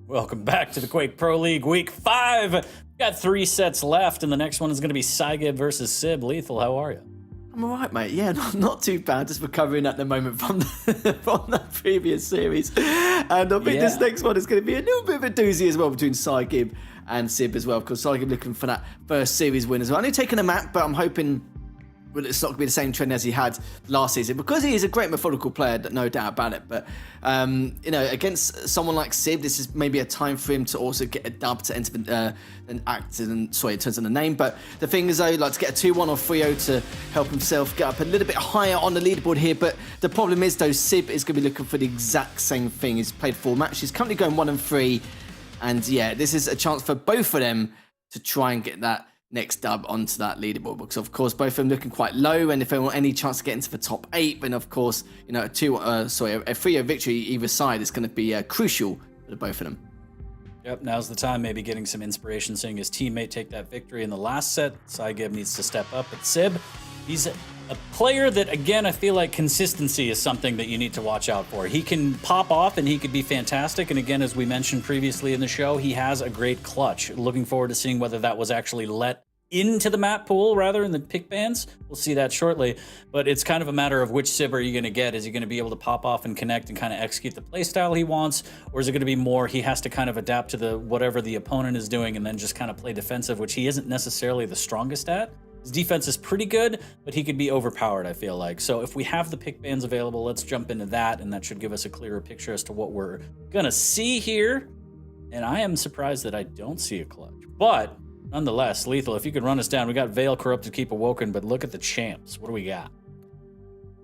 Welcome back to the Quake Pro League Week 5. We've got 3 sets left, and the next one is going to be Saigib versus Sib. Lethal, how are you? I'm alright, mate. Yeah, not too bad. Just recovering at the moment from the previous series. And I think this next one is going to be a little bit of a doozy as well between Saigib and Sib as well. Because Saigib looking for that first series win as well. Only taking a map, but I'm hoping it's not going to be the same trend as he had last season. Because he is a great methodical player, no doubt about it. But, you know, against someone like Sib, this is maybe a time for him to also get a dub to enter an act, in terms of the name. But the thing is, though, like to get a 2-1 or 3-0 to help himself get up a little bit higher on the leaderboard here. But the problem is, though, Sib is going to be looking for the exact same thing. He's played 4 matches. He's currently going 1-3. And, yeah, this is a chance for both of them to try and get that next dub onto that leaderboard, because of course both of them looking quite low, and if they want any chance to get into the top 8, then of course, you know, a 3-0 victory either side is going to be crucial for both of them. Yep, now's the time, maybe getting some inspiration, seeing his teammate take that victory in the last set. Saigib needs to step up, but Sib, he's a player that, again, I feel like consistency is something that you need to watch out for. He can pop off and he could be fantastic, and again, as we mentioned previously in the show, he has a great clutch. Looking forward to seeing whether that was actually let into the map pool rather in the pick bans. We'll see that shortly, but it's kind of a matter of which Sib are you going to get. Is he going to be able to pop off and connect and kind of execute the playstyle he wants, or is it going to be more he has to kind of adapt to whatever the opponent is doing and then just kind of play defensive, which he isn't necessarily the strongest at. His defense is pretty good, but he could be overpowered, I feel like. So if we have the pick bans available, let's jump into that, and that should give us a clearer picture as to what we're going to see here. And I am surprised that I don't see a clutch, but nonetheless, Lethal, if you could run us down. We got Veil, Corrupted, Keep Awoken, but look at the champs. What do we got?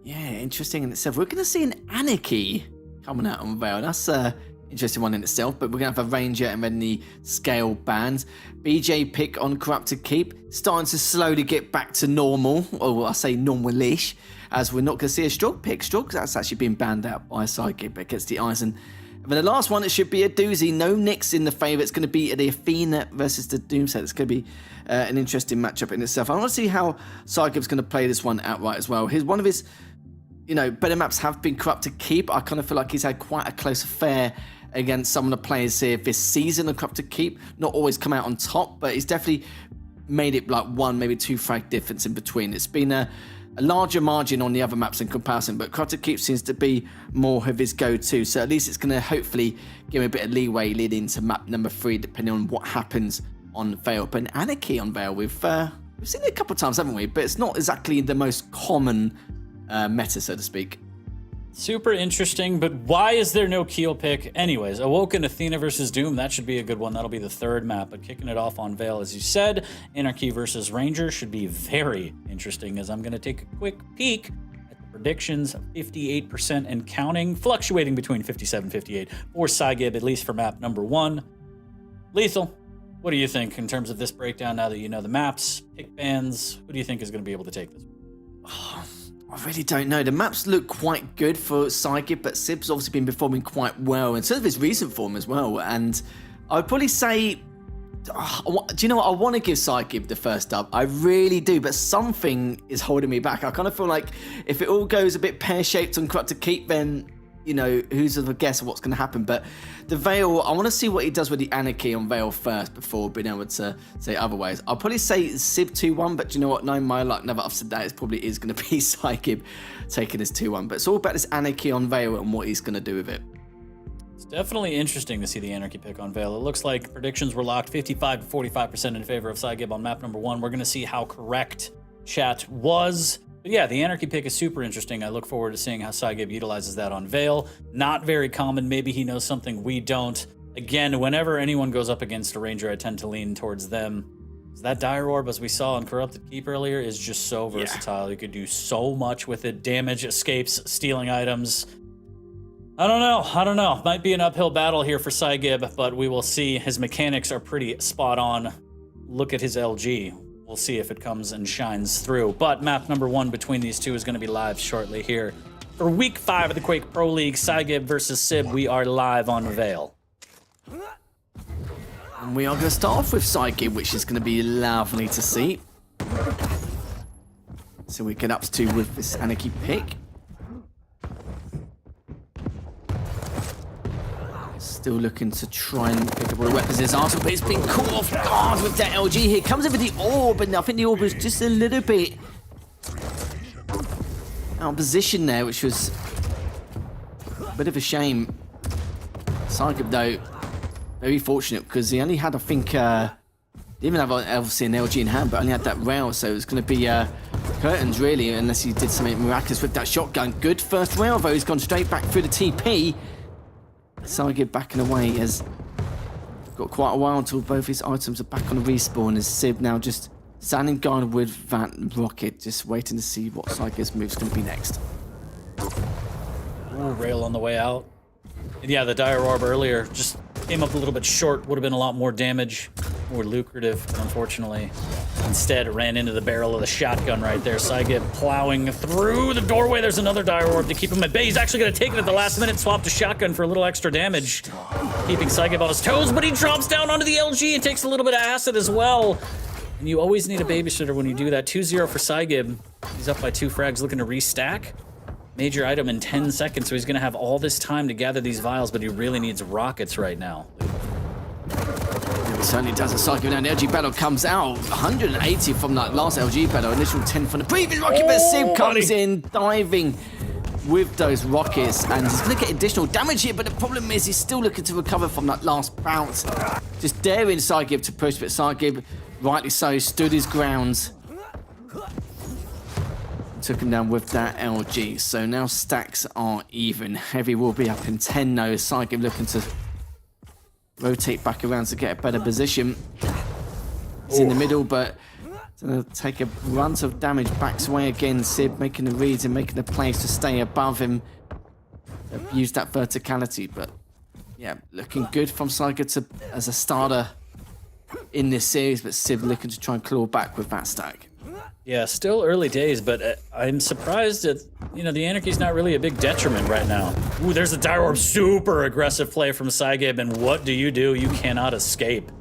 Yeah, interesting in itself. We're going to see an Anarchy coming out on Veil. That's an interesting one in itself, but we're going to have a Ranger and then the Scale bands. BJ pick on Corrupted Keep, starting to slowly get back to normal, or I say normal-ish, as we're not going to see a Strog pick. Strog, that's actually been banned out by Saigib against the Eisen. And then the last one, it should be a doozy. No Nyx in the favour. It's going to be the Athena versus the Doomset. It's going to be an interesting matchup in itself. I want to see how Saigib's going to play this one outright as well. One of his, you know, better maps have been Corrupted Keep. I kind of feel like he's had quite a close affair against some of the players here this season of Corrupted Keep. Not always come out on top, but he's definitely made it like 1, maybe 2 frag difference in between. It's been a larger margin on the other maps in comparison, but Corrupted Keep seems to be more of his go-to, so at least it's going to hopefully give him a bit of leeway leading into map number 3, depending on what happens on Veil. But an Anarchy on Veil, we've seen it a couple of times, haven't we? But it's not exactly the most common meta, so to speak. Super interesting, but why is there no Keel pick? Anyways, Awoken, Athena versus Doom, that should be a good one. That'll be the 3rd map, but kicking it off on Veil, as you said, Anarchy versus Ranger should be very interesting, as I'm going to take a quick peek at the predictions of 58% and counting, fluctuating between 57-58 for Saigib, at least for map number 1. Lethal, what do you think in terms of this breakdown now that you know the maps, pick bans? Who do you think is going to be able to take this one? I really don't know. The maps look quite good for Saigib, but Sib's obviously been performing quite well in terms of his recent form as well. And I would probably say, do you know what? I want to give Saigib the first dub. I really do, but something is holding me back. I kind of feel like if it all goes a bit pear-shaped on Corrupted Keep, then, you know, who's the guess of what's going to happen. But the Veil, I want to see what he does with the Anarchy on Veil first before being able to say otherwise. I'll probably say Sib 2-1, but do you know what? Knowing my luck, never upset that, it probably is going to be Saigib taking his 2-1. But it's all about this Anarchy on Veil and what he's going to do with it. It's definitely interesting to see the Anarchy pick on Veil. It looks like predictions were locked 55-45% in favor of Saigib on map number 1. We're going to see how correct chat was. But yeah, the Anarchy pick is super interesting. I look forward to seeing how Saigib utilizes that on Veil. Not very common. Maybe he knows something we don't. Again, whenever anyone goes up against a Ranger, I tend to lean towards them. That Dire Orb, as we saw in Corrupted Keep earlier, is just so versatile. You could do so much with it. Damage, escapes, stealing items. I don't know. Might be an uphill battle here for Saigib, but we will see. His mechanics are pretty spot on. Look at his LG. We'll see if it comes and shines through. But map number 1 between these two is going to be live shortly here. For week 5 of the Quake Pro League, Saigib versus Sib, we are live on Veil. And we are going to start off with Saigib, which is going to be lovely to see. So we get up to with this Anarchy pick. Still looking to try and pick up all the weapons in his arsenal, but it's been caught off guard with that LG here. Comes in with the orb, and I think the orb was just a little bit out of position there, which was a bit of a shame. Saigib, though, very fortunate because he only had, I think, didn't even have obviously an LG in hand, but only had that rail, so it was going to be curtains really, unless he did something miraculous with that shotgun. Good first rail, though. He's gone straight back through the TP. Saigib backing away has got quite a while until both his items are back on the respawn, as Sib now just standing guard with that rocket, just waiting to see what Saigib's move's going to be next. Ooh, rail on the way out. And yeah, the dire orb earlier just came up a little bit short. Would have been a lot more damage, more lucrative, but unfortunately. Instead, it ran into the barrel of the shotgun right there. Saigib plowing through the doorway. There's another dire orb to keep him at bay. He's actually going to take it at the last minute, swap to shotgun for a little extra damage, keeping Saigib on his toes, but he drops down onto the LG and takes a little bit of acid as well. And you always need a babysitter when you do that. 2-0 for Saigib. He's up by 2 frags, looking to restack. Major item in 10 seconds, so he's going to have all this time to gather these vials, but he really needs rockets right now. It certainly does. A Saigib down. The LG battle comes out. 180 from that last LG battle. Initial 10 from the previous rocket, but Sib comes in, diving with those rockets, and he's going to get additional damage here, but the problem is he's still looking to recover from that last bounce. Just daring Saigib to push, but Saigib, rightly so, stood his ground. Took him down with that LG. So now stacks are even. Heavy will be up in 10 now. Saigib looking to rotate back around to get a better position. He's in the middle, but gonna take a brunt of damage. Backs away again. Sib making the reads and making the plays to stay above him. Use that verticality, but yeah, looking good from Saigib as a starter in this series, but Sib looking to try and claw back with that stack. Yeah, still early days, but I'm surprised that, you know, the Anarchy's not really a big detriment right now. Ooh, there's a dire orb. Super aggressive play from Saigib, and what do? You cannot escape.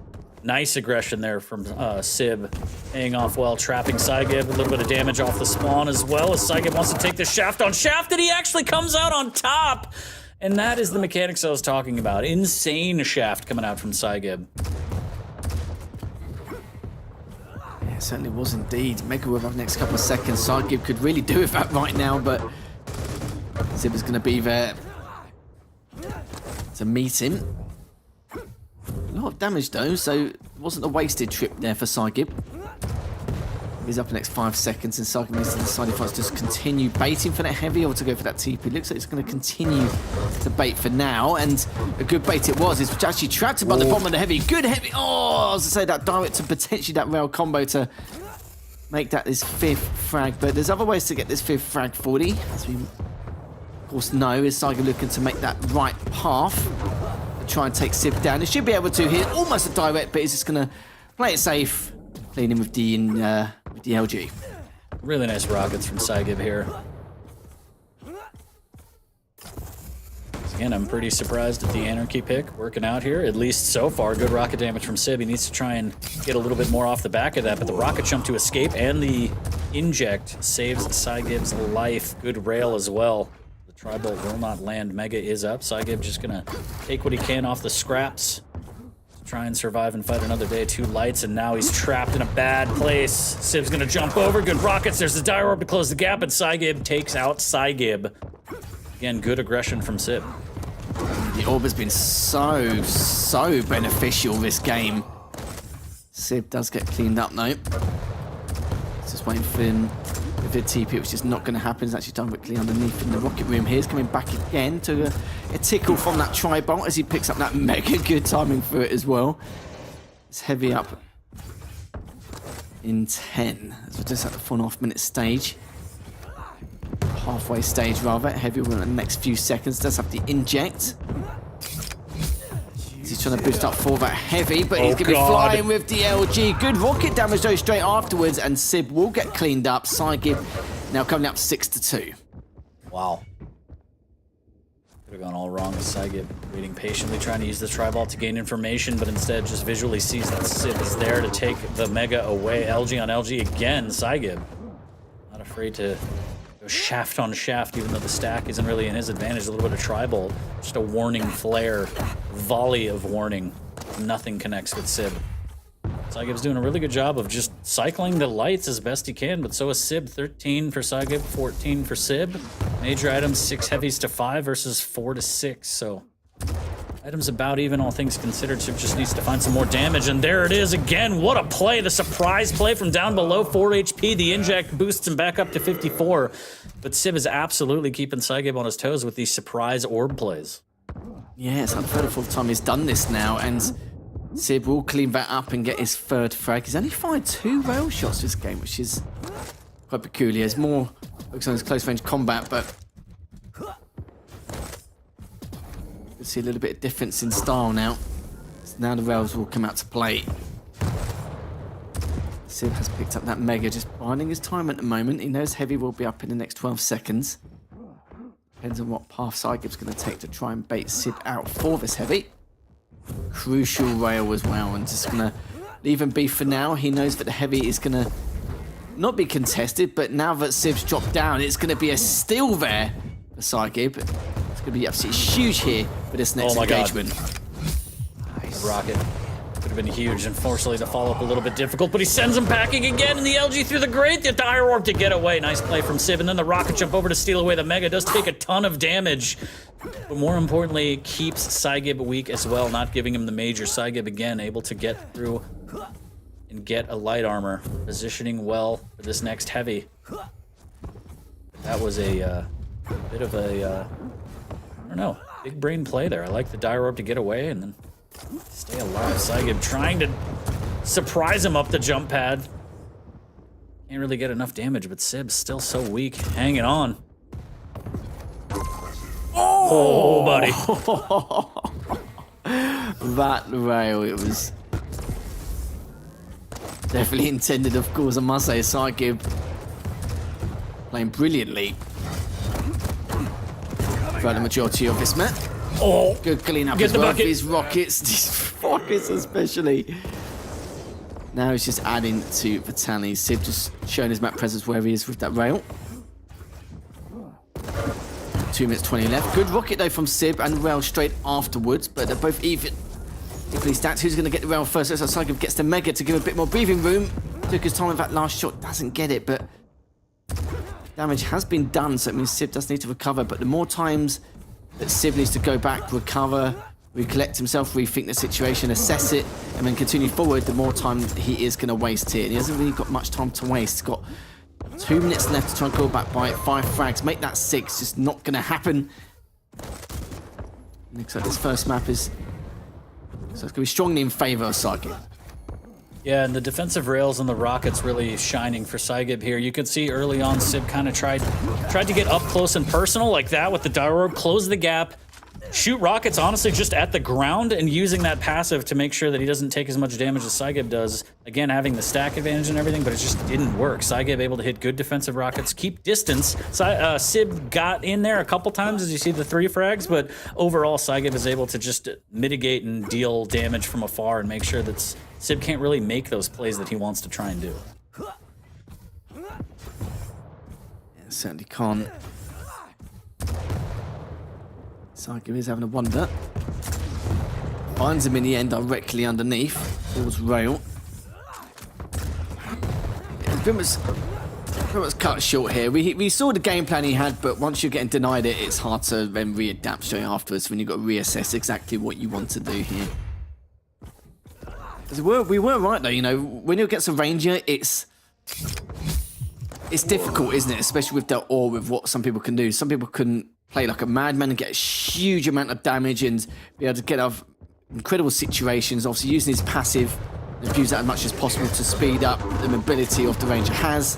Nice aggression there from Sib, paying off well, trapping Saigib. A little bit of damage off the spawn as well, as Saigib wants to take the shaft on shaft, and he actually comes out on top. And that is the mechanics I was talking about. Insane shaft coming out from Saigib. It certainly was indeed. Mega Whip over the next couple of seconds. Saigib could really do with that right now, but Sib is going to be there to meet him. A lot of damage though, so it wasn't a wasted trip there for Saigib. He's up the next 5 seconds, and Saigib needs to decide if he wants to just continue baiting for that heavy or to go for that TP. Looks like it's going to continue to bait for now, and a good bait it was. It's actually trapped him by the bottom of the heavy. Good heavy. Oh, I was to say that direct to potentially that rail combo to make that his 5th frag. But there's other ways to get this 5th frag 40, as we of course know. Is Saigib looking to make that right path and try and take Sib down? He should be able to here. Almost a direct, but he's just going to play it safe, playing him with the LG. Really nice rockets from Saigib here. Again, I'm pretty surprised at the Anarchy pick working out here, at least so far. Good rocket damage from Sib. He needs to try and get a little bit more off the back of that, but the rocket jump to escape and the inject saves Saigib's life. Good rail as well. The tri-bolt will not land. Mega is up. Saigib just gonna take what he can off the scraps. Try and survive and fight another day. 2 lights, and now he's trapped in a bad place. Sib's gonna jump over. Good rockets. There's the dire orb to close the gap, and Saigib takes out Saigib. Again, good aggression from Sib. The orb has been so beneficial this game. Sib does get cleaned up though. Just waiting for him. If the TP, which is not going to happen, is actually done quickly underneath in the rocket room here. He's coming back again to a tickle from that tri-bolt as he picks up that mega good timing for it as well. It's heavy up in 10. As we're just at the 4.5 minute stage. Halfway stage rather. Heavy will in the next few seconds. Does have the inject. He's trying to boost up for that heavy, but he's going to be flying with the LG. Good rocket damage though straight afterwards, and Sib will get cleaned up. Saigib now coming up 6-2. Wow. Could have gone all wrong with Saigib. Waiting patiently, trying to use the tri-bolt to gain information, but instead just visually sees that Sib is there to take the mega away. LG on LG again. Saigib not afraid to go shaft on shaft, even though the stack isn't really in his advantage. A little bit of tri-bolt. Just a warning flare volley of warning. Nothing connects with Sib. Saigib's doing a really good job of just cycling the lights as best he can, but so is Sib. 13 for Saigib, 14 for Sib. Major items, 6 heavies to 5 versus 4 to 6, so items about even, all things considered. Sib just needs to find some more damage, and there it is again. What a play, the surprise play from down below, 4 HP. The inject boosts him back up to 54, but Sib is absolutely keeping Saigib on his toes with these surprise orb plays. Yeah, it's unfair the full time he's done this now, and Sib will clean that up and get his 3rd frag. He's only fired 2 rail shots this game, which is quite peculiar. There's more focus on his close range combat, but you can see a little bit of difference in style now. So now the rails will come out to play. Sib has picked up that mega, just biding his time at the moment. He knows heavy will be up in the next 12 seconds. Depends on what path Saigib's going to take to try and bait Sib out for this heavy. Crucial rail as well, and just gonna leave him be for now. He knows that the heavy is gonna not be contested, but now that Sib's dropped down, it's gonna be a steal there for Saigib. It's gonna be absolutely huge here for this next engagement. Nice. Rocket could have been huge, unfortunately the follow-up a little bit difficult, but he sends him packing again, and the LG through the grate, the dire orb to get away. Nice play from Sib, and then the rocket jump over to steal away the mega. Does take a ton of damage, but more importantly, keeps Saigib weak as well, not giving him the major. Saigib again able to get through and get a light armor, positioning well for this next heavy. That was a bit of a, I don't know, big brain play there. I like the dire orb to get away and then stay alive. Saigib trying to surprise him up the jump pad. Can't really get enough damage, but Sib's still so weak. Hanging on. Oh, buddy. That rail, it was definitely intended, of course, I must say. Saigib playing brilliantly throughout the majority of this match. Oh, good clean up as well. These rockets, especially. Now he's just adding to the tally. Sib just showing his map presence where he is with that rail. 2 minutes 20 left. Good rocket though from Sib and rail straight afterwards, but they're both equally stacked. Who's going to get the rail first? Looks like Saigib gets the mega to give him a bit more breathing room. Took his time with that last shot, doesn't get it, but damage has been done, so it means Sib does need to recover. But the more times that Sib needs to go back, recover, recollect himself, rethink the situation, assess it, and then continue forward, the more time he is going to waste here. And he hasn't really got much time to waste. He's got 2 minutes left to try and go back by 5 frags. Make that 6, just not going to happen. Looks like this first map is... so it's going to be strongly in favour of Saigib. yeah, and the defensive rails and the rockets really shining for Saigib here. You could see early on Sib kind of tried to get up close and personal like that with the dire orb, close the gap, shoot rockets honestly just at the ground, and using that passive to make sure that he doesn't take as much damage as Saigib does. Again, having the stack advantage and everything, but it just didn't work. Saigib able to hit good defensive rockets, keep distance. Sib got in there a couple times, as you see the 3 frags, but overall Saigib is able to just mitigate and deal damage from afar and make sure that Sib can't really make those plays that he wants to try and do. Yeah, certainly can't. Saigib is having a wonder. Finds him in the end directly underneath. Towards rail. It's pretty much cut short here. We saw the game plan he had, but once you're getting denied it, it's hard to then readapt straight afterwards when you've got to reassess exactly what you want to do here. We were right though, you know, when you get a ranger, it's difficult, isn't it? Especially with the orb, with what some people can do. Some people can play like a madman and get a huge amount of damage and be able to get out of incredible situations. Obviously using his passive, use that as much as possible to speed up the mobility of the ranger has.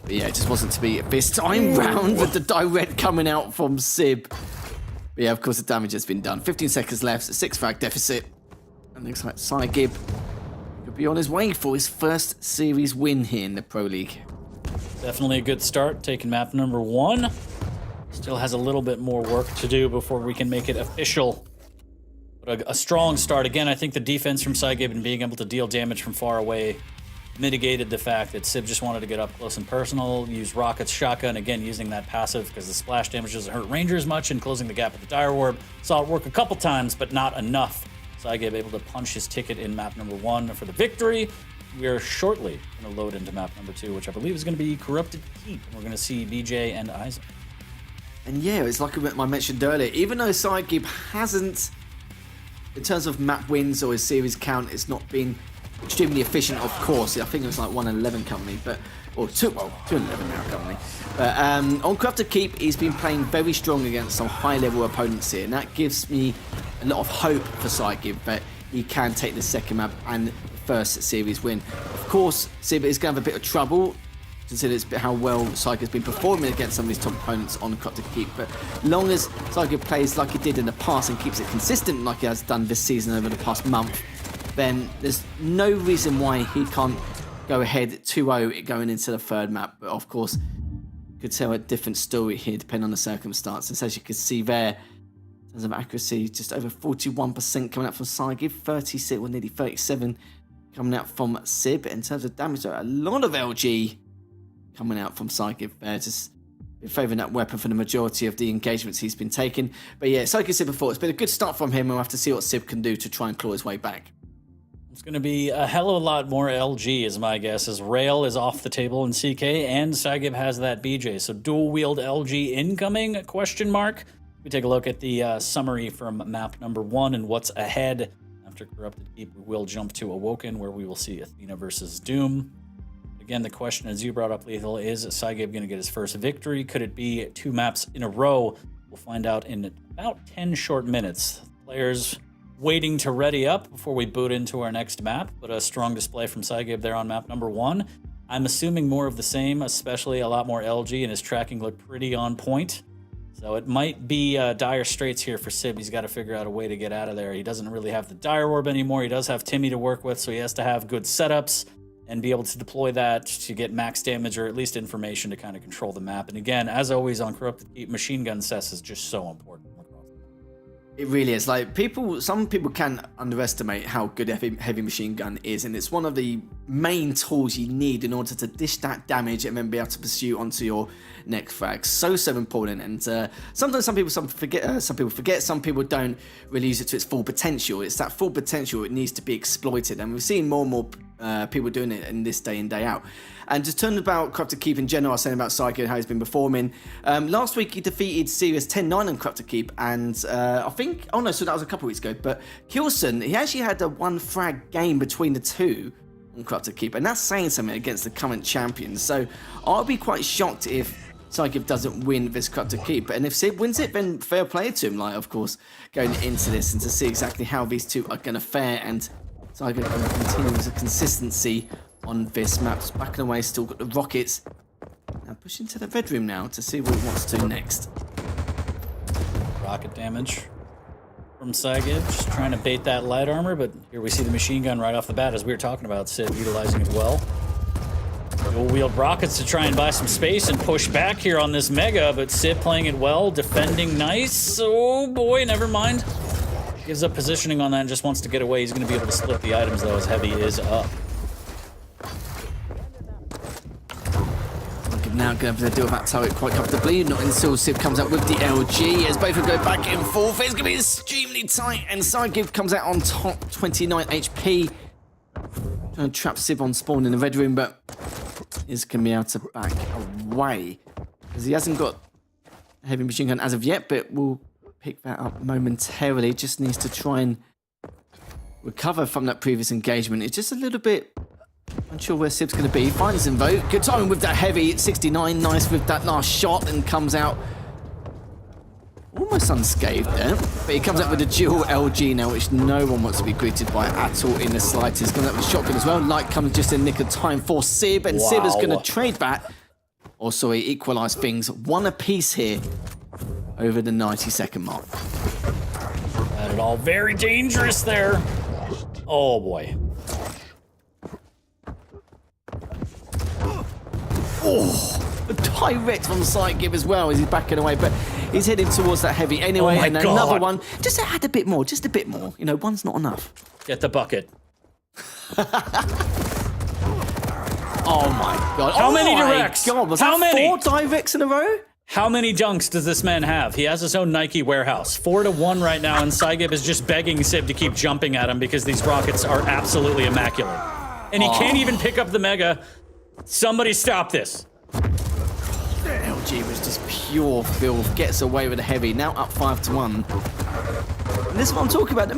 But yeah, it just wasn't to be this time round with the direct coming out from Sib. But yeah, of course the damage has been done. 15 seconds left, a 6 frag deficit. And looks like Saigib could be on his way for his first series win here in the Pro League. Definitely a good start, taking map number 1. Still has a little bit more work to do before we can make it official. But a strong start. Again, I think the defense from Saigib and being able to deal damage from far away mitigated the fact that Sib just wanted to get up close and personal, use Rocket's shotgun, again using that passive because the splash damage doesn't hurt Rangers much, and closing the gap with the Dire Orb. Saw it work a couple times, but not enough. Saigib able to punch his ticket in map number 1 for the victory. We are shortly going to load into map number 2, which I believe is going to be Corrupted Keep. We're going to see BJ and Isaac. And yeah, it's like I mentioned earlier, even though Saigib hasn't, in terms of map wins or his series count, it's not been extremely efficient, of course. I think it was like 1-11 currently, or 2-11 now currently. But on Corrupted Keep, he's been playing very strong against some high-level opponents here, and that gives me a lot of hope for Saigib that he can take the second map and the first series win. Of course, Sib is going to have a bit of trouble, considering how well Saigib's been performing against some of his top opponents on Corrupted Keep. But long as Saigib plays like he did in the past and keeps it consistent like he has done this season over the past month, then there's no reason why he can't go ahead 2-0 going into the third map. But of course, could tell a different story here depending on the circumstances. As you can see there, in terms of accuracy, just over 41% coming out from Saigib, 36 or nearly 37 coming out from Sib. In terms of damage, though, a lot of LG coming out from Saigib there, just been favouring that weapon for the majority of the engagements he's been taking. But yeah, like I said before, it's been a good start from him, and we'll have to see what Sib can do to try and claw his way back. It's going to be a hell of a lot more LG, is my guess, as Rail is off the table in CK, and Saigib has that BJ. So dual-wield LG incoming, question mark. We take a look at the summary from map number 1 and what's ahead. After Corrupted Keep, we will jump to Awoken, where we will see Athena versus Doom. Again, the question, as you brought up, Lethal, is Saigib going to get his first victory? Could it be 2 maps in a row? We'll find out in about 10 short minutes. Players waiting to ready up before we boot into our next map, but a strong display from Saigib there on map number 1. I'm assuming more of the same, especially a lot more LG, and his tracking looked pretty on point. So it might be dire straits here for Sib. He's got to figure out a way to get out of there. He doesn't really have the Dire Orb anymore. He does have Timmy to work with, so he has to have good setups and be able to deploy that to get max damage or at least information to kind of control the map. And again, as always on Corrupted Keep, machine gun cess is just so important. It really is. Like, some people can underestimate how good heavy machine gun is, and it's one of the main tools you need in order to dish that damage and then be able to pursue onto your next frag. So important. And sometimes some people forget, some people don't really use it to its full potential. It's that full potential, it needs to be exploited, and we've seen more and more people doing it in this day in, day out. And just turning about Corrupted Keep in general, I was saying about Saigib and how he's been performing. Last week he defeated Sirius 10-9 on Corrupted Keep, and I think, so that was a couple of weeks ago, but Kilson, he actually had a 1 frag game between the two on Corrupted Keep, and that's saying something against the current champions. So I'll be quite shocked if Saigib doesn't win this Corrupted Keep, and if Sib wins it, then fair play to him, like, of course, going into this, and to see exactly how these two are going to fare, and Saigib going to continue with the consistency on this map. Just backing away, still got the rockets. Now pushing to the bedroom now to see what he wants to do next. Rocket damage from Saigib, just trying to bait that light armor, but here we see the machine gun right off the bat, as we were talking about, Sib utilizing it well. Dual-wield rockets to try and buy some space and push back here on this Mega, but Sib playing it well, defending nice. Oh boy, never mind. Gives up positioning on that and just wants to get away. He's going to be able to split the items, though, as Heavy is up. Now going to deal with that turret quite comfortably. Not until Sib comes out with the LG. As both will go back and forth, it's going to be extremely tight. And Saigib comes out on top, 29 HP. Trying to trap Sib on spawn in the red room, but is going to be able to back away. Because he hasn't got a heavy machine gun as of yet, but we'll pick that up momentarily. Just needs to try and recover from that previous engagement. It's just a little bit unsure where Sib's going to be. Finds Invoke. Good timing with that heavy. 69. Nice with that last shot, and comes out almost unscathed there. But he comes out with a dual LG now, which no one wants to be greeted by at all in the slightest. Comes out with a shotgun as well. Light comes just in nick of time for Sib, and Sib is going to trade back. Also, he equalised things 1 apiece here over the 90-second mark. Not at all. Very dangerous there. Oh boy. Oh, direct from Saigib as well as he's backing away, but he's heading towards that heavy anyway. Oh, and another one. Just add a bit more, just a bit more. You know, one's not enough. Get the bucket. Oh my god. How many my directs? God, was How that many? 4 directs in a row? How many dunks does this man have? He has his own Nike warehouse. 4-1 right now, and Saigib is just begging Sib to keep jumping at him because these rockets are absolutely immaculate. And he can't even pick up the Mega. Somebody stop this. LG was just pure filth. Gets away with a heavy. Now up 5-1. And this is what I'm talking about. The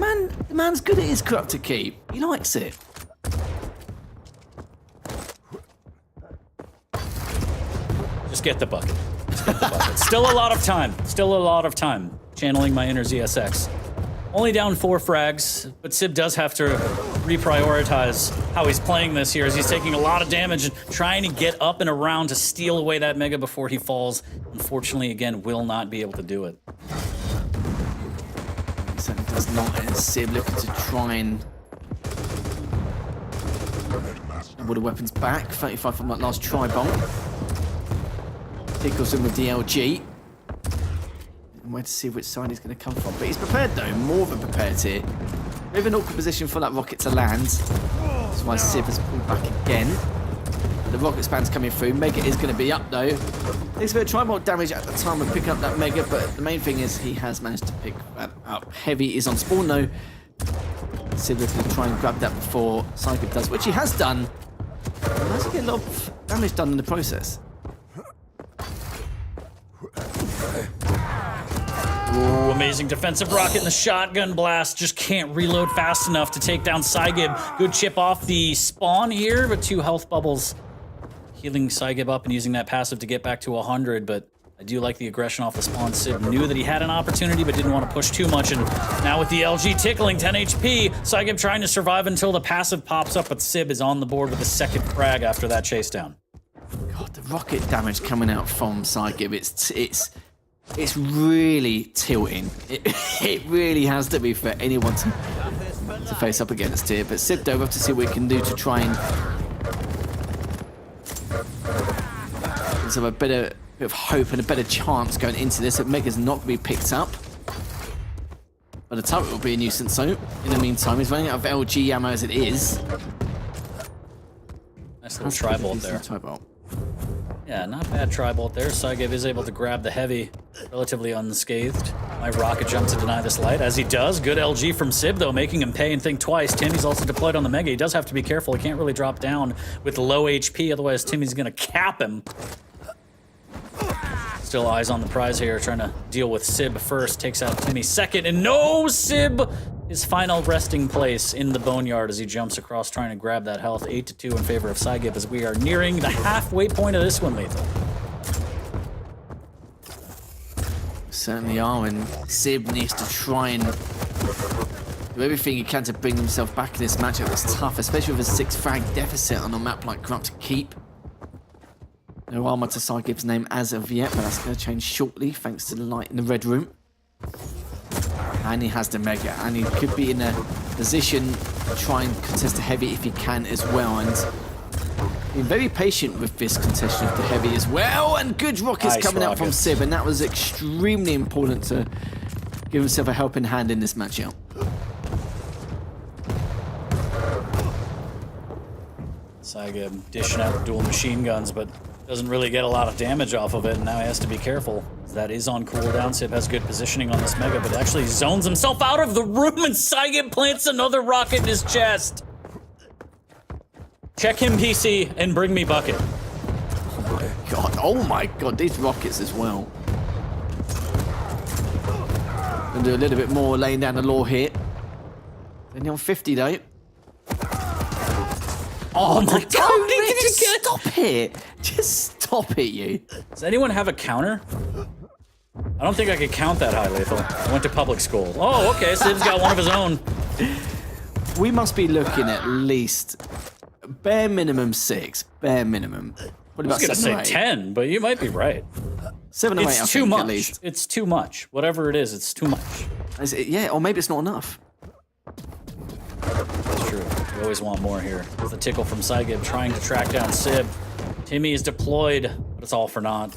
man's good at his corrupted keep. He likes it. Just get the bucket. Just get the bucket. Still a lot of time. Still a lot of time. Channeling my inner ZSX. Only down 4 frags, but Sib does have to reprioritize how he's playing this here as he's taking a lot of damage and trying to get up and around to steal away that Mega before he falls. Unfortunately, again, will not be able to do it. He certainly does not. And Sib looking to try and double the weapons back. 35 from that last tri-bomb. Tickles him with the LG. And wait to see which side he's going to come from. But he's prepared though, more than prepared here. Maybe an awkward position for that rocket to land. That's why Sib has pulled back again. The rocket span's coming through. Mega is going to be up though. Takes a bit of tri-bolt damage at the time of picking up that Mega, but the main thing is he has managed to pick that up. Heavy is on spawn though. Sib is going to try and grab that before Saigib does, which he has done. And has to get a lot of damage done in the process. Ooh, amazing defensive rocket and the shotgun blast. Just can't reload fast enough to take down Saigib. Good chip off the spawn here, but 2 health bubbles. Healing Saigib up and using that passive to get back to 100, but I do like the aggression off the spawn. Sib knew that he had an opportunity, but didn't want to push too much, and now with the LG tickling 10 HP, Saigib trying to survive until the passive pops up, but Sib is on the board with a second frag after that chase down. God, the rocket damage coming out from Saigib, it's really tilting. It really has to be for anyone to face up against here. But Sib, though, we'll have to see what we can do to try and have a bit of hope and a better chance going into this. That Mega's not going to be picked up. But the turret will be a nuisance, so in the meantime, he's running out of LG ammo as it is. Nice little tri-bolt there. Yeah, not bad tri-bolt there. Saigib is able to grab the heavy relatively unscathed. My rocket jump to deny this light, as he does. Good LG from Sib, though, making him pay and think twice. Timmy's also deployed on the Mega. He does have to be careful. He can't really drop down with low HP, otherwise Timmy's going to cap him. Still eyes on the prize here, trying to deal with Sib first. Takes out Timmy second, and no! Sib! His final resting place in the boneyard as he jumps across trying to grab that health. 8-2 in favor of Saigib as we are nearing the halfway point of this one, Lethal. Certainly are, and Sib needs to try and do everything he can to bring himself back in this matchup. It's tough, especially with a 6 frag deficit on a map like Corrupted Keep. No armor to Saigib's name as of yet, but that's going to change shortly thanks to the light in the red room. And he has the Mega, and he could be in a position to try and contest the heavy if he can as well. And being very patient with this contention of the heavy as well. And good rockets coming out from Sib, and that was extremely important to give himself a helping hand in this matchup. Saigib dishing out dual machine guns, but doesn't really get a lot of damage off of it, and now he has to be careful. That is on cooldown. Sib has good positioning on this Mega, but actually zones himself out of the room, and Saigib plants another rocket in his chest. Check him, PC, and bring me bucket. Oh my god, these rockets as well. Gonna do a little bit more laying down the law here. Only on 50 though. Oh my god, stop it! Just stop it, you. Does anyone have a counter? I don't think I could count that high, Lethal. I went to public school. Oh, okay, Sib's got one of his own. We must be looking at least bare minimum 6. Bare minimum. What about I was gonna say 10, but you might be right. 7 or 8, it's too much. At least. It's too much. Whatever it is, it's too much. Yeah, or maybe it's not enough. That's true. We always want more here. With a tickle from Saigib trying to track down Sib. Timmy is deployed, but it's all for naught.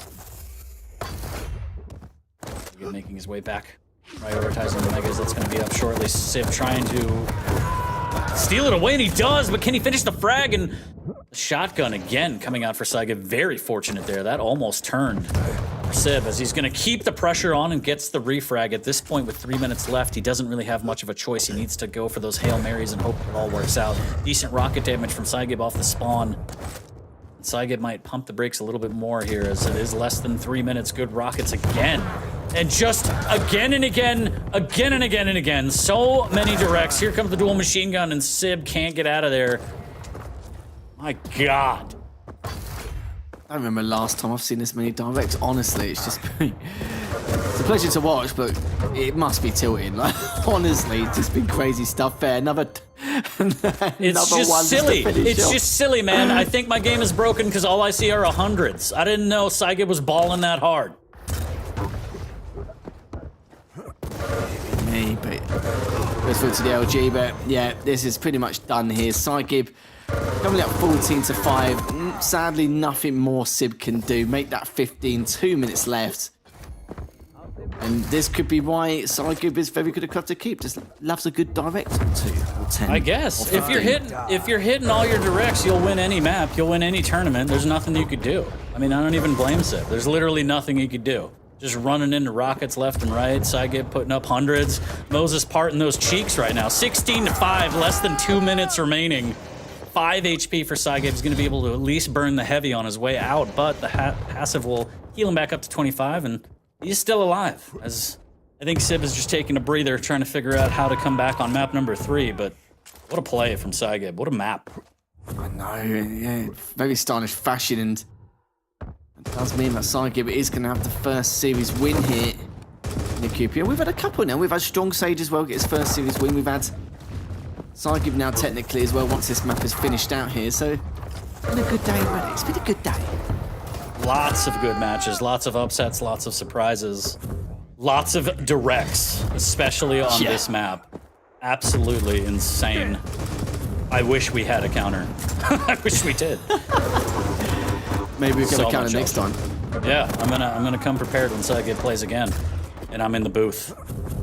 Saigib making his way back. Prioritizing the Megas. That's going to be up shortly. Sib trying to steal it away, and he does, but can he finish the frag? And the shotgun again coming out for Saiga. Very fortunate there. That almost turned for Sib, as he's going to keep the pressure on and gets the refrag. At this point, with 3 minutes left, he doesn't really have much of a choice. He needs to go for those Hail Marys and hope it all works out. Decent rocket damage from Saigib off the spawn. Saigib might pump the brakes a little bit more here, as it is less than 3 minutes. Good rockets again. And just again and again, again and again and again. So many directs. Here comes the dual machine gun, and Sib can't get out of there. My God. I don't remember last time I've seen this many directs. Honestly, it's just been, it's a pleasure to watch, but it must be tilting. Like, honestly, it's just been crazy stuff there. It's just silly. It's just silly, man. I think my game is broken because all I see are 100s. I didn't know Saigib was balling that hard. Me, but goes through to the LG, but yeah, this is pretty much done here. Saigib coming up 14-5. Sadly, nothing more Sib can do. Make that 15, 2 minutes left. And this could be why Saigib is very good at cut to keep. Just loves a good direct or 2 or 10. I guess if you're hitting all your directs, you'll win any map. You'll win any tournament. There's nothing you could do. I mean, I don't even blame Sib. There's literally nothing he could do. Just running into rockets left and right. Saigib putting up hundreds. Moses parting those cheeks right now. 16-5, less than 2 minutes remaining. 5 HP for Saigib. He's going to be able to at least burn the heavy on his way out, but the passive will heal him back up to 25, and he's still alive. As I think Sib is just taking a breather, trying to figure out how to come back on map number 3, but what a play from Saigib. What a map. I know, yeah. Very stylish fashion, and it does mean that Saigib is going to have the first series win here in the QPR. We've had a couple now. We've had Strong Sage as well get his first series win. We've had Saigib now technically as well once this map is finished out here. So it's been a good day already. It's been a good day. Lots of good matches, lots of upsets, lots of surprises, lots of directs, especially on this map. Absolutely insane. I wish we had a counter. I wish we did. Maybe we'll get a counter next time. Yeah, I'm gonna come prepared when Saigib plays again, and I'm in the booth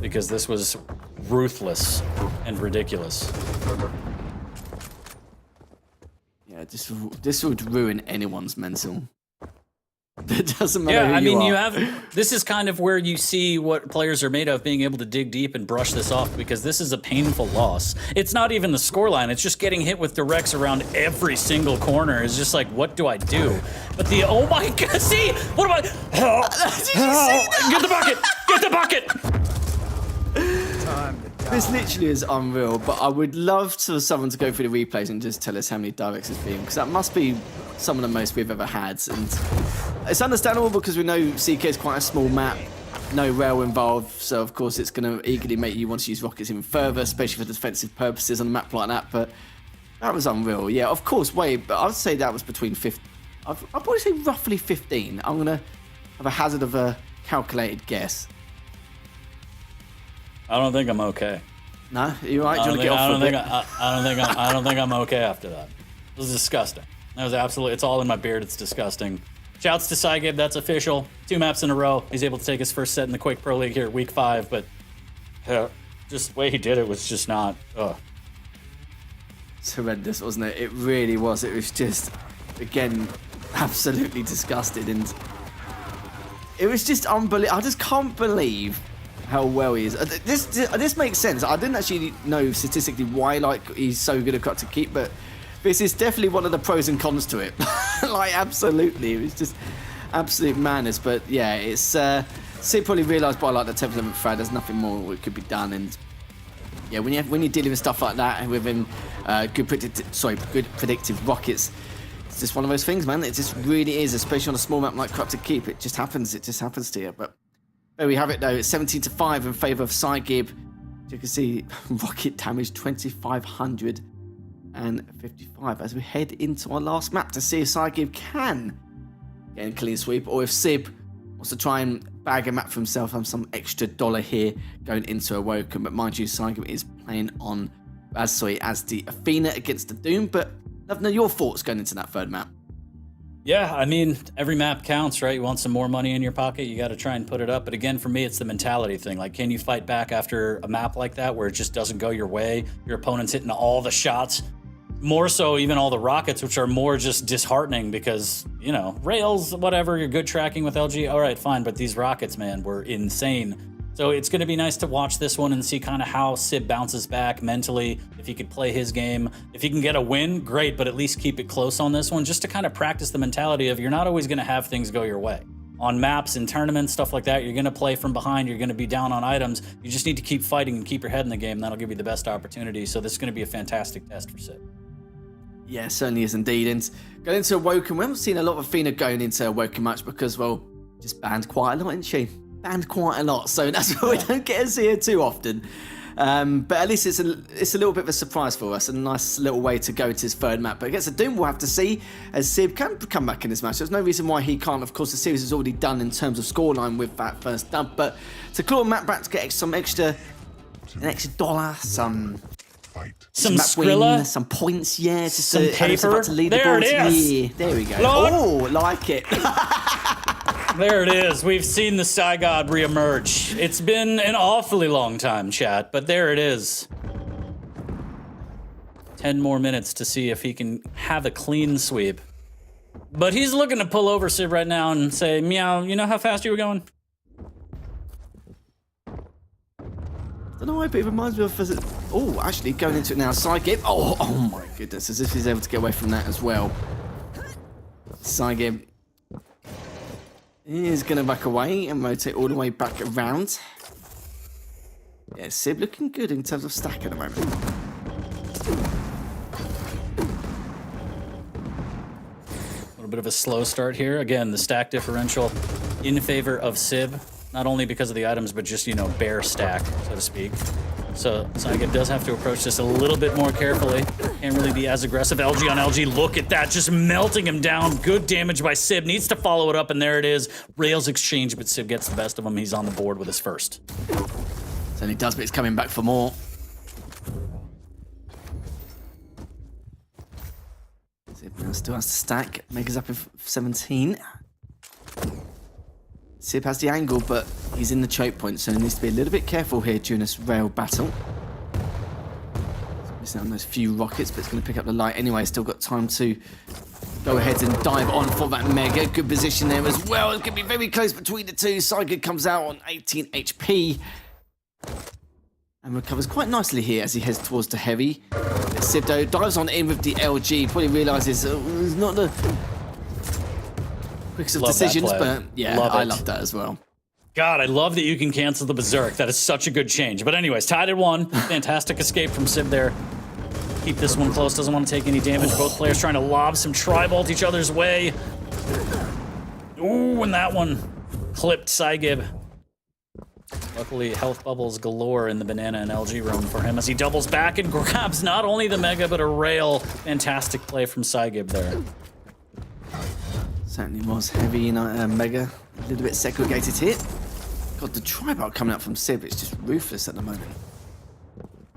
because this was ruthless and ridiculous. Yeah, this would ruin anyone's mental. It doesn't matter. Yeah, who I mean, you you are. have. This is kind of where you see what players are made of, being able to dig deep and brush this off, because this is a painful loss. It's not even the scoreline; it's just getting hit with directs around every single corner. It's just like, what do I do? But the oh my god, see what am I? Oh, Did you see that? get the bucket! Get the bucket! This literally is unreal, but I would love for someone to go through the replays and just tell us how many directs it's been, because that must be some of the most we've ever had. And it's understandable because we know CK is quite a small map, no rail involved, so of course it's going to eagerly make you want to use rockets even further, especially for defensive purposes on a map like that. But that was unreal. Yeah, of course, but I would say that was between 50. I'd probably say roughly 15. I'm going to have a hazard of a calculated guess. I don't think I'm okay. No, you're right. I don't think I'm okay after that. It was disgusting. That was absolutely. It's all in my beard. It's disgusting. Shouts to Saigib. That's official. 2 maps in a row. He's able to take his first set in the Quake Pro League here at week 5. But just the way he did it was just not. It's horrendous, wasn't it? It really was. It was just, again, absolutely disgusting, and it was just unbelievable. I just can't believe how well he is. This makes sense. I didn't actually know statistically why he's so good at cut to keep, but this is definitely one of the pros and cons to it. Absolutely, it was just absolute madness. But yeah, it's Sid probably realised by the 10th 11th frag there's nothing more that could be done, and yeah, when you're dealing with stuff like that and within good predictive rockets, it's just one of those things, man. It just really is, especially on a small map like Corrupted Keep. It just happens. It just happens to you. But there we have it, though. It's 17-5 in favour of Saigib. You can see rocket damage 2,555 as we head into our last map to see if Saigib can get a clean sweep, or if Sib wants to try and bag a map for himself and some extra dollar here going into Awoken. But mind you, Saigib is playing on as the Athena against the Doom. But love to know your thoughts going into that third map. Yeah, I mean, every map counts, right? You want some more money in your pocket, you got to try and put it up. But again, for me, it's the mentality thing. Like, can you fight back after a map like that where it just doesn't go your way? Your opponent's hitting all the shots, more so even all the rockets, which are more just disheartening because, you know, rails, whatever, you're good tracking with LG. All right, fine. But these rockets, man, were insane. So it's going to be nice to watch this one and see kind of how Sib bounces back mentally, if he could play his game. If he can get a win, great, but at least keep it close on this one, just to kind of practice the mentality of you're not always going to have things go your way. On maps and tournaments, stuff like that, you're going to play from behind, you're going to be down on items. You just need to keep fighting and keep your head in the game. That'll give you the best opportunity. So this is going to be a fantastic test for Sib. Yeah, certainly is indeed. And going into Awoken, we haven't seen a lot of Athena going into Awoken much because, well, just banned quite a lot, isn't she? Banned quite a lot, so that's why we don't get to see her too often. But at least it's a little bit of a surprise for us, a nice little way to go to his third map. But against a Doom, we'll have to see, as Sib can come back in this match. There's no reason why he can't. Of course, the series is already done in terms of scoreline with that first dub, but to claw Matt back to get an extra dollar, some map Skrilla, win, some points, yeah, just some paper. To lead there the it is. Yeah, there we go. Lord. Oh, like it. There it is. We've seen the Psy God reemerge. It's been an awfully long time, chat, but there it is. 10 more minutes to see if he can have a clean sweep. But he's looking to pull over Sib right now and say, meow, you know how fast you were going? I don't know why, but it reminds me of... Oh, actually, going into it now. Sygib. Oh my goodness, as if he's able to get away from that as well. Sygib is going to back away and rotate all the way back around. Yeah, Sib looking good in terms of stack at the moment. A little bit of a slow start here. Again, the stack differential in favor of Sib, not only because of the items, but just, you know, bare stack, so to speak. So Sygib does have to approach this a little bit more carefully. Can't really be as aggressive. LG on LG, look at that, just melting him down. Good damage by Sib, needs to follow it up, and there it is. Rails exchange, but Sib gets the best of him. He's on the board with his first. So he does, but he's coming back for more. Sib now still has to stack. Mega's up with 17. Sib has the angle, but he's in the choke point, so he needs to be a little bit careful here during this rail battle. Missing out on those few rockets, but it's going to pick up the light anyway. Still got time to go ahead and dive on for that Mega. Good position there as well. It's going to be very close between the two. Sygib comes out on 18 HP. And recovers quite nicely here as he heads towards the heavy. Sib, though, dives on in with the LG. Probably realises it's not the quickest of decisions, but yeah, I love that as well. God, I love that you can cancel the Berserk. That is such a good change. But anyways, tied at 1. Fantastic escape from Sib there. Keep this one close, doesn't want to take any damage. Both players trying to lob some tri-bolt each other's way. Ooh, and that one clipped Sygib. Luckily, health bubbles galore in the banana and LG room for him as he doubles back and grabs not only the Mega, but a rail. Fantastic play from Sygib there. Certainly was heavy in Mega. A little bit segregated here. God, the tri-bolt coming out from Sib, it's just ruthless at the moment.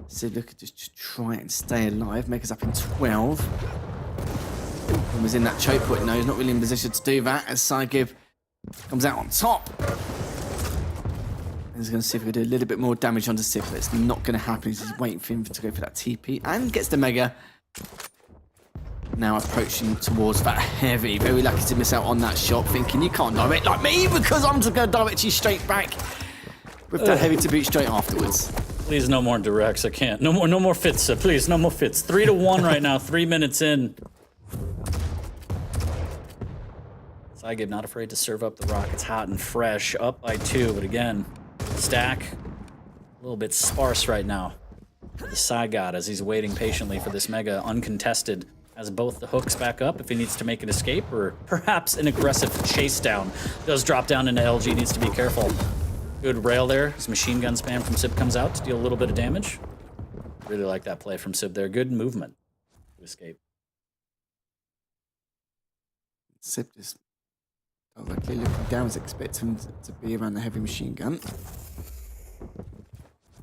Sib looking to just try and stay alive. Mega's up in 12. He was in that choke point. No, he's not really in position to do that as Sygib comes out on top. He's going to see if we can do a little bit more damage onto Sib, but it's not going to happen. He's just waiting for him to go for that TP and gets the Mega. Now approaching towards that heavy. Very lucky to miss out on that shot, thinking you can't direct like me because I'm just going to direct you straight back with that heavy to boot straight afterwards. Please, no more directs. I can't. No more fits. Please, no more fits. 3-1 right now. 3 minutes in. Sygib not afraid to serve up the rockets hot and fresh. Up by 2, but again, stack a little bit sparse right now. The Psy God as he's waiting patiently for this Mega uncontested. Has both the hooks back up if he needs to make an escape, or perhaps an aggressive chase down. Does drop down into LG, needs to be careful. Good rail there. His machine gun spam from Sib comes out to deal a little bit of damage. Really like that play from Sib there. Good movement to escape. Sib just likely looking down, was expecting him to be around the heavy machine gun.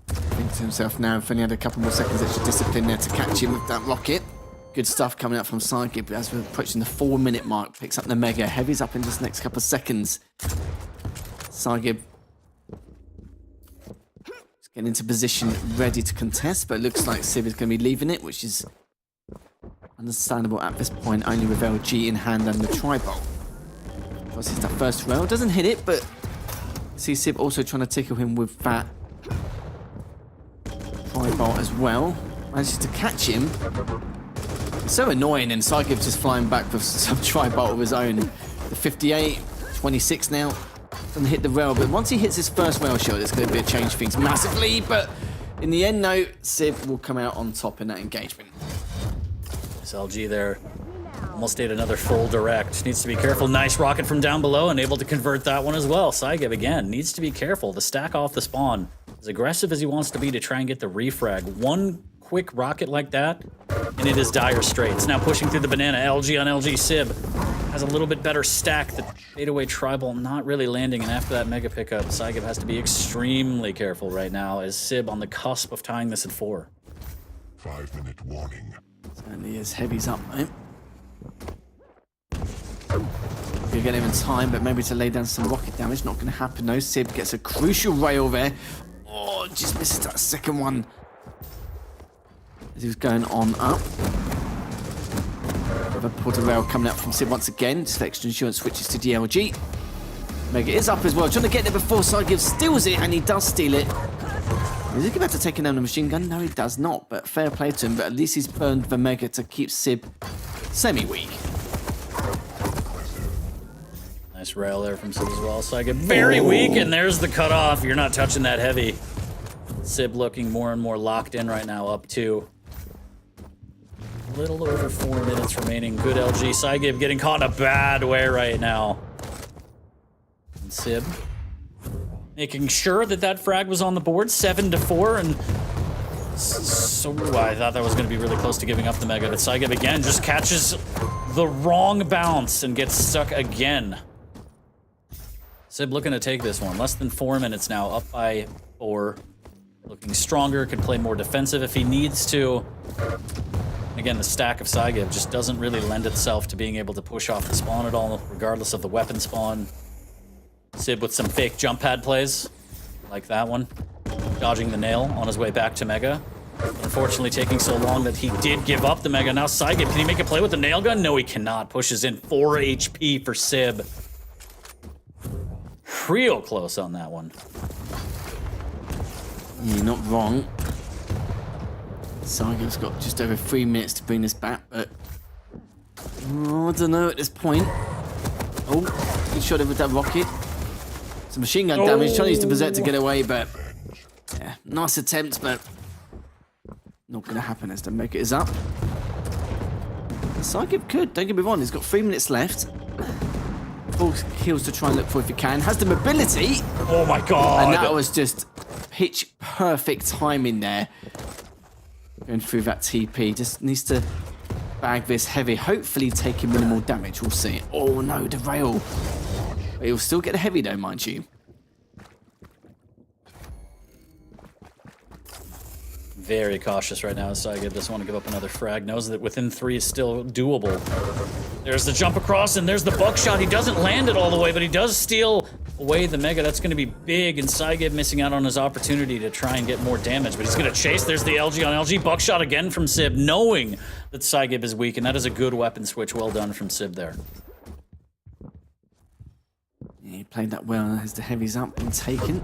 Thinks to himself now, if only had a couple more seconds extra discipline there to catch him with that rocket. Good stuff coming out from Saigib as we're approaching the 4-minute mark. Picks up the Mega. Heavy's up in just the next couple of seconds. Saigib is getting into position, ready to contest, but it looks like Civ is going to be leaving it, which is understandable at this point, only with LG in hand and the tri-bolt. Crosses that first rail, doesn't hit it, but see Civ also trying to tickle him with that tri-bolt as well. Manages to catch him. It's so annoying, and Saigib's just flying back with some tri-bolt of his own. The 58, 26 now. Doesn't hit the rail, but once he hits his first rail shot, it's going to be a change things massively, but in the end, no, Civ will come out on top in that engagement. This LG there almost ate another full direct. Needs to be careful. Nice rocket from down below and able to convert that one as well. Saigib, again, needs to be careful. The stack off the spawn, as aggressive as he wants to be to try and get the refrag. One quick rocket like that, and it is dire straits. Now pushing through the banana, LG on LG. Civ has a little bit better stack. The fadeaway tri-bolt not really landing, and after that mega pickup, Saigib has to be extremely careful right now as Civ on the cusp of tying this at 4. 5-minute warning. Certainly is. Heavy's up, mate. Gonna get him in time, but maybe to lay down some rocket damage. Not gonna happen though. Civ gets a crucial rail there. Oh, just misses that second one. As he was going on up. Another porter rail coming out from Civ once again. Just extra insurance switches to DLG. Mega is up as well. Trying to get there before Saigib steals it, and he does steal it. Is he about to take down the machine gun? No, he does not, but fair play to him. But at least he's burned the Mega to keep Civ semi-weak. Nice rail there from Civ as well. Saigib very weak, and there's the cutoff. You're not touching that heavy. Civ looking more and more locked in right now, up to a little over 4 minutes remaining. Good LG. Saigib getting caught in a bad way right now. And Civ making sure that that frag was on the board, 7-4, and so I thought that was going to be really close to giving up the Mega, but Saigib again just catches the wrong bounce and gets stuck again. Civ looking to take this one. Less than 4 minutes now, up by 4. Looking stronger, could play more defensive if he needs to. Again, the stack of Saigib just doesn't really lend itself to being able to push off the spawn at all, regardless of the weapon spawn. Civ with some fake jump pad plays, like that one. Dodging the nail on his way back to Mega. Unfortunately taking so long that he did give up the Mega. Now Saigib, can he make a play with the nail gun? No, he cannot. Pushes in 4 HP for Civ. Real close on that one. You're not wrong. Saigib's got just over 3 minutes to bring this back, but I don't know at this point. Oh, good shot with that rocket. Some machine gun damage, trying to use the Berserk to get away, but yeah, nice attempt, but not going to happen as the Mega is up. Saigib could, don't get me wrong, he's got 3 minutes left. 4 kills to try and look for if he can. Has the mobility. Oh my god. And that was just pitch perfect timing there. Going through that TP. Just needs to bag this heavy. Hopefully taking minimal damage. We'll see. Oh no, the rail. But he'll still get a heavy though, mind you. Very cautious right now. Saigib doesn't want to give up another frag. Knows that within 3 is still doable. There's the jump across, and there's the buckshot. He doesn't land it all the way, but he does steal away the Mega. That's going to be big, and Saigib missing out on his opportunity to try and get more damage. But he's going to chase. There's the LG on LG. Buckshot again from Civ, knowing that Saigib is weak, and that is a good weapon switch. Well done from Civ there. Yeah, he played that well as the heavy's up and taken.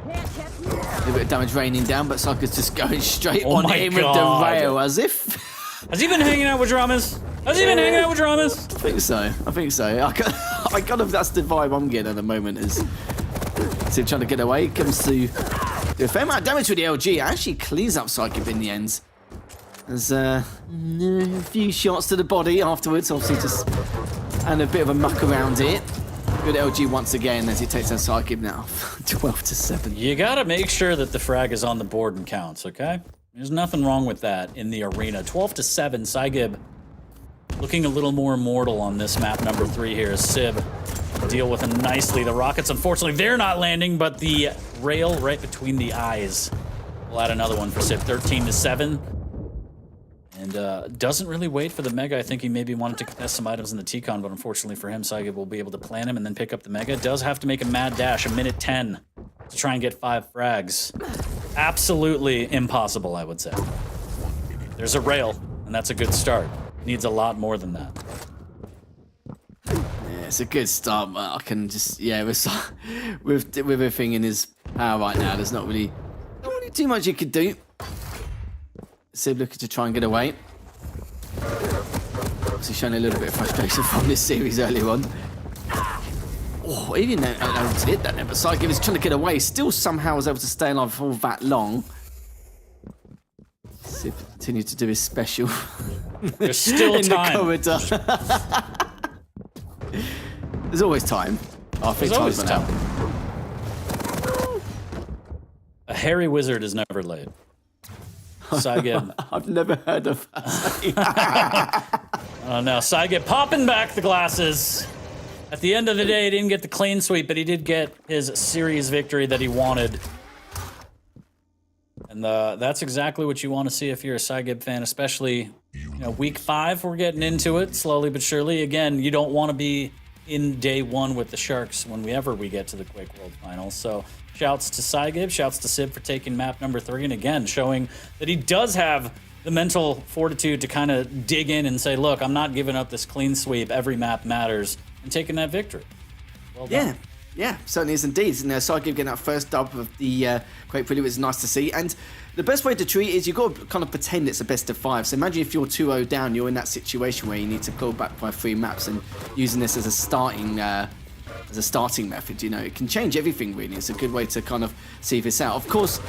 A little bit of damage raining down, but Saigib's just going straight on him with the rail, as if... Has he been hanging out with dramas? Has he been hanging out with dramas? I think so. I think so. I kind of, that's the vibe I'm getting at the moment, is Civ trying to get away. Comes to do a fair amount of damage with the LG. Actually cleans up Saigib in the end. There's a few shots to the body afterwards, obviously, just and a bit of a muck around it. Good LG once again as he takes down Saigib now. 12-7. You gotta make sure that the frag is on the board and counts, okay? There's nothing wrong with that in the arena. 12-7, Saigib looking a little more immortal on this map number 3 here as Civ deal with him nicely. The rockets, unfortunately, they're not landing, but the rail right between the eyes will add another one for Civ. 13-7. And doesn't really wait for the Mega. I think he maybe wanted to contest some items in the T-Con, but unfortunately for him, Saigib will be able to plan him and then pick up the Mega. Does have to make a mad dash, a minute 10, to try and get 5 frags. Absolutely impossible, I would say. There's a rail, and that's a good start. Needs a lot more than that. Yeah, it's a good start, but I can just, yeah, with everything in his power right now, there's not really too much you could do. Sib looking to try and get away. Obviously showing a little bit of frustration from this series earlier on. Oh, even though I hit that there, but Saigib is trying to get away. Still somehow was able to stay alive for that long. Sib continued to do his special. There's still in time. the corridor. There's always time. Oh, I think There's always time's time. run out. A hairy wizard is never late. Saigib. I've never heard of that. Oh no, Saigib popping back the glasses. At the end of the day, he didn't get the clean sweep, but he did get his series victory that he wanted. And that's exactly what you want to see if you're a Saigib fan, especially, week 5, we're getting into it slowly but surely. Again, you don't want to be in day 1 with the Sharks whenever we get to the Quake World Finals. So shouts to Saigib, shouts to Sib for taking map number 3, and again, showing that he does have the mental fortitude to kind of dig in and say, look, I'm not giving up this clean sweep, every map matters, and taking that victory. Well done. Yeah, certainly is indeed. Saigib getting that first dub of the Quake Prelude was nice to see. And the best way to treat it is you've got to kind of pretend it's a best of 5. So imagine if you're 2-0 down, you're in that situation where you need to claw back by 3 maps, and using this as a starting method, it can change everything really. It's a good way to kind of see this out. Of course,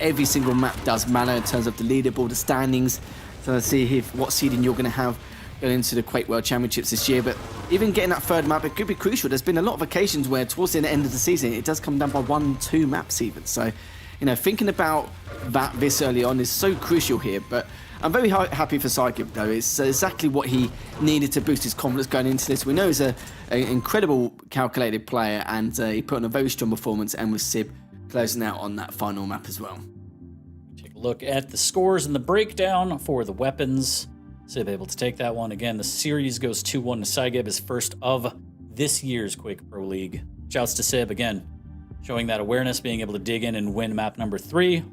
every single map does matter in terms of the leaderboard, the standings. So let's see what seeding you're going to have going into the Quake World Championships this year. But even getting that 3rd map, it could be crucial. There's been a lot of occasions where towards the end of the season, it does come down by 1-2 maps even. So, thinking about that this early on is so crucial here. But I'm very happy for Saigib though. It's exactly what he needed to boost his confidence going into this. We know he's an incredible calculated player, and he put on a very strong performance, and with Sib closing out on that final map as well. Take a look at the scores and the breakdown for the weapons. Sib able to take that one. Again, the series goes 2-1 to Saigib, his first of this year's Quake Pro League. Shouts to Sib, again, showing that awareness, being able to dig in and win map number 3.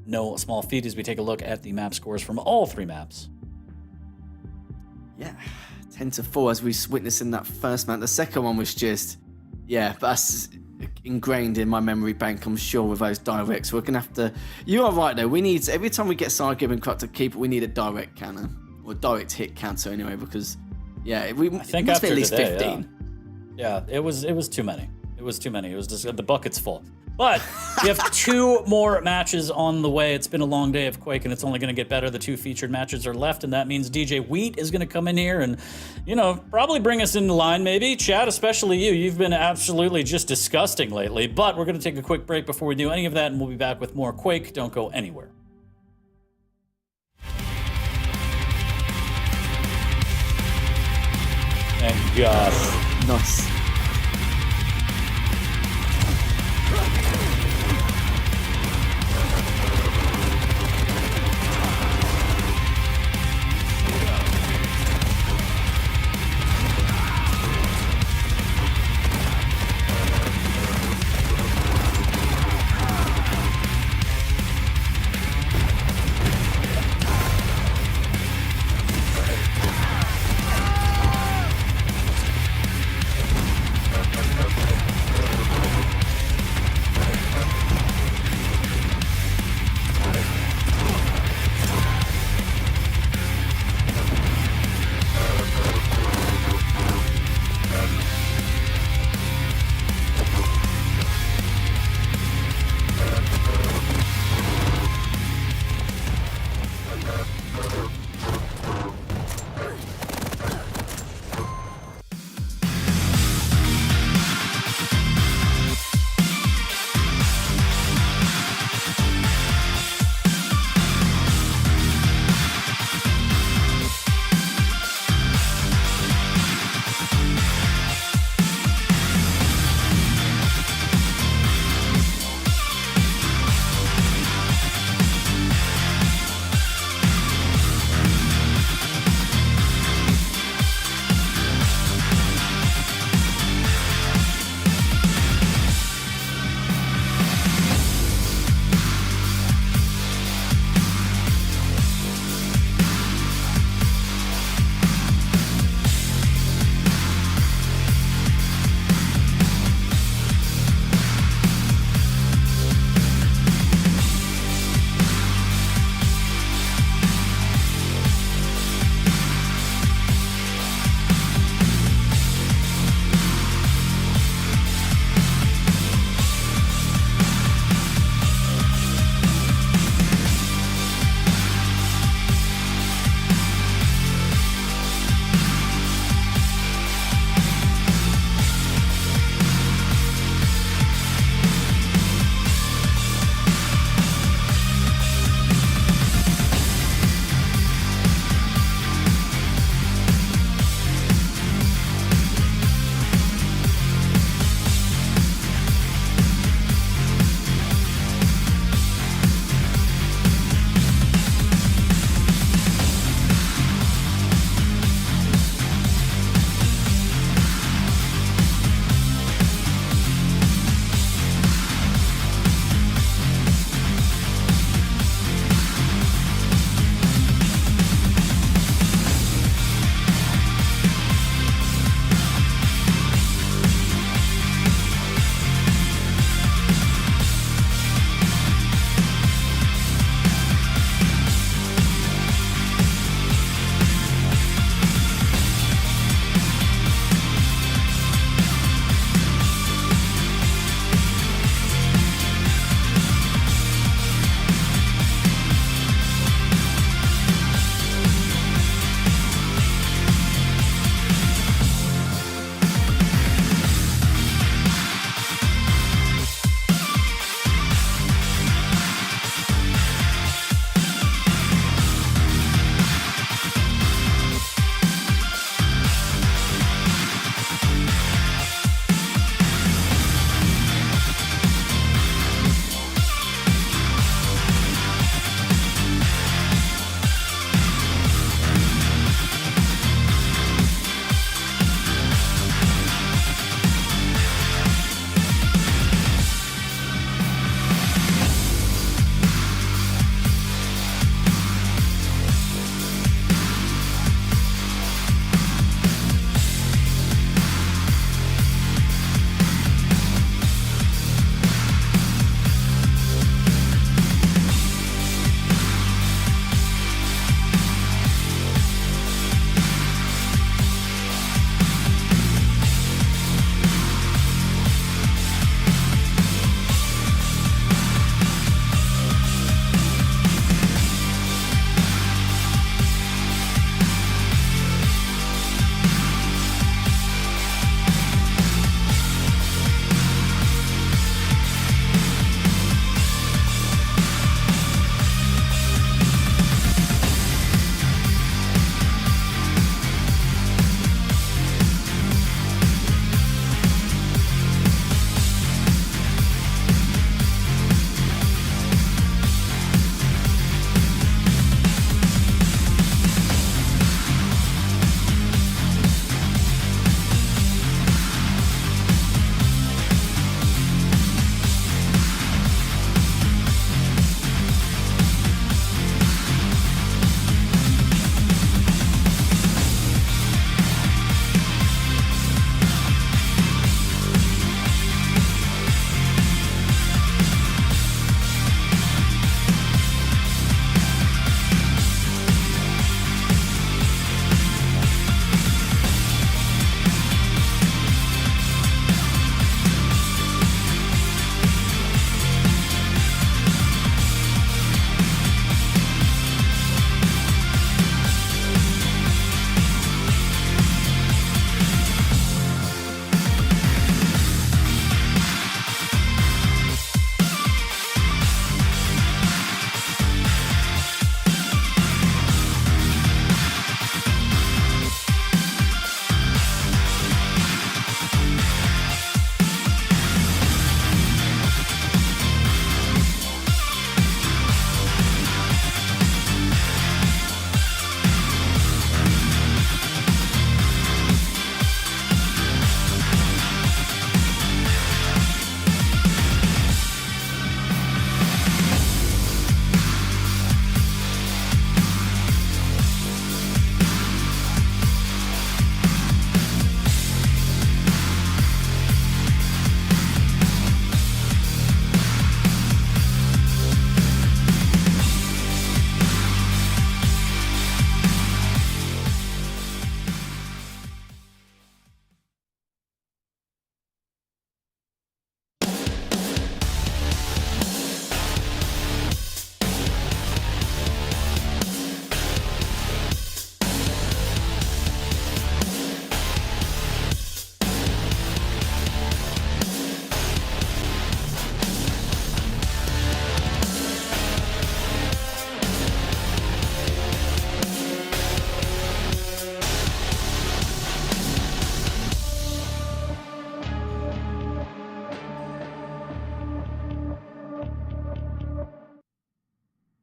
No small feat as we take a look at the map scores from all 3 maps. Yeah, 10-4 as we witnessed in that first map. The second one was just, that's ingrained in my memory bank, I'm sure, with those directs. We're going to have to... You are right, though. We need... Every time we get Saigib and Crux to keep it, we need a direct counter. Or direct hit counter, anyway, because, I think after at least today, 15. Yeah, it was too many. It was too many. It was just... The bucket's full. But we have 2 more matches on the way. It's been a long day of Quake, and it's only going to get better. The 2 featured matches are left, and that means DJ Wheat is going to come in here and, probably bring us into line, maybe. Chad, especially you. You've been absolutely just disgusting lately. But we're going to take a quick break before we do any of that, and we'll be back with more Quake. Don't go anywhere. Thank God. Nice.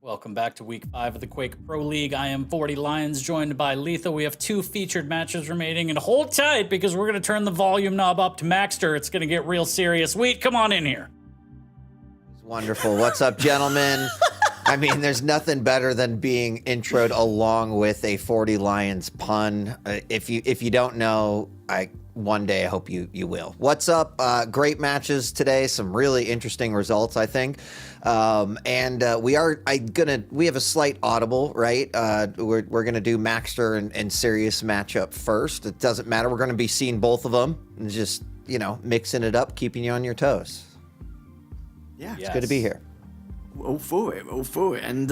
Welcome back to week 5 of the Quake Pro League. I am 40 Lions, joined by Letha. We have 2 featured matches remaining, and hold tight because we're going to turn the volume knob up to Maxter. It's going to get real serious. Wheat, come on in here. It's wonderful. What's up, gentlemen? I mean, there's nothing better than being introed along with a 40 Lions pun. If you don't know, one day I hope you will. What's up? Great matches today. Some really interesting results, I think. We have a slight audible, right? We're gonna do Maxter and Sirius matchup first. It doesn't matter. We're gonna be seeing both of them and just mixing it up, keeping you on your toes. Yeah, it's good to be here. All for it. And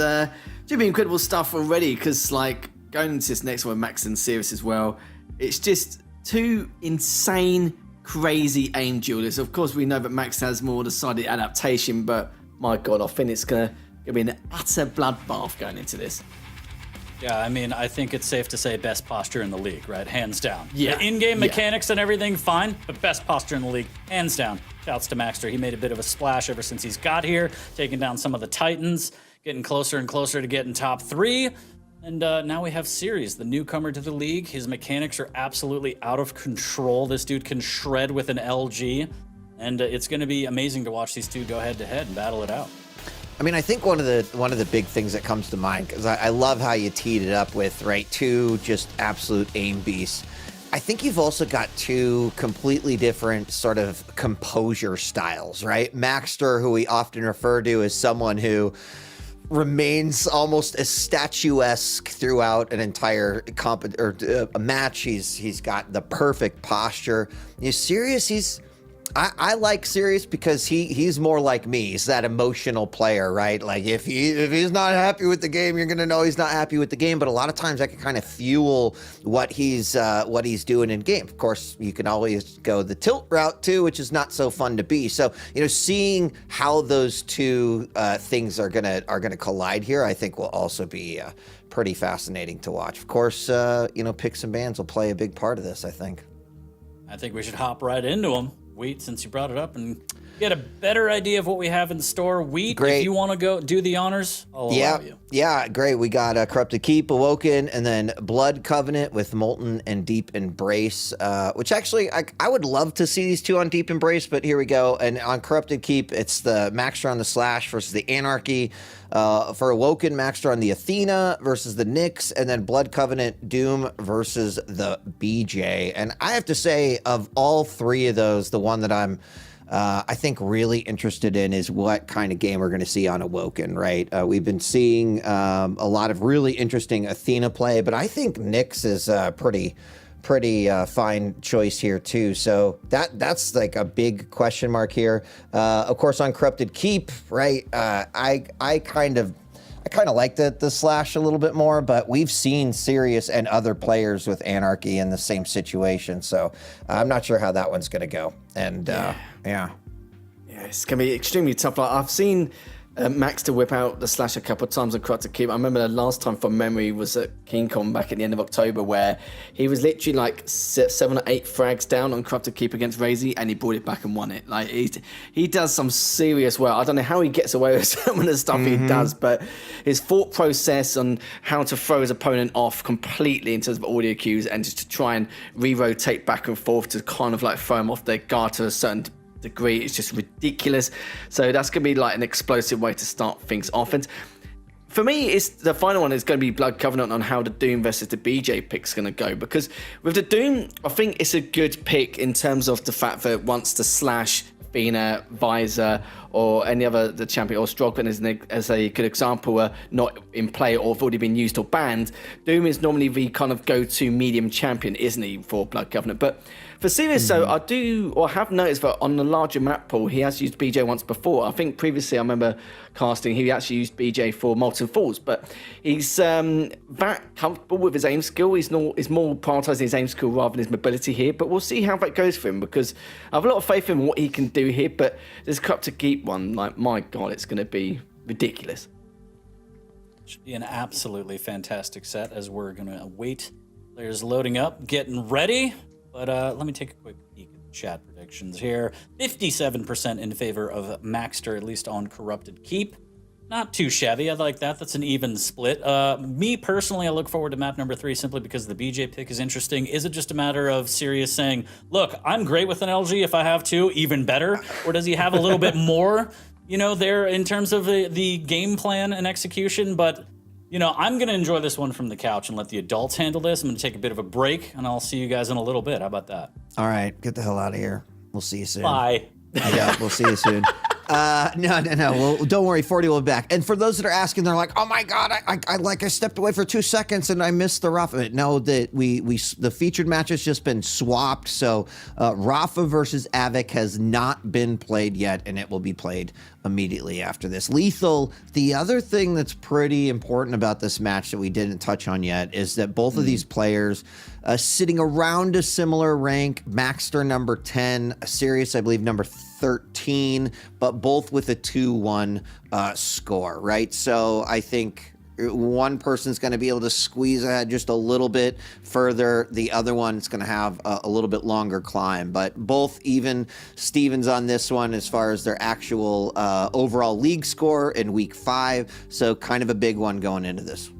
should be incredible stuff already, because going into this next one, Max and Sirius as well, it's just 2 insane, crazy aim duelists. Of course, we know that Max has more decided adaptation, but my God, I think it's gonna be an utter bloodbath going into this. Yeah, I mean, I think it's safe to say best posture in the league, right? Hands down. Yeah. The in-game mechanics and everything, fine, but best posture in the league, hands down. Shouts to Maxter. He made a bit of a splash ever since he's got here, taking down some of the Titans, getting closer and closer to getting top 3. And now we have Sirius, the newcomer to the league. His mechanics are absolutely out of control. This dude can shred with an LG. And it's going to be amazing to watch these two go head-to-head and battle it out. I mean, I think one of the big things that comes to mind, because I love how you teed it up with, right, 2 just absolute aim beasts. I think you've also got 2 completely different sort of composure styles, right? Maxter, who we often refer to as someone who remains almost as statuesque throughout an entire a match. He's got the perfect posture. Sirius, I like Sirius because he's more like me. He's that emotional player, right? Like if he's not happy with the game, you're gonna know he's not happy with the game. But a lot of times that can kind of fuel what he's doing in game. Of course, you can always go the tilt route too, which is not so fun to be. So seeing how those 2 things are gonna collide here, I think will also be pretty fascinating to watch. Of course, picks and bans will play a big part of this, I think. I think we should hop right into them. Wheat, since you brought it up, and get a better idea of what we have in store. Wheat, great. If you want to go do the honors, I'll allow you. Yeah, great. We got Corrupted Keep, Awoken, and then Blood Covenant with Molten and Deep Embrace, which actually, I would love to see these 2 on Deep Embrace, but here we go. And on Corrupted Keep, it's the Maxter on the Slash versus the Anarchy. For Awoken, Maxter on the Athena versus the Nyx, and then Blood Covenant, Doom versus the BJ. And I have to say, of all 3 of those, the one that I'm I think really interested in is what kind of game we're going to see on Awoken, right? We've been seeing a lot of really interesting Athena play, but I think Nyx is pretty fine choice here too. So that's like a big question mark here. Of course, on Corrupted Keep, right? I kind of like the Slash a little bit more, but we've seen Sirius and other players with Anarchy in the same situation, so I'm not sure how that one's going to go. And yeah, it's going to be extremely tough. I've seen Max to whip out the Slash a couple of times and Corrupted Keep. I remember the last time from memory was at KingCon back at the end of October, where he was literally like 7 or 8 frags down on Corrupted Keep against Raisy, and he brought it back and won it. Like he does some serious work. I don't know how he gets away with some of the stuff he does, but his thought process on how to throw his opponent off completely in terms of audio cues and just to try and re-rotate back and forth to kind of like throw him off their guard to a certain degree, it's just ridiculous. So that's going to be like an explosive way to start things off. And for me, it's the final one is going to be Blood Covenant on how the Doom versus the BJ pick's going to go. Because with the Doom, I think it's a good pick in terms of the fact that once the Slash, Athena, Visor, or any other the champion, or Strogman as a good example, are not in play or have already been used or banned, Doom is normally the kind of go-to medium champion, isn't he, for Blood Covenant? But for Sirius, so I have noticed that on the larger map pool, he has used BJ once before. I think previously I remember casting, he actually used BJ for Molten Falls, but he's that comfortable with his aim skill. He's more prioritising his aim skill rather than his mobility here, but we'll see how that goes for him, because I have a lot of faith in what he can do here, but this Corrupted Keep one, like, my God, it's going to be ridiculous. Should be an absolutely fantastic set as we're going to await players loading up, getting ready. But let me take a quick peek at the chat predictions here. 57% in favor of Maxter, at least on Corrupted Keep. Not too shabby. I like that. That's an even split. Me personally, I look forward to map number 3 simply because the BJ pick is interesting. Is it just a matter of Sirius saying, look, I'm great with an LG if I have to, even better? Or does he have a little bit more, there in terms of the game plan and execution? But, I'm going to enjoy this one from the couch and let the adults handle this. I'm going to take a bit of a break, and I'll see you guys in a little bit. How about that? All right, get the hell out of here. We'll see you soon. Bye. Yeah, we'll see you soon. No. Well, don't worry, 40 will be back. And for those that are asking, they're like, "Oh my God, I stepped away for 2 seconds and I missed the Rafa." No, that the featured match has just been swapped. So Rafa versus Avik has not been played yet, and it will be played immediately after this. Lethal. The other thing that's pretty important about this match that we didn't touch on yet is that both of these players sitting around a similar rank. Maxter number 10, Sirius I believe number 13, but both with a 2-1 score, right? So I think one person's going to be able to squeeze ahead just a little bit further. The other one's going to have a little bit longer climb, but both even Stevens on this one as far as their actual overall league score in week 5. So kind of a big one going into this.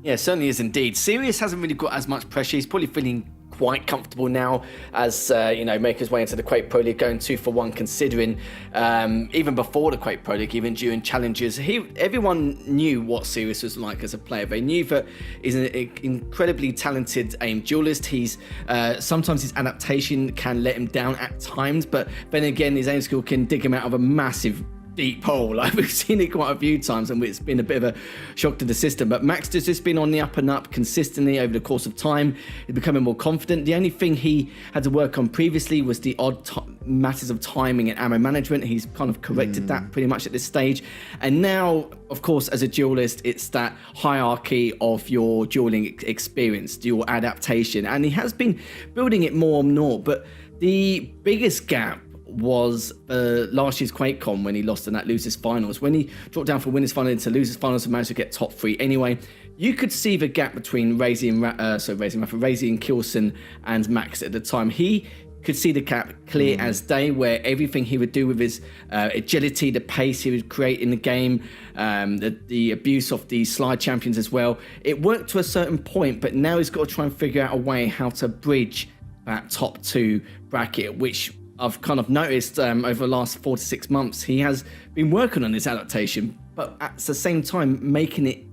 Yeah, certainly is indeed. Sirius hasn't really got as much pressure. He's probably feeling quite comfortable now as, make his way into the Quake Pro League, going 2 for 1, considering even before the Quake Pro League, even during challenges, everyone knew what Sirius was like as a player. They knew that he's an incredibly talented aim duelist. He's sometimes his adaptation can let him down at times, but then again, his aim skill can dig him out of a massive deep hole. Like, we've seen it quite a few times, and it's been a bit of a shock to the system. But Max has just been on the up and up consistently over the course of time. He's becoming more confident. The only thing he had to work on previously was the odd matters of timing and ammo management. He's kind of corrected that pretty much at this stage. And now, of course, as a duelist, it's that hierarchy of your dueling experience, your adaptation. And he has been building it more and more. But the biggest gap was last year's QuakeCon when he lost in that losers finals. When he dropped down from winners final into losers finals and managed to get top 3 anyway, you could see the gap between raisy and Kilson and Max at the time. He could see the gap clear as day, where everything he would do with his agility, the pace he would create in the game, the abuse of the slide champions as well, it worked to a certain point, but now he's got to try and figure out a way how to bridge that top 2 bracket, which I've kind of noticed over the last 4 to 6 months, he has been working on this adaptation, but at the same time making it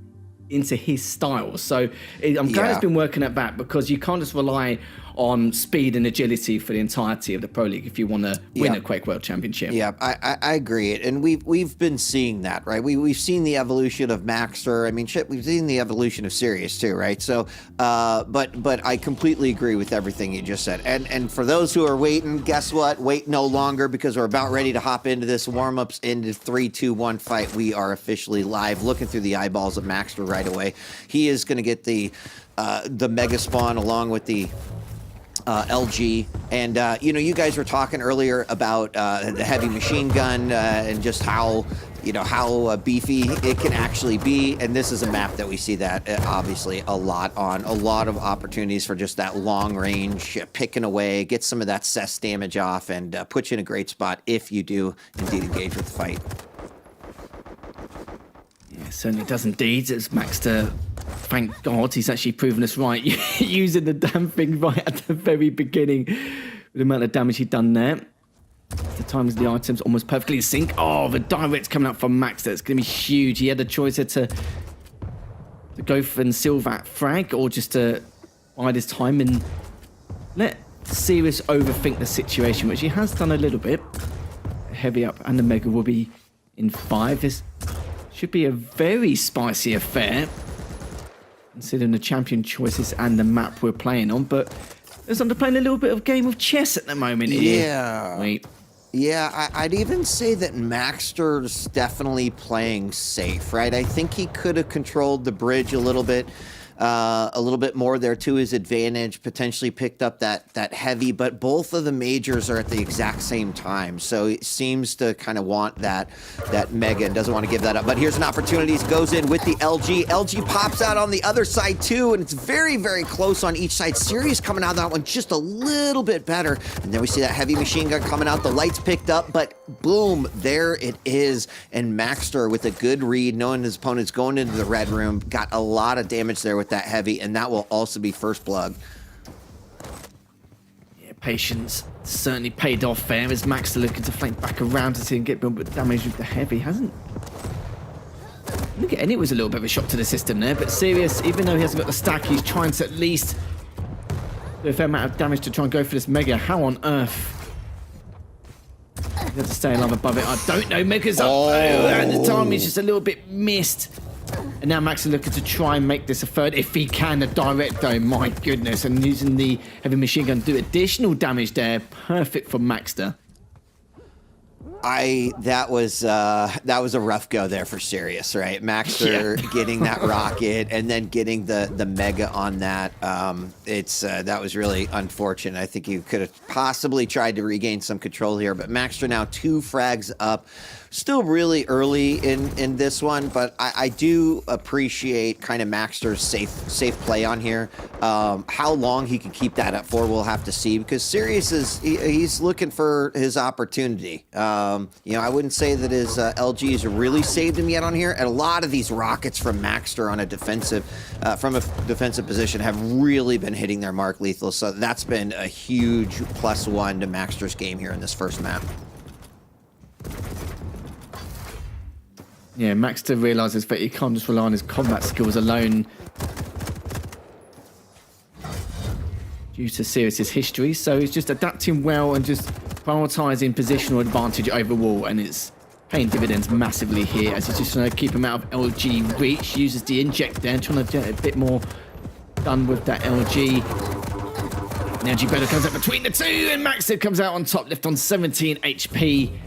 into his style. So I'm glad he's been working at that, because you can't just rely on speed and agility for the entirety of the Pro League if you want to win a Quake World Championship. Yeah, I agree. And we've been seeing that, right? We've seen the evolution of Maxter. I mean, shit, we've seen the evolution of Sirius too, right? So, but I completely agree with everything you just said. And for those who are waiting, guess what? Wait no longer, because we're about ready to hop into this warm-ups into 3, 2, 1 fight. We are officially live. Looking through the eyeballs of Maxter right away. He is going to get the mega spawn along with the LG, and you guys were talking earlier about the heavy machine gun and just how beefy it can actually be, and this is a map that we see that obviously a lot of opportunities for just that long range picking away, get some of that cess damage off, and put you in a great spot if you do indeed engage with the fight. Yeah, certainly does indeed. It's Maxter. Thank God he's actually proven us right, using the damn thing right at the very beginning with the amount of damage he'd done there. The times the items almost perfectly in sync. Oh, the direct coming out from Maxter. It's going to be huge. He had the choice here to go for and seal that frag, or just to bide his time and let Sirius overthink the situation, which he has done a little bit. Heavy up, and the Mega will be in 5. This should be a very spicy affair, considering the champion choices and the map we're playing on, but there's under playing a little bit of game of chess at the moment here. Yeah. Wait. Yeah, I'd even say that Maxter's definitely playing safe, right? I think he could have controlled the bridge a little bit more there to his advantage, potentially picked up that heavy, but both of the majors are at the exact same time. So he seems to kind of want that mega and doesn't want to give that up. But here's an opportunity. He goes in with the LG. LG pops out on the other side too, and it's very, very close on each side. Sirius coming out of that one just a little bit better. And then we see that heavy machine gun coming out. The lights picked up, but boom, there it is. And Maxter with a good read, knowing his opponent's going into the red room, got a lot of damage there with that heavy, and that will also be first blood. Yeah, patience certainly paid off there as Maxter looking to flank back around to see and get a bit of damage with the heavy. Hasn't... And it was a little bit of a shock to the system there, but Sirius, even though he hasn't got the stack, he's trying to at least do a fair amount of damage to try and go for this Mega. How on earth? He has to stay alive above it. I don't know. Mega's up. Oh, and the timing's just a little bit missed. And now Max is looking to try and make this a third, if he can, a direct though. My goodness. And using the heavy machine gun to do additional damage there. Perfect for Maxter. That was a rough go there for Sirius, right? Maxter getting that rocket and then getting the Mega on that. That was really unfortunate. I think you could have possibly tried to regain some control here, but Maxter now 2 frags up. Still really early in this one, but I do appreciate kind of Maxter's safe play on here. How long he can keep that up for, we'll have to see, because Sirius he's looking for his opportunity. I wouldn't say that his LGs really saved him yet on here, and a lot of these rockets from Maxter on a defensive position have really been hitting their mark lethal. So that's been a huge +1 to Maxter's game here in this first map. Yeah, Maxter realizes that he can't just rely on his combat skills alone due to Sirius's history, so he's just adapting well and just prioritizing positional advantage overall, and it's paying dividends massively here as he's just trying to keep him out of LG reach. Uses the inject there, trying to get a bit more done with that LG. Now G-Better comes up between the two, and Maxter comes out on top, left on 17 HP.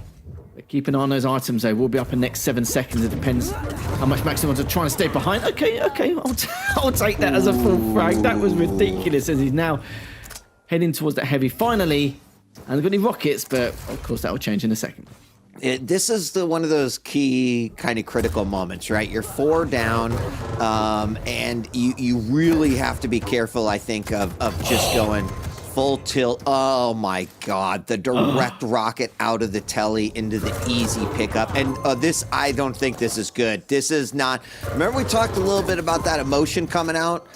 Keep an eye on those items, though. We'll be up in the next 7 seconds. It depends how much Max wants to try and stay behind. Okay. I'll take that as a full frag. That was ridiculous as he's now heading towards that heavy finally. And got any rockets, but of course that will change in a second. This is one of those key kind of critical moments, right? You're 4 down, and you really have to be careful, I think, of just going full tilt. Oh my God, the direct rocket out of the telly into the easy pickup. And I don't think this is good. This is not, remember we talked a little bit about that emotion coming out?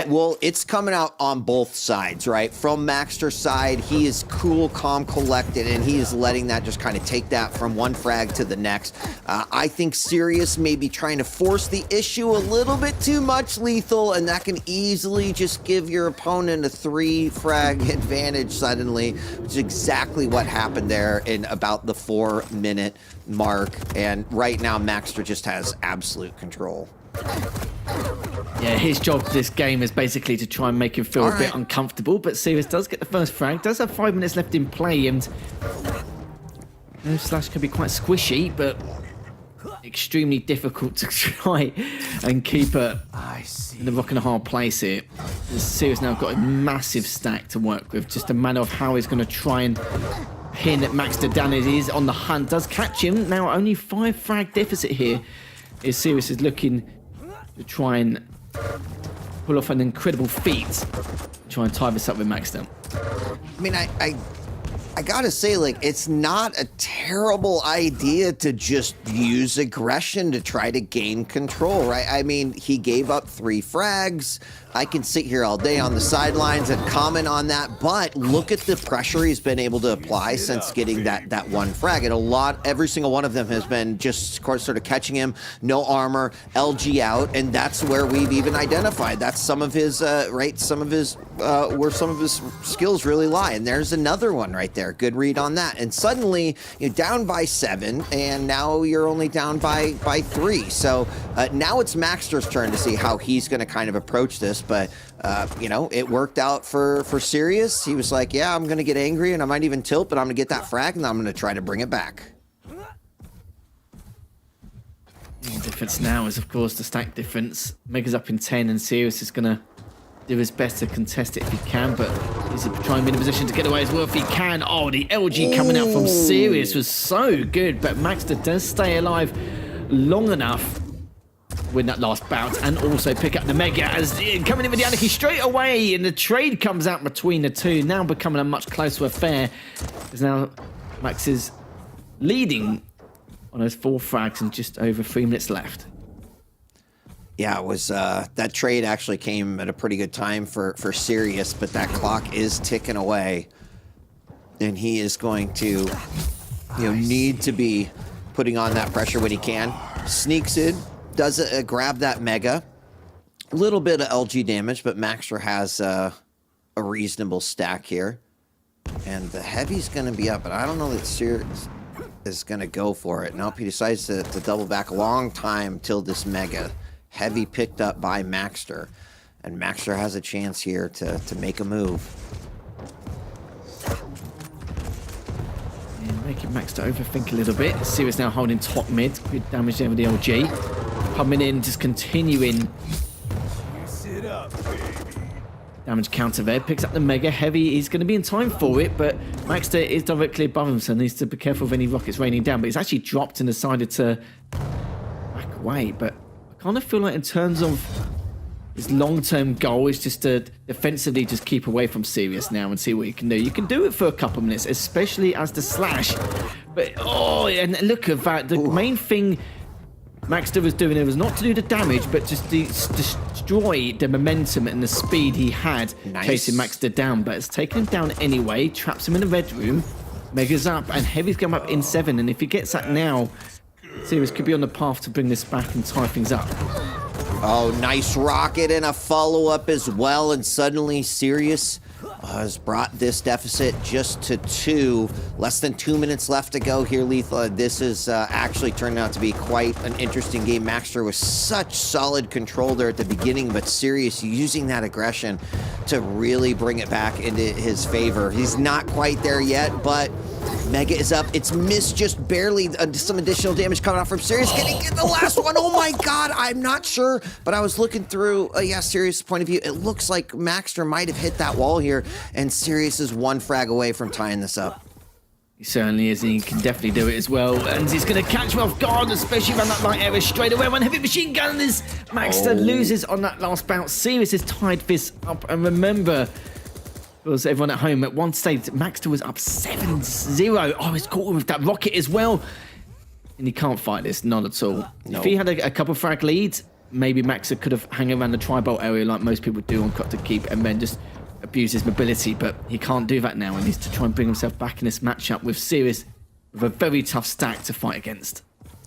Well, it's coming out on both sides, right? From Maxter's side, he is cool, calm, collected, and he is letting that just kind of take that from one frag to the next. I think Sirius may be trying to force the issue a little bit too much lethal, and that can easily just give your opponent a 3 frag advantage suddenly, which is exactly what happened there in about the 4-minute mark. And right now, Maxter just has absolute control. Yeah, his job this game is basically to try and make him feel a bit uncomfortable, but Sirius does get the first frag, does have 5 minutes left in play, and Slash can be quite squishy, but extremely difficult to try and keep it in a rock and a hard place here. Sirius now got a massive stack to work with, just a matter of how he's going to try and pin Maxter down as he is on the hunt. Does catch him, now only 5 frag deficit here, as Sirius is looking to try and pull off an incredible feat. Try and tie this up with Maxter. I mean, I gotta say, like, it's not a terrible idea to just use aggression to try to gain control, right? I mean, he gave up 3 frags. I can sit here all day on the sidelines and comment on that, but look at the pressure he's been able to apply since getting that 1 frag. And every single one of them has been just sort of catching him, no armor, LG out, and that's where we've even identified. That's some of his, where some of his skills really lie. And there's another one right there. Good read on that. And suddenly you're down by 7, and now you're only down by 3. So now it's Maxter's turn to see how he's going to kind of approach this. But, it worked out for Sirius. He was like, yeah, I'm going to get angry, and I might even tilt, but I'm going to get that frag, and I'm going to try to bring it back. The difference now is, of course, the stack difference. Mega's up in 10, and Sirius is going to do his best to contest it if he can, but is he trying to be in a position to get away as well if he can? Oh, the LG coming out from Sirius was so good, but Maxter does stay alive long enough win that last bout and also pick up the Mega as coming in with the Anarchy straight away, and the trade comes out between the two, now becoming a much closer affair as now Max is leading on those 4 frags and just over 3 minutes left. Yeah, it was that trade actually came at a pretty good time for Sirius, but that clock is ticking away, and he is going to need to be putting on that pressure when he can. Sneaks in, does grab that mega, a little bit of LG damage, but Maxter has a reasonable stack here, and the heavy's going to be up, but I don't know that Sirius is going to go for it. Nope, he decides to double back a long time till this mega. Heavy picked up by Maxter, and Maxter has a chance here to make a move. Yeah, making Maxter overthink a little bit. Sirius now holding top mid. Good damage there with the LG. Coming in, just continuing. Sit up, baby. Damage counter there. Picks up the mega. Heavy is going to be in time for it, but Maxter is directly above him, so needs to be careful of any rockets raining down. But he's actually dropped and decided to back away. But I kind of feel like in terms of his long-term goal is just to defensively just keep away from Sirius now and see what you can do. You can do it for a couple of minutes, especially as the slash. But, and look at that. The main thing Maxter was doing there was not to do the damage, but just to destroy the momentum and the speed he had chasing Maxter down. But it's taken him down anyway, traps him in the red room, Mega's up, and Heavy's come up in 7. And if he gets that now, Sirius could be on the path to bring this back and tie things up. Oh, nice rocket and a follow-up as well, and suddenly Sirius has brought this deficit just to 2. Less than 2 minutes left to go here, Lethal. This is actually turned out to be quite an interesting game. Maxter was such solid control there at the beginning, but Sirius using that aggression to really bring it back into his favor. He's not quite there yet, but Mega is up. It's missed just barely. Some additional damage coming off from Sirius. Can he get the last one? Oh my god, I'm not sure. But I was looking through, Sirius' point of view. It looks like Maxter might have hit that wall here, and Sirius is 1 frag away from tying this up. He certainly is, and he can definitely do it as well. And he's going to catch him off guard, especially around that light area straight away. One heavy machine gun, and Maxter loses on that last bounce. Sirius has tied this up, and remember, was everyone at home at one stage, Maxter was up 7-0. Oh, he's caught him with that rocket as well. And he can't fight this, not at all. If he had a couple frag leads, maybe Maxter could have hung around the tri-bolt area like most people do on Cut to Keep and then just abuse his mobility, but he can't do that now and needs to try and bring himself back in this matchup with Sirius with a very tough stack to fight against.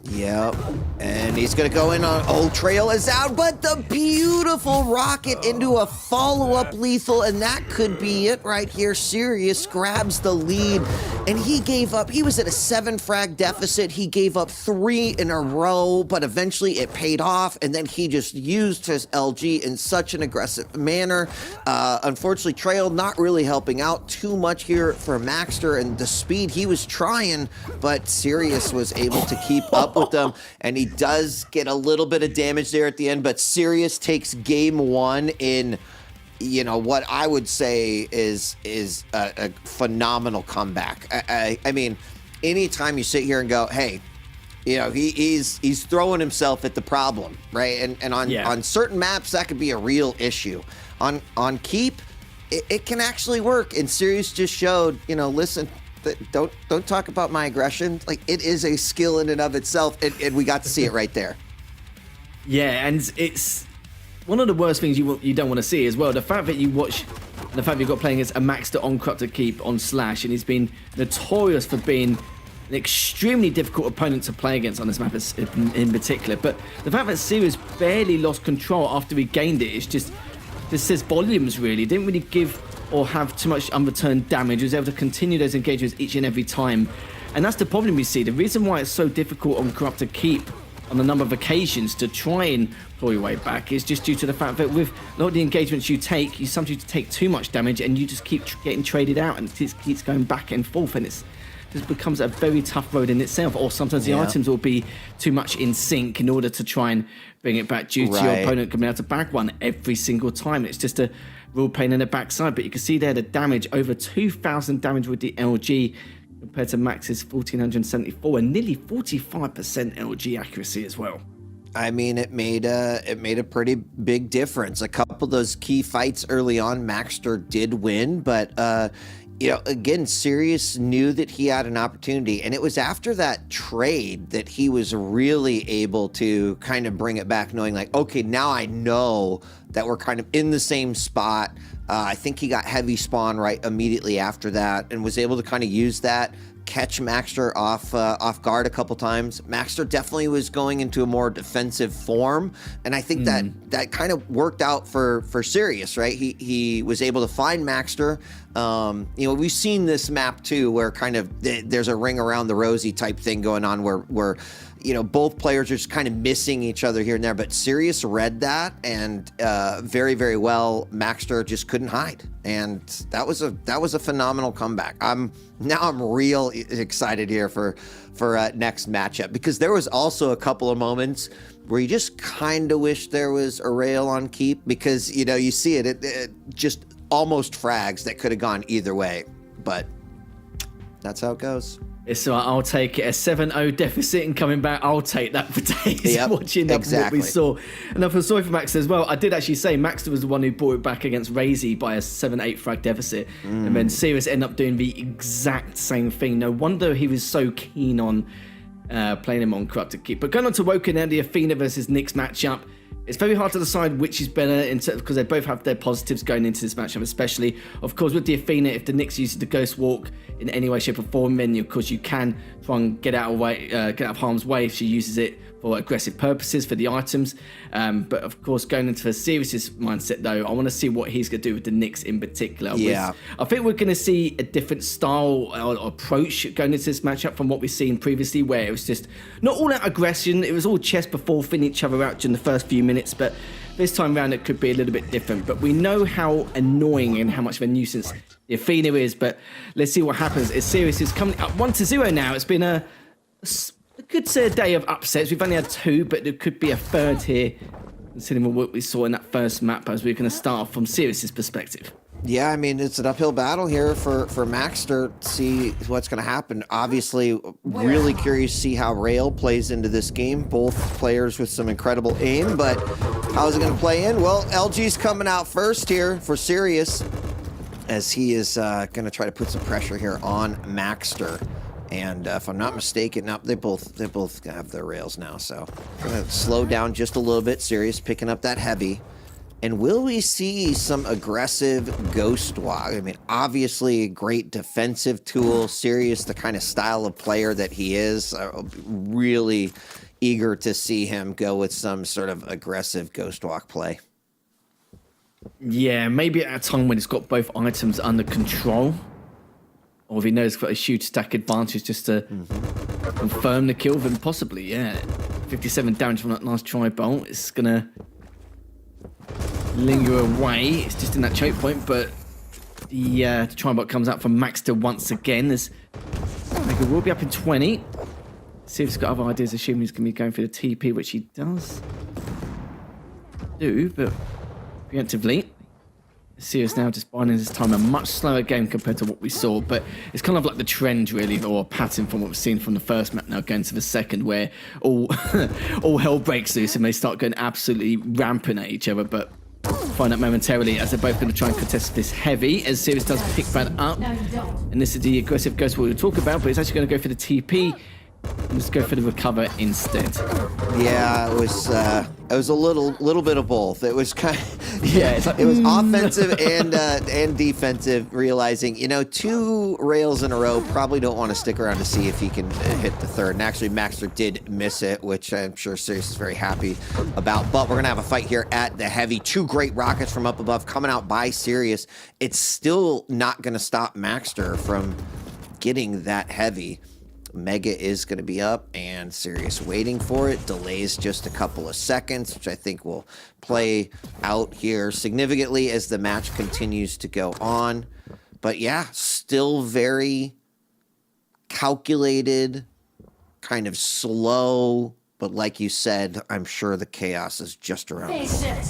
Yep, and he's going to go in on Old Trail is out, but the beautiful rocket into a follow-up Lethal, and that could be it right here. Sirius grabs the lead, and he gave up. He was at a 7 frag deficit. He gave up 3 in a row, but eventually it paid off, and then he just used his LG in such an aggressive manner. Unfortunately, Trail not really helping out too much here for Maxter, and the speed he was trying, but Sirius was able to keep up with them, and he does get a little bit of damage there at the end, but Sirius takes game 1 in, what I would say is a phenomenal comeback. I mean, anytime you sit here and go, hey, he's throwing himself at the problem, right? And on certain maps, that could be a real issue. On Keep, it can actually work, and Sirius just showed, listen, don't talk about my aggression. Like, it is a skill in and of itself, and we got to see it right there. Yeah, and it's one of the worst things you don't want to see as well. The fact that you've got playing as a Maxter on Crop to Keep on Slash, and he's been notorious for being an extremely difficult opponent to play against on this map in particular. But the fact that Sirius barely lost control after he gained it, this says volumes, really. Didn't really give or have too much unreturned damage. He was able to continue those engagements each and every time. And that's the problem we see. The reason why it's so difficult on Corrupt to Keep on a number of occasions to try and claw your way back is just due to the fact that with a lot of the engagements you sometimes take too much damage and you just keep getting traded out, and it keeps going back and forth, and it just becomes a very tough road in itself. Or sometimes the items will be too much in sync in order to try and bring it back due to your opponent coming out to bag one every single time. It's just a real pain in the backside. But you can see there the damage, over 2,000 damage with the LG compared to Max's 1,474, and nearly 45% LG accuracy as well. I mean, it made a pretty big difference. A couple of those key fights early on, Maxter did win, but again, Sirius knew that he had an opportunity, and it was after that trade that he was really able to kind of bring it back, knowing like, okay, now I know that we're kind of in the same spot. I think he got heavy spawn right immediately after that and was able to kind of use that, catch Maxter off guard a couple times. Maxter definitely was going into a more defensive form, and I think that kind of worked out for Sirius, right? He was able to find Maxter. We've seen this map too, where kind of there's a ring around the rosy type thing going on, where both players are just kind of missing each other here and there. But Sirius read that, and very, very well. Maxter just couldn't hide, and that was a phenomenal comeback. I'm real excited here for next matchup, because there was also a couple of moments where you just kind of wish there was a rail on keep, because you see it just almost frags that could have gone either way, but that's how it goes. So I'll take it. A 7-0 deficit and coming back, I'll take that for days. Watching what we saw. And I feel sorry for Max as well. I did actually say Maxter was the one who brought it back against Raisy by a 7-8 frag deficit. And then Sirius ended up doing the exact same thing. No wonder he was so keen on playing him on Corrupted Keep. But going on to Woken and the Athena versus Nyx matchup, it's very hard to decide which is better because they both have their positives going into this matchup, especially, of course, with the Athena. If the Nyx uses the Ghost Walk in any way, shape, or form, then of course you can try and get out of harm's way if she uses it for aggressive purposes for the items. But of course, going into the Sirius' mindset though, I want to see what he's going to do with the Nyx in particular. Yeah. I think we're going to see a different style or approach going into this matchup from what we've seen previously, where it was just not all that aggression. It was all chest before thinning each other out during the first few minutes. But this time around, it could be a little bit different. But we know how annoying and how much of a nuisance the Athena is. But let's see what happens. As Sirius is coming up 1-0 now. It's been a good day of upsets. We've only had 2, but there could be a third here, considering what we saw in that first map, as we're going to start off from Sirius's perspective. Yeah, I mean, it's an uphill battle here for Maxter to see what's going to happen. Obviously, really curious to see how Rail plays into this game. Both players with some incredible aim, but how's it going to play in? Well, LG's coming out first here for Sirius, as he is going to try to put some pressure here on Maxter. And if I'm not mistaken, no, they both have their rails now, so gonna slow down just a little bit. Sirius picking up that heavy. And will we see some aggressive Ghost Walk? I mean, obviously a great defensive tool. Sirius, the kind of style of player that he is, really eager to see him go with some sort of aggressive Ghost Walk play. Yeah, maybe at a time when it's got both items under control. Or if he knows he's got a huge stack advantage just to confirm the kill, then possibly, yeah. 57 damage from that last tri-bolt. It's going to linger away. It's just in that choke point, but the tri-bolt comes out from Maxter once again. Mega will be up in 20. See if he's got other ideas, assuming he's going to be going for the TP, which he does do, but preemptively. Sirius now just biding his time, a much slower game compared to what we saw, but it's kind of like the trend really, or a pattern from what we've seen from the first map now going to the second, where all hell breaks loose and they start going absolutely rampant at each other. But find out momentarily, as they're both going to try and contest this heavy, as Sirius does pick that up. And this is the aggressive Ghost we'll talk about, but he's actually going to go for the TP. Let's go for the recover instead. Yeah, it was a little bit of both. It was kind of, it's like, it was offensive and defensive, realizing, 2 rails in a row, probably don't want to stick around to see if he can hit the third. And actually, Maxter did miss it, which I'm sure Sirius is very happy about. But we're going to have a fight here at the heavy. 2 great rockets from up above coming out by Sirius. It's still not going to stop Maxter from getting that heavy. Mega is going to be up, and Sirius waiting for it. Delays just a couple of seconds, which I think will play out here significantly as the match continues to go on. But yeah, still very calculated, kind of slow, but like you said, I'm sure the chaos is just around the corner.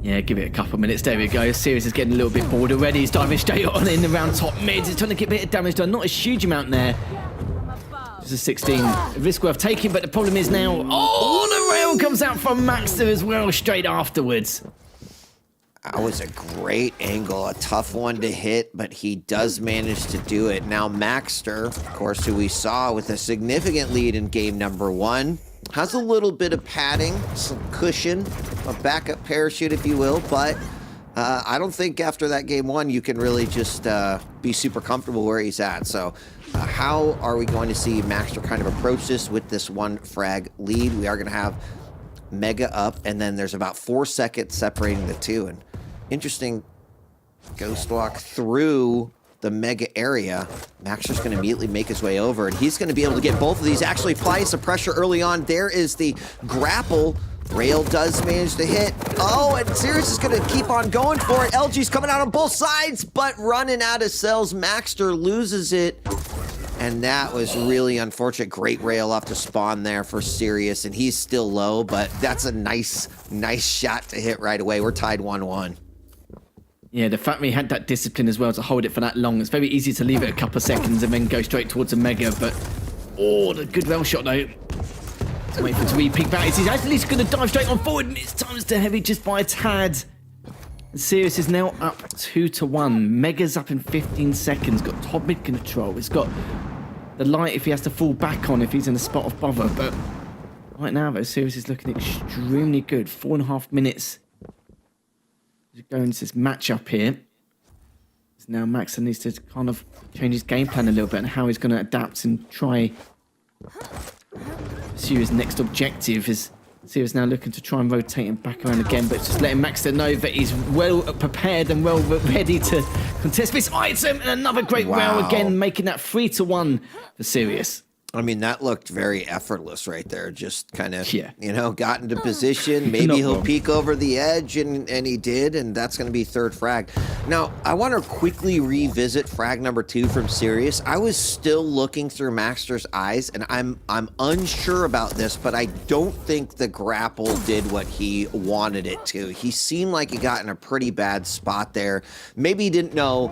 Yeah, give it a couple of minutes. There we go. Sirius is getting a little bit bored already. He's diving straight on in around top mid. He's trying to get a bit of damage done. Not a huge amount there. Just a 16. A risk worth taking, but the problem is now... Oh, the rail comes out from Maxter as well straight afterwards. That was a great angle, a tough one to hit, but he does manage to do it. Now Maxter, of course, who we saw with a significant lead in game number 1, has a little bit of padding, some cushion, a backup parachute, if you will, but I don't think after that game 1 you can really just be super comfortable where he's at. So how are we going to see Maxter kind of approach this with this 1 frag lead? We are going to have Mega up, and then there's about 4 seconds separating the two. And interesting ghost walk through the Mega area. Maxter's going to immediately make his way over, and he's going to be able to get both of these. Actually applies some pressure early on. There is the grapple. Rail does manage to hit. Oh, and Sirius is going to keep on going for it. LG's coming out on both sides, but running out of cells. Maxter loses it. And that was really unfortunate. Great rail off the spawn there for Sirius, and he's still low, but that's a nice shot to hit right away. We're tied 1-1. Yeah, the fact we had that discipline as well to hold it for that long. It's very easy to leave it a couple of seconds and then go straight towards a Mega, but oh, the good rail shot though. Let's wait for it to re-peek back. He's at least going to dive straight on forward, and it's times to heavy just by a tad. Sirius is now up 2-1. Mega's up in 15 seconds. Got top mid control. He's got the light if he has to fall back on if he's in a spot of bother. But right now, though, Sirius is looking extremely good. 4.5 minutes. He's going into this matchup here. Now Maxter needs to kind of change his game plan a little bit and how he's going to adapt and try pursue his next objective. Is Sirius now looking to try and rotate him back around again, but just letting Maxter know that he's well prepared and well ready to contest this item. And another great rail again, making that 3-1 for Sirius. I mean, that looked very effortless right there. Just kind of, Yeah. you know, got into position. Maybe he'll peek over the edge, and he did, and that's going to be 3rd frag. Now, I want to quickly revisit frag number 2 from Sirius. I was still looking through Maxter's eyes, and I'm unsure about this, but I don't think the grapple did what he wanted it to. He seemed like he got in a pretty bad spot there. Maybe he didn't know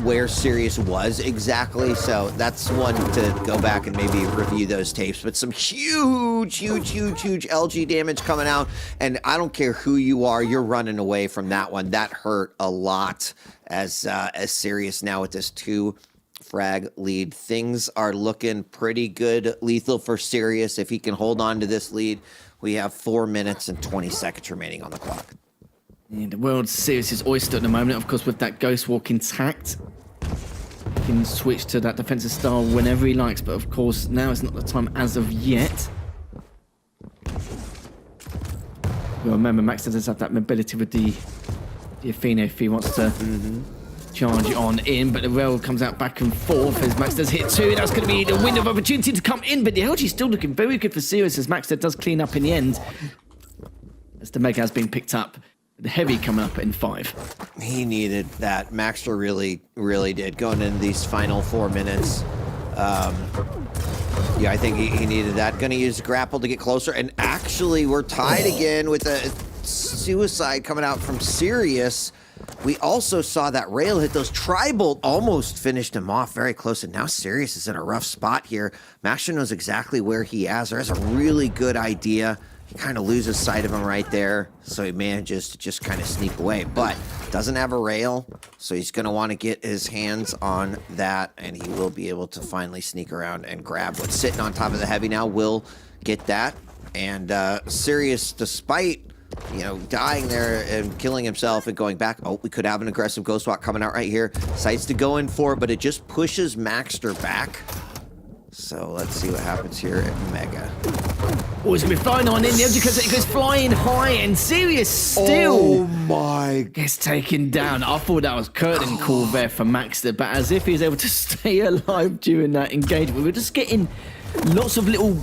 where Sirius was exactly, so that's one to go back and maybe review those tapes. But some huge LG damage coming out, and I don't care who you are, you're running away from that one. That hurt a lot as Sirius now with this 2 frag lead. Things are looking pretty good. Lethal for Sirius. If he can hold on to this lead, we have 4 minutes and 20 seconds remaining on the clock. Yeah, the world's Sirius's oyster at the moment, of course, with that ghost walk intact. He can switch to that defensive style whenever he likes, but of course now is not the time as of yet. Well, remember, Maxter does have that mobility with the Athena if he wants to charge on in, but the rail comes out back and forth as Maxter does hit 2. That's going to be the window of opportunity to come in, but the LG still looking very good for Sirius as Maxter does clean up in the end. As the Mega has been picked up. The heavy coming up in 5. He needed that. Maxter really did going into these final 4 minutes. Yeah, I think he needed that. Going to use grapple to get closer. And actually, we're tied again with a suicide coming out from Sirius. We also saw that rail hit those. Tri-bolt almost finished him off very close. And now Sirius is in a rough spot here. Maxter knows exactly where he is. There's a really good idea. He kind of loses sight of him right there, so he manages to just kind of sneak away, but doesn't have a rail, so he's going to want to get his hands on that, and he will be able to finally sneak around and grab what's sitting on top of the heavy now. Will get that, and Sirius, despite, you know, dying there and killing himself and going back, oh, we could have an aggressive ghost walk coming out right here. Decides to go in for it, but it just pushes Maxter back. So let's see what happens here at Mega. Oh, it's going to be flying on in the edge because it goes flying high, and Sirius still gets taken down. I thought that was curtain call there for Maxter, but as if he's able to stay alive during that engagement. We're just getting lots of little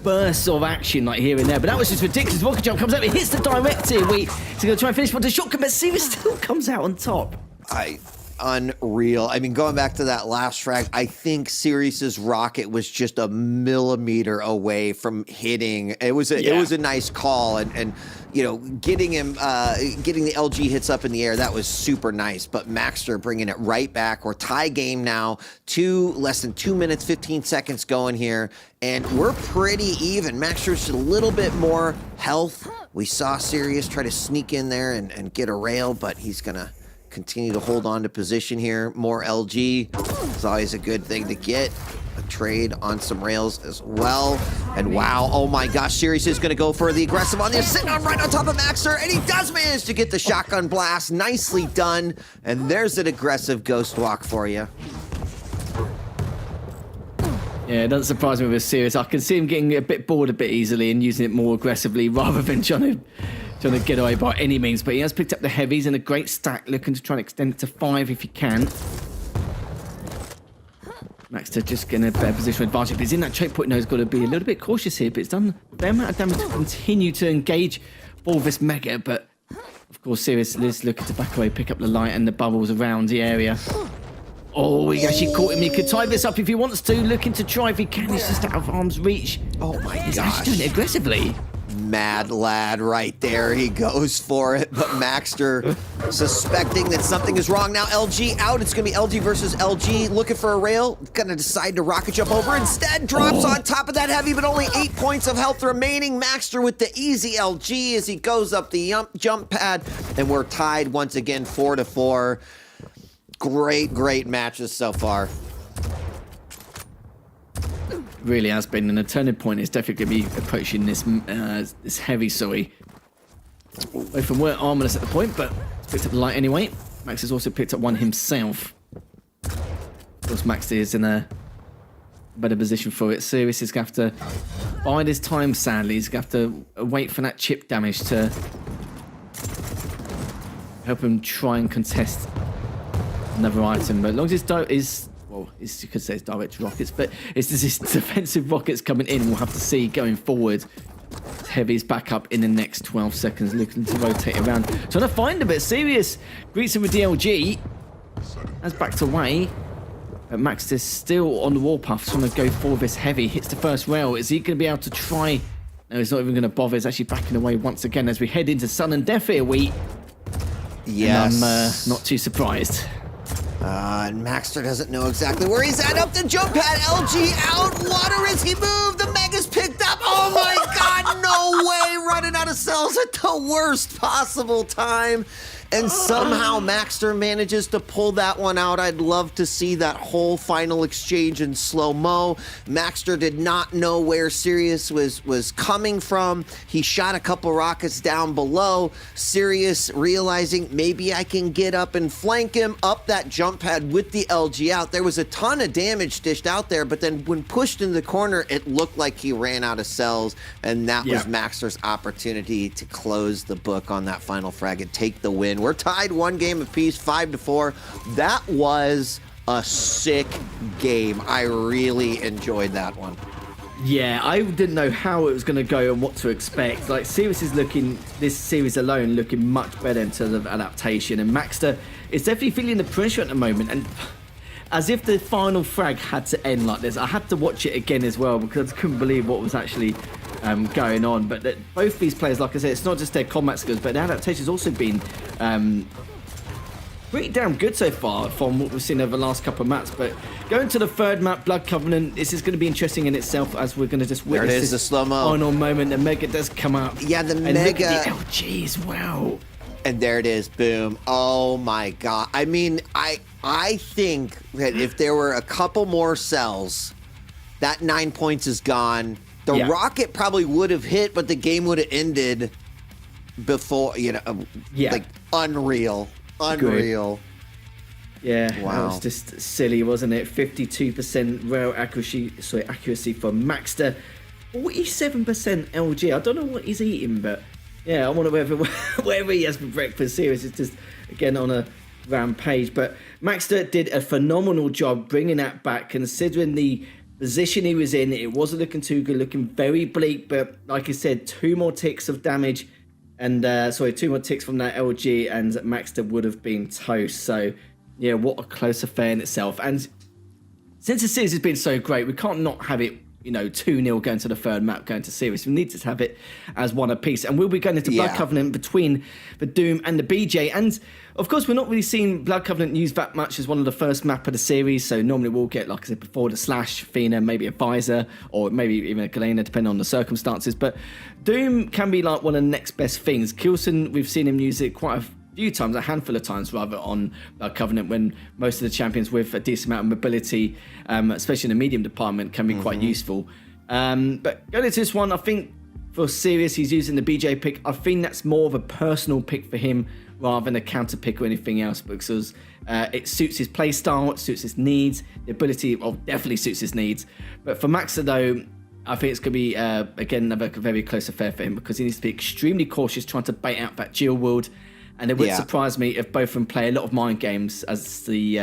bursts of action like here and there, but that was just ridiculous. Rocket jump comes out, it hits the directive. He's going to try and finish one to shotgun, but Sirius still comes out on top. Unreal. I mean, going back to that last frag, I think Sirius's rocket was just a millimeter away from hitting. It was a nice call, and you know, getting him, getting the LG hits up in the air, that was super nice. But Maxter bringing it right back. We're tie game now. Less than 2 minutes, 15 seconds going here, and we're pretty even. Maxter's a little bit more health We saw Sirius try to sneak in there and get a rail, but he's going to continue to hold on to position here. More LG is always a good thing to get. A trade on some rails as well. And wow, oh my gosh, Sirius is going to go for the aggressive on this, sitting on right on top of Maxter, and he does manage to get the shotgun blast. Nicely done. And there's an aggressive ghost walk for you. Yeah, it doesn't surprise me with Sirius. I can see him getting a bit bored a bit easily and using it more aggressively rather than trying to get away by any means. But he has picked up the heavies in a great stack, looking to try and extend it to 5 if he can. Maxter just getting a better position advantage, but he's in that choke point now. He's got to be a little bit cautious here, but it's done a fair amount of damage to continue to engage all this Mega. But of course, Sirius is looking to back away, pick up the light and the bubbles around the area. Oh, he actually caught him. He could tie this up if he wants to. Looking to try if he can. He's just out of arm's reach. Oh my gosh. He's actually doing it aggressively. Mad lad right there. He goes for it, but Maxter suspecting that something is wrong. Now LG out. It's going to be LG versus LG. Looking for a rail. Going to decide to rocket jump over. Instead, drops on top of that heavy, but only 8 points of health remaining. Maxter with the easy LG as he goes up the jump pad. And we're tied once again 4-4. Great matches so far. Really has been, and a turning point is definitely going to be approaching this this heavy. Both of them were armorless at the point, but he's picked up the light anyway. Max has also picked up one himself. Of course, Max is in a better position for it. Sirius is going to have to bide his time, sadly. He's going to have to wait for that chip damage to help him try and contest another item. But as long as you could say it's direct rockets, but it's this defensive rockets coming in. We'll have to see going forward. Heavy's back up in the next 12 seconds, looking to rotate around. Trying to find a bit. Sirius greets him with DLG. Has backed away. But Max is still on the warpath, trying to go for this heavy. Hits the first rail. Is he going to be able to try? No, he's not even going to bother. He's actually backing away once again as we head into sun and death here. Yes. And I'm not too surprised. And Maxter doesn't know exactly where he's at. Up the jump pad, LG out. Water as he moved. The Mega's picked up. Oh my God, no way. Running out of cells at the worst possible time. And somehow Maxter manages to pull that one out. I'd love to see that whole final exchange in slow-mo. Maxter did not know where Sirius was coming from. He shot a couple rockets down below. Sirius realizing maybe I can get up and flank him up that jump pad with the LG out. There was a ton of damage dished out there, but then when pushed in the corner, it looked like he ran out of cells, and that was Maxter's opportunity to close the book on that final frag and take the win. We're tied 1 game apiece, 5-4. That was a sick game. I really enjoyed that one. Yeah, I didn't know how it was going to go and what to expect. Like, Sirius is looking, this series alone, looking much better in terms of adaptation. And Maxter is definitely feeling the pressure at the moment. And as if the final frag had to end like this. I had to watch it again as well because I couldn't believe what was actually going on. But both these players, like I said, it's not just their combat skills, but their adaptation's also been pretty damn good so far from what we've seen over the last couple of maps. But going to the third map, Blood Covenant, this is going to be interesting in itself as we're going to just witness there it is, the slow-mo final moment. The Mega does come up. Yeah, the and Mega. Look at the LGs, wow. And there it is, boom. Oh my God. I mean, I think that if there were a couple more cells, that 9 points is gone. The rocket probably would have hit, but the game would have ended before, like unreal. Unreal. Yeah, wow. That was just silly, wasn't it? 52% rail accuracy for Maxter. 47% LG. I don't know what he's eating, but yeah, I wonder whatever he has for breakfast. Sirius is just, again, on a rampage. But Maxter did a phenomenal job bringing that back, considering the position he was in. It wasn't looking too good, looking very bleak. But like I said, 2 more ticks of damage. And 2 more ticks from that LG, and Maxter would have been toast. So, yeah, what a close affair in itself. And since the series has been so great, we can't not have it, 2-0 going to the third map, going to series. We need to have it as one apiece. And we'll be going into Blood Covenant between the Doom and the BJ. And of course, we're not really seeing Blood Covenant used that much as one of the first map of the series. So normally we'll get, like I said before, the Slash, Fina, maybe a Visor, or maybe even a Galena, depending on the circumstances. But Doom can be like one of the next best things. Kilson, we've seen him use it quite a few times, a handful of times rather, on Covenant, when most of the champions with a decent amount of mobility, especially in the medium department, can be quite useful. But going into this one, I think for Sirius, he's using the BJ pick. I think that's more of a personal pick for him rather than a counter pick or anything else, because it suits his play style, it suits his needs, the ability definitely suits his needs. But for Maxer though, I think it's going to be, again, another very close affair for him, because he needs to be extremely cautious trying to bait out that Jill world. And it would surprise me if both of them play a lot of mind games, as we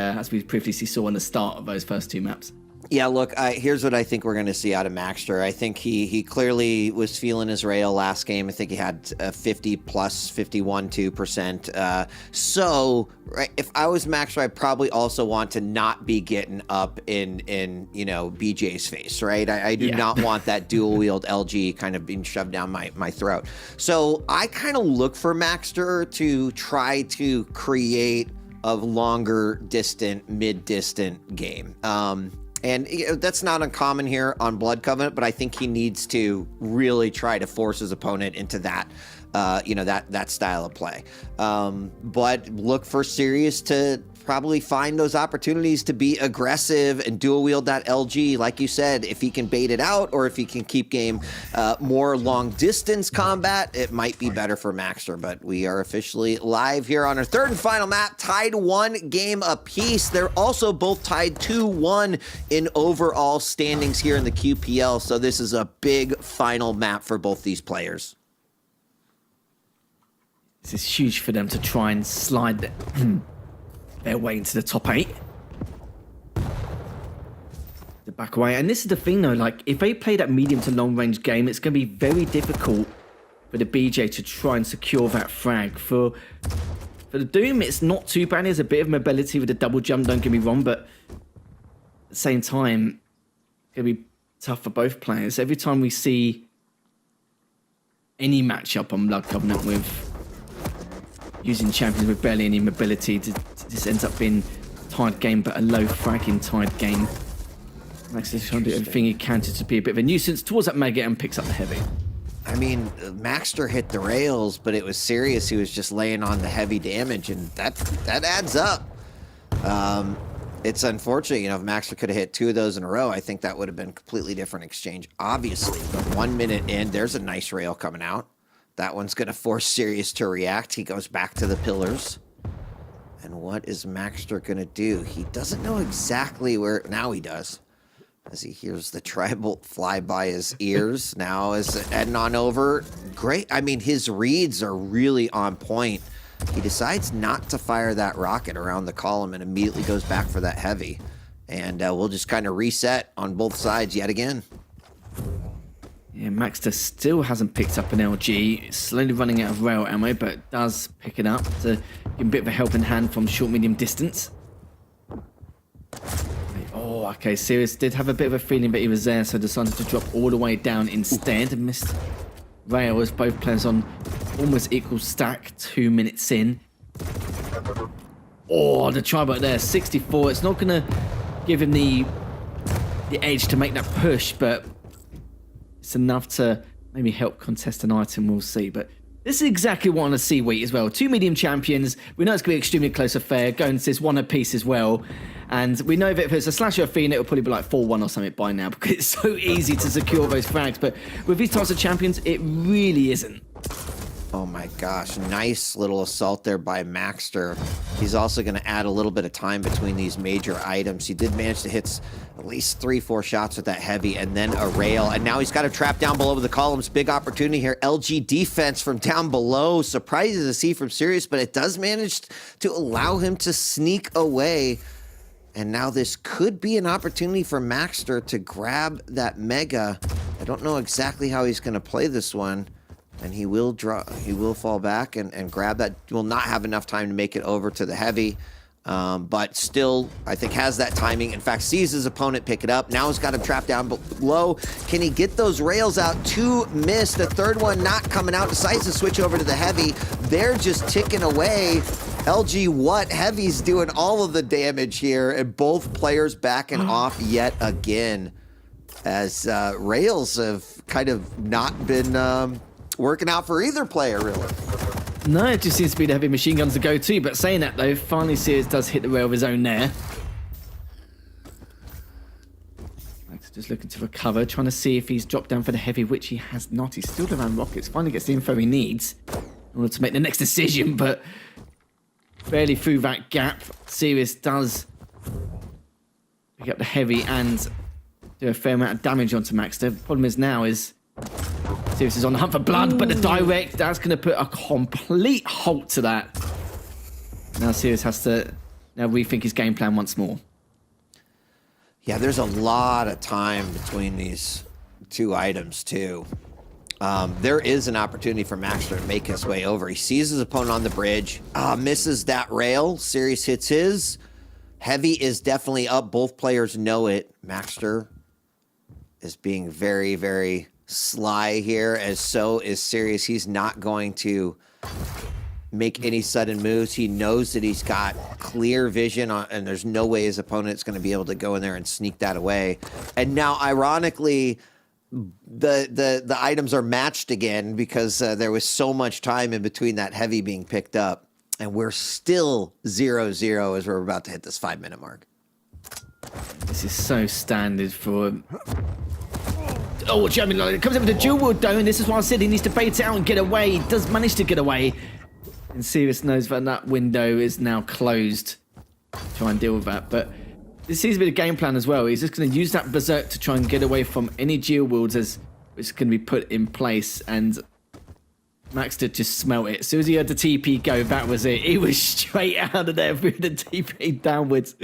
previously saw in the start of those first two maps. Yeah, look, here's what I think we're going to see out of Maxter. I think he clearly was feeling his rail last game. I think he had 50 plus 51.2%. So, right, if I was Maxter, I'd probably also want to not be getting up in BJ's face, right? I do not want that dual wield LG kind of being shoved down my throat. So I kind of look for Maxter to try to create a longer distant, mid-distant game. And that's not uncommon here on Blood Covenant, but I think he needs to really try to force his opponent into that, that style of play. But look for Sirius to probably find those opportunities to be aggressive and dual wield that LG. Like you said, if he can bait it out, or if he can keep game more long distance combat, it might be better for Maxter. But we are officially live here on our third and final map, tied 1 game apiece. They're also both tied 2-1 in overall standings here in the QPL. So this is a big final map for both these players. This is huge for them to try and slide their way into the top 8. The back away. And this is the thing though, like, if they play that medium to long range game, it's going to be very difficult for the BJ to try and secure that frag. For the Doom, it's not too bad. There's a bit of mobility with the double jump, don't get me wrong, but at the same time, it's going to be tough for both players. Every time we see any matchup on Blood Covenant with using champions with barely any mobility, this ends up being a tied game, but a low fragging tied game. Max is trying to do everything he can to be a bit of a nuisance towards that Mega and picks up the heavy. I mean, Maxter hit the rails, but it was Sirius who was just laying on the heavy damage, and that adds up. It's unfortunate, if Maxter could have hit 2 of those in a row, I think that would have been a completely different exchange, obviously. But 1 minute in, there's a nice rail coming out. That one's going to force Sirius to react. He goes back to the pillars. And what is Maxter going to do? He doesn't know exactly where... Now he does. As he hears the tri-bolt fly by his ears. Now is heading on over. Great. I mean, his reads are really on point. He decides not to fire that rocket around the column and immediately goes back for that heavy. And we'll just kind of reset on both sides yet again. Yeah, Maxter still hasn't picked up an LG. Slowly running out of rail ammo, but does pick it up to give a bit of a helping hand from short, medium distance. Oh, okay, Sirius did have a bit of a feeling that he was there, so decided to drop all the way down instead. And missed rail as both players on almost equal stack, 2 minutes in. Oh, the tri-bolt there, 64. It's not going to give him the edge to make that push, but it's enough to maybe help contest an item, we'll see. But this is exactly what I want to see, Wheat, as well. 2 medium champions. We know it's going to be an extremely close affair. Going to this 1 apiece as well. And we know that if it's a Slash or a Fiend, it'll probably be like 4-1 or something by now, because it's so easy to secure those frags. But with these types of champions, it really isn't. Oh my gosh, nice little assault there by Maxter. He's also going to add a little bit of time between these major items. He did manage to hit at least 3-4 shots with that heavy and then a rail. And now he's got a trap down below the columns. Big opportunity here. LG defense from down below. Surprising to see from Sirius, but it does manage to allow him to sneak away. And now this could be an opportunity for Maxter to grab that Mega. I don't know exactly how he's going to play this one. And he will fall back and grab that. He will not have enough time to make it over to the heavy. But still, I think has that timing. In fact, sees his opponent pick it up. Now he's got him trapped down below. Can he get those rails out? 2 missed. The third one not coming out. Decides to switch over to the heavy. They're just ticking away. LG what? Heavy's doing all of the damage here, and both players backing off yet again, as rails have kind of not been working out for either player, really. No, it just seems to be the heavy machine guns to go to. But saying that though, finally Sears does hit the rail of his own there. Max just looking to recover, trying to see if he's dropped down for the heavy, which he has not. He's still around rockets. Finally gets the info he needs in order to make the next decision, but barely through that gap. Sirius does pick up the heavy and do a fair amount of damage onto Max. The problem is now is Sirius is on the hunt for blood, but the direct, that's going to put a complete halt to that. Now Sirius has to now rethink his game plan once more. Yeah, there's a lot of time between these 2 items, too. There is an opportunity for Maxter to make his way over. He sees his opponent on the bridge, misses that rail. Sirius hits his. Heavy is definitely up. Both players know it. Maxter is being very, very sly here, as so is Sirius. He's not going to make any sudden moves. He knows that he's got clear vision on, and there's no way his opponent's going to be able to go in there and sneak that away. And now, ironically, the items are matched again because there was so much time in between that heavy being picked up, and we're still 0-0 as we're about to hit this 5-minute mark. This is so standard for... Oh, German, it comes up with a dual wield though, and this is why I said he needs to bait it out and get away. He does manage to get away. And Sirius knows that window is now closed. Try and deal with that. But this seems to be the game plan as well. He's just going to use that berserk to try and get away from any dual wields as it's going to be put in place. And Max did just smelt it. As soon as he heard the TP go, that was it. He was straight out of there through the TP downwards.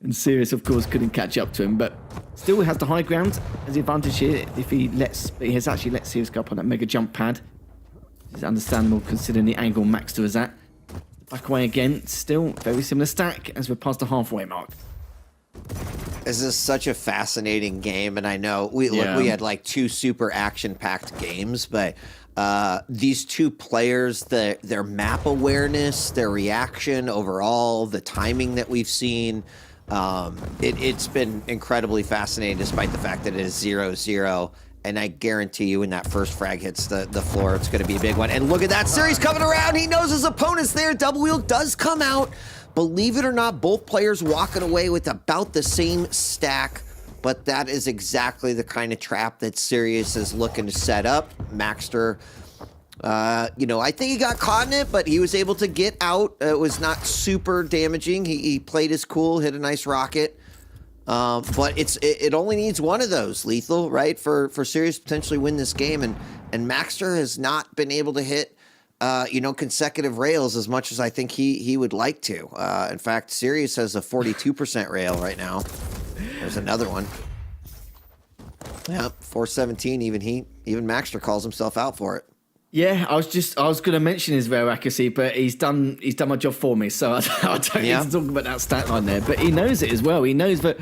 And Sirius, of course, couldn't catch up to him, but still has the high ground as the advantage here if he lets, but he has actually let Sirius go up on that mega jump pad. It's understandable considering the angle Maxter is at. Back away again, still very similar stack as we're past the halfway mark. This is such a fascinating game, and I know we had like 2 super action-packed games, but these 2 players, their map awareness, their reaction overall, the timing that we've seen, it's been incredibly fascinating despite the fact that it is 0-0. And I guarantee you when that first frag hits the floor, it's going to be a big one. And look at that series coming around. He knows his opponent's there. Double wheel does come out. Believe it or not, both players walking away with about the same stack. But that is exactly the kind of trap that Sirius is looking to set up. Maxter, I think he got caught in it, but he was able to get out. It was not super damaging. He played his cool, hit a nice rocket. But it only needs one of those, Lethal, right, for Sirius to potentially win this game. And Maxter has not been able to hit, consecutive rails as much as I think he would like to. In fact, Sirius has a 42% rail right now. There's another one. Yeah, 417. Even Maxter calls himself out for it. Yeah, I was going to mention his rail accuracy, but he's done my job for me, so I don't need to talk about that stat line there. But he knows it as well. He knows that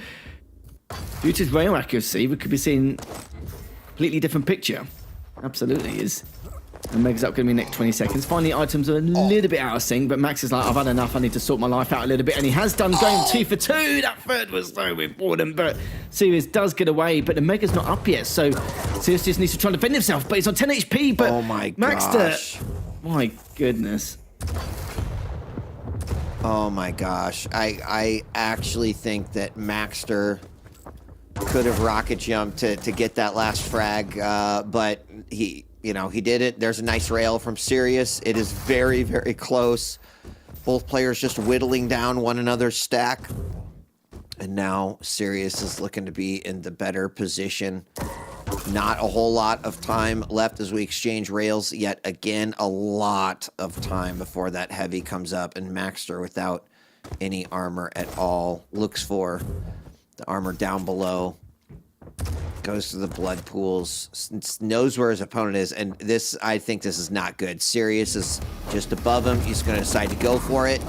due to his rail accuracy, we could be seeing a completely different picture. Absolutely is. And Meg's up going to be next 20 seconds. Finally, items are a little bit out of sync, but Max is like, I've had enough. I need to sort my life out a little bit. And he has done, going 2 for 2. That third was so important, but Sirius does get away, but the Mega's not up yet. So Sirius just needs to try and defend himself, but he's on 10 HP. But oh my Maxter, gosh. My goodness. Oh my gosh. I actually think that Maxter could have rocket jumped to get that last frag, but he did it. There's a nice rail from Sirius. It is very, very close. Both players just whittling down one another's stack. And now Sirius is looking to be in the better position. Not a whole lot of time left as we exchange rails. Yet again, a lot of time before that heavy comes up. And Maxter, without any armor at all, looks for the armor down below. Goes to the blood pools, knows where his opponent is, and I think this is not good. Sirius is just above him. He's going to decide to go for it.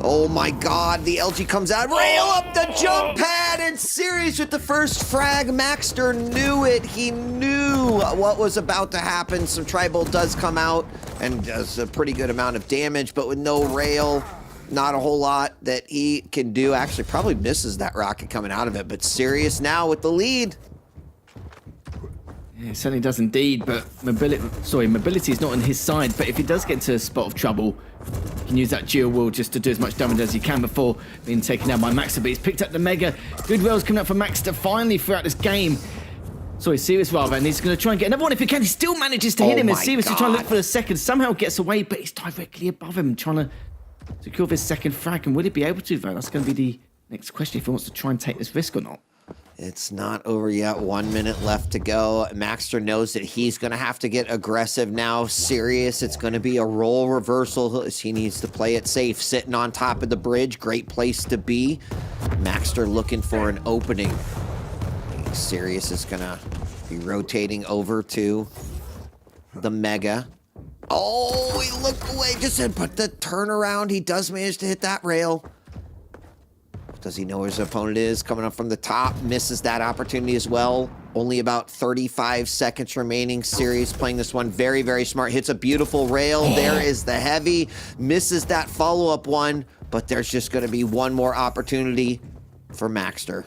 Oh my god, the LG comes out, rail up the jump pad, and Sirius with the first frag. Maxter knew it. He knew what was about to happen. Some Tribal does come out and does a pretty good amount of damage, but with no rail, not a whole lot that he can do. Actually, probably misses that rocket coming out of it, but Sirius now with the lead. Yeah, it certainly does indeed, but mobility is not on his side, but if he does get into a spot of trouble, he can use that dual wheel just to do as much damage as he can before being taken out by Maxter, but he's picked up the Mega. Good rails coming up for Maxter finally throughout this game. Sorry, Sirius rather, and he's going to try and get another one if he can. He still manages to hit him as Sirius is trying to look for the second, somehow gets away, but he's directly above him, trying to secure this second frag, and will he be able to, though? That's going to be the next question, if he wants to try and take this risk or not. It's not over yet. 1 minute left to go. Maxter knows that he's going to have to get aggressive now. Sirius, it's going to be a role reversal. He needs to play it safe. Sitting on top of the bridge, great place to be. Maxter looking for an opening. Sirius is going to be rotating over to the Mega. Oh, he looked away just then, but the turnaround, he does manage to hit that rail. Does he know where his opponent is? Coming up from the top, misses that opportunity as well. Only about 35 seconds remaining. Sirius playing this one very, very smart. Hits a beautiful rail. There is the heavy. Misses that follow-up one, but there's just going to be one more opportunity for Maxter.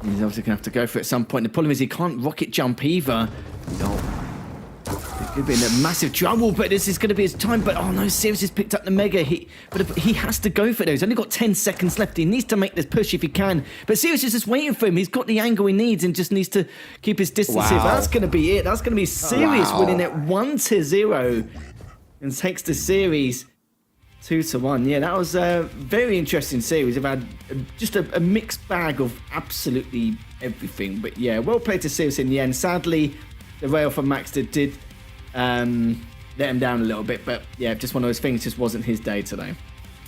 He's obviously going to have to go for it at some point. The problem is he can't rocket jump either. No. He could be in a massive trouble, but this is going to be his time. But oh no, Sirius has picked up the Mega. But he has to go for it. He's only got 10 seconds left. He needs to make this push if he can. But Sirius is just waiting for him. He's got the angle he needs and just needs to keep his distance here. That's going to be it. That's going to be Sirius winning it 1-0 and takes the series 2-1. Yeah, that was a very interesting series. I've had just a mixed bag of absolutely everything. But yeah, well played to Sirius in the end. Sadly, the rail from Maxter did let him down a little bit, but yeah, just one of those things. Just wasn't his day today.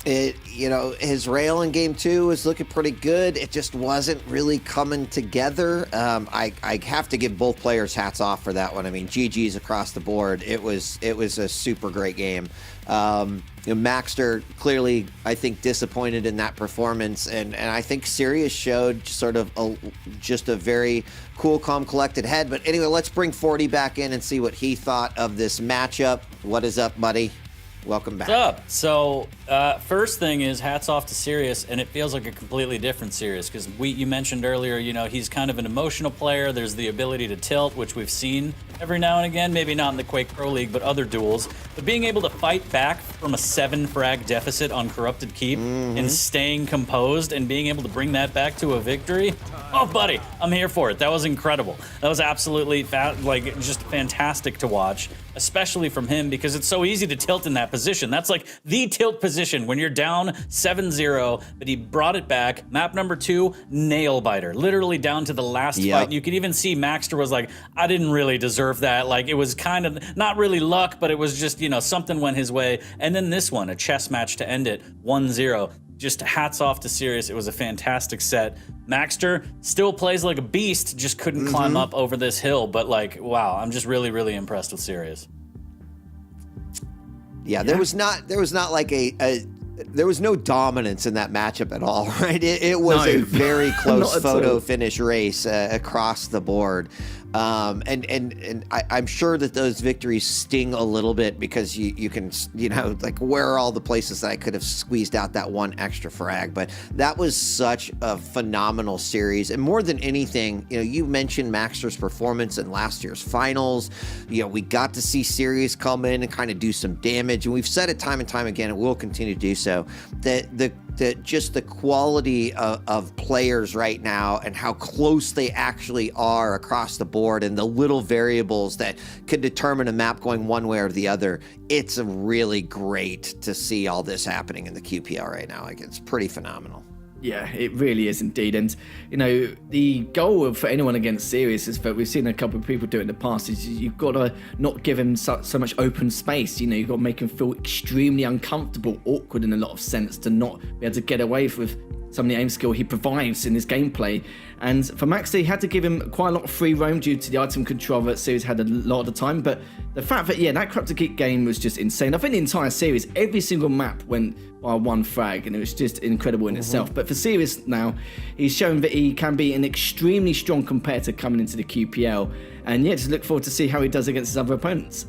His rail in game 2 was looking pretty good. It just wasn't really coming together. I have to give both players hats off for that one. I mean, GG's across the board. It was a super great game. Maxter clearly, I think, disappointed in that performance, and I think Sirius showed sort of just a very cool, calm, collected head. But anyway, let's bring 40 back in and see what he thought of this matchup. What is up, buddy? Welcome back. What's up? So, first thing is hats off to Sirius, and it feels like a completely different Sirius because you mentioned earlier, he's kind of an emotional player. There's the ability to tilt, which we've seen every now and again, maybe not in the Quake Pro League, but other duels. But being able to fight back from a 7 frag deficit on Corrupted Keep and staying composed and being able to bring that back to a victory, oh, buddy, I'm here for it. That was incredible. That was absolutely just fantastic to watch, especially from him because it's so easy to tilt in that position. That's like the tilt position when you're down 7-0, but he brought it back. Map number 2, nail biter, literally down to the last fight. You could even see Maxter was like, I didn't really deserve that. Like, it was kind of not really luck, but it was just, something went his way. And then this one, a chess match to end it, 1-0. Just hats off to Sirius. It was a fantastic set. Maxter still plays like a beast, just couldn't climb up over this hill. But wow, I'm just really, really impressed with Sirius. Yeah, there was not like there was no dominance in that matchup at all, right? It was a very close photo finish race across the board. And I'm sure that those victories sting a little bit because you can, where are all the places that I could have squeezed out that one extra frag? But that was such a phenomenal series. And more than anything, you mentioned Maxter's performance in last year's finals. We got to see Sirius come in and kind of do some damage. And we've said it time and time again, and we'll continue to do so, that just the quality of players right now and how close they actually are across the board and the little variables that could determine a map going one way or the other. It's really great to see all this happening in the QPL right now. It's pretty phenomenal. Yeah, it really is indeed. And, the goal for anyone against Sirius is that we've seen a couple of people do it in the past is you've got to not give him so much open space. You've got to make him feel extremely uncomfortable, awkward in a lot of sense to not be able to get away with some of the aim skill he provides in his gameplay. And for Max, he had to give him quite a lot of free roam due to the item control that series had a lot of the time. But the fact that, that Corrupted Keep game was just insane. I think the entire series, every single map went by one frag, and it was just incredible in itself. But for Sirius now, he's shown that he can be an extremely strong competitor coming into the QPL. And just look forward to see how he does against his other opponents.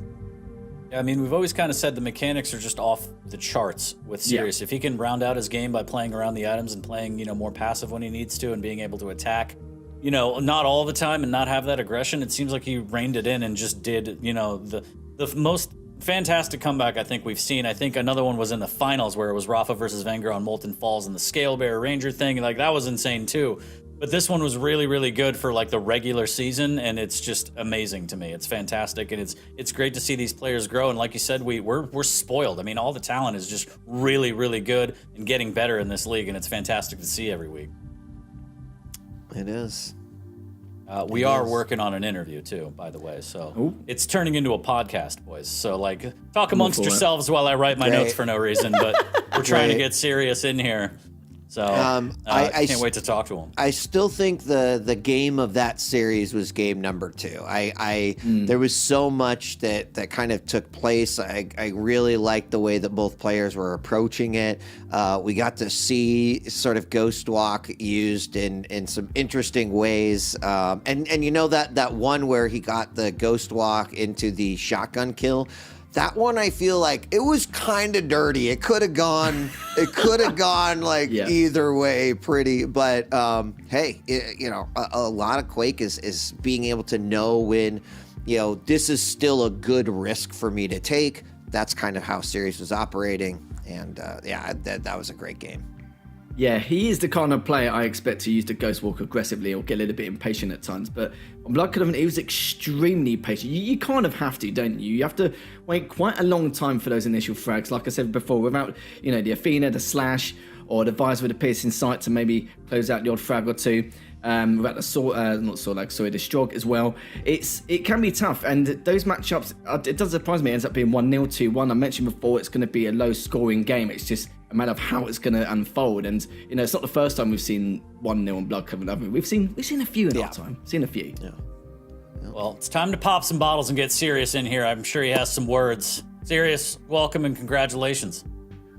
I mean, we've always kind of said the mechanics are just off the charts with Sirius. If he can round out his game by playing around the items and playing, more passive when he needs to and being able to attack, not all the time and not have that aggression, it seems like he reined it in and just did, the most fantastic comeback I think we've seen. I think another one was in the finals where it was Rafa versus Wenger on Molten Falls and the Scale Bearer Ranger thing. Like, that was insane too. But this one was really, really good for like the regular season, and it's just amazing to me. It's fantastic, and it's great to see these players grow. And like you said, we're spoiled. I mean, all the talent is just really, really good and getting better in this league, and it's fantastic to see every week. It is. We are working on an interview too, by the way. So it's turning into a podcast, boys. So like, talk amongst yourselves while I write my notes for no reason. But we're trying to get serious in here. So I can't wait to talk to him. I still think the game of that series was game number 2. There was so much that kind of took place. I really liked the way that both players were approaching it. We got to see sort of Ghost Walk used in some interesting ways. And that one where he got the Ghost Walk into the shotgun kill. That one, I feel like it was kind of dirty. It could have gone like either way, pretty. But hey, a lot of Quake is being able to know when, this is still a good risk for me to take. That's kind of how Sirius was operating, and that was a great game. Yeah, he is the kind of player I expect to use the Ghost Walk aggressively or get a little bit impatient at times. But on Blood Covenant, he was extremely patient. You kind of have to, don't you? You have to wait quite a long time for those initial frags. Like I said before, without the Athena, the Slash, or the Visor with a piercing sight to maybe close out the odd frag or two. Without the sword, the Strog as well. It can be tough, and those matchups, it does surprise me. It ends up being 1-0, 2-1. I mentioned before it's going to be a low-scoring game. It's just a matter of how it's going to unfold, and it's not the first time we've seen 1-0 on Blood Covenant. I mean, we've seen a few in our time. Seen a few. Yeah. Well, it's time to pop some bottles and get Sirius in here. I'm sure he has some words. Sirius, welcome and congratulations.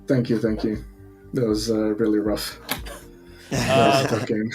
Thank you. That was really rough. That was a tough game.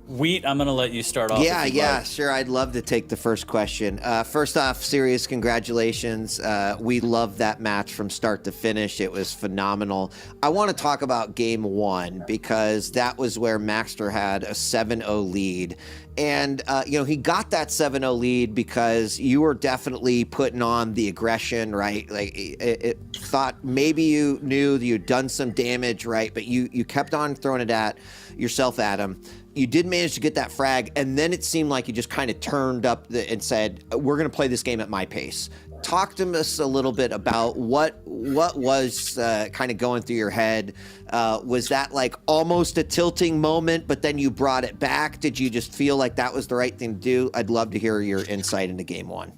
Wheat, I'm going to let you start off. Yeah, sure. I'd love to take the first question. First off, Sirius, congratulations. We loved that match from start to finish. It was phenomenal. I want to talk about game 1 because that was where Maxter had a 7-0 lead. And, he got that 7-0 lead because you were definitely putting on the aggression, right? Like, it thought maybe you knew that you'd done some damage, right? But you kept on throwing it at yourself at him. You did manage to get that frag, and then it seemed like you just kind of turned up and said, we're going to play this game at my pace. Talk to us a little bit about what was kind of going through your head. Was that like almost a tilting moment, but then you brought it back? Did you just feel like that was the right thing to do? I'd love to hear your insight into game 1.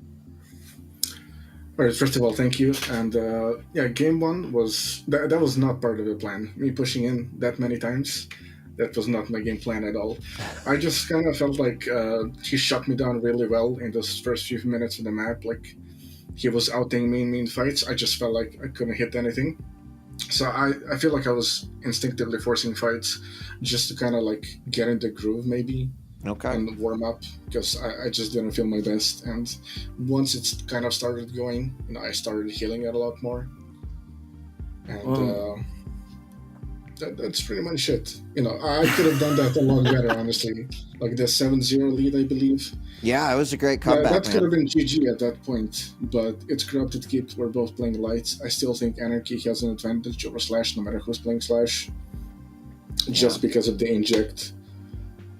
All right, first of all, thank you. And game 1 was that was not part of the plan. Me pushing in that many times. That was not my game plan at all. I just kind of felt like he shut me down really well in those first few minutes of the map. Like, he was outing me in mean fights. I just felt like I couldn't hit anything. So I feel like I was instinctively forcing fights just to kind of like get in the groove maybe. Okay. And warm up because I just didn't feel my best. And once it's kind of started going, I started healing it a lot more. And that's pretty much it. I could have done that a lot better, honestly. Like the 7-0 lead, I believe. Yeah, it was a great comeback. That could have been GG at that point, but it's Corrupted Keep. We're both playing light. I still think Anarchy has an advantage over Slash, no matter who's playing Slash, just because of the inject.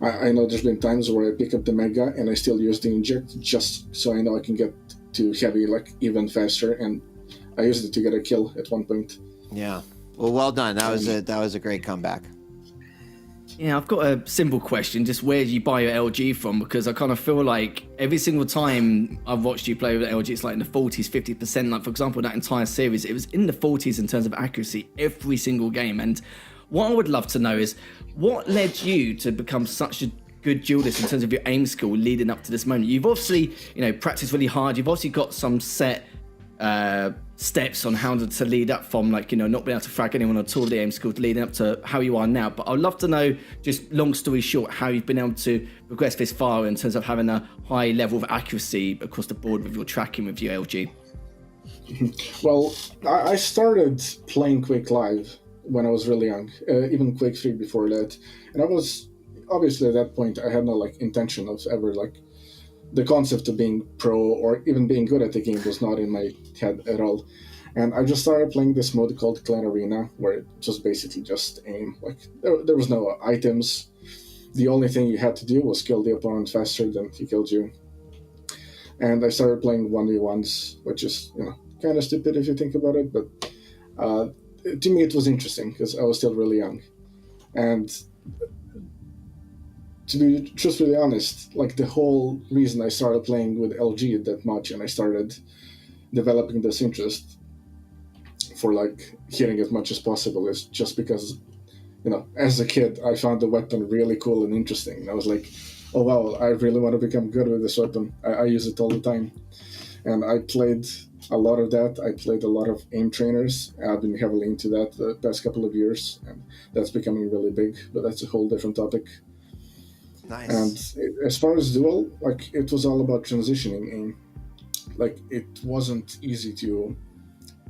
I know there's been times where I pick up the Mega and I still use the inject just so I know I can get to heavy like even faster, and I used it to get a kill at one point. Yeah. Well done. That was a great comeback. Yeah, I've got a simple question. Just where do you buy your LG from? Because I kind of feel like every single time I've watched you play with LG, it's like in the 40s, 50%. Like, for example, that entire series, it was in the 40s in terms of accuracy every single game. And what I would love to know is what led you to become such a good duelist in terms of your aim skill leading up to this moment. You've obviously, practiced really hard. You've obviously got some set steps on how to lead up from, not being able to frag anyone at all, the aim skill leading up to how you are now. But I'd love to know, just long story short, how you've been able to progress this far in terms of having a high level of accuracy across the board with your tracking with your LG. Well, I started playing Quake Live when I was really young, even Quake 3 before that. And I was, obviously at that point, I had no intention of ever the concept of being pro or even being good at the game was not in my head at all. And I just started playing this mode called Clan Arena, where it was basically just aim. There was no items. The only thing you had to do was kill the opponent faster than he killed you. And I started playing 1v1s, which is, kind of stupid if you think about it, but to me it was interesting because I was still really young. And to be truthfully honest, the whole reason I started playing with LG that much and I started developing this interest for hitting as much as possible is just because, as a kid, I found the weapon really cool and interesting. And I was like, oh wow, I really want to become good with this weapon. I use it all the time. And I played a lot of that. I played a lot of aim trainers. I've been heavily into that the past couple of years, and that's becoming really big, but that's a whole different topic. Nice. And as far as duel, it was all about transitioning aim. It wasn't easy to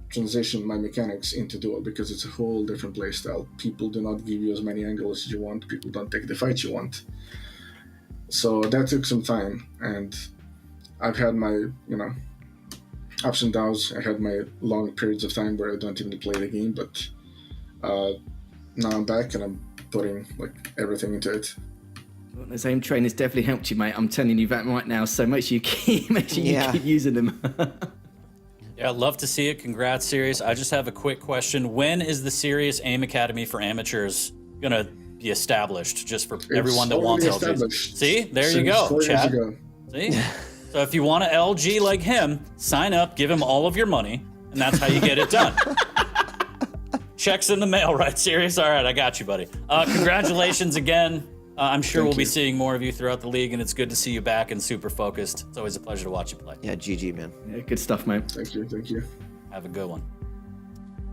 transition my mechanics into duel because it's a whole different playstyle. People do not give you as many angles as you want. People don't take the fights you want. So that took some time, and I've had my, ups and downs. I had my long periods of time where I don't even play the game, but now I'm back and I'm putting everything into it. Well, those aim trainers definitely helped you, mate. I'm telling you that right now. So make sure you keep using them. Yeah, I'd love to see it. Congrats, Serious. I just have a quick question. When is the Serious Aim Academy for amateurs gonna be established? Just for everyone that wants LG. See, there you go, chat. See. So if you want an LG like him, sign up, give him all of your money, and that's how you get it done. Check's in the mail, right? Serious? All right, I got you, buddy. Congratulations again. I'm sure we'll be seeing more of you throughout the league, and it's good to see you back and super focused. It's always a pleasure to watch you play. Yeah, GG, man. Yeah, good stuff, mate. Thank you. Have a good one.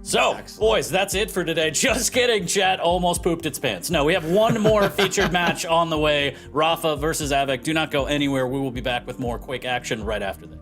So, boys, that's it for today. Just kidding, chat almost pooped its pants. No, we have one more featured match on the way. Rafa versus Avik. Do not go anywhere. We will be back with more Quake action right after this.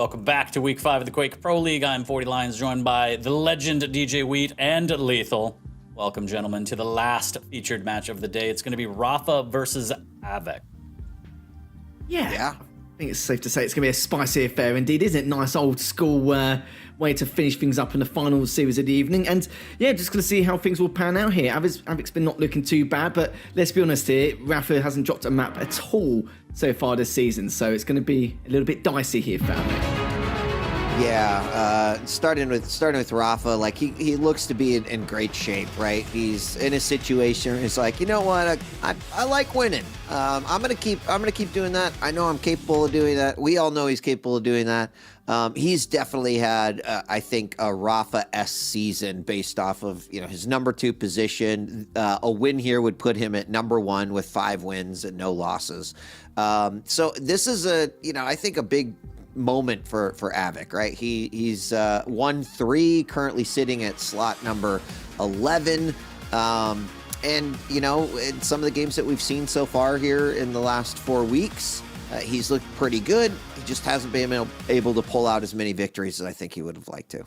Welcome back to Week 5 of the Quake Pro League. I'm 40 Lions, joined by the legend DJ Wheat and Lethal. Welcome, gentlemen, to the last featured match of the day. It's going to be Rafa versus avik. Yeah. I think it's safe to say it's going to be a spicy affair indeed, isn't it? Nice old school way to finish things up in the final series of the evening. And yeah, just going to see how things will pan out here. Avik's been not looking too bad, but let's be honest here, Rafa hasn't dropped a map at all so far this season, so it's going to be a little bit dicey here for Avik. Yeah, starting with Rafa, like he looks to be in great shape, right? He's in a situation where he's like, you know what, I like winning. I'm gonna keep doing that. I know I'm capable of doing that. We all know he's capable of doing that. He's definitely had, I think, a Rafa-esque season based off of his number 2 position. A win here would put him at number 1 with 5 wins and no losses. So this is I think a big moment for avik, right? He's 1-3, currently sitting at slot number 11. And in some of the games that we've seen so far here in the last 4 weeks, he's looked pretty good. He just hasn't been able to pull out as many victories as I think he would have liked to.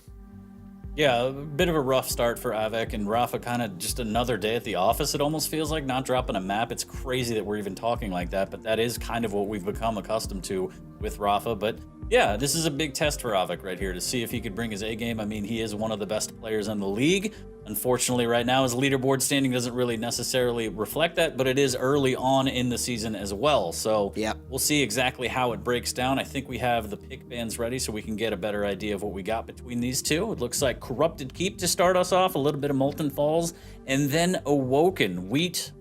Yeah, a bit of a rough start for avik, and Rafa kind of just another day at the office, it almost feels like, not dropping a map. It's crazy that we're even talking like that, but that is kind of what we've become accustomed to with Rafa. But yeah, this is a big test for avik right here to see if he could bring his A game. I mean, he is one of the best players in the league. Unfortunately, right now, his leaderboard standing doesn't really necessarily reflect that, but it is early on in the season as well. So yeah, we'll see exactly how it breaks down. I think we have the pick bands ready so we can get a better idea of what we got between these two. It looks like Corrupted Keep to start us off, a little bit of Molten Falls, and then Awoken. Wheat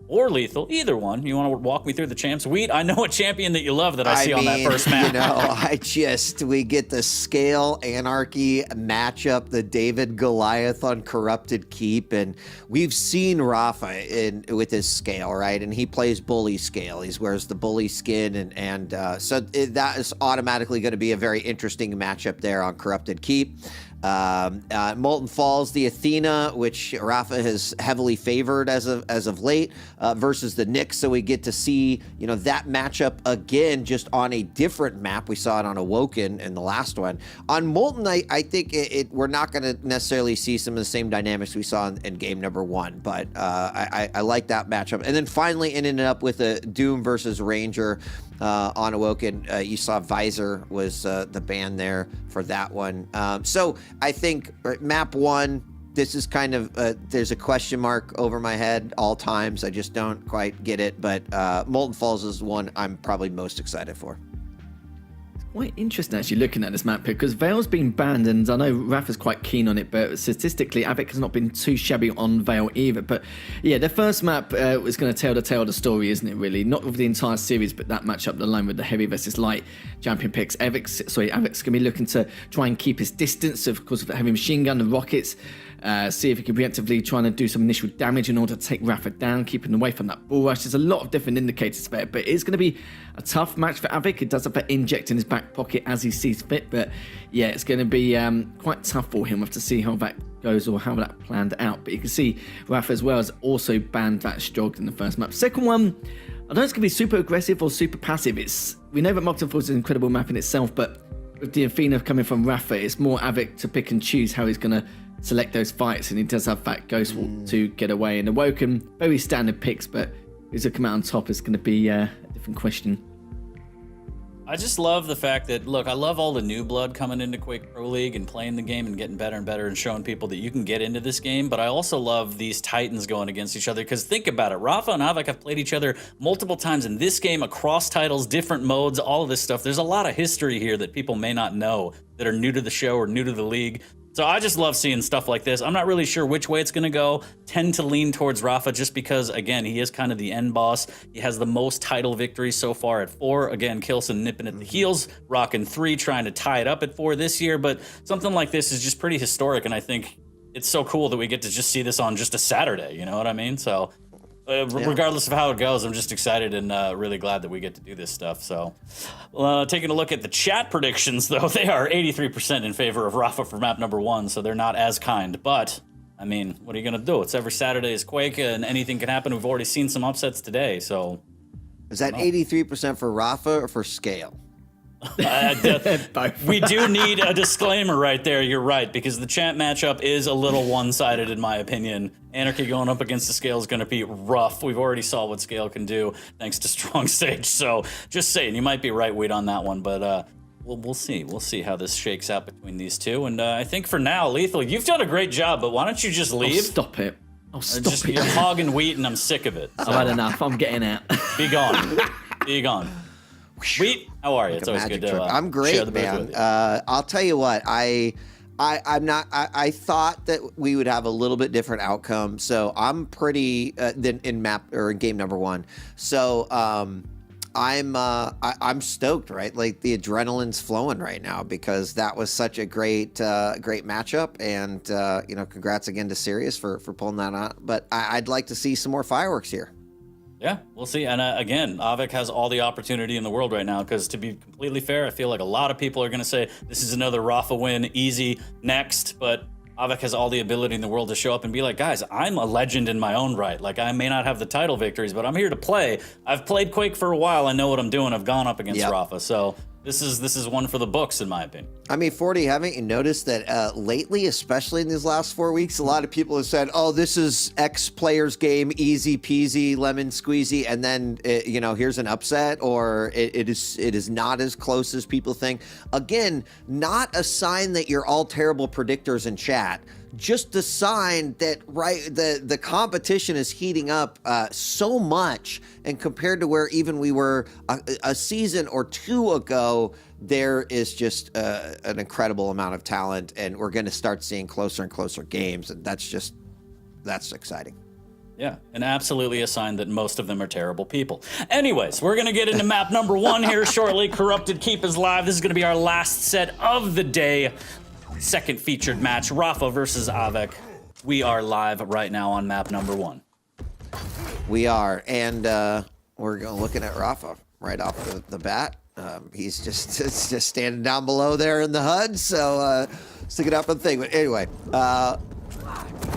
or Lethal, either one. You want to walk me through the champs? Wheat, I know a champion that you love that I see on that first map. We get the Scale Anarchy matchup, the David Goliath on Corrupted Keep, and we've seen Rafa with his Scale, right? And he plays Bully Scale. He wears the Bully skin, and so that is automatically going to be a very interesting matchup there on Corrupted Keep. Molten Falls, the Athena, which Rafa has heavily favored as of late, versus the Nyx. So we get to see, that matchup again, just on a different map. We saw it on Awoken in the last one. On Molten, I think we're not going to necessarily see some of the same dynamics we saw in game number 1, but I like that matchup. And then finally ending up with a Doom versus Ranger on Awoken. You saw Visor was the ban there for that one. So I think map 1, this is kind of, there's a question mark over my head all times. I just don't quite get it, but Molten Falls is one I'm probably most excited for. Quite interesting actually looking at this map because Veil's been banned, and I know Rafa's quite keen on it, but statistically avik has not been too shabby on Veil either. But yeah, the first map was going to tell the tale of the story, isn't it really? Not with the entire series, but that matchup alone with the heavy versus light champion picks. Avik's going to be looking to try and keep his distance, of course, with the heavy machine gun, the rockets. See if he can preemptively try and do some initial damage in order to take Rafa down, keeping away from that bull rush. There's a lot of different indicators there, but it's going to be a tough match for avik. It does have that inject in his back pocket as he sees fit, but yeah, it's going to be quite tough for him. We'll have to see how that goes or how that planned out. But you can see Rafa as well has also banned that Strogg in the first map. Second one, I don't know if it's going to be super aggressive or super passive. We know that Molten Falls is an incredible map in itself, but with the Athena coming from Rafa, it's more avik to pick and choose how he's going to select those fights, and he does have that Ghost Walk to get away. And Awoken, very standard picks, but who's going to come out on top is going to be a different question. I just love the fact that, look, I love all the new blood coming into Quake Pro League and playing the game and getting better and better and showing people that you can get into this game, but I also love these titans going against each other, because think about it, Rafa and avik have played each other multiple times in this game, across titles, different modes, all of this stuff. There's a lot of history here that people may not know that are new to the show or new to the league. So I just love seeing stuff like this. I'm not really sure which way it's going to go. Tend to lean towards Rafa just because, again, he is kind of the end boss. He has the most title victories so far at 4. Again, kilson nipping at the heels, rocking 3, trying to tie it up at 4 this year. But something like this is just pretty historic, and I think it's so cool that we get to just see this on just a Saturday. You know what I mean? So regardless of how it goes, I'm just excited and really glad that we get to do this stuff. So taking a look at the chat predictions, though, they are 83% in favor of Rafa for map number 1, so they're not as kind. But, I mean, what are you going to do? It's every Saturday is Quake, and anything can happen. We've already seen some upsets today, so... Is that 83% for Rafa or for Scale? We do need a disclaimer right there. You're right, because the champ matchup is a little one-sided in my opinion. Anarchy going up against the Scale is going to be rough. We've already saw what Scale can do thanks to Strong Stage. So just saying, you might be right, Wade, on that one. But we'll see. We'll see how this shakes out between these two. And I think for now, Lethal, you've done a great job. But why don't you just leave? Stop it. Oh, stop it. You're hogging wheat, and I'm sick of it. So I've had enough. I'm getting out. be gone. Be gone. Wheat, how are you? It's always good to I'm great, share the booth man. with you. I'll tell you what, I'm not. I thought that we would have a little bit different outcome, so I'm pretty than in map or in game number 1. So I'm stoked, right? Like the adrenaline's flowing right now because that was such a great matchup, and congrats again to Sirius for pulling that out. But I'd like to see some more fireworks here. Yeah, we'll see. And again, Avik has all the opportunity in the world right now because, to be completely fair, I feel like a lot of people are going to say this is another Rafa win, easy, next. But Avik has all the ability in the world to show up and be like, guys, I'm a legend in my own right. Like, I may not have the title victories, but I'm here to play. I've played Quake for a while. I know what I'm doing. I've gone up against Rafa. So this is one for the books, in my opinion. I mean, 40, haven't you noticed that lately, especially in these last 4 weeks, a lot of people have said, oh, this is X player's game, easy peasy, lemon squeezy, and then, here's an upset, or it is not as close as people think. Again, not a sign that you're all terrible predictors in chat. Just a sign that the competition is heating up so much, and compared to where even we were a season or 2 ago, there is just an incredible amount of talent, and we're going to start seeing closer and closer games, and that's exciting. Yeah, and absolutely a sign that most of them are terrible people. Anyways, we're going to get into map number 1 here shortly. Corrupted Keep is live. This is going to be our last set of the day. Second featured match, Rafa versus Avik. We are live right now on map number 1. We are, and we're looking at Rafa right off the bat. He's just standing down below there in the HUD, so stick it up on the thing. But anyway,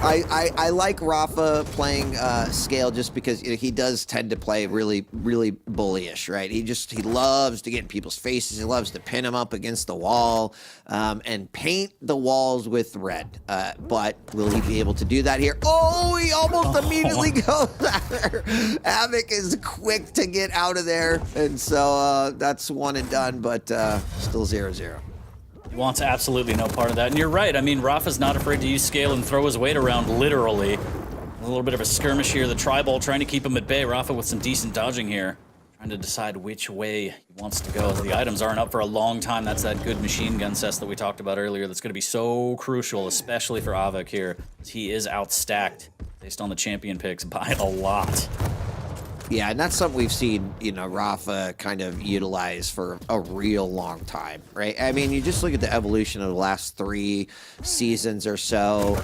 I like Rafa playing Scale just because he does tend to play really, really bullyish, right? He loves to get in people's faces. He loves to pin them up against the wall and paint the walls with red. But will he be able to do that here? Oh, he almost immediately goes there. Avik is quick to get out of there. And so that's one and done, but still 0-0. He wants absolutely no part of that. And you're right. I mean, Rafa's not afraid to use Scale and throw his weight around, literally. A little bit of a skirmish here. The tri-ball trying to keep him at bay. Rafa with some decent dodging here. Trying to decide which way he wants to go. The items aren't up for a long time. That's that good machine gun cess that we talked about earlier. That's going to be so crucial, especially for Avik here. He is outstacked based on the champion picks by a lot. Yeah, and that's something we've seen, Rafa kind of utilize for a real long time, right? I mean, you just look at the evolution of the last 3 seasons or so.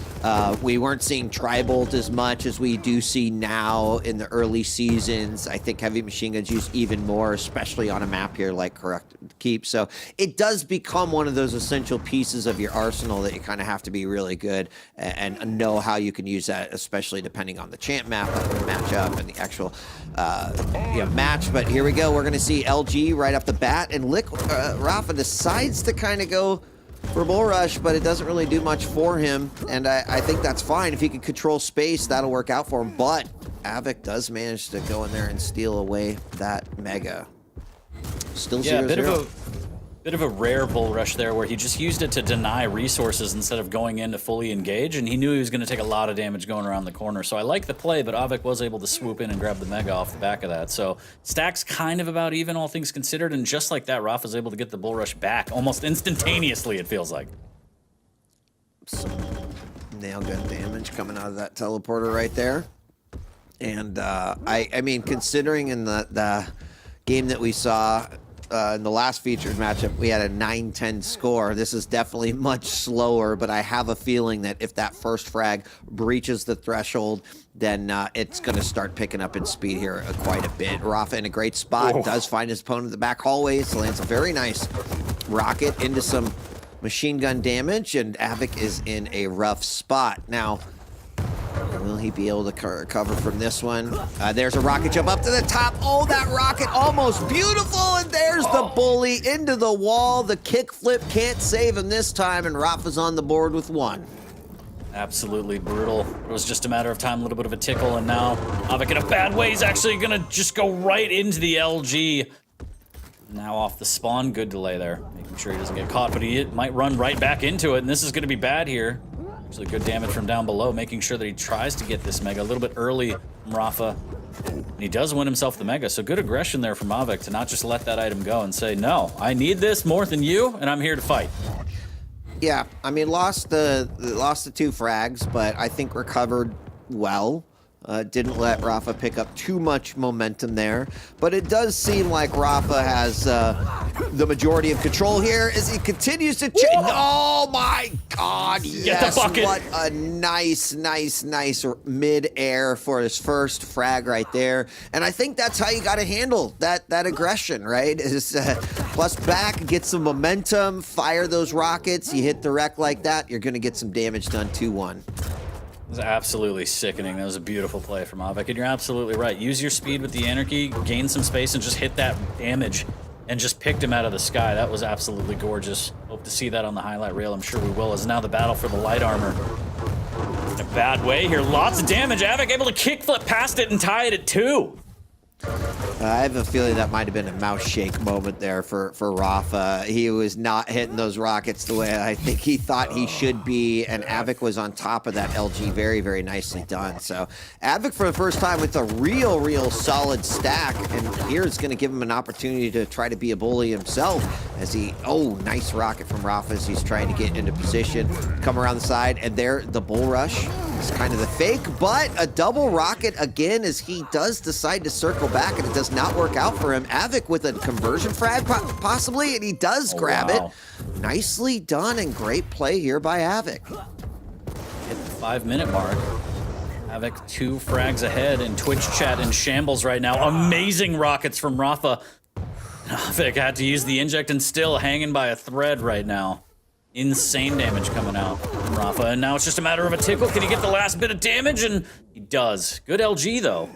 We weren't seeing Tri-Bolt as much as we do see now in the early seasons. I think heavy machine guns used even more, especially on a map here like Corrupted Keep. So it does become one of those essential pieces of your arsenal that you kind of have to be really good and know how you can use that, especially depending on the champ map, the matchup, and the actual match. But here we go. We're going to see LG right off the bat, and Rafa decides to kind of go for Bull Rush, but it doesn't really do much for him, and I think that's fine. If he can control space, that'll work out for him, but Avik does manage to go in there and steal away that Mega. Still 0-0. Bit of a rare Bull Rush there where he just used it to deny resources instead of going in to fully engage, and he knew he was going to take a lot of damage going around the corner. So I like the play, but Avik was able to swoop in and grab the Mega off the back of that. So stacks kind of about even, all things considered, and just like that, Rafa's able to get the Bull Rush back almost instantaneously, it feels like. Some nail gun damage coming out of that teleporter right there. And I mean, considering in the game that we saw in the last featured matchup, we had a 9-10 score. This is definitely much slower, but I have a feeling that if that first frag breaches the threshold, then it's going to start picking up in speed here quite a bit. Rafa in a great spot, does find his opponent in the back hallway, so lands a very nice rocket into some machine gun damage, and Avik is in a rough spot. Now, will Will he be able to recover from this one? There's a rocket jump up to the top. Oh, that rocket almost beautiful. And there's the bully into the wall. The kickflip can't save him this time, and Rafa's on the board with 1. Absolutely brutal. It was just a matter of time, a little bit of a tickle, and now avik in a bad way. He's actually gonna just go right into the LG. Now off the spawn, good delay there. Making sure he doesn't get caught, but he might run right back into it, and this is gonna be bad here. Actually good damage from down below, making sure that he tries to get this Mega a little bit early from Rafa. And he does win himself the Mega, so good aggression there from avik to not just let that item go and say, no, I need this more than you, and I'm here to fight. Yeah, I mean, lost the 2 frags, but I think recovered well. Didn't let Rafa pick up too much momentum there. But it does seem like Rafa has the majority of control here as he continues to... Oh, my God. Yes, the bucket. What a nice mid-air for his first frag right there. And I think that's how you got to handle that aggression, right? Is plus back, get some momentum, fire those rockets. You hit the wreck like that, you're going to get some damage done 2-1. It was absolutely sickening. That was a beautiful play from avik, and you're absolutely right. Use your speed with the anarchy, gain some space, and just hit that damage, and just picked him out of the sky. That was absolutely gorgeous. Hope to see that on the highlight reel. I'm sure we will, as now the battle for the light armor. In a bad way here. Lots of damage. avik able to kickflip past it and tie it at 2. I have a feeling that might have been a mouse shake moment there for Rafa. He was not hitting those rockets the way I think he thought he should be, and avik was on top of that LG. Very, very nicely done. So avik for the first time with a real solid stack, and here it's going to give him an opportunity to try to be a bully himself as he... Oh, nice rocket from Rafa as he's trying to get into position, come around the side, and there the bull rush is kind of the fake, but a double rocket again as he does decide to circle back, and it does not work out for him. avik with a conversion frag possibly, and he does grab it. Nicely done and great play here by avik. Hit the 5-minute mark. avik 2 frags ahead, and Twitch chat in shambles right now. Amazing rockets from Rafa. avik had to use the inject and still hanging by a thread right now. Insane damage coming out from Rafa, and now it's just a matter of a tickle. Can he get the last bit of damage? And he does. Good LG though.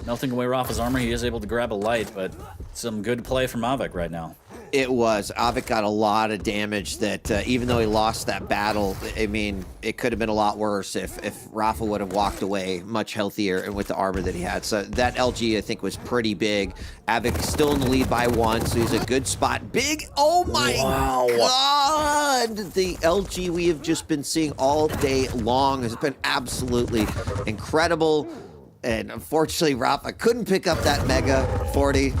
Melting away Rafa's armor, he is able to grab a light, but some good play from avik right now. It was. avik got a lot of damage that even though he lost that battle, I mean, it could have been a lot worse if Rafa would have walked away much healthier and with the armor that he had. So that LG, I think, was pretty big. avik still in the lead by 1, so he's a good spot. Big, oh my God! The LG we have just been seeing all day long has been absolutely incredible. And unfortunately, Rafa couldn't pick up that Mega 40.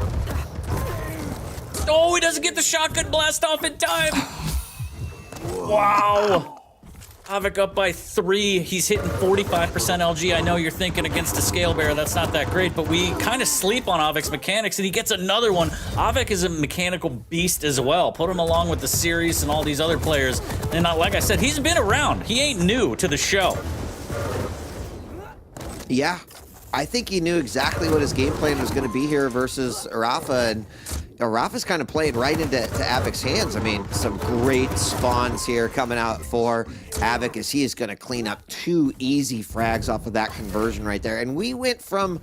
Oh, he doesn't get the shotgun blast off in time. Wow. avik up by 3. He's hitting 45% LG. I know you're thinking against a scale bearer, that's not that great, but we kind of sleep on avik's mechanics, and he gets another one. avik is a mechanical beast as well. Put him along with the series and all these other players. And like I said, he's been around. He ain't new to the show. Yeah. I think he knew exactly what his game plan was going to be here versus Rafa, and Rafa's kind of playing right into avik's hands. I mean, some great spawns here coming out for avik as he is going to clean up 2 easy frags off of that conversion right there. And we went from,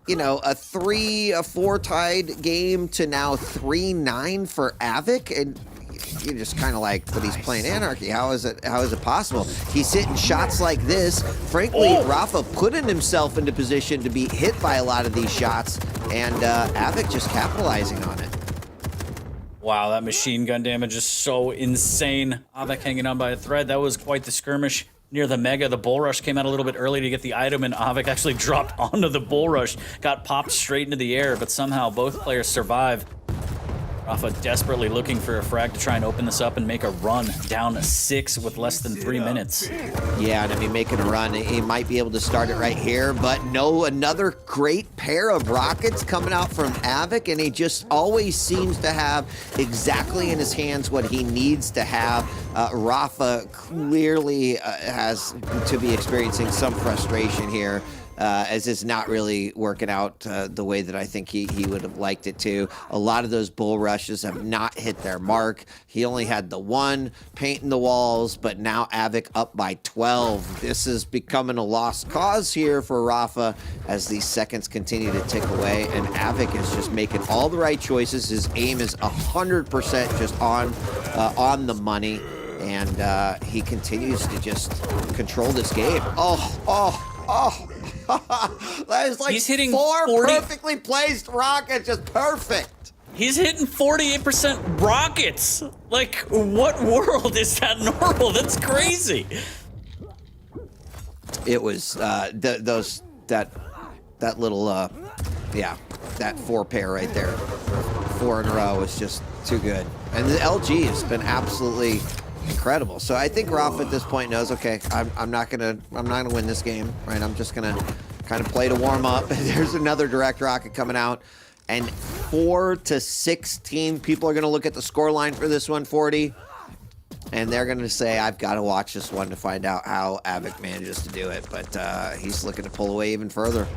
you know, a 3-4 tied game to now 3-9 for avik, and you're just kind of like, but he's playing Anarchy. How is it possible? He's hitting shots like this. Frankly, Rafa putting himself into position to be hit by a lot of these shots, and avik just capitalizing on it. Wow, that machine gun damage is so insane. avik hanging on by a thread. That was quite the skirmish near the Mega. The bull rush came out a little bit early to get the item, and avik actually dropped onto the bull rush, got popped straight into the air, but somehow both players survive. Rafa desperately looking for a frag to try and open this up and make a run down 6 with less than 3 minutes. Yeah, and I mean, making a run, he might be able to start it right here, but no, another great pair of rockets coming out from avik, and he just always seems to have exactly in his hands what he needs to have. Rafa clearly has to be experiencing some frustration here. as it's not really working out the way that I think he would have liked it to. A lot of those bull rushes have not hit their mark. He only had the one painting the walls, but now Avik up by 12. This is becoming a lost cause here for Rafa as these seconds continue to tick away, and Avik is just making all the right choices. His aim is 100% just on the money, and he continues to just control this game. That is like He's hitting four 40 perfectly placed rockets, just perfect. He's hitting 48% rockets. Like, what world is that normal? That's crazy. It was that little that 4 pair right there, 4 in a row was just too good. And the LG has been absolutely incredible. So I think Rafa at this point knows, okay, I'm not gonna win this game, right? I'm just gonna kind of play to warm up. There's another direct rocket coming out, and 4-16 people are gonna look at the score line for this 140, and they're gonna say, I've got to watch this one to find out how Avik manages to do it. But he's looking to pull away even further.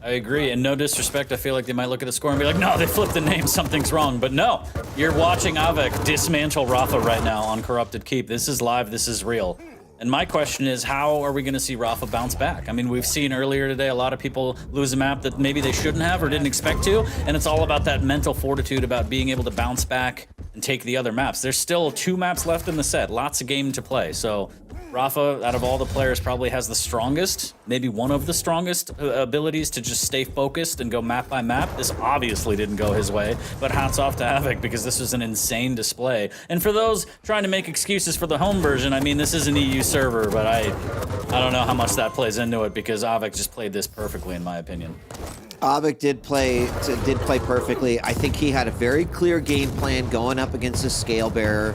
I agree, and no disrespect, I feel like they might look at the score and be like, no, they flipped the name, something's wrong. But no, you're watching Avik dismantle Rafa right now on Corrupted Keep. This is live, this is real. And my question is, how are we going to see Rafa bounce back? I mean, we've seen earlier today a lot of people lose a map that maybe they shouldn't have or didn't expect to, and it's all about that mental fortitude, about being able to bounce back and take the other maps. There's still 2 maps left in the set, lots of game to play. So Rafa, out of all the players, probably has the strongest, maybe one of the strongest abilities to just stay focused and go map by map. This obviously didn't go his way, but hats off to Avik because this was an insane display. And for those trying to make excuses for the home version, I mean, this is an EU server, but I don't know how much that plays into it because Avik just played this perfectly, in my opinion. Avik did play perfectly. I think he had a very clear game plan going up against a scale bearer,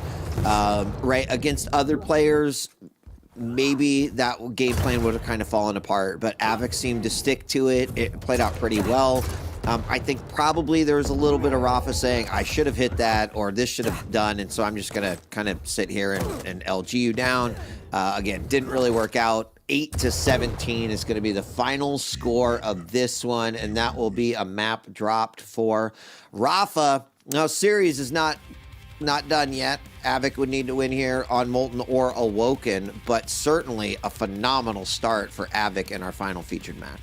right? Against other players, maybe that game plan would have kind of fallen apart, but Avik seemed to stick to it. It played out pretty well. I think probably there was a little bit of Rafa saying, I should have hit that, or this should have done, and so I'm just going to kind of sit here and LG you down. Again, didn't really work out. 8-17 is going to be the final score of this one, and that will be a map dropped for Rafa. Now, series is not done yet. Avik would need to win here on Molten or Awoken, but certainly a phenomenal start for Avik in our final featured match.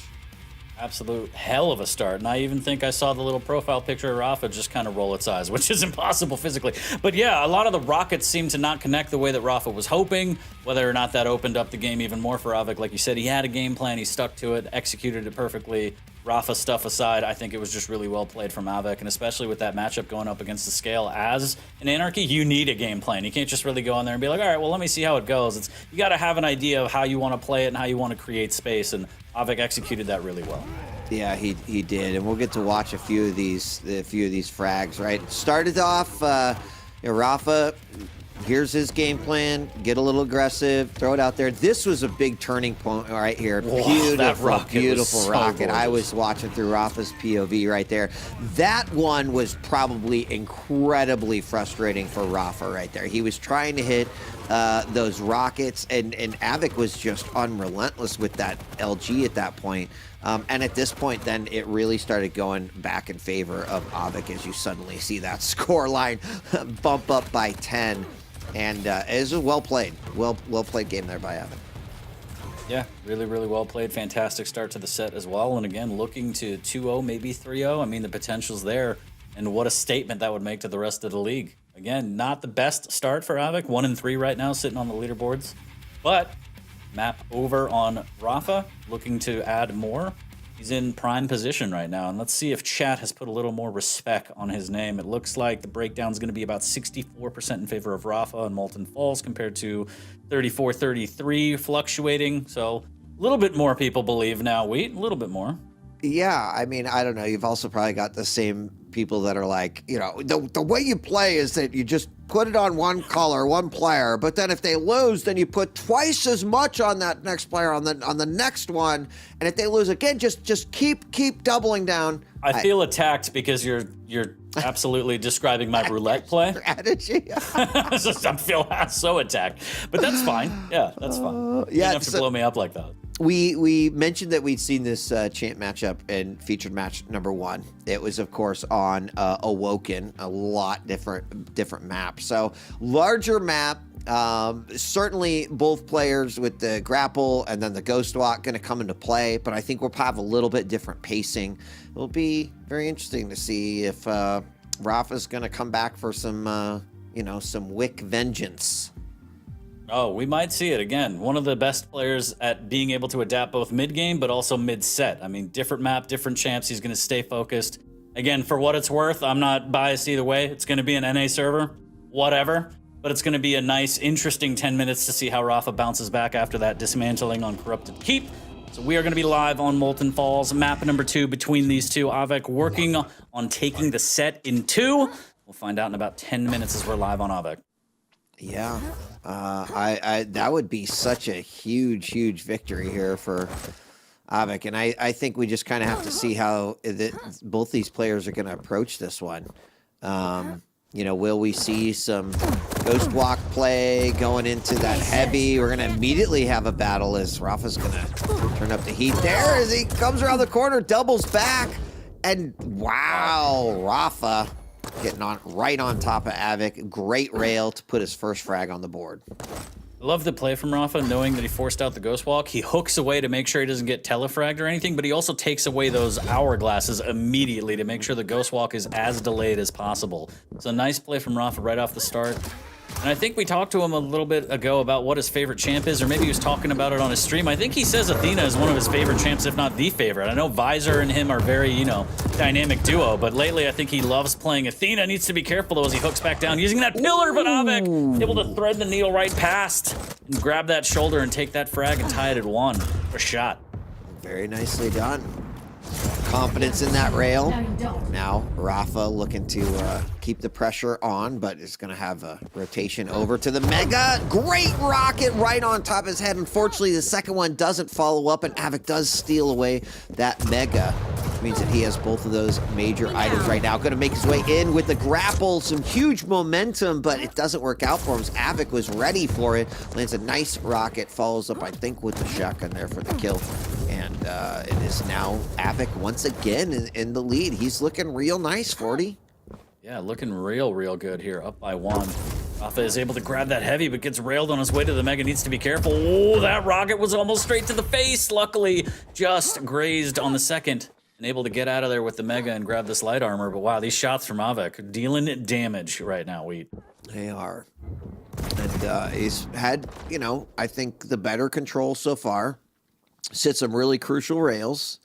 Absolute hell of a start, and I even think I saw the little profile picture of Rafa just kind of roll its eyes, which is impossible physically. But yeah, a lot of the rockets seem to not connect the way that Rafa was hoping, whether or not that opened up the game even more for Avik. Like you said, he had a game plan, he stuck to it, executed it perfectly. Rafa stuff aside, I think it was just really well played from Avik, and especially with that matchup going up against the scale as an Anarchy, you need a game plan. You can't just really go in there and be like, all right, well, let me see how it goes. You got to have an idea of how you want to play it and how you want to create space, and Avik executed that really well. Yeah, he did, and we'll get to watch a few of these frags. Right, started off, Rafa. Here's his game plan. Get a little aggressive. Throw it out there. This was a big turning point right here. Whoa, beautiful rocket. So I was watching through Rafa's POV right there. That one was probably incredibly frustrating for Rafa right there. He was trying to hit those rockets, and Avik was just unrelentless with that LG at that point. And at this point, then it really started going back in favor of Avik as you suddenly see that score line bump up by 10. And it was a well played game there by Avik. Yeah, really, really well played. Fantastic start to the set as well. And again, looking to 2-0, maybe 3-0. I mean, the potential's there. And what a statement that would make to the rest of the league. Again, not the best start for Avik. 1-3 right now, sitting on the leaderboards. But map over on Rafa, looking to add more. He's in prime position right now, and let's see if chat has put a little more respect on his name. It looks like the breakdown is going to be about 64% in favor of Rafa and Molten Falls compared to 34-33 fluctuating. So a little bit more people believe now, Wheat, a little bit more. Yeah, I mean, I don't know. You've also probably got the same people that are like, you know, the way you play is that you just put it on one color, one player, but then if they lose, then you put twice as much on that next player on the next one, and if they lose again, just keep doubling down. I feel attacked because you're absolutely describing my roulette play. Strategy. I feel so attacked, but that's fine. Yeah, that's fine. You don't have to blow me up like that. We mentioned that we'd seen this champ matchup in featured match number 1. It was, of course, on Awoken, a lot different map. So larger map. Certainly both players with the grapple and then the ghost walk going to come into play, but I think we'll have a little bit different pacing. It'll be very interesting to see if Rafa's going to come back for some, some Wick vengeance. Oh, we might see it again. One of the best players at being able to adapt both mid-game, but also mid-set. I mean, different map, different champs. He's going to stay focused. Again, for what it's worth, I'm not biased either way. It's going to be an NA server, whatever. But it's going to be a nice, interesting 10 minutes to see how Rafa bounces back after that dismantling on Corrupted Keep. So we are going to be live on Molten Falls. Map number 2 between these two. Avik working on taking the set in 2. We'll find out in about 10 minutes as we're live on Avik. Yeah, I that would be such a huge victory here for Avik, and I think we just kind of have to see how both these players are going to approach this one. Will we see some ghost walk play going into that heavy? We're going to immediately have a battle as Rafa's going to turn up the heat there as he comes around the corner, doubles back, and wow, Rafa getting right on top of Avik. Great rail to put his first frag on the board. I love the play from Rafa, knowing that he forced out the Ghost Walk. He hooks away to make sure he doesn't get telefragged or anything, but he also takes away those hourglasses immediately to make sure the Ghost Walk is as delayed as possible. It's a nice play from Rafa right off the start. And I think we talked to him a little bit ago about what his favorite champ is, or maybe he was talking about it on his stream. I think he says Athena is one of his favorite champs, if not the favorite. I know Visor and him are very, dynamic duo, but lately I think he loves playing Athena. Needs to be careful, though, as he hooks back down using that pillar, but Avik able to thread the needle right past and grab that shoulder and take that frag and tie it at 1. A shot. Very nicely done. Confidence in that rail. Now Rafa looking to keep the pressure on, but is going to have a rotation over to the Mega. Great rocket right on top of his head. Unfortunately, the second one doesn't follow up, and Avik does steal away that Mega. Which means that he has both of those major items right now. Going to make his way in with the grapple. Some huge momentum, but it doesn't work out for him. Avik was ready for it. Lands a nice rocket. Follows up, I think, with the shotgun there for the kill. And it is now Avik once again in the lead. He's looking real nice, 40. Yeah, looking real good here, up by 1. Rafa is able to grab that heavy, but gets railed on his way to the Mega. Needs to be careful. Oh, that rocket was almost straight to the face. Luckily, just grazed on the second. And able to get out of there with the Mega and grab this light armor. But wow, these shots from Avik dealing damage right now, Wheat. They are. And he's had, I think the better control so far. Hit some really crucial rails.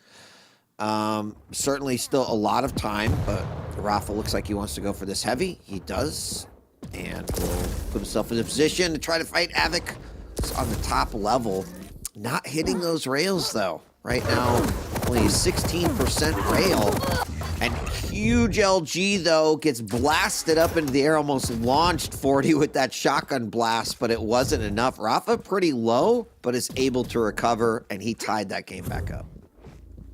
Certainly still a lot of time, but Rafa looks like he wants to go for this heavy. He does. And will put himself in a position to try to fight Avik on the top level. Not hitting those rails, though. Right now, only 16% rail. And huge LG, though, gets blasted up into the air, almost launched 40 with that shotgun blast, but it wasn't enough. Rafa pretty low, but is able to recover, and he tied that game back up.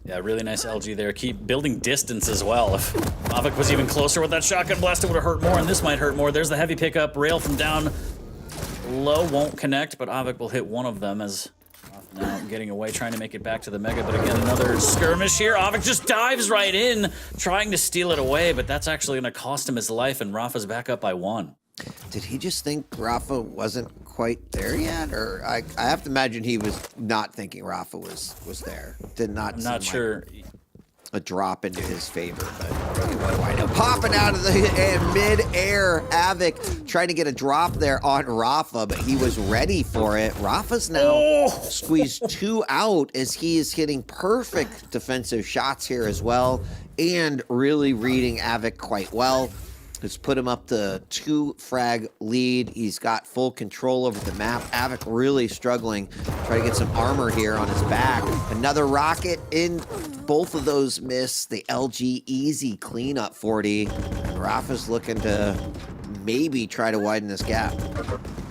Yeah, really nice LG there. Keep building distance as well. If Avik was even closer with that shotgun blast, it would have hurt more, and this might hurt more. There's the heavy pickup. Rail from down low won't connect, but Avik will hit one of them as now getting away, trying to make it back to the Mega, but again, another skirmish here. Avik just dives right in, trying to steal it away, but that's actually going to cost him his life, and Rafa's back up by 1. Did he just think Rafa wasn't quite there yet? Or I have to imagine he was not thinking Rafa was there. Did not Not seem sure. Like a drop into his favor, but what do I know? Popping out of the mid-air, Avik trying to get a drop there on Rafa, but he was ready for it. Rafa's now squeezed 2 out as he is hitting perfect defensive shots here as well, and really reading Avik quite well. It's put him up to 2 frag lead. He's got full control over the map. Avik really struggling. Try to get some armor here on his back. Another rocket in. Both of those miss. The LG easy cleanup 40. And Rafa's looking to maybe try to widen this gap.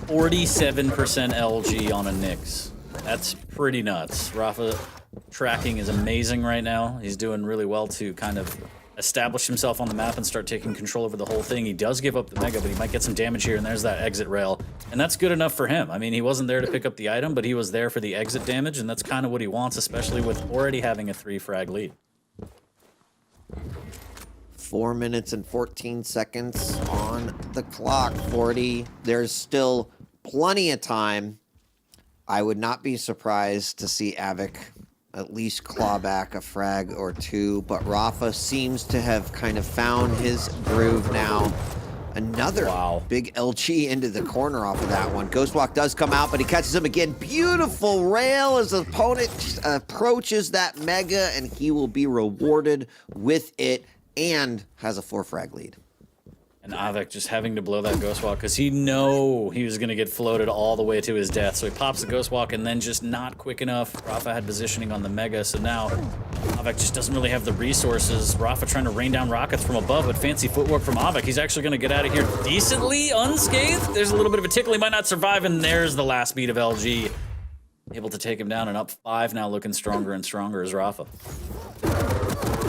47% LG on a Nyx. That's pretty nuts. Rafa tracking is amazing right now. He's doing really well to kind of establish himself on the map and start taking control over the whole thing. He does give up the Mega, but he might get some damage here, and there's that exit rail. And that's good enough for him. I mean, he wasn't there to pick up the item, but he was there for the exit damage, and that's kind of what he wants, especially with already having a 3-frag lead. 4 minutes and 14 seconds on the clock, 40. There's still plenty of time. I would not be surprised to see Avik at least claw back a frag or two, but Rafa seems to have kind of found his groove now. Another big LG into the corner off of that one. Ghostwalk does come out, but he catches him again. Beautiful rail as the opponent approaches that mega, and he will be rewarded with it and has a 4-frag lead. And Avik just having to blow that Ghostwalk because he knew he was going to get floated all the way to his death. So he pops the Ghostwalk and then just not quick enough. Rafa had positioning on the Mega, so now Avik just doesn't really have the resources. Rafa trying to rain down rockets from above, but fancy footwork from Avik. He's actually going to get out of here decently unscathed. There's a little bit of a tickle. He might not survive, and there's the last beat of LG. Able to take him down, and up 5 now, looking stronger and stronger as Rafa.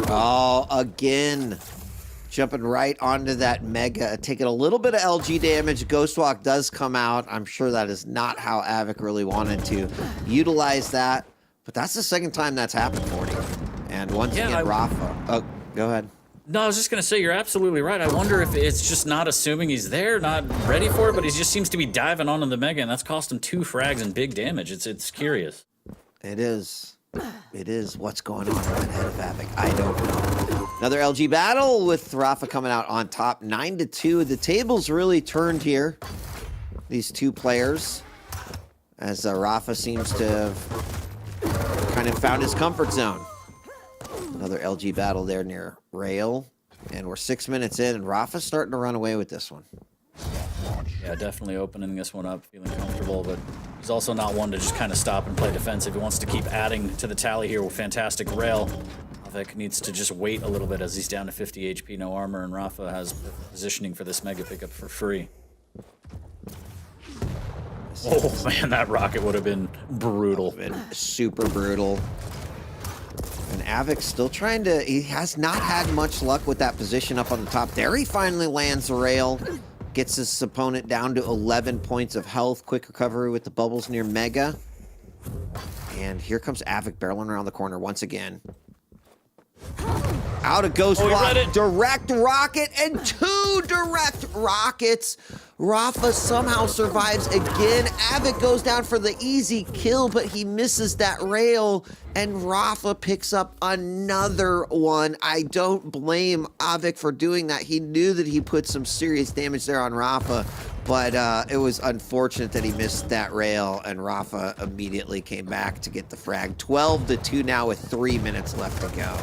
Oh, again. Jumping right onto that mega, taking a little bit of LG damage. Ghostwalk does come out. I'm sure that is not how Avik really wanted to utilize that, but that's the second time that's happened for him. And once again, Rafa. Oh, go ahead. No, I was just going to say, you're absolutely right. I wonder if it's just not assuming he's there, not ready for it, but he just seems to be diving onto the mega, and that's cost him 2 frags and big damage. It's curious. It is. It is what's going on right ahead of Avik. I don't know. Another LG battle with Rafa coming out on top, 9-2. The tables really turned here. These two players, as Rafa seems to have kind of found his comfort zone. Another LG battle there near rail, and we're 6 minutes in, and Rafa's starting to run away with this one. Yeah, definitely opening this one up, feeling comfortable, but he's also not one to just kind of stop and play defensive. He wants to keep adding to the tally here with fantastic rail. Avik needs to just wait a little bit as he's down to 50 HP, no armor, and Rafa has positioning for this mega pickup for free. Oh man, that rocket would have been brutal. Been super brutal. And Avik still trying to, he has not had much luck with that position up on the top. There he finally lands the rail. Gets his opponent down to 11 points of health. Quick recovery with the bubbles near Mega. And here comes Avik barreling around the corner once again. Out of Ghostwalk, direct rocket, and 2 direct rockets. Rafa somehow survives again. Avik goes down for the easy kill, but he misses that rail, and Rafa picks up another one. I don't blame Avik for doing that. He knew that he put some serious damage there on Rafa, but it was unfortunate that he missed that rail, and Rafa immediately came back to get the frag. 12-2 now with 3 minutes left to go.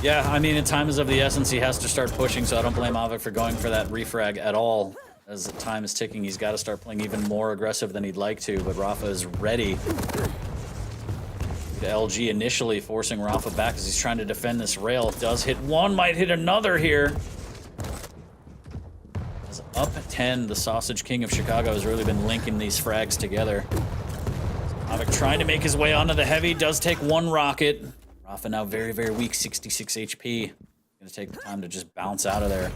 Yeah, I mean, time is of the essence. He has to start pushing, so I don't blame Avik for going for that refrag at all. As the time is ticking, he's got to start playing even more aggressive than he'd like to, but Rafa is ready. The LG initially forcing Rafa back as he's trying to defend this rail. Does hit one, might hit another here. As up 10, the Sausage King of Chicago has really been linking these frags together. Avik trying to make his way onto the heavy, does take 1 rocket. Rafa now very, very weak, 66 HP. Gonna take the time to just bounce out of there.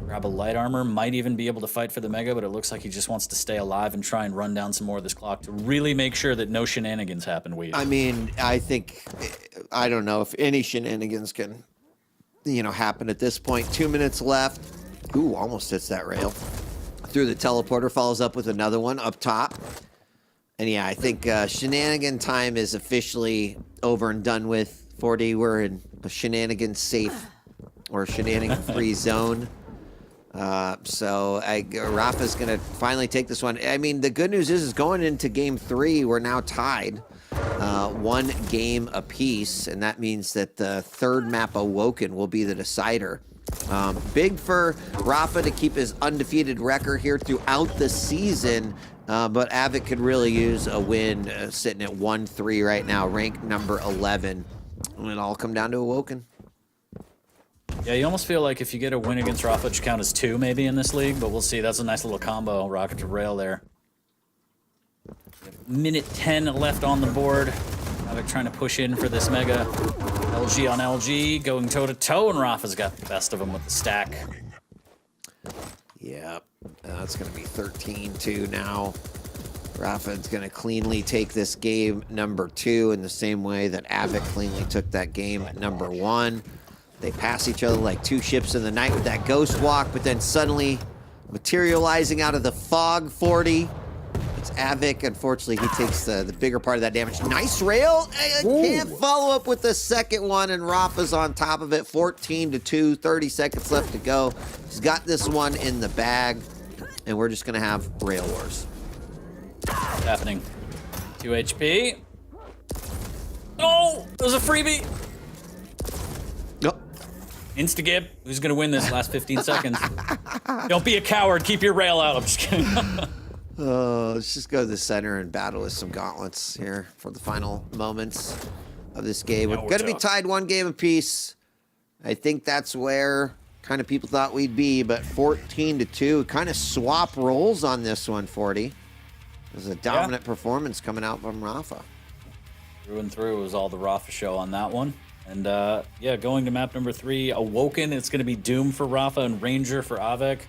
Grab a light armor, might even be able to fight for the mega, but it looks like he just wants to stay alive and try and run down some more of this clock to really make sure that no shenanigans happen, Weed. I mean, I don't know if any shenanigans can, happen at this point. 2 minutes left. Ooh, almost hits that rail. Through the teleporter, follows up with another one up top. And yeah, I think shenanigan time is officially over and done with. 40, we're in a shenanigan safe or shenanigan free zone. So Rafa's gonna finally take this one. I mean, the good news is going into game 3, we're now tied 1 game apiece, and that means that the 3rd map, Awoken, will be the decider. Big for Rafa to keep his undefeated record here throughout the season, but Avik could really use a win, sitting at 1-3 right now, ranked number 11. And it'll all come down to Awoken. Yeah, you almost feel like if you get a win against Rafa, it should count as 2 maybe in this league, but we'll see. That's a nice little combo, rocket to rail there. Minute 10 left on the board. Avik trying to push in for this mega. LG on LG, going toe-to-toe, and Rafa's got the best of him with the stack. Yeah. That's going to be 13-2 now. Rafa's going to cleanly take this game number 2 in the same way that Avik cleanly took that game number 1. They pass each other like two ships in the night with that ghost walk, but then suddenly materializing out of the fog 40. It's Avik. Unfortunately, he takes the bigger part of that damage. Nice rail. Can't follow up with the second one, and Rafa's on top of it. 14-2, 30 seconds left to go. He's got this one in the bag, and we're just going to have rail wars. Happening. 2 HP. Oh, it was a freebie. Nope. Insta-gib. Who's going to win this last 15 seconds? Don't be a coward. Keep your rail out. I'm just kidding. Let's just go to the center and battle with some gauntlets here for the final moments of this game. We're going to be tied 1 game apiece. I think that's where kind of people thought we'd be, but 14-2. Kind of swap roles on this one, 40. There's a dominant performance coming out from Rafa. Through and through, it was all the Rafa show on that one. And yeah, going to map number 3, Awoken. It's going to be Doom for Rafa and Ranger for Avik.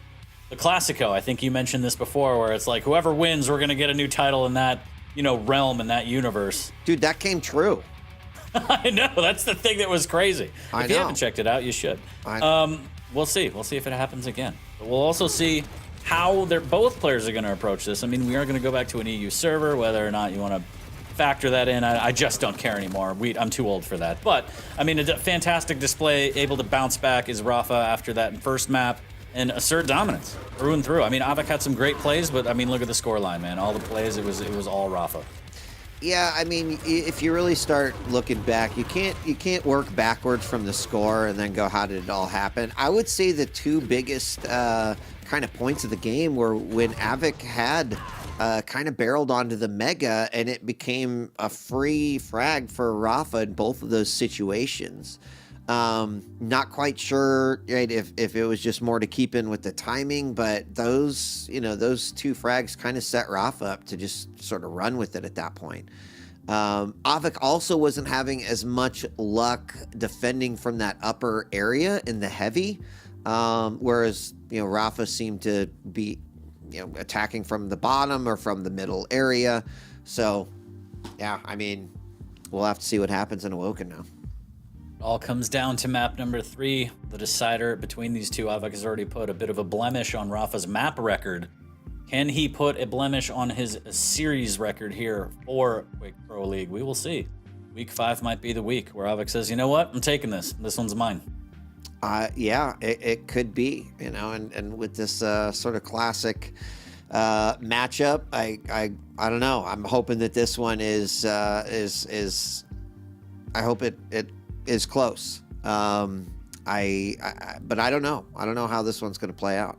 The Classico, I think you mentioned this before, where it's like whoever wins, we're going to get a new title in that, realm, in that universe. Dude, that came true. I know, that's the thing that was crazy. If you haven't checked it out, you should. We'll see. We'll see if it happens again. But we'll also see how both players are going to approach this. I mean, we are going to go back to an EU server, whether or not you want to factor that in. I just don't care anymore. I'm too old for that. But, I mean, a fantastic display, able to bounce back is Rafa after that first map and assert dominance through and through. I mean, Avik had some great plays, but, I mean, look at the scoreline, man. All the plays, it was all Rafa. Yeah, I mean, if you really start looking back, you can't work backwards from the score and then go, how did it all happen? I would say the two biggest kind of points of the game were when Avik had kind of barreled onto the Mega and it became a free frag for Rafa in both of those situations. Not quite sure, right, if it was just more to keep in with the timing, but those two frags kind of set Rafa up to just sort of run with it at that point. Avik also wasn't having as much luck defending from that upper area in the heavy, whereas, Rafa seemed to be, attacking from the bottom or from the middle area. So, yeah, I mean, we'll have to see what happens in Awoken now. All comes down to map number 3, the decider between these two. Avik has already put a bit of a blemish on Rafa's map record. Can he put a blemish on his series record here for Quake Pro League? We will see. Week 5 might be the week where Avik says, you know what? I'm taking this. This one's mine. Yeah, it could be, and with this sort of classic matchup, I don't know. I'm hoping that this one is I hope it is close. But I don't know. I don't know how this one's going to play out.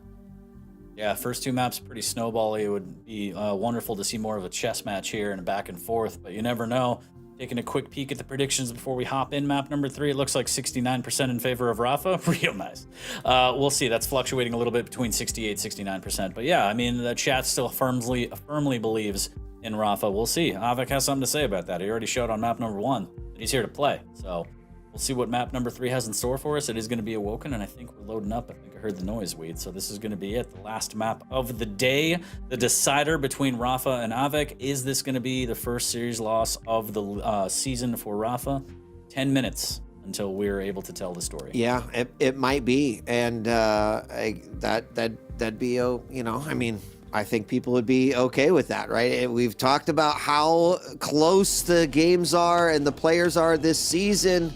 Yeah, first 2 maps pretty snowbally. It would be wonderful to see more of a chess match here and a back and forth, but you never know. Taking a quick peek at the predictions before we hop in map number 3, it looks like 69% in favor of Rafa. Real nice. We'll see. That's fluctuating a little bit between 68 69%. But yeah, I mean, the chat still firmly believes in Rafa. We'll see. Avik has something to say about that. He already showed on map number 1 that he's here to play. So we'll see what map number 3 has in store for us. It is going to be Awoken, and I think we're loading up. I think I heard the noise, Weed. So this is going to be it. The last map of the day. The decider between Rafa and Avik. Is this going to be the first series loss of the season for Rafa? 10 minutes until we're able to tell the story. Yeah, it might be. And that'd be, I mean, I think people would be okay with that, right? We've talked about how close the games are and the players are this season.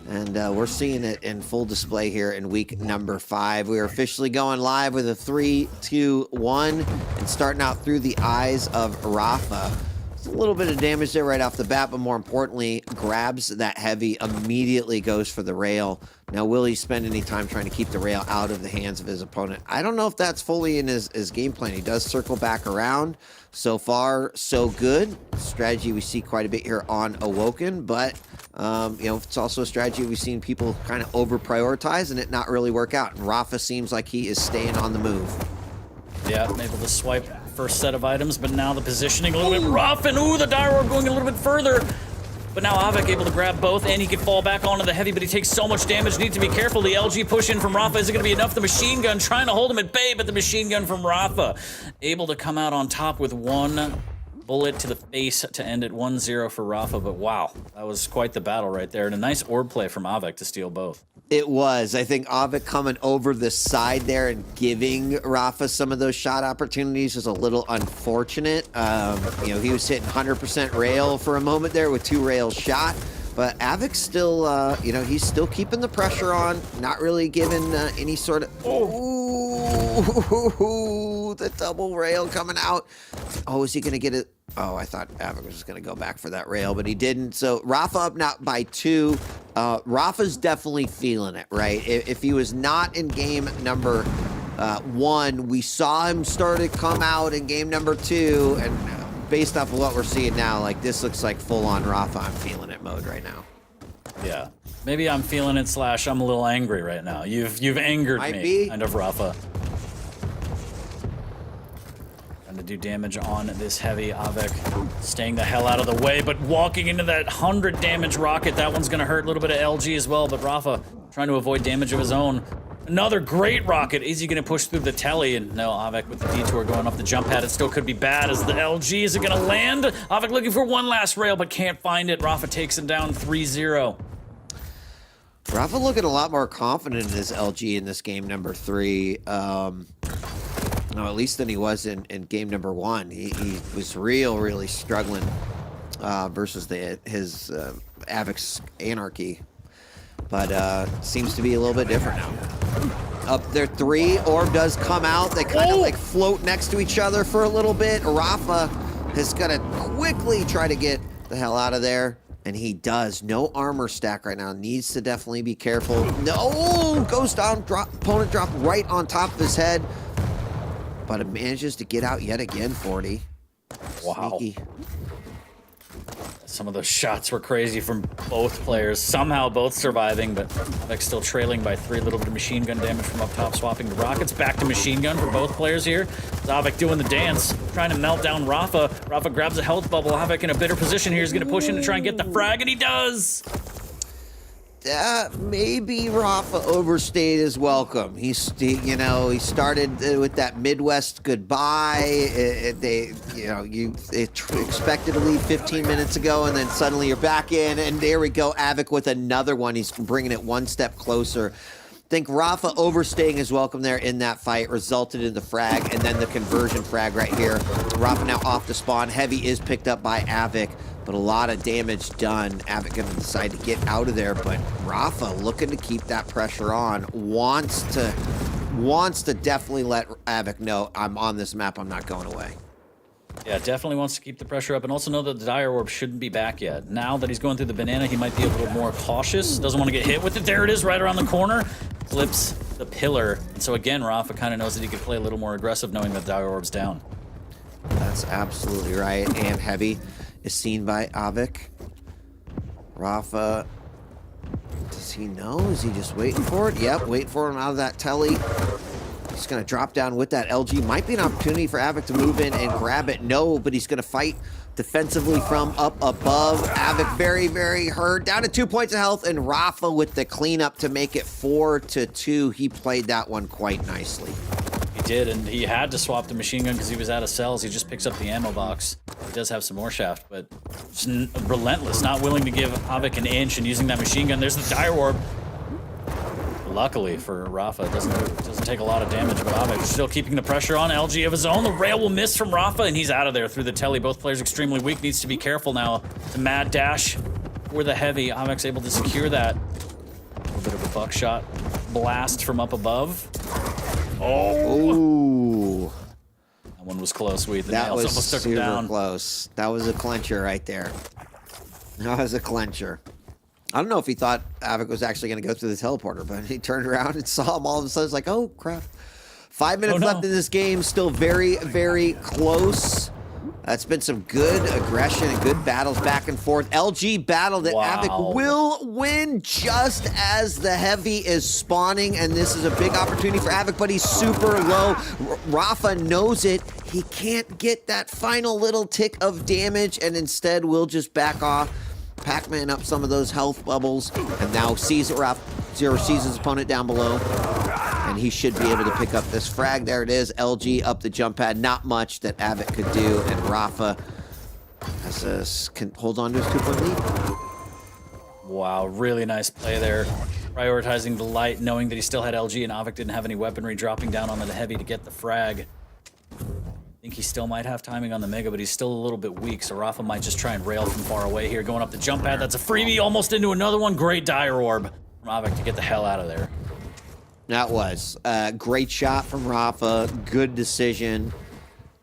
And we're seeing it in full display here in week number 5. We are officially going live with a 3, 2, 1 and starting out through the eyes of Rafa. It's a little bit of damage there right off the bat, but more importantly, grabs that heavy, immediately goes for the rail. Now, will he spend any time trying to keep the rail out of the hands of his opponent? I don't know if that's fully in his game plan. He does circle back around. So far, so good. Strategy we see quite a bit here on Awoken, but it's also a strategy we've seen people kind of over-prioritize and it not really work out. And Rafa seems like he is staying on the move. Yeah, I'm able to swipe the first set of items, but now the positioning a little bit rough, and the dire orb going a little bit further. but now avik able to grab both, and he can fall back onto the heavy, but he takes so much damage, needs to be careful. The LG push in from Rafa isn't going to be enough. The machine gun trying to hold him at bay, but the machine gun from Rafa able to come out on top with one bullet to the face to end it 1-0 for Rafa, but wow, that was quite the battle right there, and a nice orb play from avik to steal both. It was. I think avik coming over the side there and giving Rafa some of those shot opportunities was a little unfortunate. You know, he was hitting 100% rail for a moment there with 2 rails shot, but avik's still, you know, he's still keeping the pressure on, not really giving any sort of... Ooh, the double rail coming out. Oh, is he going to get it? Oh, I thought avik was just going to go back for that rail, but he didn't. So Rafa up now by 2. Rafa's definitely feeling it, right? If he was not in game number 1, we saw him start to come out in game number 2, and based off of what we're seeing now, like this looks like full-on Rafa, I'm feeling it mode right now. Yeah, maybe I'm feeling it / I'm a little angry right now. You've angered me, kind of, Rafa. Trying to do damage on this heavy avik, staying the hell out of the way, but walking into that 100 damage rocket, that one's gonna hurt. A little bit of LG as well, but Rafa trying to avoid damage of his own. Another great rocket. Is he gonna push through the telly? And no, avik with the detour going off the jump pad. It still could be bad as the LG. Is it gonna land? Avik looking for one last rail, but can't find it. Rafa takes him down 3-0. Rafa looking a lot more confident in his LG in this game number 3. No, at least than he was in game number 1. He was really struggling versus his avik's anarchy. But seems to be a little bit different now. Up there 3, orb does come out. They kind of like float next to each other for a little bit. Rafa is gonna quickly try to get the hell out of there. And he does. No armor stack right now. Needs to definitely be careful. No! Goes down, opponent drop right on top of his head. But it manages to get out yet again, 40. Wow. Sneaky. Some of those shots were crazy from both players. Somehow both surviving, but avik still trailing by 3. A little bit of machine gun damage from up top, swapping the rockets. Back to machine gun for both players here. avik doing the dance, trying to melt down Rafa. Rafa grabs a health bubble. Avik in a better position here. He's going to push in to try and get the frag, and he does! Maybe Rafa overstayed his welcome. He started with that Midwest goodbye. You expected to leave 15 minutes ago, and then suddenly you're back in, and there we go. avik with another one. He's bringing it one step closer. I think Rafa overstaying his welcome there in that fight resulted in the frag, and then the conversion frag right here. Rafa now off the spawn. Heavy is picked up by avik, but a lot of damage done. avik gonna decide to get out of there, but Rafa looking to keep that pressure on. Wants to definitely let avik know, I'm on this map, I'm not going away. Yeah, definitely wants to keep the pressure up, and also know that the dire orb shouldn't be back yet. Now that he's going through the banana, he might be a little more cautious. Doesn't want to get hit with it. There it is, right around the corner. Flips the pillar. And so again, Rafa kind of knows that he could play a little more aggressive knowing that the dire orb's down. That's absolutely right. And heavy is seen by avik. Rafa, does he know? Is he just waiting for it? Yep, waiting for him out of that telly. He's going to drop down with that LG. Might be an opportunity for avik to move in and grab it. No, but he's going to fight defensively from up above. avik very hurt. Down to 2 points of health, and Rafa with the cleanup to make it 4-2. He played that one quite nicely. He did, and he had to swap the machine gun because he was out of cells. He just picks up the ammo box. He does have some more shaft, but just relentless, not willing to give avik an inch, and using that machine gun. There's the dire orb. Luckily for Rafa, it doesn't take a lot of damage, but avik still keeping the pressure on. LG of his own. The rail will miss from Rafa, and he's out of there through the telly. Both players extremely weak. Needs to be careful now. It's a mad dash for the heavy. avik's able to secure that. A little bit of a buckshot blast from up above. Oh! Ooh. That one was close. The that nails was almost took him super down. close. That was a clincher right there. That was a clincher. I don't know if he thought avik was actually going to go through the teleporter, but he turned around and saw him all of a sudden. It's like, oh, crap. 5 minutes left in this game. Still very close. It's been some good aggression and good battles back and forth. LG battle that avik will win just as the heavy is spawning, and this is a big opportunity for avik, but he's super low. Rafa knows it. He can't get that final little tick of damage, and instead will just back off Pac-Man up some of those health bubbles, and now sees it. Zero sees his opponent down below, and he should be able to pick up this frag. There it is. LG up the jump pad. Not much that Avik could do, and Rafa can hold on to his 2-point lead. Wow, really nice play there. Prioritizing the light, knowing that he still had LG and Avik didn't have any weaponry, dropping down on the heavy to get the frag. I think he still might have timing on the Mega, but he's still a little bit weak, so Rafa might just try and rail from far away here. Going up the jump pad, that's a freebie, almost into another one. Great dire orb from Avik to get the hell out of there. That was a great shot from Rafa. Good decision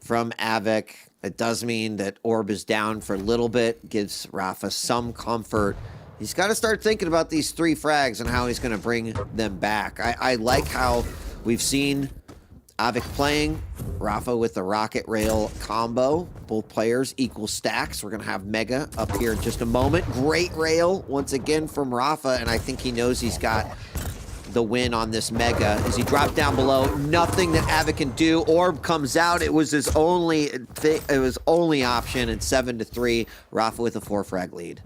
from Avik. It does mean that orb is down for a little bit, gives Rafa some comfort. He's got to start thinking about these 3 frags and how he's going to bring them back. I like how we've seen Avik playing, Rafa with the rocket rail combo. Both players equal stacks. We're going to have Mega up here in just a moment. Great rail once again from Rafa, and I think he knows he's got the win on this Mega. As he dropped down below, nothing that Avik can do. Orb comes out. It was his only option, and 7-3. Rafa with a 4-frag lead.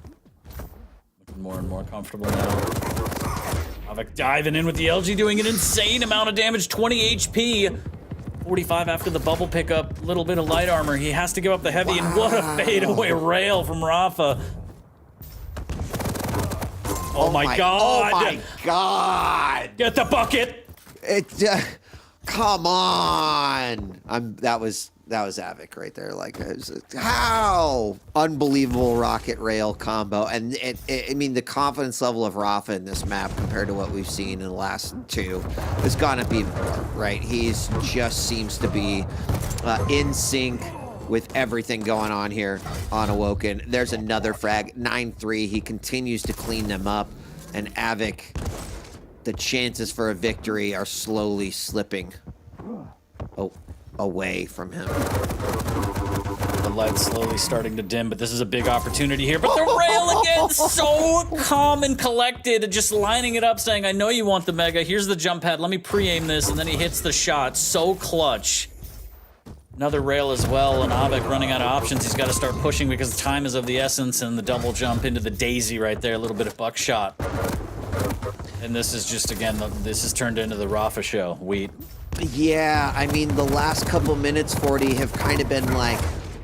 More and more comfortable now. Avik diving in with the LG, doing an insane amount of damage, 20 HP. 45 after the bubble pickup, little bit of light armor. He has to give up the heavy, and what a fadeaway rail from Rafa. Oh my god! Oh my god! Get the bucket! Come on! That was Avik right there. Like, how unbelievable rocket rail combo, and I mean the confidence level of Rafa in this map compared to what we've seen in the last 2 has gone up even more. Right? He's just seems to be in sync with everything going on here on Awoken. There's another frag, 9-3. He continues to clean them up, and Avik, the chances for a victory are slowly slipping away from him. The light's slowly starting to dim, but this is a big opportunity here. But the rail again, so calm and collected, just lining it up, saying, I know you want the Mega. Here's the jump pad. Let me pre-aim this, and then he hits the shot. So clutch. Another rail as well, and Avik running out of options. He's got to start pushing because time is of the essence, and the double jump into the daisy right there, a little bit of buckshot. And this is just, again, this is turned into the Rafa show. Wheat. Yeah, I mean, the last couple minutes, 40, have kind of been like,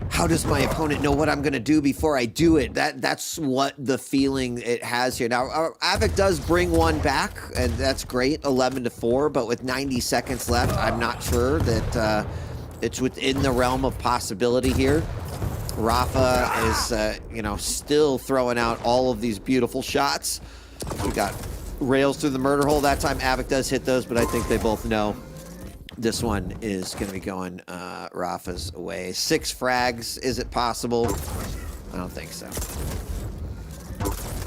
how does my opponent know what I'm going to do before I do it? That's what the feeling it has here. Now, Avik does bring one back, and that's great, 11-4, but with 90 seconds left, I'm not sure that it's within the realm of possibility here. Rafa is, still throwing out all of these beautiful shots. We got rails through the murder hole. That time, Avik does hit those, but I think they both know this one is going to be going Rafa's way. 6 frags, is it possible? I don't think so.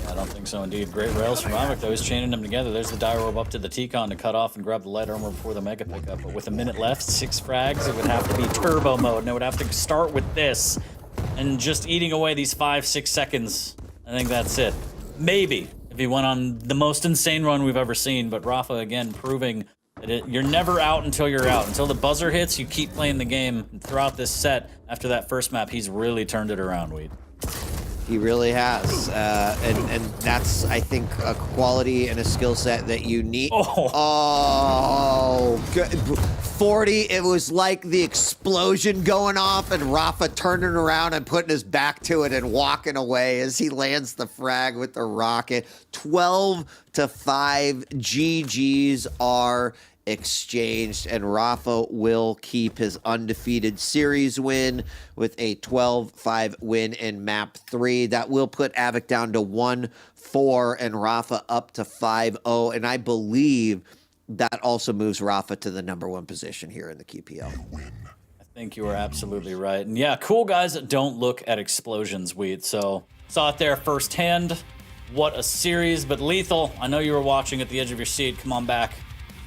I don't think so, indeed. Great rails from Avik, though. He's chaining them together. There's the dire orb up to the T-Con to cut off and grab the light armor before the Mega pickup. But with a minute left, 6 frags, it would have to be turbo mode, and it would have to start with this. And just eating away these 5-6 seconds, I think that's it. Maybe, if he went on the most insane run we've ever seen, but Rafa, again, proving that you're never out until you're out. Until the buzzer hits, you keep playing the game. And throughout this set, after that first map, he's really turned it around, Weed. He really has, and that's, I think, a quality and a skill set that you need. Oh, good. 40, it was like the explosion going off and Rafa turning around and putting his back to it and walking away as he lands the frag with the rocket. 12-5, GGs are exchanged, and Rafa will keep his undefeated series win with a 12-5 win in map 3. That will put Avik down to 1-4 and Rafa up to 5-0, and I believe that also moves Rafa to the #1 position here in the QPL. I think you are absolutely right. And yeah, cool guys that don't look at explosions, Weed. So saw it there firsthand. What a series, but Lethal, I know you were watching at the edge of your seat. Come on back.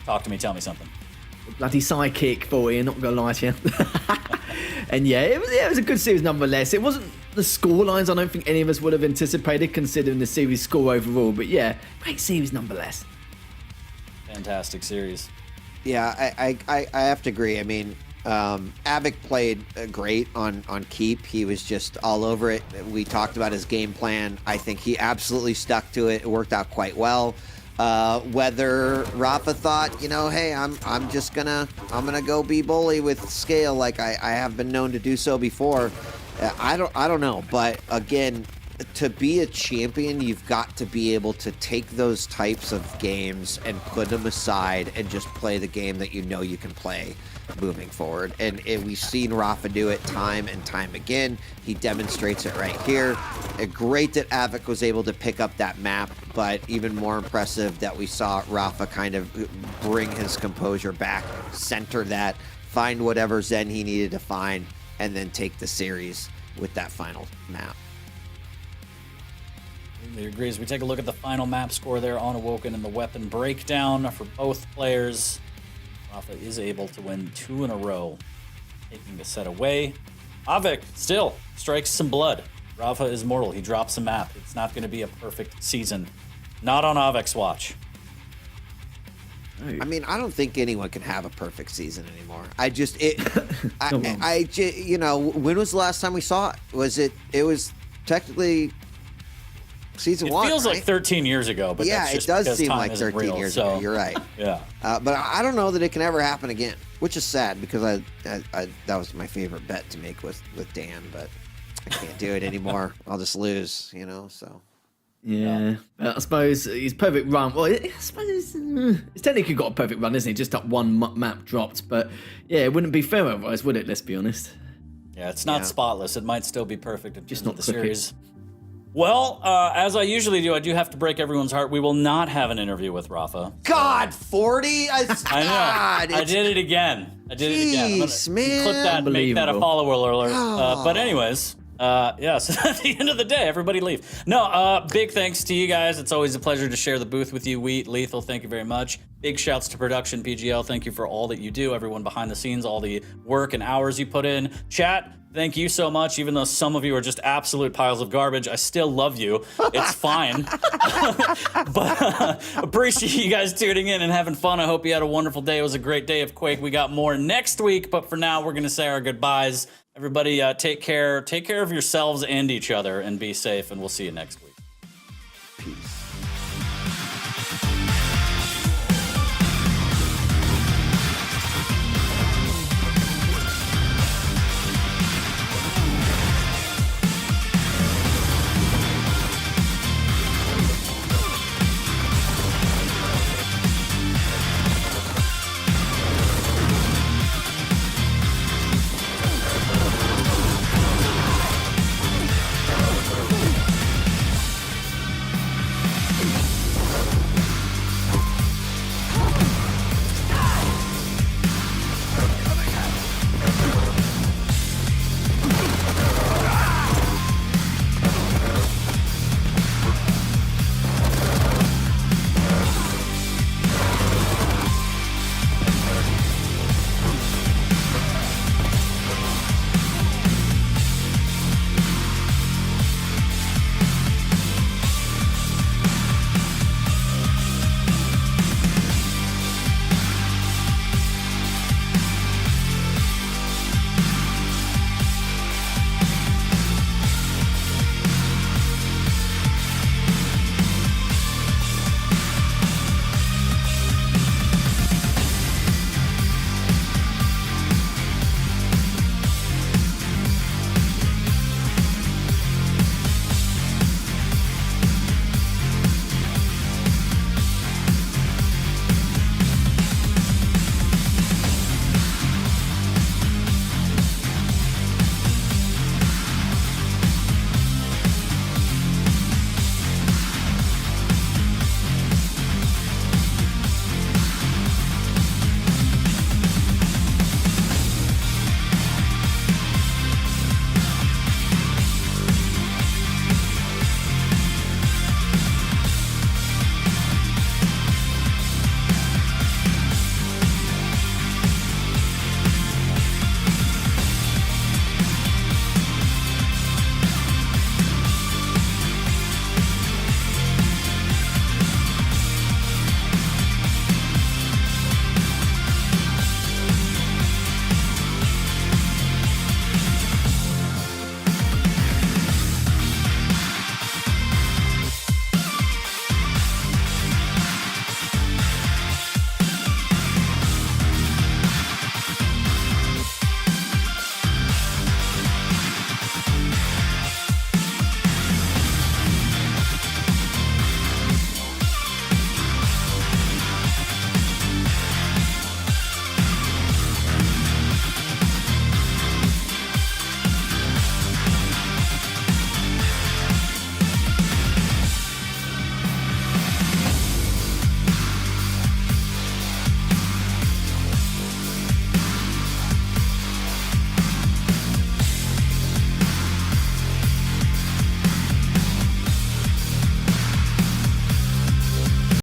Talk to me, tell me something. Bloody sidekick for you, not gonna lie to you. And yeah, it was a good series nonetheless. It wasn't the score lines I don't think any of us would have anticipated considering the series score overall, but yeah, great series nonetheless. Fantastic series. Yeah, I have to agree. I mean, Avik played great on keep. He was just all over it. We talked about his game plan. I think he absolutely stuck to it. It worked out quite well. Whether Rafa thought, you know, hey, I'm gonna go be bully with scale like I have been known to do so before. I don't know. But again, to be a champion, you've got to be able to take those types of games and put them aside and just play the game that you know you can play moving forward. And we've seen Rafa do it time and time again. He demonstrates it right here. Great that Avik was able to pick up that map, but even more impressive that we saw Rafa kind of bring his composure back, center that, find whatever Zen he needed to find, and then take the series with that final map. He agrees. We take a look at the final map score there on Awoken and the weapon breakdown for both players. Rafa is able to win 2 in a row, taking the set away. Avik still strikes some blood. Rafa is mortal. He drops a map. It's not going to be a perfect season. Not on Avik's watch. I mean, I don't think anyone can have a perfect season anymore. You know, when was the last time we saw it? It was technically season 1, It feels right? like 13 years ago, but yeah, that's just it does because seem time like isn't 13 real, years so, ago. You're right. Yeah. But I don't know that it can ever happen again, which is sad because I that was my favorite bet to make with Dan, but I can't do it anymore. I'll just lose, you know. So Yeah, but I suppose his perfect run. Well, I suppose he's technically got a perfect run, isn't he? Just that one map dropped, but yeah, it wouldn't be fair otherwise, would it? Let's be honest. Yeah, it's not spotless. It might still be perfect in Just terms of not the cricket. series. Well, as I usually do, I do have to break everyone's heart. We will not have an interview with Rafa. God, 40? I know. God, I did it again. I'm Jeez, gonna man. clip that and make that a Unbelievable. follower alert. But anyways, so at the end of the day, everybody leave. No, big thanks to you guys. It's always a pleasure to share the booth with you. Wheat, Lethal, thank you very much. Big shouts to production, PGL. Thank you for all that you do. Everyone behind the scenes, all the work and hours you put in. Chat, thank you so much. Even though some of you are just absolute piles of garbage, I still love you. It's fine. But appreciate you guys tuning in and having fun. I hope you had a wonderful day. It was a great day of Quake. We got more next week, but for now, we're going to say our goodbyes. Everybody, take care. Take care of yourselves and each other, and be safe, and we'll see you next week.